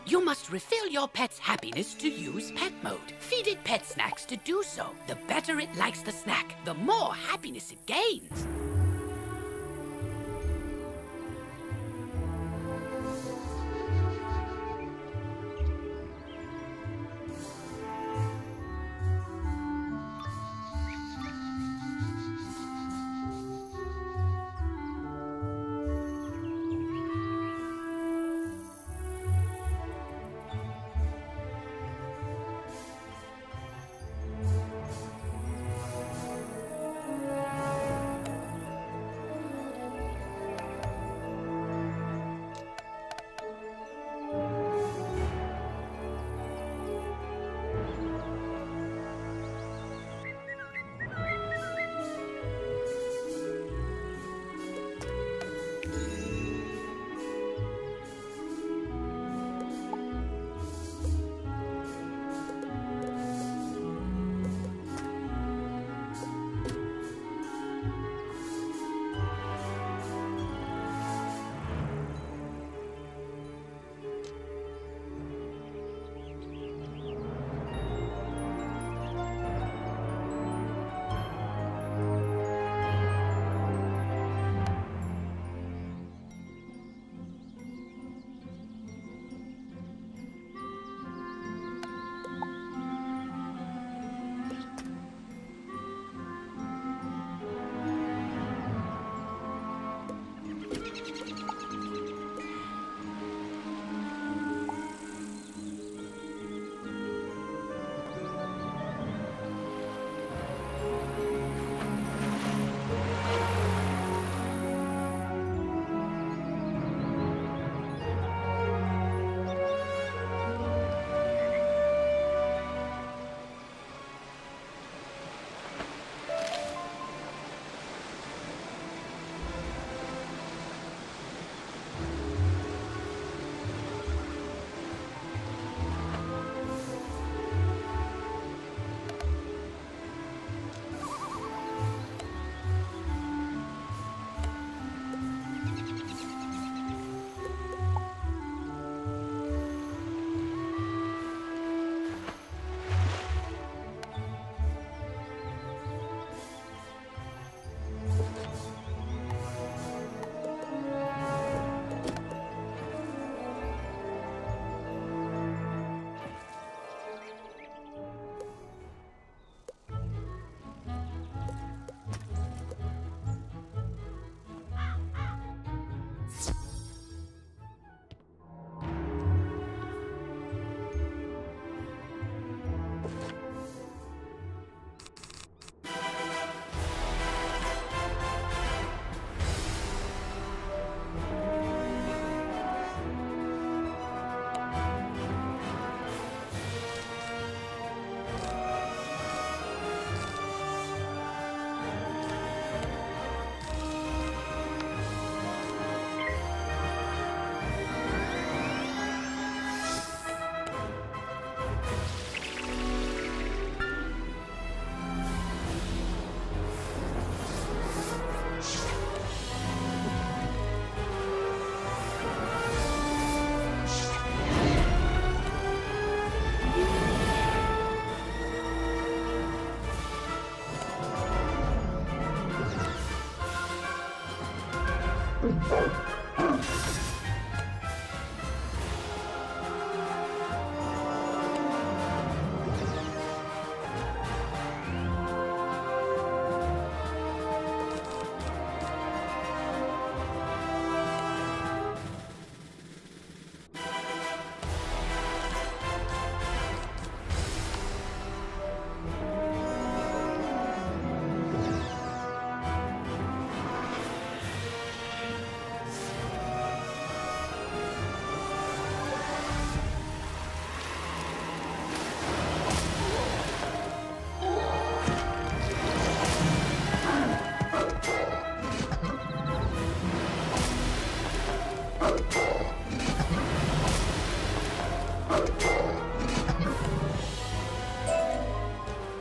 You must refill your pet's happiness to use pet mode. Feed it pet snacks to do so. The better it likes the snack, the more happiness it gains.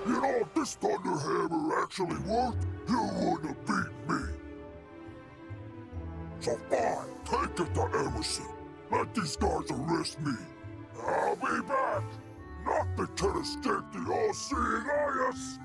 You know, if this thunder hammer actually worked, you wouldn't have beat me. So fine, take it to Emerson. Let these guys arrest me. I'll be back. Nothing can escape the all-seeing eyes.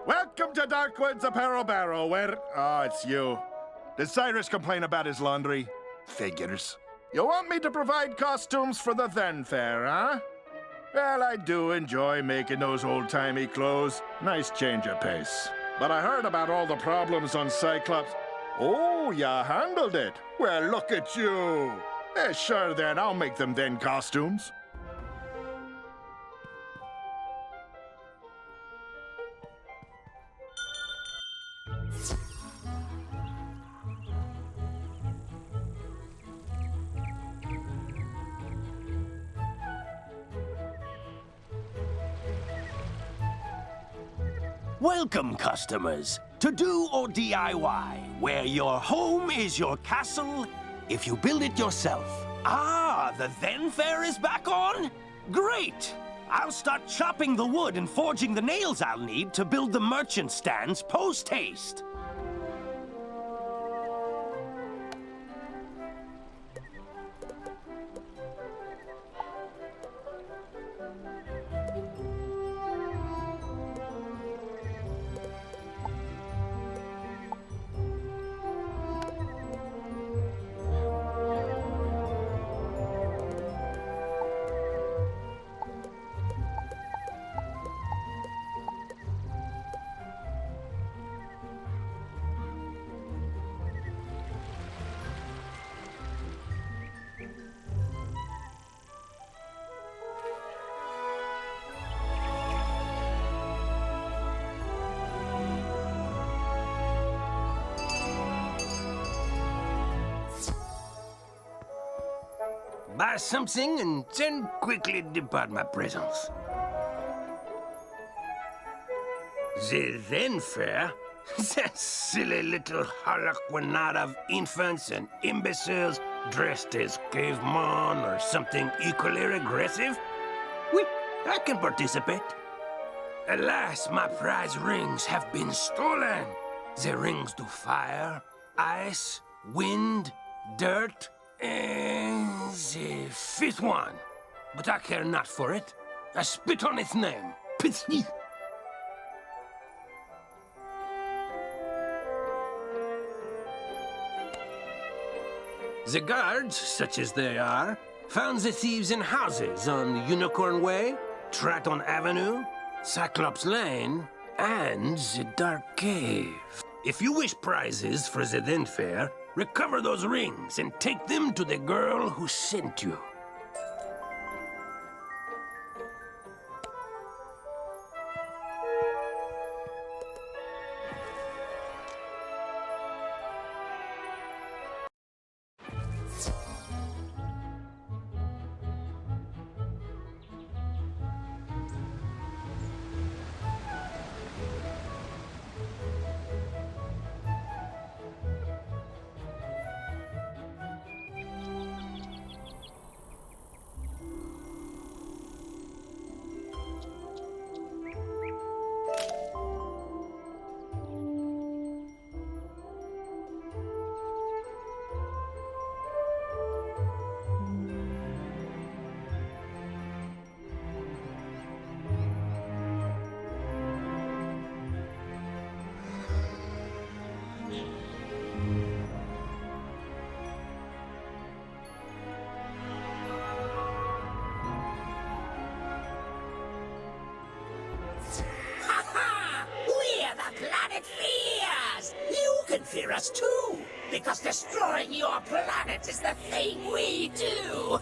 Welcome to Darkwood's Apparel Barrel, where... Oh, it's you. Did Cyrus complain about his laundry? Figures. You want me to provide costumes for the then fair, huh? Well, I do enjoy making those old-timey clothes. Nice change of pace. But I heard about all the problems on Cyclops. Oh, you handled it. Well, look at you. Sure then, I'll make them then costumes. Welcome, customers, to Do or DIY, where your home is your castle if you build it yourself. Ah, the then fair is back on? Great! I'll start chopping the wood and forging the nails I'll need to build the merchant stands post-haste. Buy something and then quickly depart my presence. The then fair? That silly little harlequinade of infants and imbeciles dressed as cavemen or something equally regressive? Oui, I can participate. Alas, my prize rings have been stolen. The rings do fire, ice, wind, dirt, and the fifth one. But I care not for it. I spit on its name. Pitsy. The guards, such as they are, found the thieves in houses on Unicorn Way, Triton Avenue, Cyclops Lane, and the Dark Cave. If you wish prizes for the then fair, recover those rings and take them to the girl who sent you. can fear us too, because destroying your planet is the thing we do.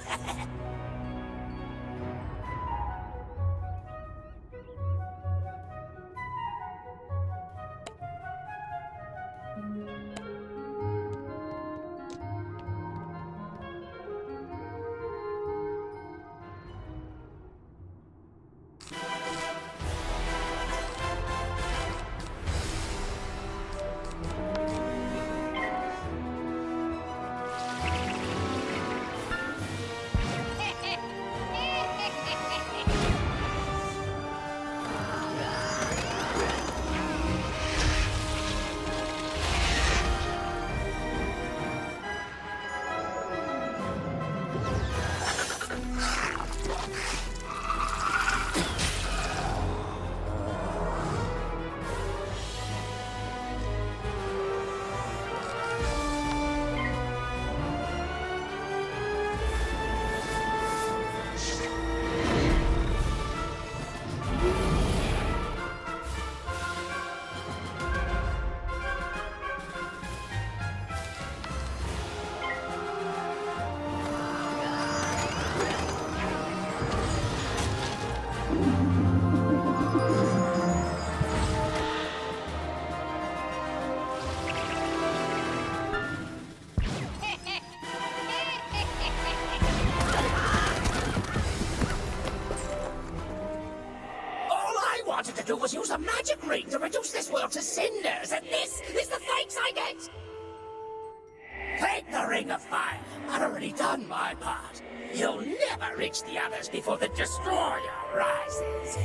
To do was use a magic ring to reduce this world to cinders, and this is the thanks I get! Take the Ring of Fire. I've already done my part. You'll never reach the others before the Destroyer rises.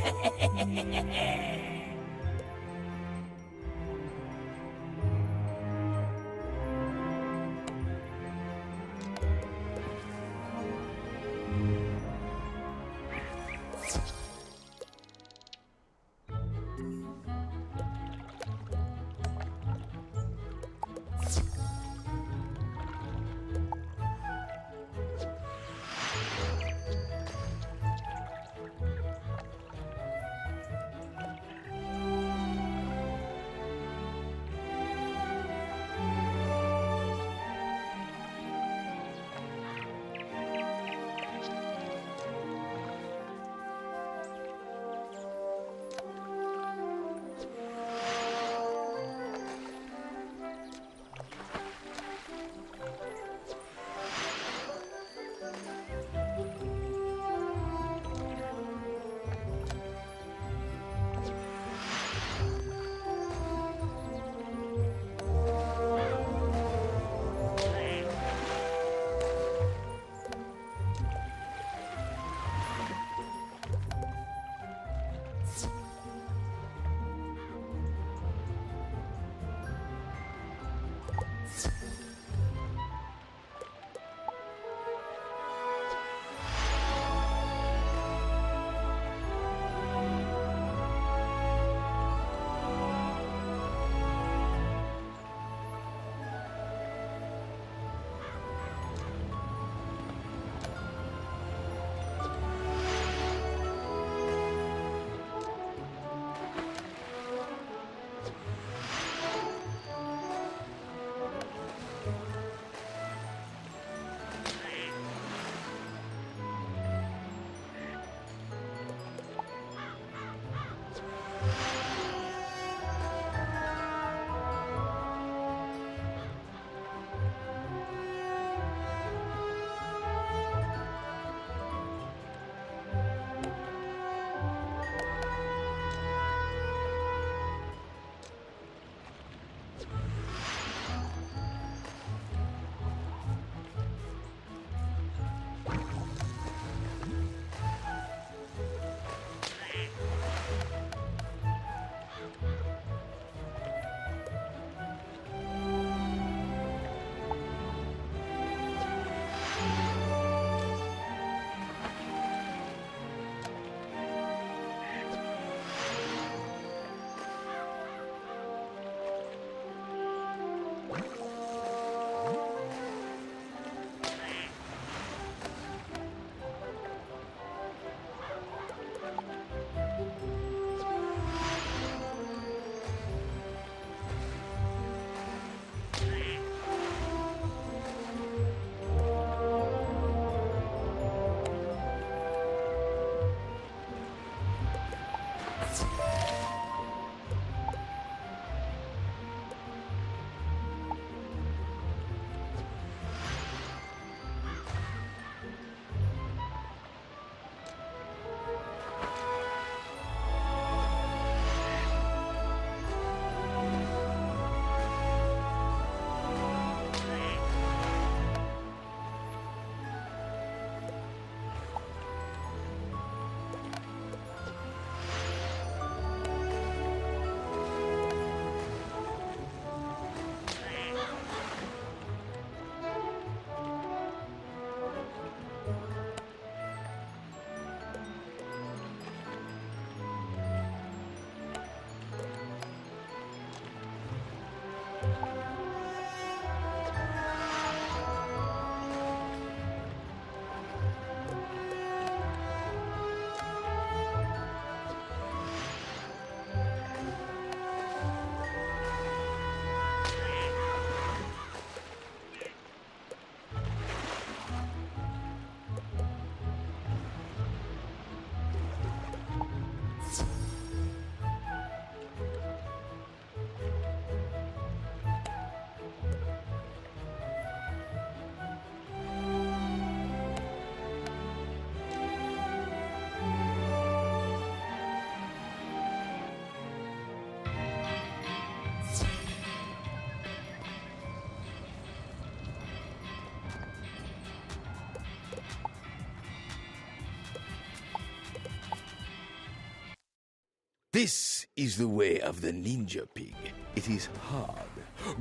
This is the way of the ninja pig. It is hard,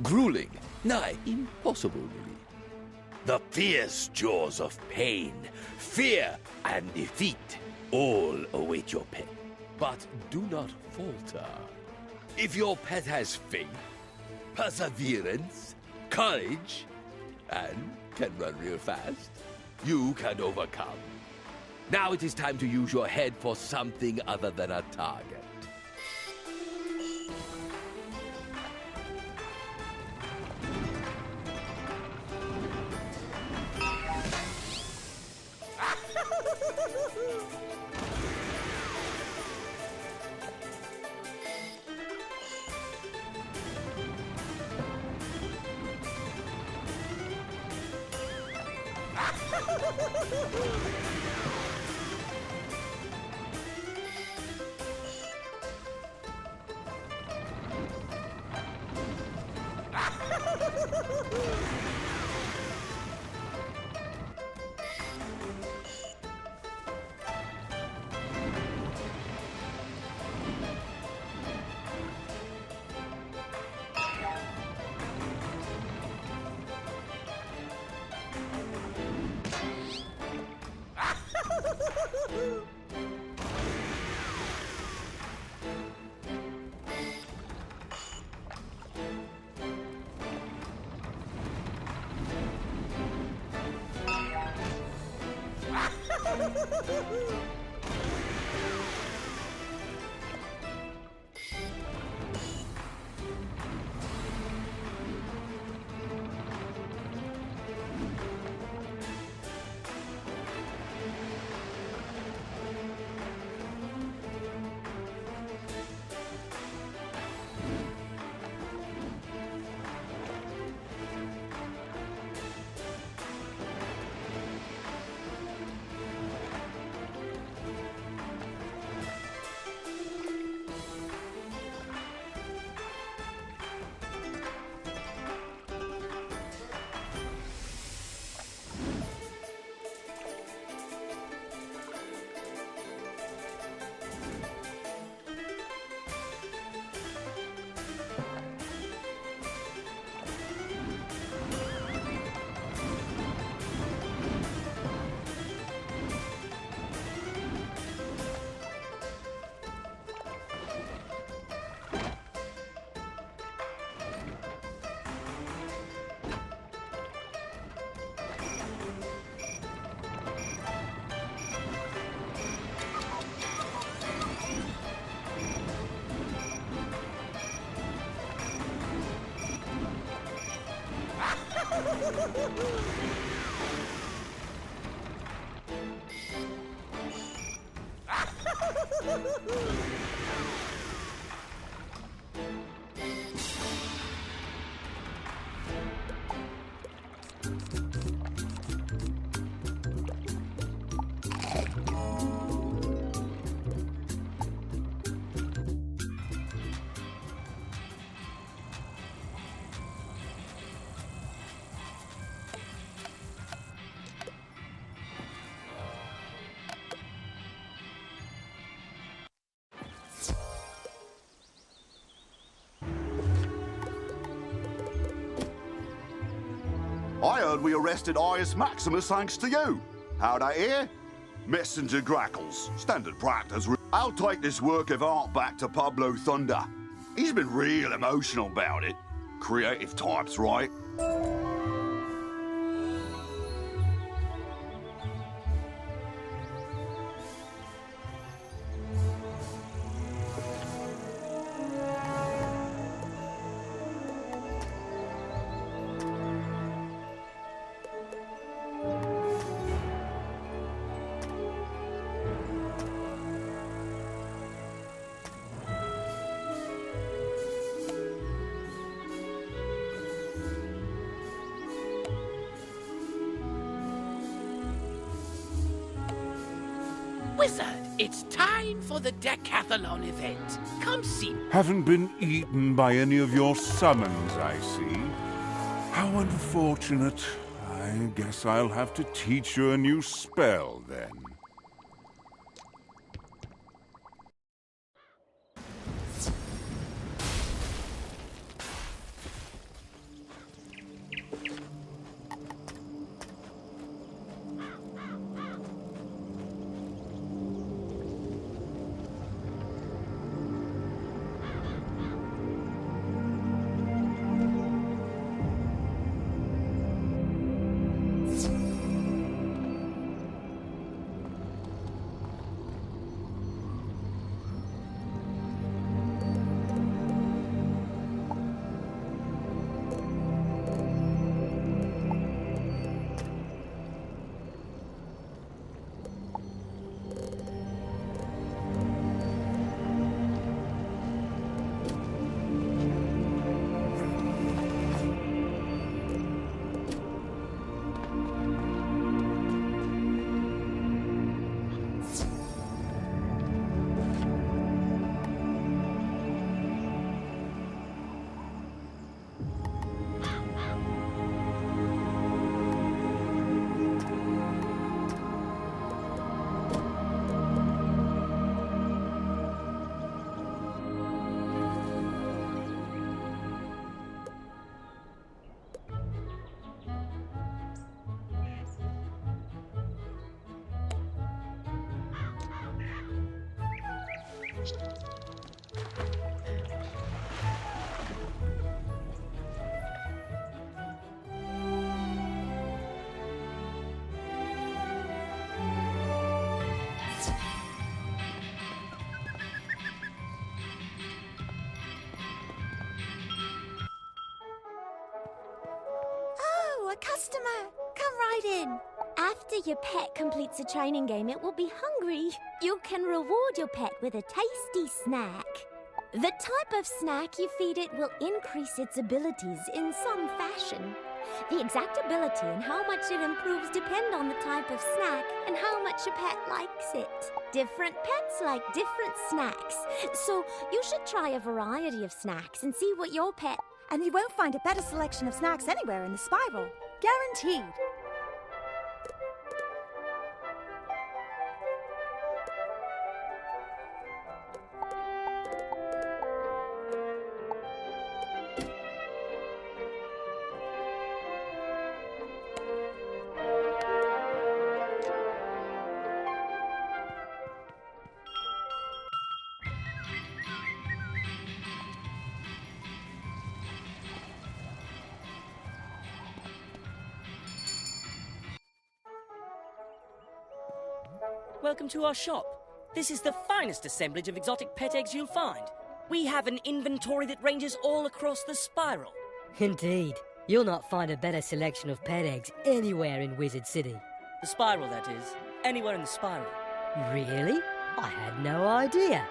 grueling, nigh impossible, really. The fierce jaws of pain, fear, and defeat all await your pet. But do not falter. If your pet has faith, perseverance, courage, and can run real fast, you can overcome. Now it is time to use your head for something other than a target. I heard we arrested Ius Maximus thanks to you. How'd I hear? Messenger grackles. Standard practice. I'll take this work of art back to Pablo Thunder. He's been real emotional about it. Creative types, right? Wizard, it's time for the decathlon event. Come see. Haven't been eaten by any of your summons, I see. How unfortunate. I guess I'll have to teach you a new spell, then. Oh, a customer! Come right in. After your pet completes a training game, it will be hungry. You can reward your pet with a tasty snack. The type of snack you feed it will increase its abilities in some fashion. The exact ability and how much it improves depend on the type of snack and how much your pet likes it. Different pets like different snacks, so you should try a variety of snacks and see what your pet... And you won't find a better selection of snacks anywhere in the spiral. Guaranteed. Welcome to our shop. This is the finest assemblage of exotic pet eggs you'll find. We have an inventory that ranges all across the spiral. Indeed. You'll not find a better selection of pet eggs anywhere in Wizard City. The spiral, that is. Anywhere in the spiral. Really? I had no idea.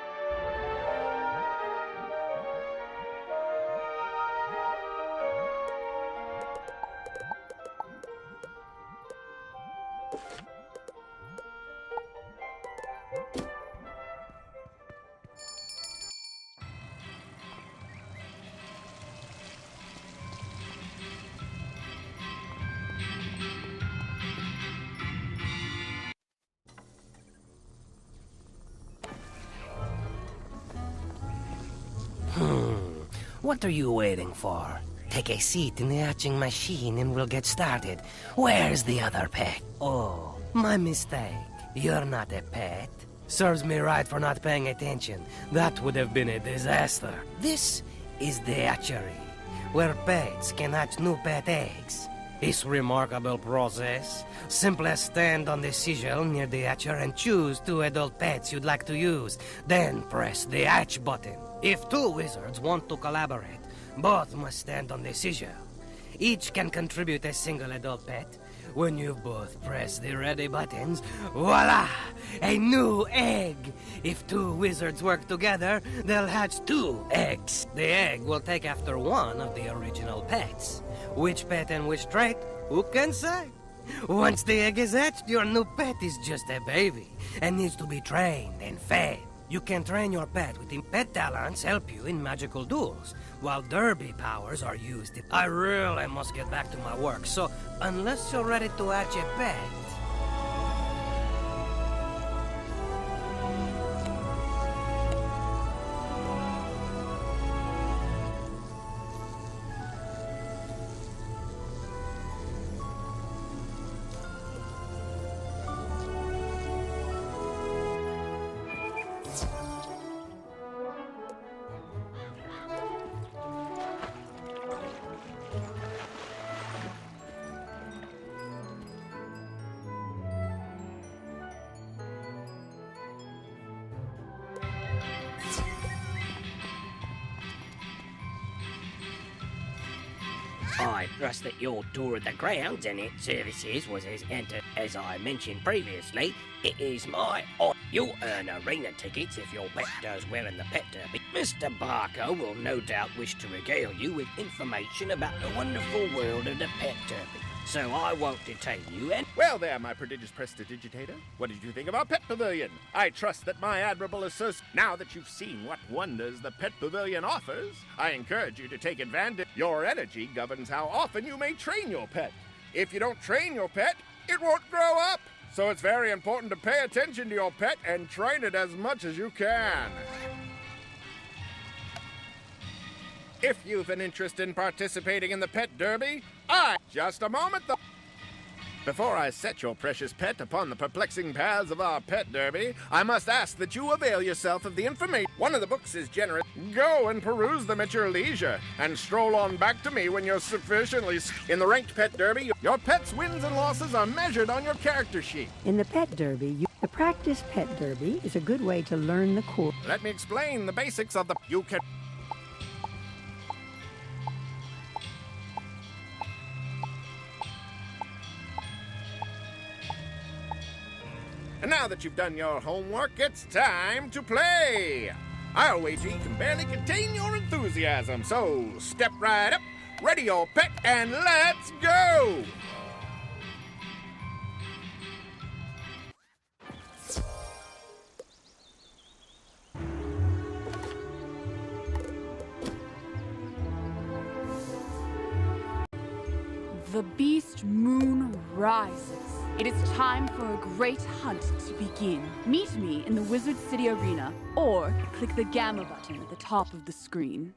What are you waiting for? Take a seat in the hatching machine and we'll get started. Where's the other pet? Oh, my mistake. You're not a pet. Serves me right for not paying attention. That would have been a disaster. This is the hatchery, where pets can hatch new pet eggs. It's a remarkable process. Simply stand on the sigil near the hatcher and choose 2 adult pets you'd like to use. Then press the hatch button. If 2 wizards want to collaborate, both must stand on the sigil. Each can contribute a single adult pet. When you've both pressed the ready buttons, voila! A new egg! If 2 wizards work together, they'll hatch 2 eggs. The egg will take after one of the original pets. Which pet and which trait? Who can say? Once the egg is hatched, your new pet is just a baby and needs to be trained and fed. You can train your pet with pet talents help you in magical duels, while derby powers are used. I really must get back to my work, so unless you're ready to hatch a pet... I trust that your tour of the grounds and its services was as as I mentioned previously. It is my honor. You'll earn arena tickets if your pet does well in the pet derby. Mr. Barker will no doubt wish to regale you with information about the wonderful world of the pet derby. So I won't detain you and... Well there, my prodigious prestidigitator. What did you think of our Pet Pavilion? I trust that my admirable associate... Now that you've seen what wonders the Pet Pavilion offers, I encourage you to take advantage. Your energy governs how often you may train your pet. If you don't train your pet, it won't grow up. So it's very important to pay attention to your pet and train it as much as you can. If you've an interest in participating in the Pet Derby, just a moment though. Before I set your precious pet upon the perplexing paths of our pet derby, I must ask that you avail yourself of the information. One of the books is generous. Go and peruse them at your leisure, and stroll on back to me when you're sufficiently... In the ranked pet derby, your pet's wins and losses are measured on your character sheet. In the pet derby, the practice pet derby is a good way to learn the core. Let me explain the basics of the... You can... And now that you've done your homework, it's time to play! I'll wager you can barely contain your enthusiasm, so step right up, ready your pet, and let's go! The beast moon rises. It is time for a great hunt to begin. Meet me in the Wizard City Arena, or click the Gamma button at the top of the screen.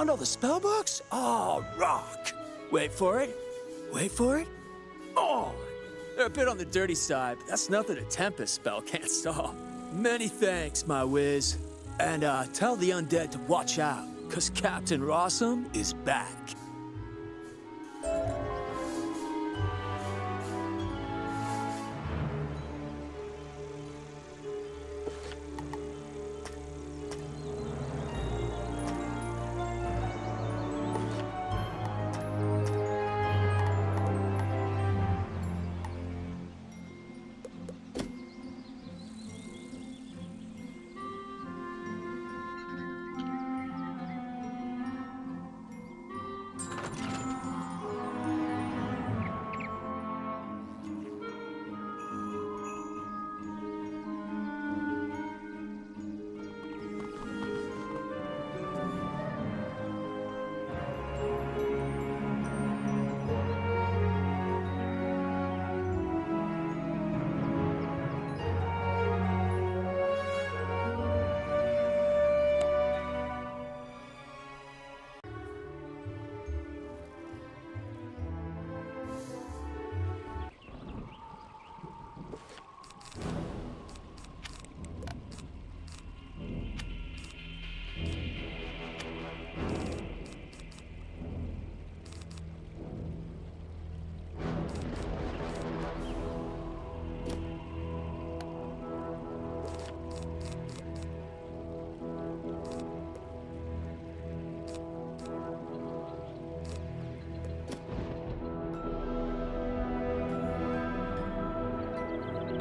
found all the spell books? Oh, rock. Wait for it. Wait for it. Oh, they're a bit on the dirty side, but that's nothing a Tempest spell can't stop. Many thanks, my whiz. And tell the undead to watch out, because Captain Rossum is back.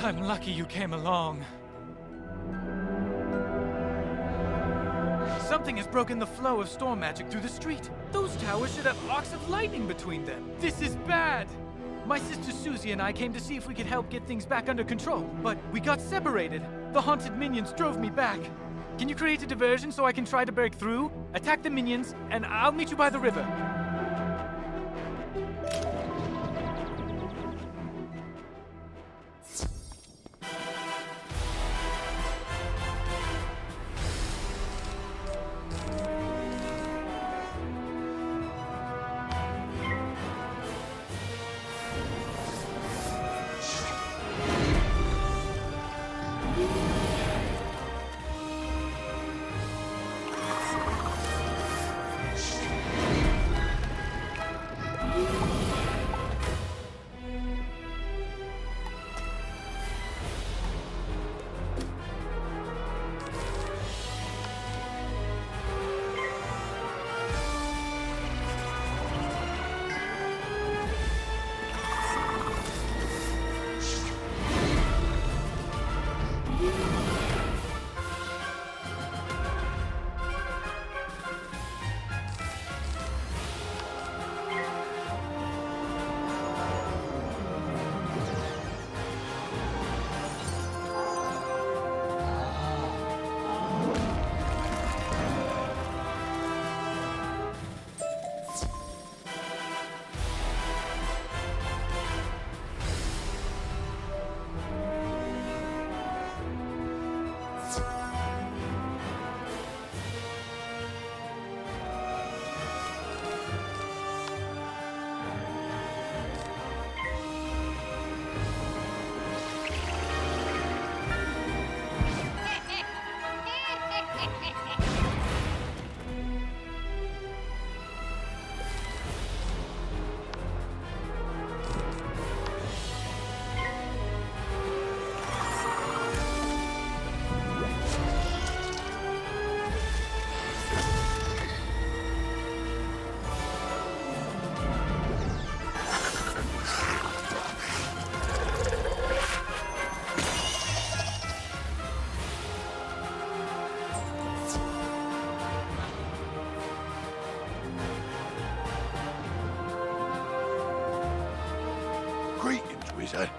I'm lucky you came along. Something has broken the flow of storm magic through the street. Those towers should have arcs of lightning between them. This is bad! My sister Susie and I came to see if we could help get things back under control, but we got separated. The haunted minions drove me back. Can you create a diversion so I can try to break through? Attack the minions, and I'll meet you by the river.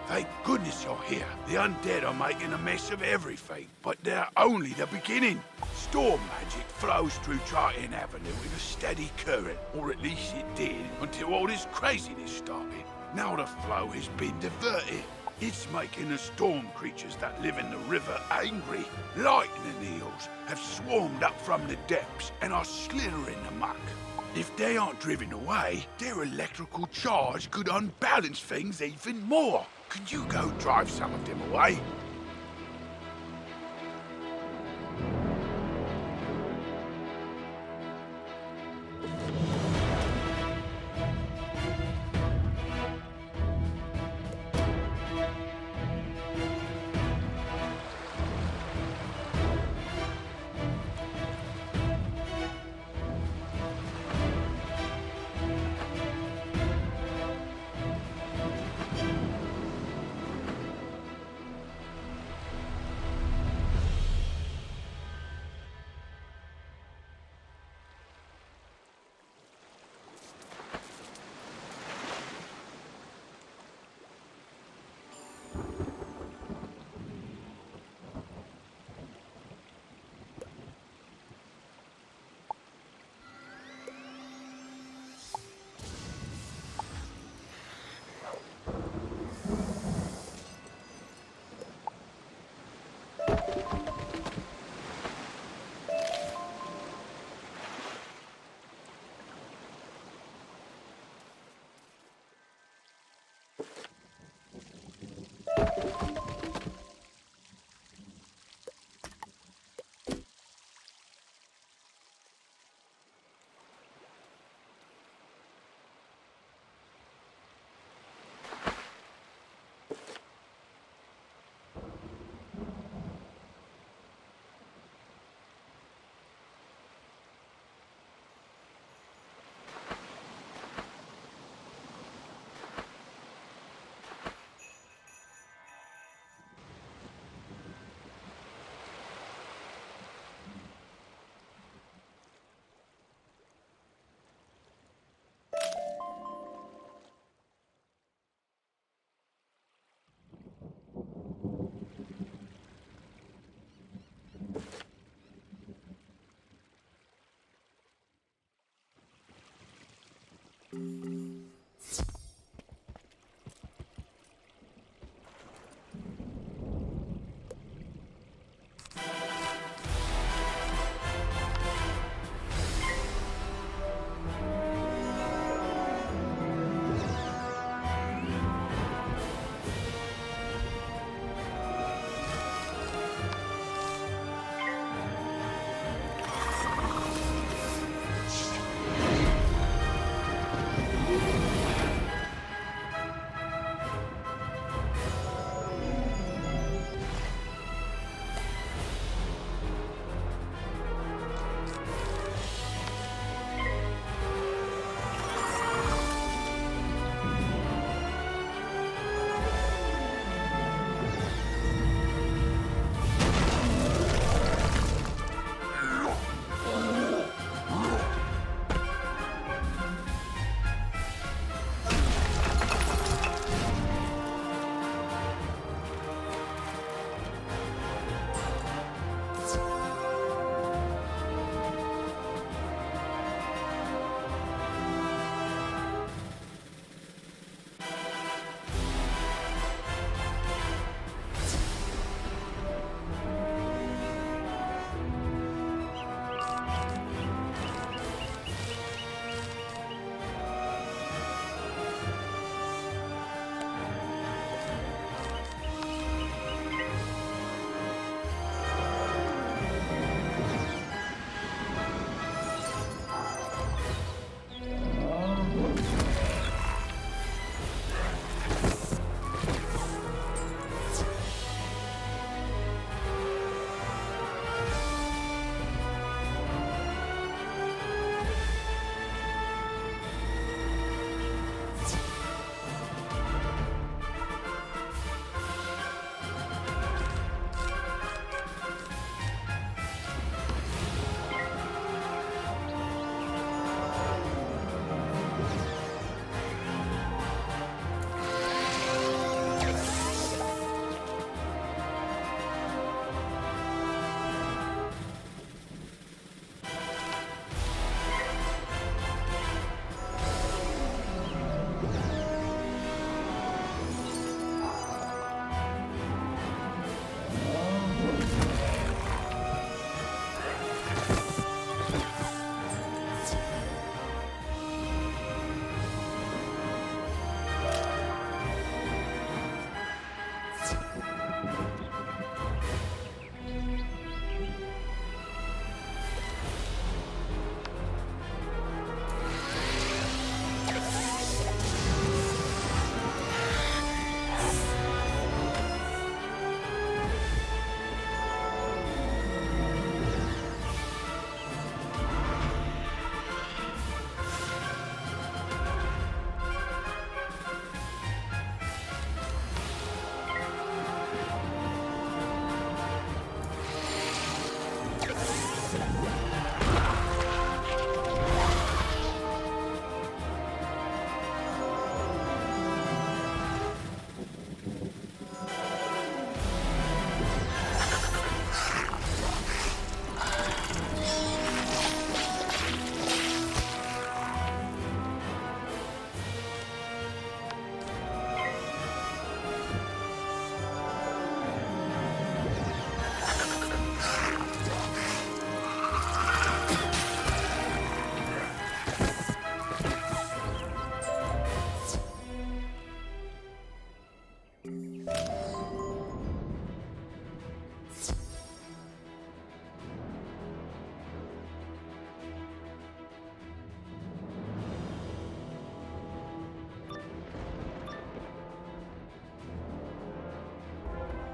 Thank goodness you're here. The undead are making a mess of everything, but they're only the beginning. Storm magic flows through Triton Avenue in a steady current, or at least it did, until all this craziness started. Now the flow has been diverted. It's making the storm creatures that live in the river angry. Lightning eels have swarmed up from the depths and are slithering amok. If they aren't driven away, their electrical charge could unbalance things even more. Could you go drive some of them away?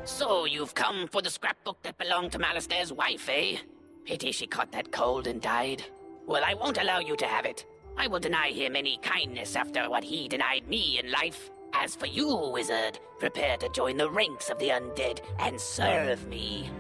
So you've come for the scrapbook that belonged to Malistair's wife, eh? Pity she caught that cold and died. Well, I won't allow you to have it. I will deny him any kindness after what he denied me in life. As for you, wizard, prepare to join the ranks of the undead and serve me.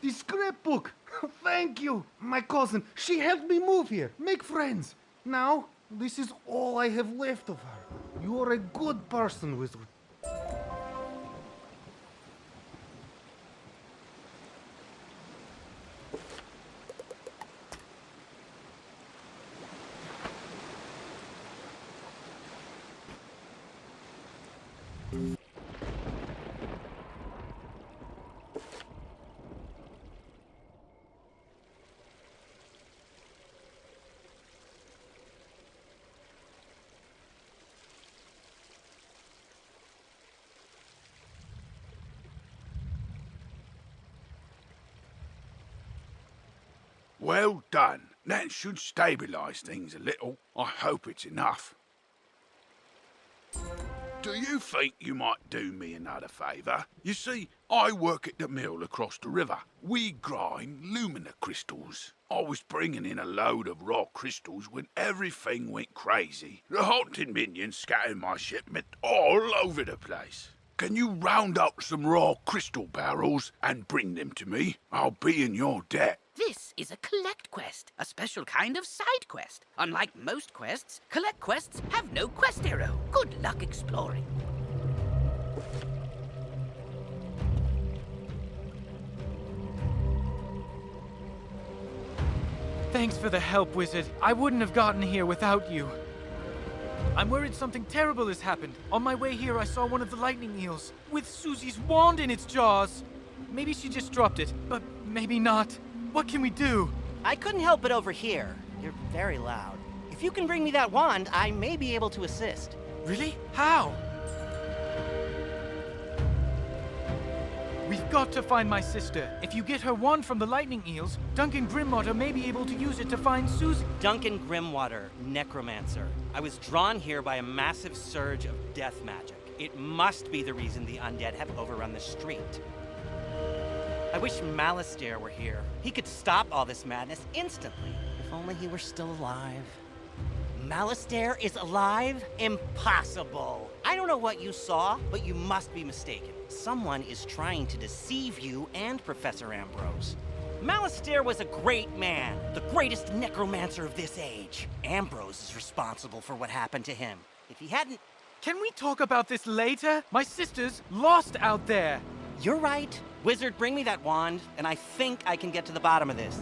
The scrapbook! Thank you! My cousin, she helped me move here, make friends. Now, this is all I have left of her. You are a good person, Wizard. Well done. That should stabilize things a little. I hope it's enough. Do you think you might do me another favour? You see, I work at the mill across the river. We grind lumina crystals. I was bringing in a load of raw crystals when everything went crazy. The haunted minions scattered my shipment all over the place. Can you round up some raw crystal barrels and bring them to me? I'll be in your debt. This is a collect quest, a special kind of side quest. Unlike most quests, collect quests have no quest arrow. Good luck exploring. Thanks for the help, Wizard. I wouldn't have gotten here without you. I'm worried something terrible has happened. On my way here, I saw one of the lightning eels with Susie's wand in its jaws. Maybe she just dropped it, but maybe not. What can we do? I couldn't help but overhear. You're very loud. If you can bring me that wand, I may be able to assist. Really? How? We've got to find my sister. If you get her wand from the lightning eels, Duncan Grimwater may be able to use it to find Susie. Duncan Grimwater, necromancer. I was drawn here by a massive surge of death magic. It must be the reason the undead have overrun the street. I wish Malistaire were here. He could stop all this madness instantly. If only he were still alive. Malistaire is alive? Impossible. I don't know what you saw, but you must be mistaken. Someone is trying to deceive you and Professor Ambrose. Malistaire was a great man, the greatest necromancer of this age. Ambrose is responsible for what happened to him. If he hadn't... Can we talk about this later? My sister's lost out there. You're right. Wizard, bring me that wand, and I think I can get to the bottom of this.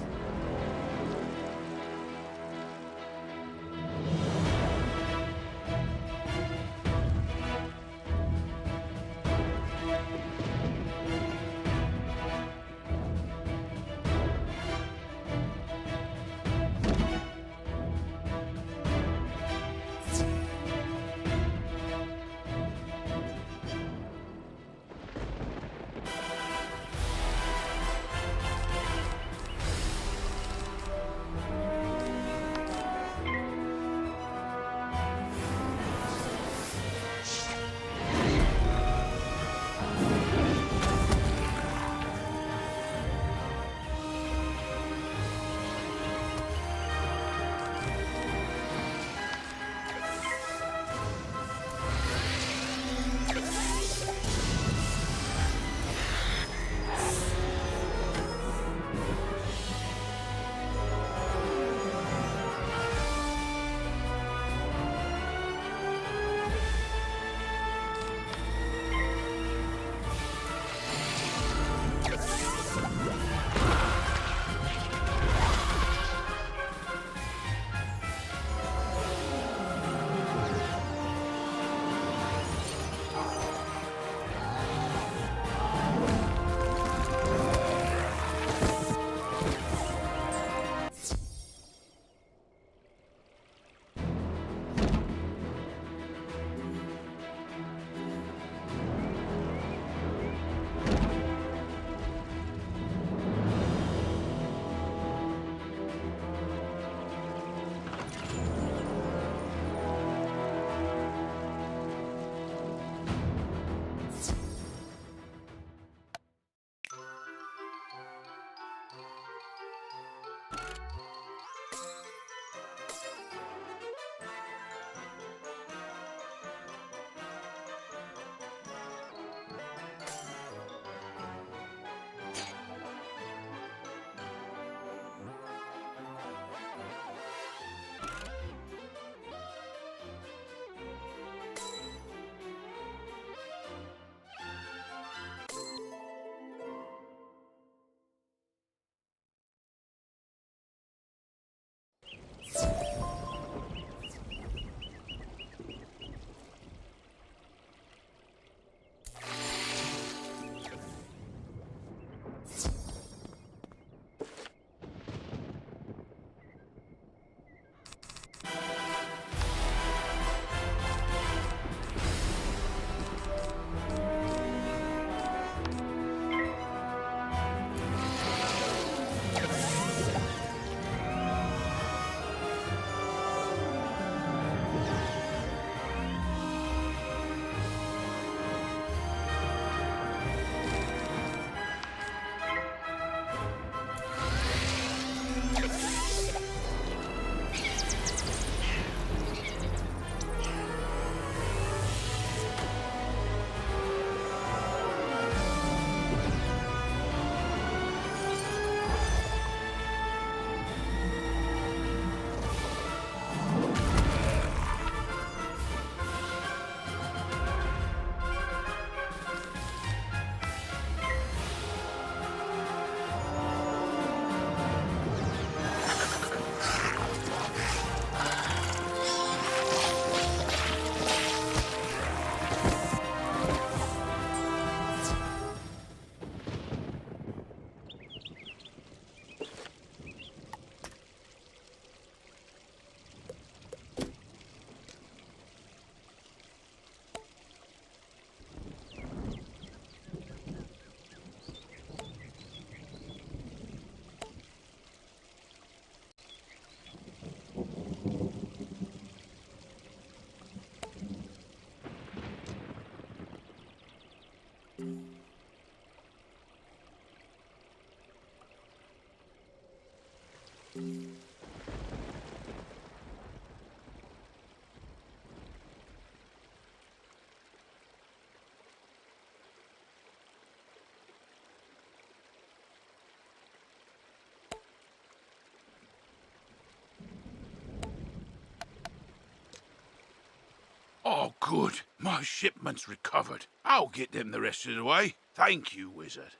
Oh, good. My shipment's recovered. I'll get them the rest of the way. Thank you, Wizard.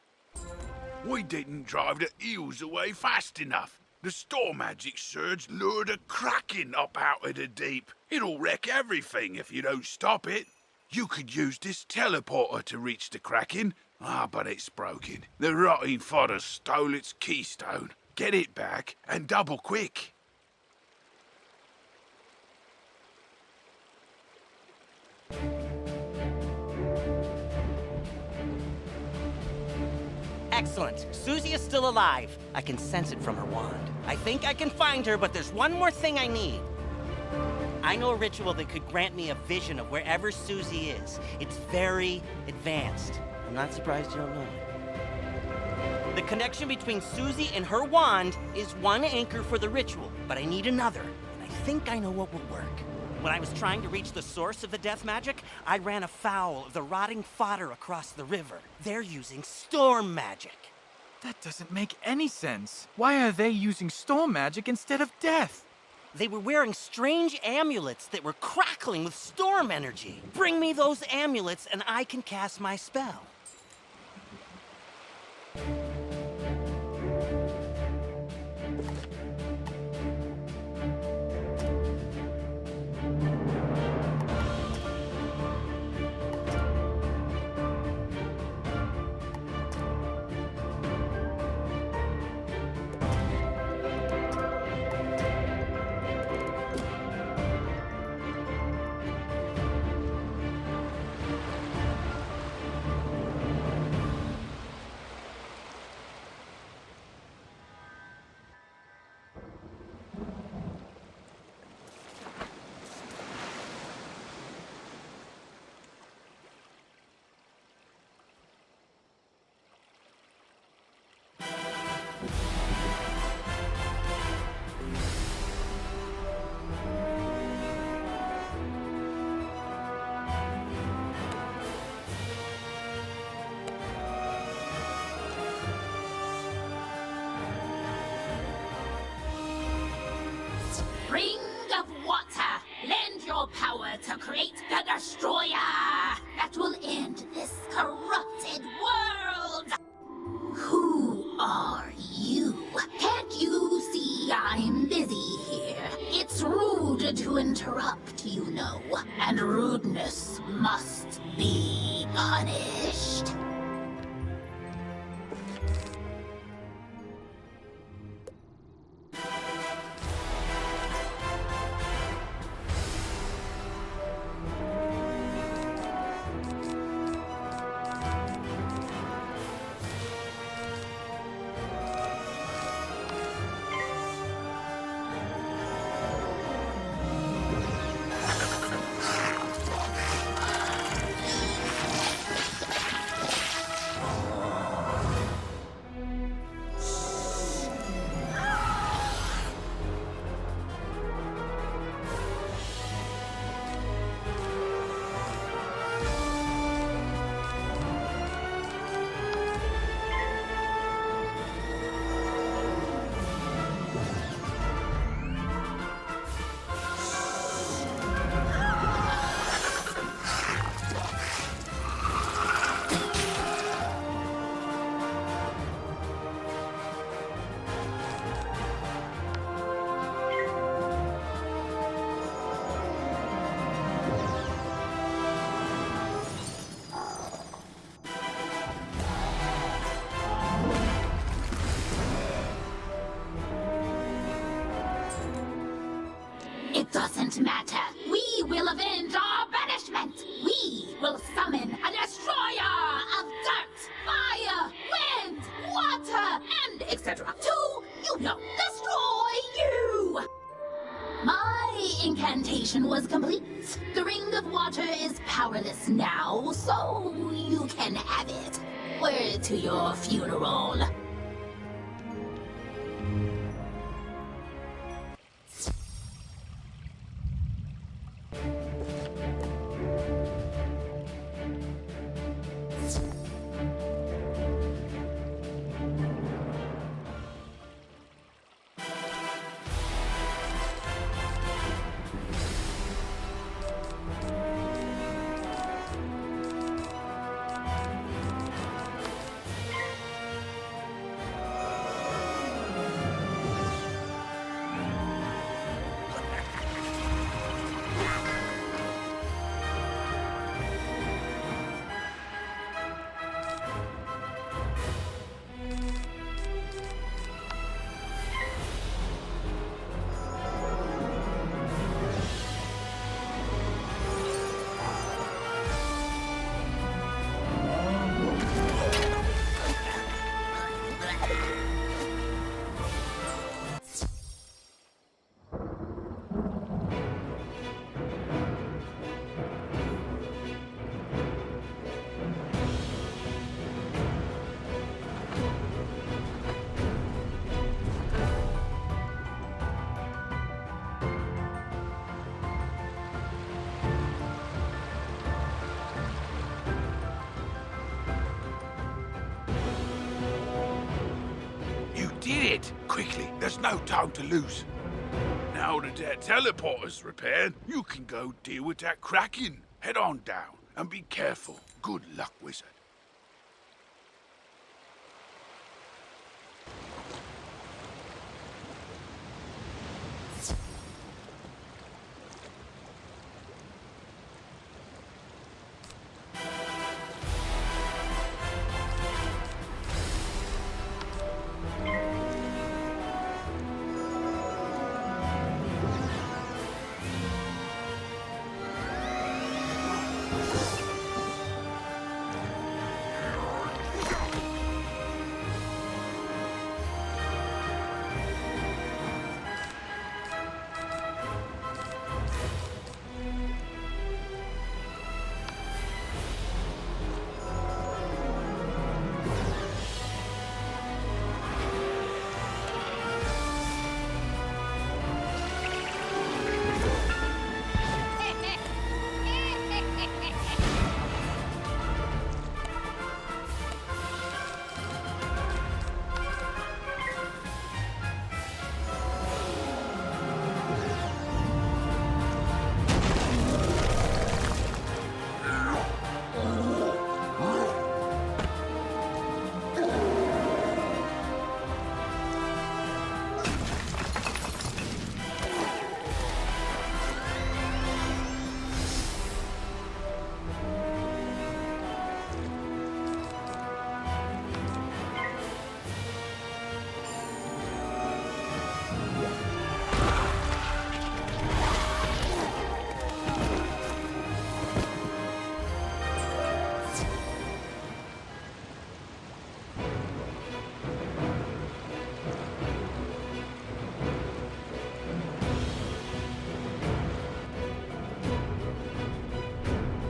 We didn't drive the eels away fast enough. The storm magic surge lured a kraken up out of the deep. It'll wreck everything if you don't stop it. You could use this teleporter to reach the kraken. But it's broken. The rotting fodder stole its keystone. Get it back, and double quick. Excellent. Susie is still alive. I can sense it from her wand. I think I can find her, but there's one more thing I need. I know a ritual that could grant me a vision of wherever Susie is. It's very advanced. I'm not surprised you don't know it. The connection between Susie and her wand is one anchor for the ritual, but I need another, and I think I know what will work. When I was trying to reach the source of the death magic, I ran afoul of the rotting fodder across the river. They're using storm magic. That doesn't make any sense. Why are they using storm magic instead of death? They were wearing strange amulets that were crackling with storm energy. Bring me those amulets and I can cast my spell. Spring of water, lend your power to create the destroyer that will end this corrupted world. Who are you? Can't you see I'm busy here? It's rude to interrupt, you know, and rudeness must be punished. It doesn't matter. We will avenge our banishment. We will summon a destroyer of dirt, fire, wind, water, and etc. to, destroy you. My incantation was complete. The ring of water is powerless now, so you can have it. Word to your funeral. You did it! Quickly, there's no time to lose. Now that that teleporter's repaired, you can go deal with that Kraken. Head on down, and be careful. Good luck, Wizard.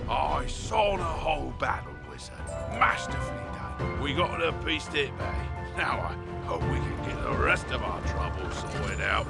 I saw the whole battle, Wizard. Masterfully done. We got the piece it bay. Now I hope we can get the rest of our troubles sorted out.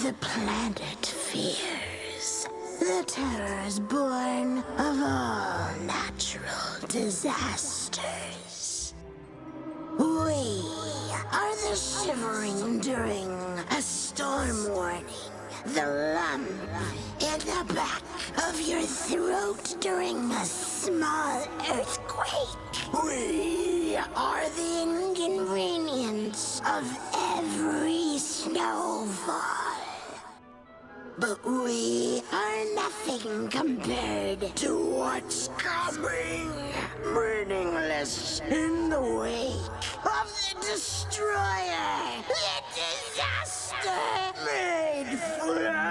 The planet fears. The terrors born of all natural disasters. We are the shivering during a storm warning. The lump in the back of your throat during a small earthquake. We are the inconvenience of every snowfall. But we are nothing compared to what's coming. Meaningless in the wake of the destroyer. The disaster made flesh.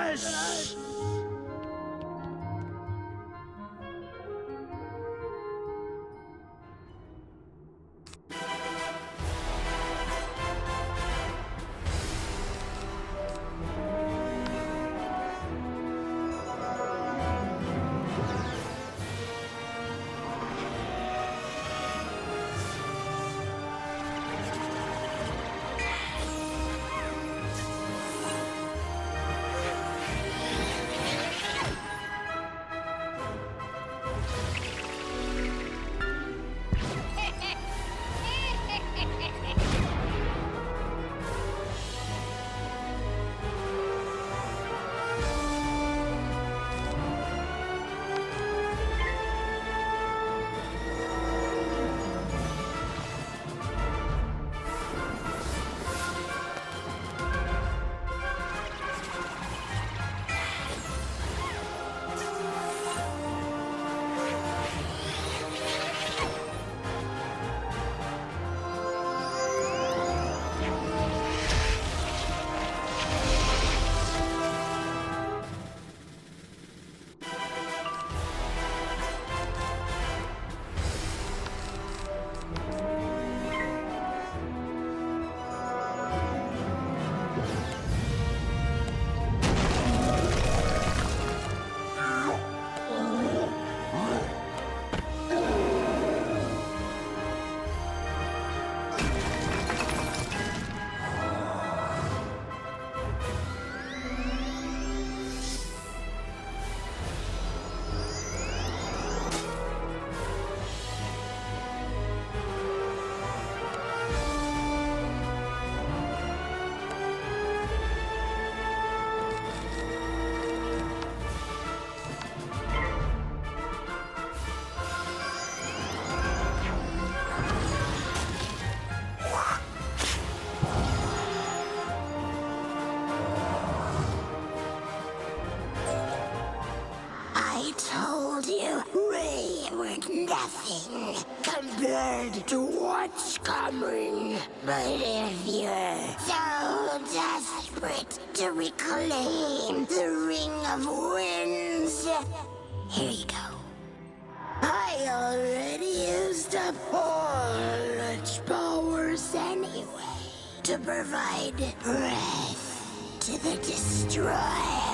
I told you, we were nothing compared to what's coming. But if you're so desperate to reclaim the Ring of Winds, here you go. I already used up all its powers anyway to provide breath to the Destroyer.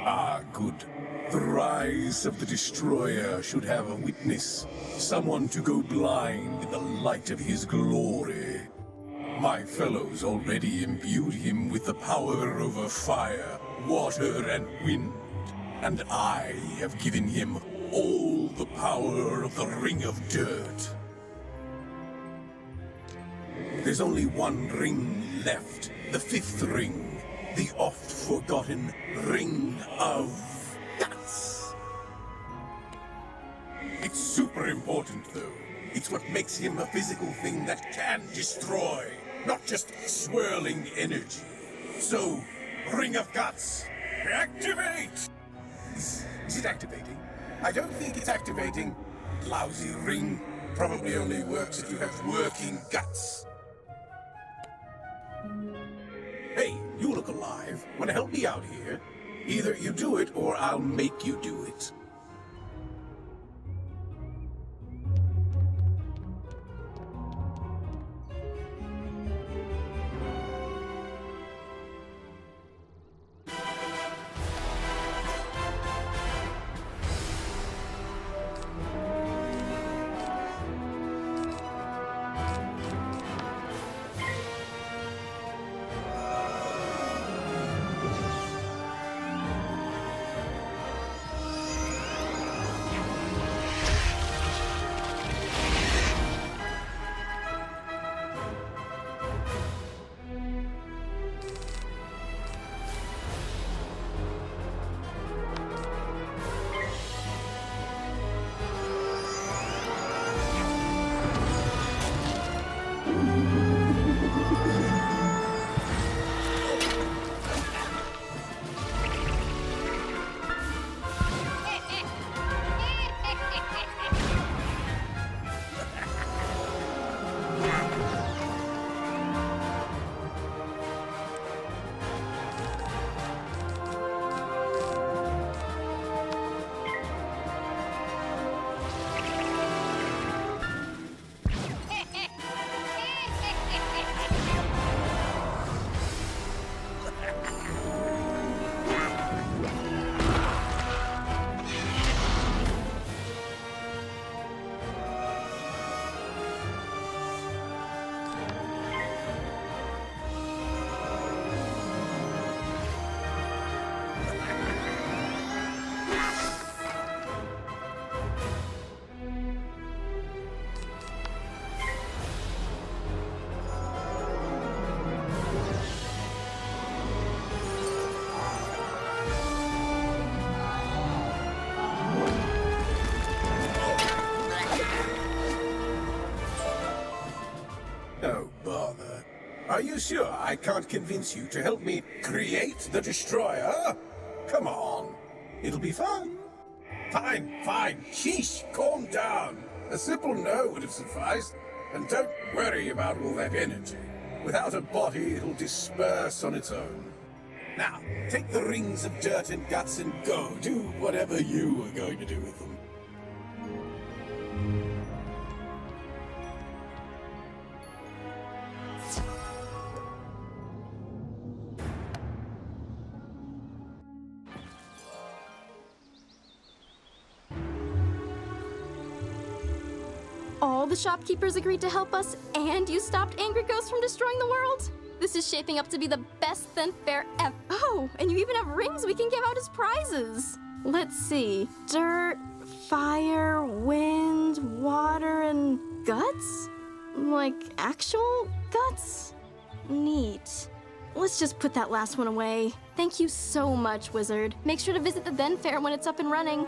Ah, good. The rise of the Destroyer should have a witness. Someone to go blind in the light of his glory. My fellows already imbued him with the power over fire, water, and wind. And I have given him all the power of the Ring of Dirt. There's only one ring left, the 5th ring. The oft-forgotten Ring of Guts. It's super important, though. It's what makes him a physical thing that can destroy, not just swirling energy. So, Ring of Guts, activate! Is it activating? I don't think it's activating. Lousy ring. Probably only works if you have working guts. Hey, you look alive. Want to help me out here? Either you do it, or I'll make you do it. Are you sure I can't convince you to help me create the Destroyer? Come on. It'll be fun. Fine, fine. Sheesh, calm down. A simple no would have sufficed. And don't worry about all that energy. Without a body, it'll disperse on its own. Now, take the rings of dirt and guts and go. Do whatever you are going to do with them. All the shopkeepers agreed to help us, and you stopped Angry Ghosts from destroying the world? This is shaping up to be the best Fen Fair ever. Oh, and you even have rings we can give out as prizes. Let's see. Dirt, fire, wind, water, and guts? Like actual guts? Neat. Let's just put that last one away. Thank you so much, Wizard. Make sure to visit the Fen Fair when it's up and running.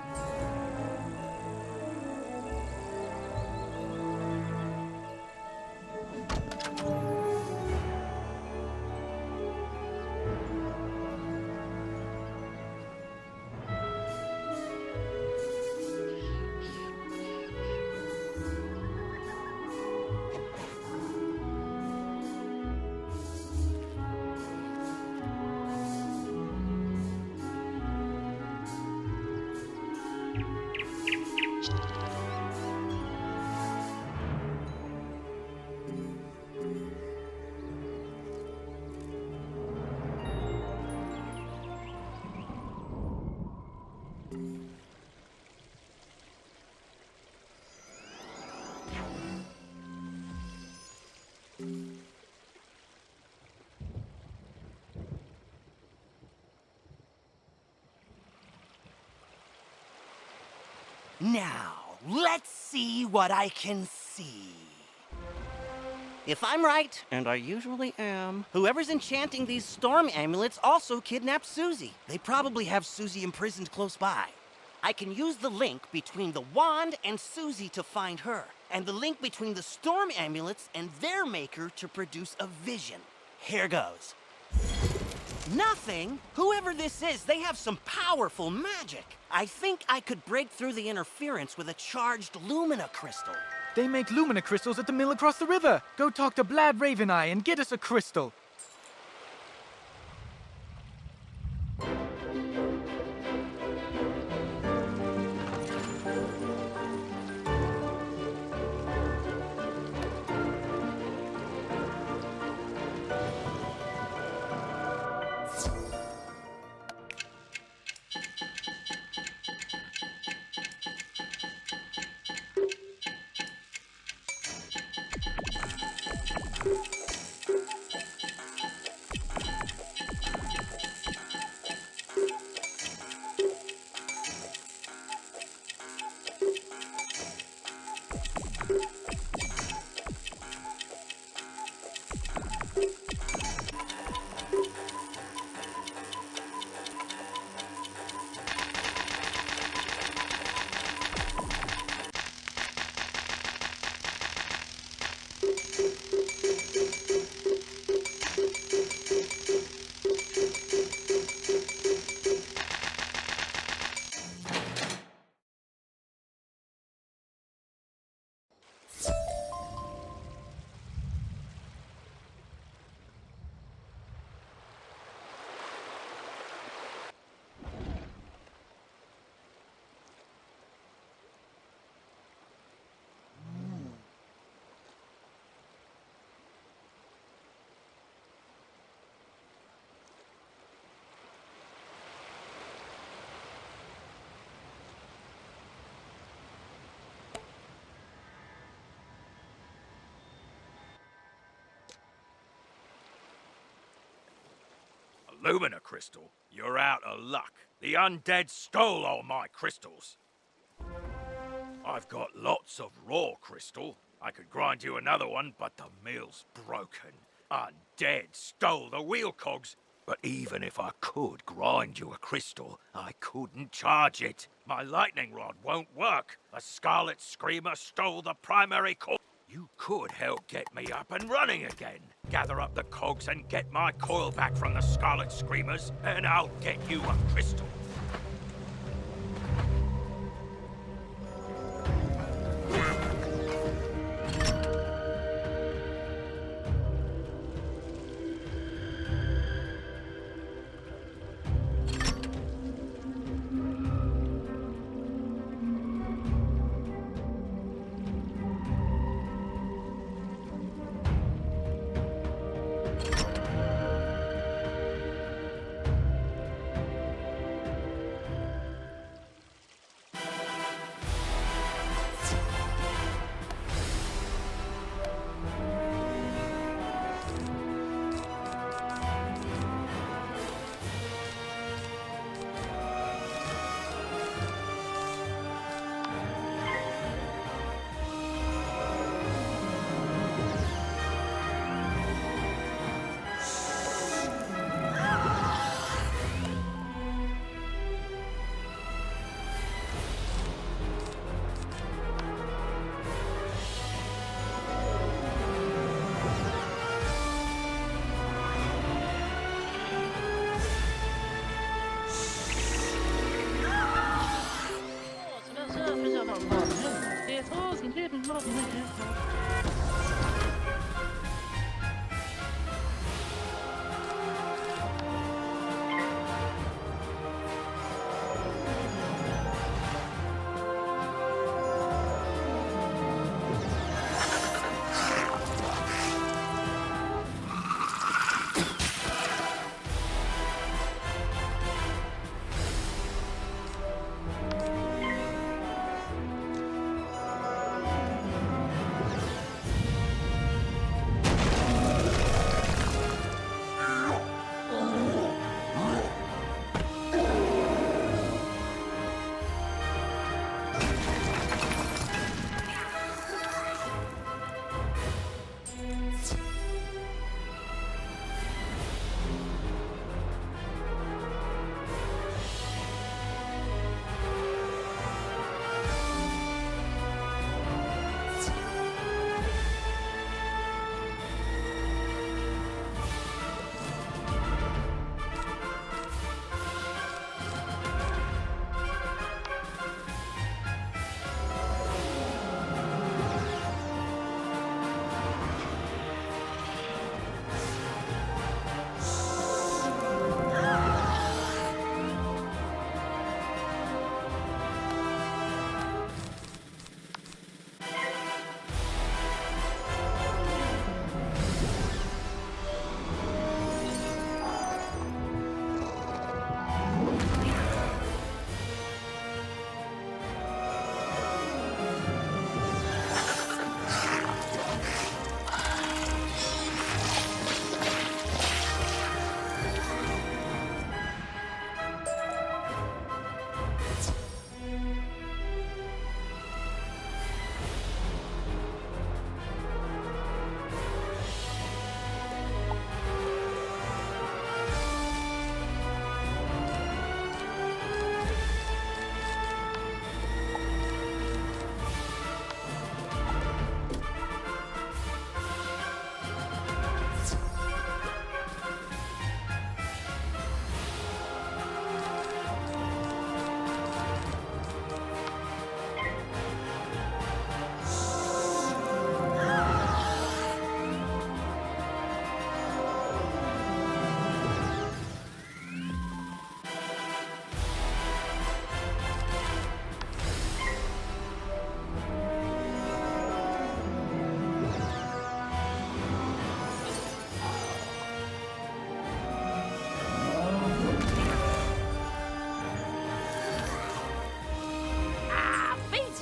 Now, let's see what I can see. If I'm right, and I usually am, whoever's enchanting these storm amulets also kidnapped Susie. They probably have Susie imprisoned close by. I can use the link between the wand and Susie to find her, and the link between the storm amulets and their maker to produce a vision. Here goes. Nothing? Whoever this is, they have some powerful magic. I think I could break through the interference with a charged Lumina crystal. They make Lumina crystals at the mill across the river. Go talk to Blad Raveneye and get us a crystal. Lumina crystal? You're out of luck. The undead stole all my crystals. I've got lots of raw crystal. I could grind you another one, but the mill's broken. Undead stole the wheel cogs. But even if I could grind you a crystal, I couldn't charge it. My lightning rod won't work. A Scarlet Screamer stole the primary core. You could help get me up and running again. Gather up the cogs and get my coil back from the Scarlet Screamers, and I'll get you a crystal.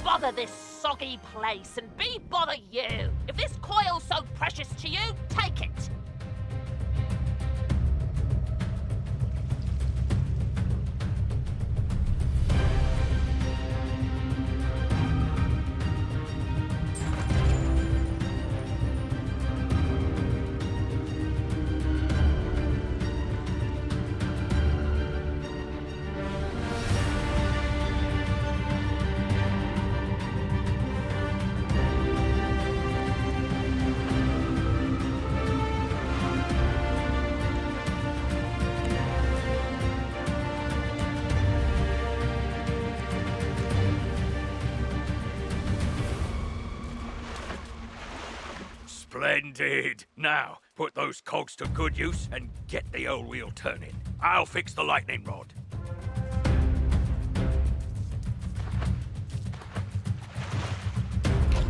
Bother this soggy place and be bother you. If this coil's so precious to you, take it. Splendid! Now, put those cogs to good use and get the old wheel turning. I'll fix the lightning rod.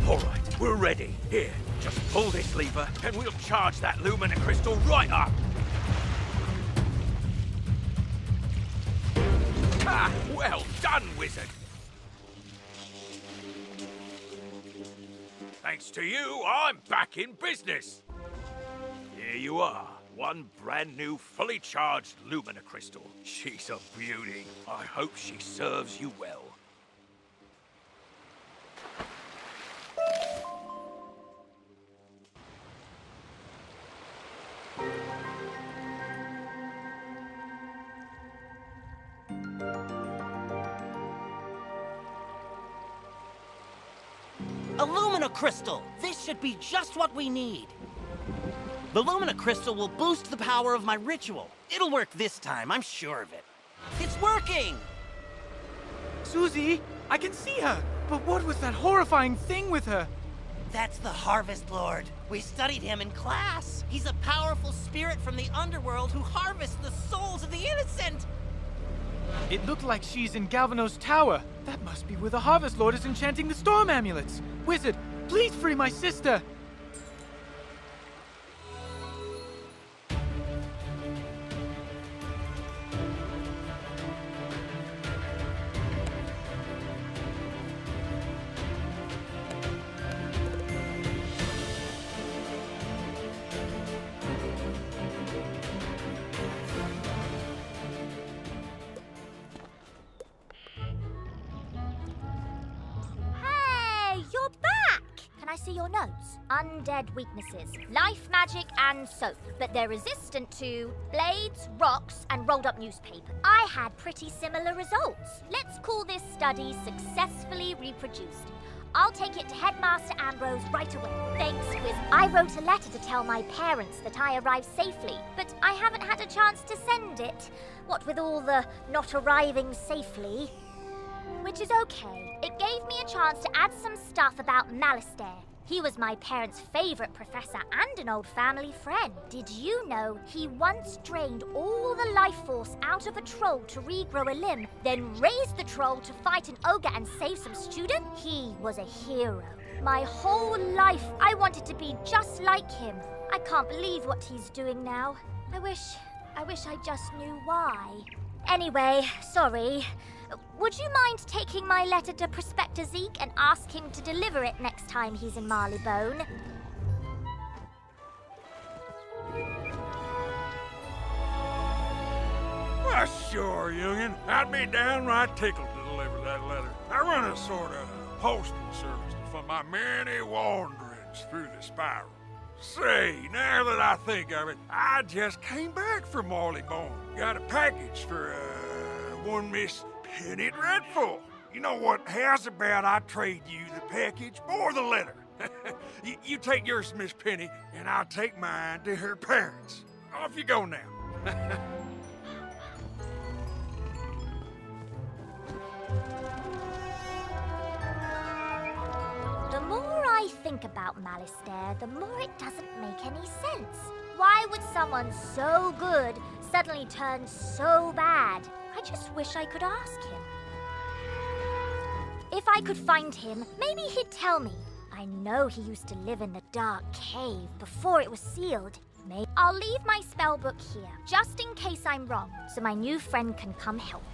All right, we're ready. Here, just pull this lever and we'll charge that Lumina crystal right up. Ah, well done, wizard. Thanks to you, I'm back in business. Here you are, one brand new, fully charged Lumina crystal. She's a beauty. I hope she serves you well. A Lumina crystal! This should be just what we need. The Lumina crystal will boost the power of my ritual. It'll work this time, I'm sure of it. It's working! Susie, I can see her! But what was that horrifying thing with her? That's the Harvest Lord. We studied him in class. He's a powerful spirit from the underworld who harvests the souls of the innocent. It looked like she's in Galvano's tower. That must be where the Harvest Lord is enchanting the storm amulets. Wizard, please free my sister. Hey, you're back! Can I see your notes? Undead weaknesses, life magic and soap, but they're resistant to blades, rocks, and rolled up newspaper. I had pretty similar results. Let's call this study successfully reproduced. I'll take it to Headmaster Ambrose right away. Thanks, Wiz. I wrote a letter to tell my parents that I arrived safely, but I haven't had a chance to send it. What with all the not arriving safely. Which is okay. It gave me a chance to add some stuff about Malistaire. He was my parents' favorite professor and an old family friend. Did you know he once drained all the life force out of a troll to regrow a limb, then raised the troll to fight an ogre and save some student? He was a hero. My whole life, I wanted to be just like him. I can't believe what he's doing now. I wish I just knew why. Anyway, sorry. Would you mind taking my letter to Prospector Zeke and ask him to deliver it next time he's in Marleybone? Why, sure, youngin'. I'd be downright tickled to deliver that letter. I run a sort of postal service for my many wanderings through the spiral. Say, now that I think of it, I just came back from Marleybone. Got a package for, one Miss Penny Dreadful. You know what? How's about I trade you the package or the letter? you take yours to Miss Penny, and I'll take mine to her parents. Off you go now. The more I think about Malistaire, the more it doesn't make any sense. Why would someone so good suddenly turn so bad? I just wish I could ask him. If I could find him, maybe he'd tell me. I know he used to live in the dark cave before it was sealed. Maybe I'll leave my spellbook here, just in case I'm wrong, so my new friend can come help me.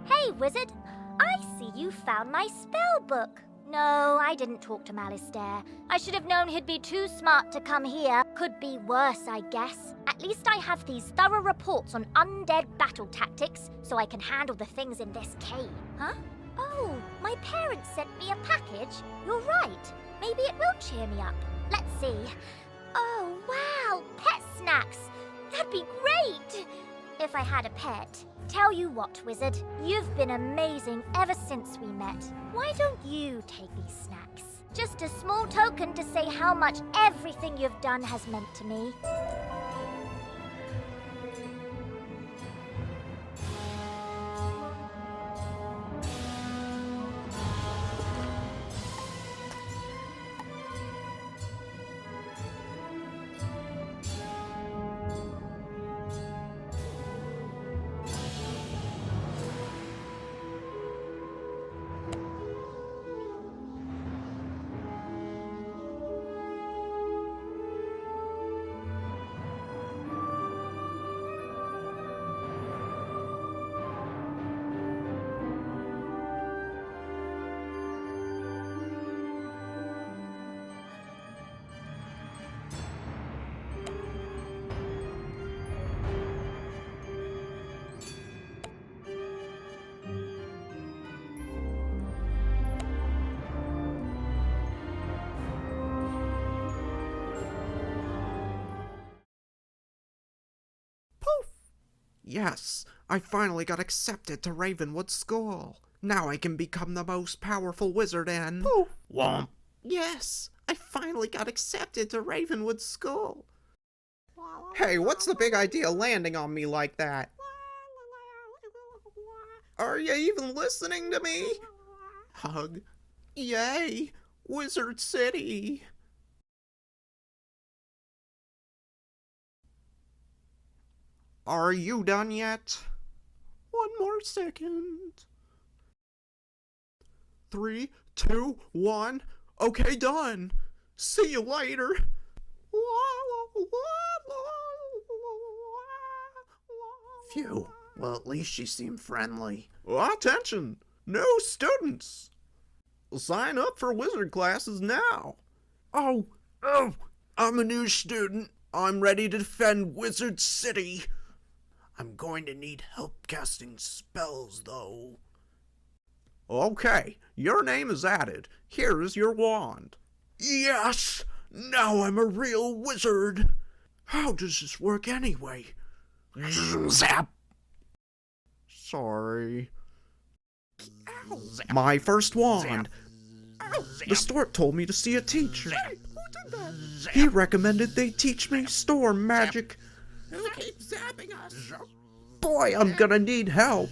Hey, Wizard! I see you found my spell book. No, I didn't talk to Malistaire. I should have known he'd be too smart to come here. Could be worse, I guess. At least I have these thorough reports on undead battle tactics, so I can handle the things in this cave. Huh? Oh, my parents sent me a package. You're right. Maybe it will cheer me up. Let's see. Oh, wow! Pet snacks! That'd be great! If I had a pet. Tell you what, Wizard, you've been amazing ever since we met. Why don't you take these snacks? Just a small token to say how much everything you've done has meant to me. Yes, I finally got accepted to Ravenwood School. Now I can become the most powerful wizard in... Poof! Womp! Yes, I finally got accepted to Ravenwood School. Hey, what's the big idea landing on me like that? Are you even listening to me? Hug. Yay! Wizard City! Are you done yet? One more second. 3, 2, 1. Okay, done. See you later. Phew. Well, at least she seemed friendly. Attention! No students! Sign up for wizard classes now. Oh, I'm a new student. I'm ready to defend Wizard City. I'm going to need help casting spells, though. Okay, your name is added. Here is your wand. Yes! Now I'm a real wizard. How does this work anyway? Zap! Sorry. My first wand. The stork told me to see a teacher. He recommended they teach me storm magic. Who keeps zapping us? Boy, I'm gonna need help.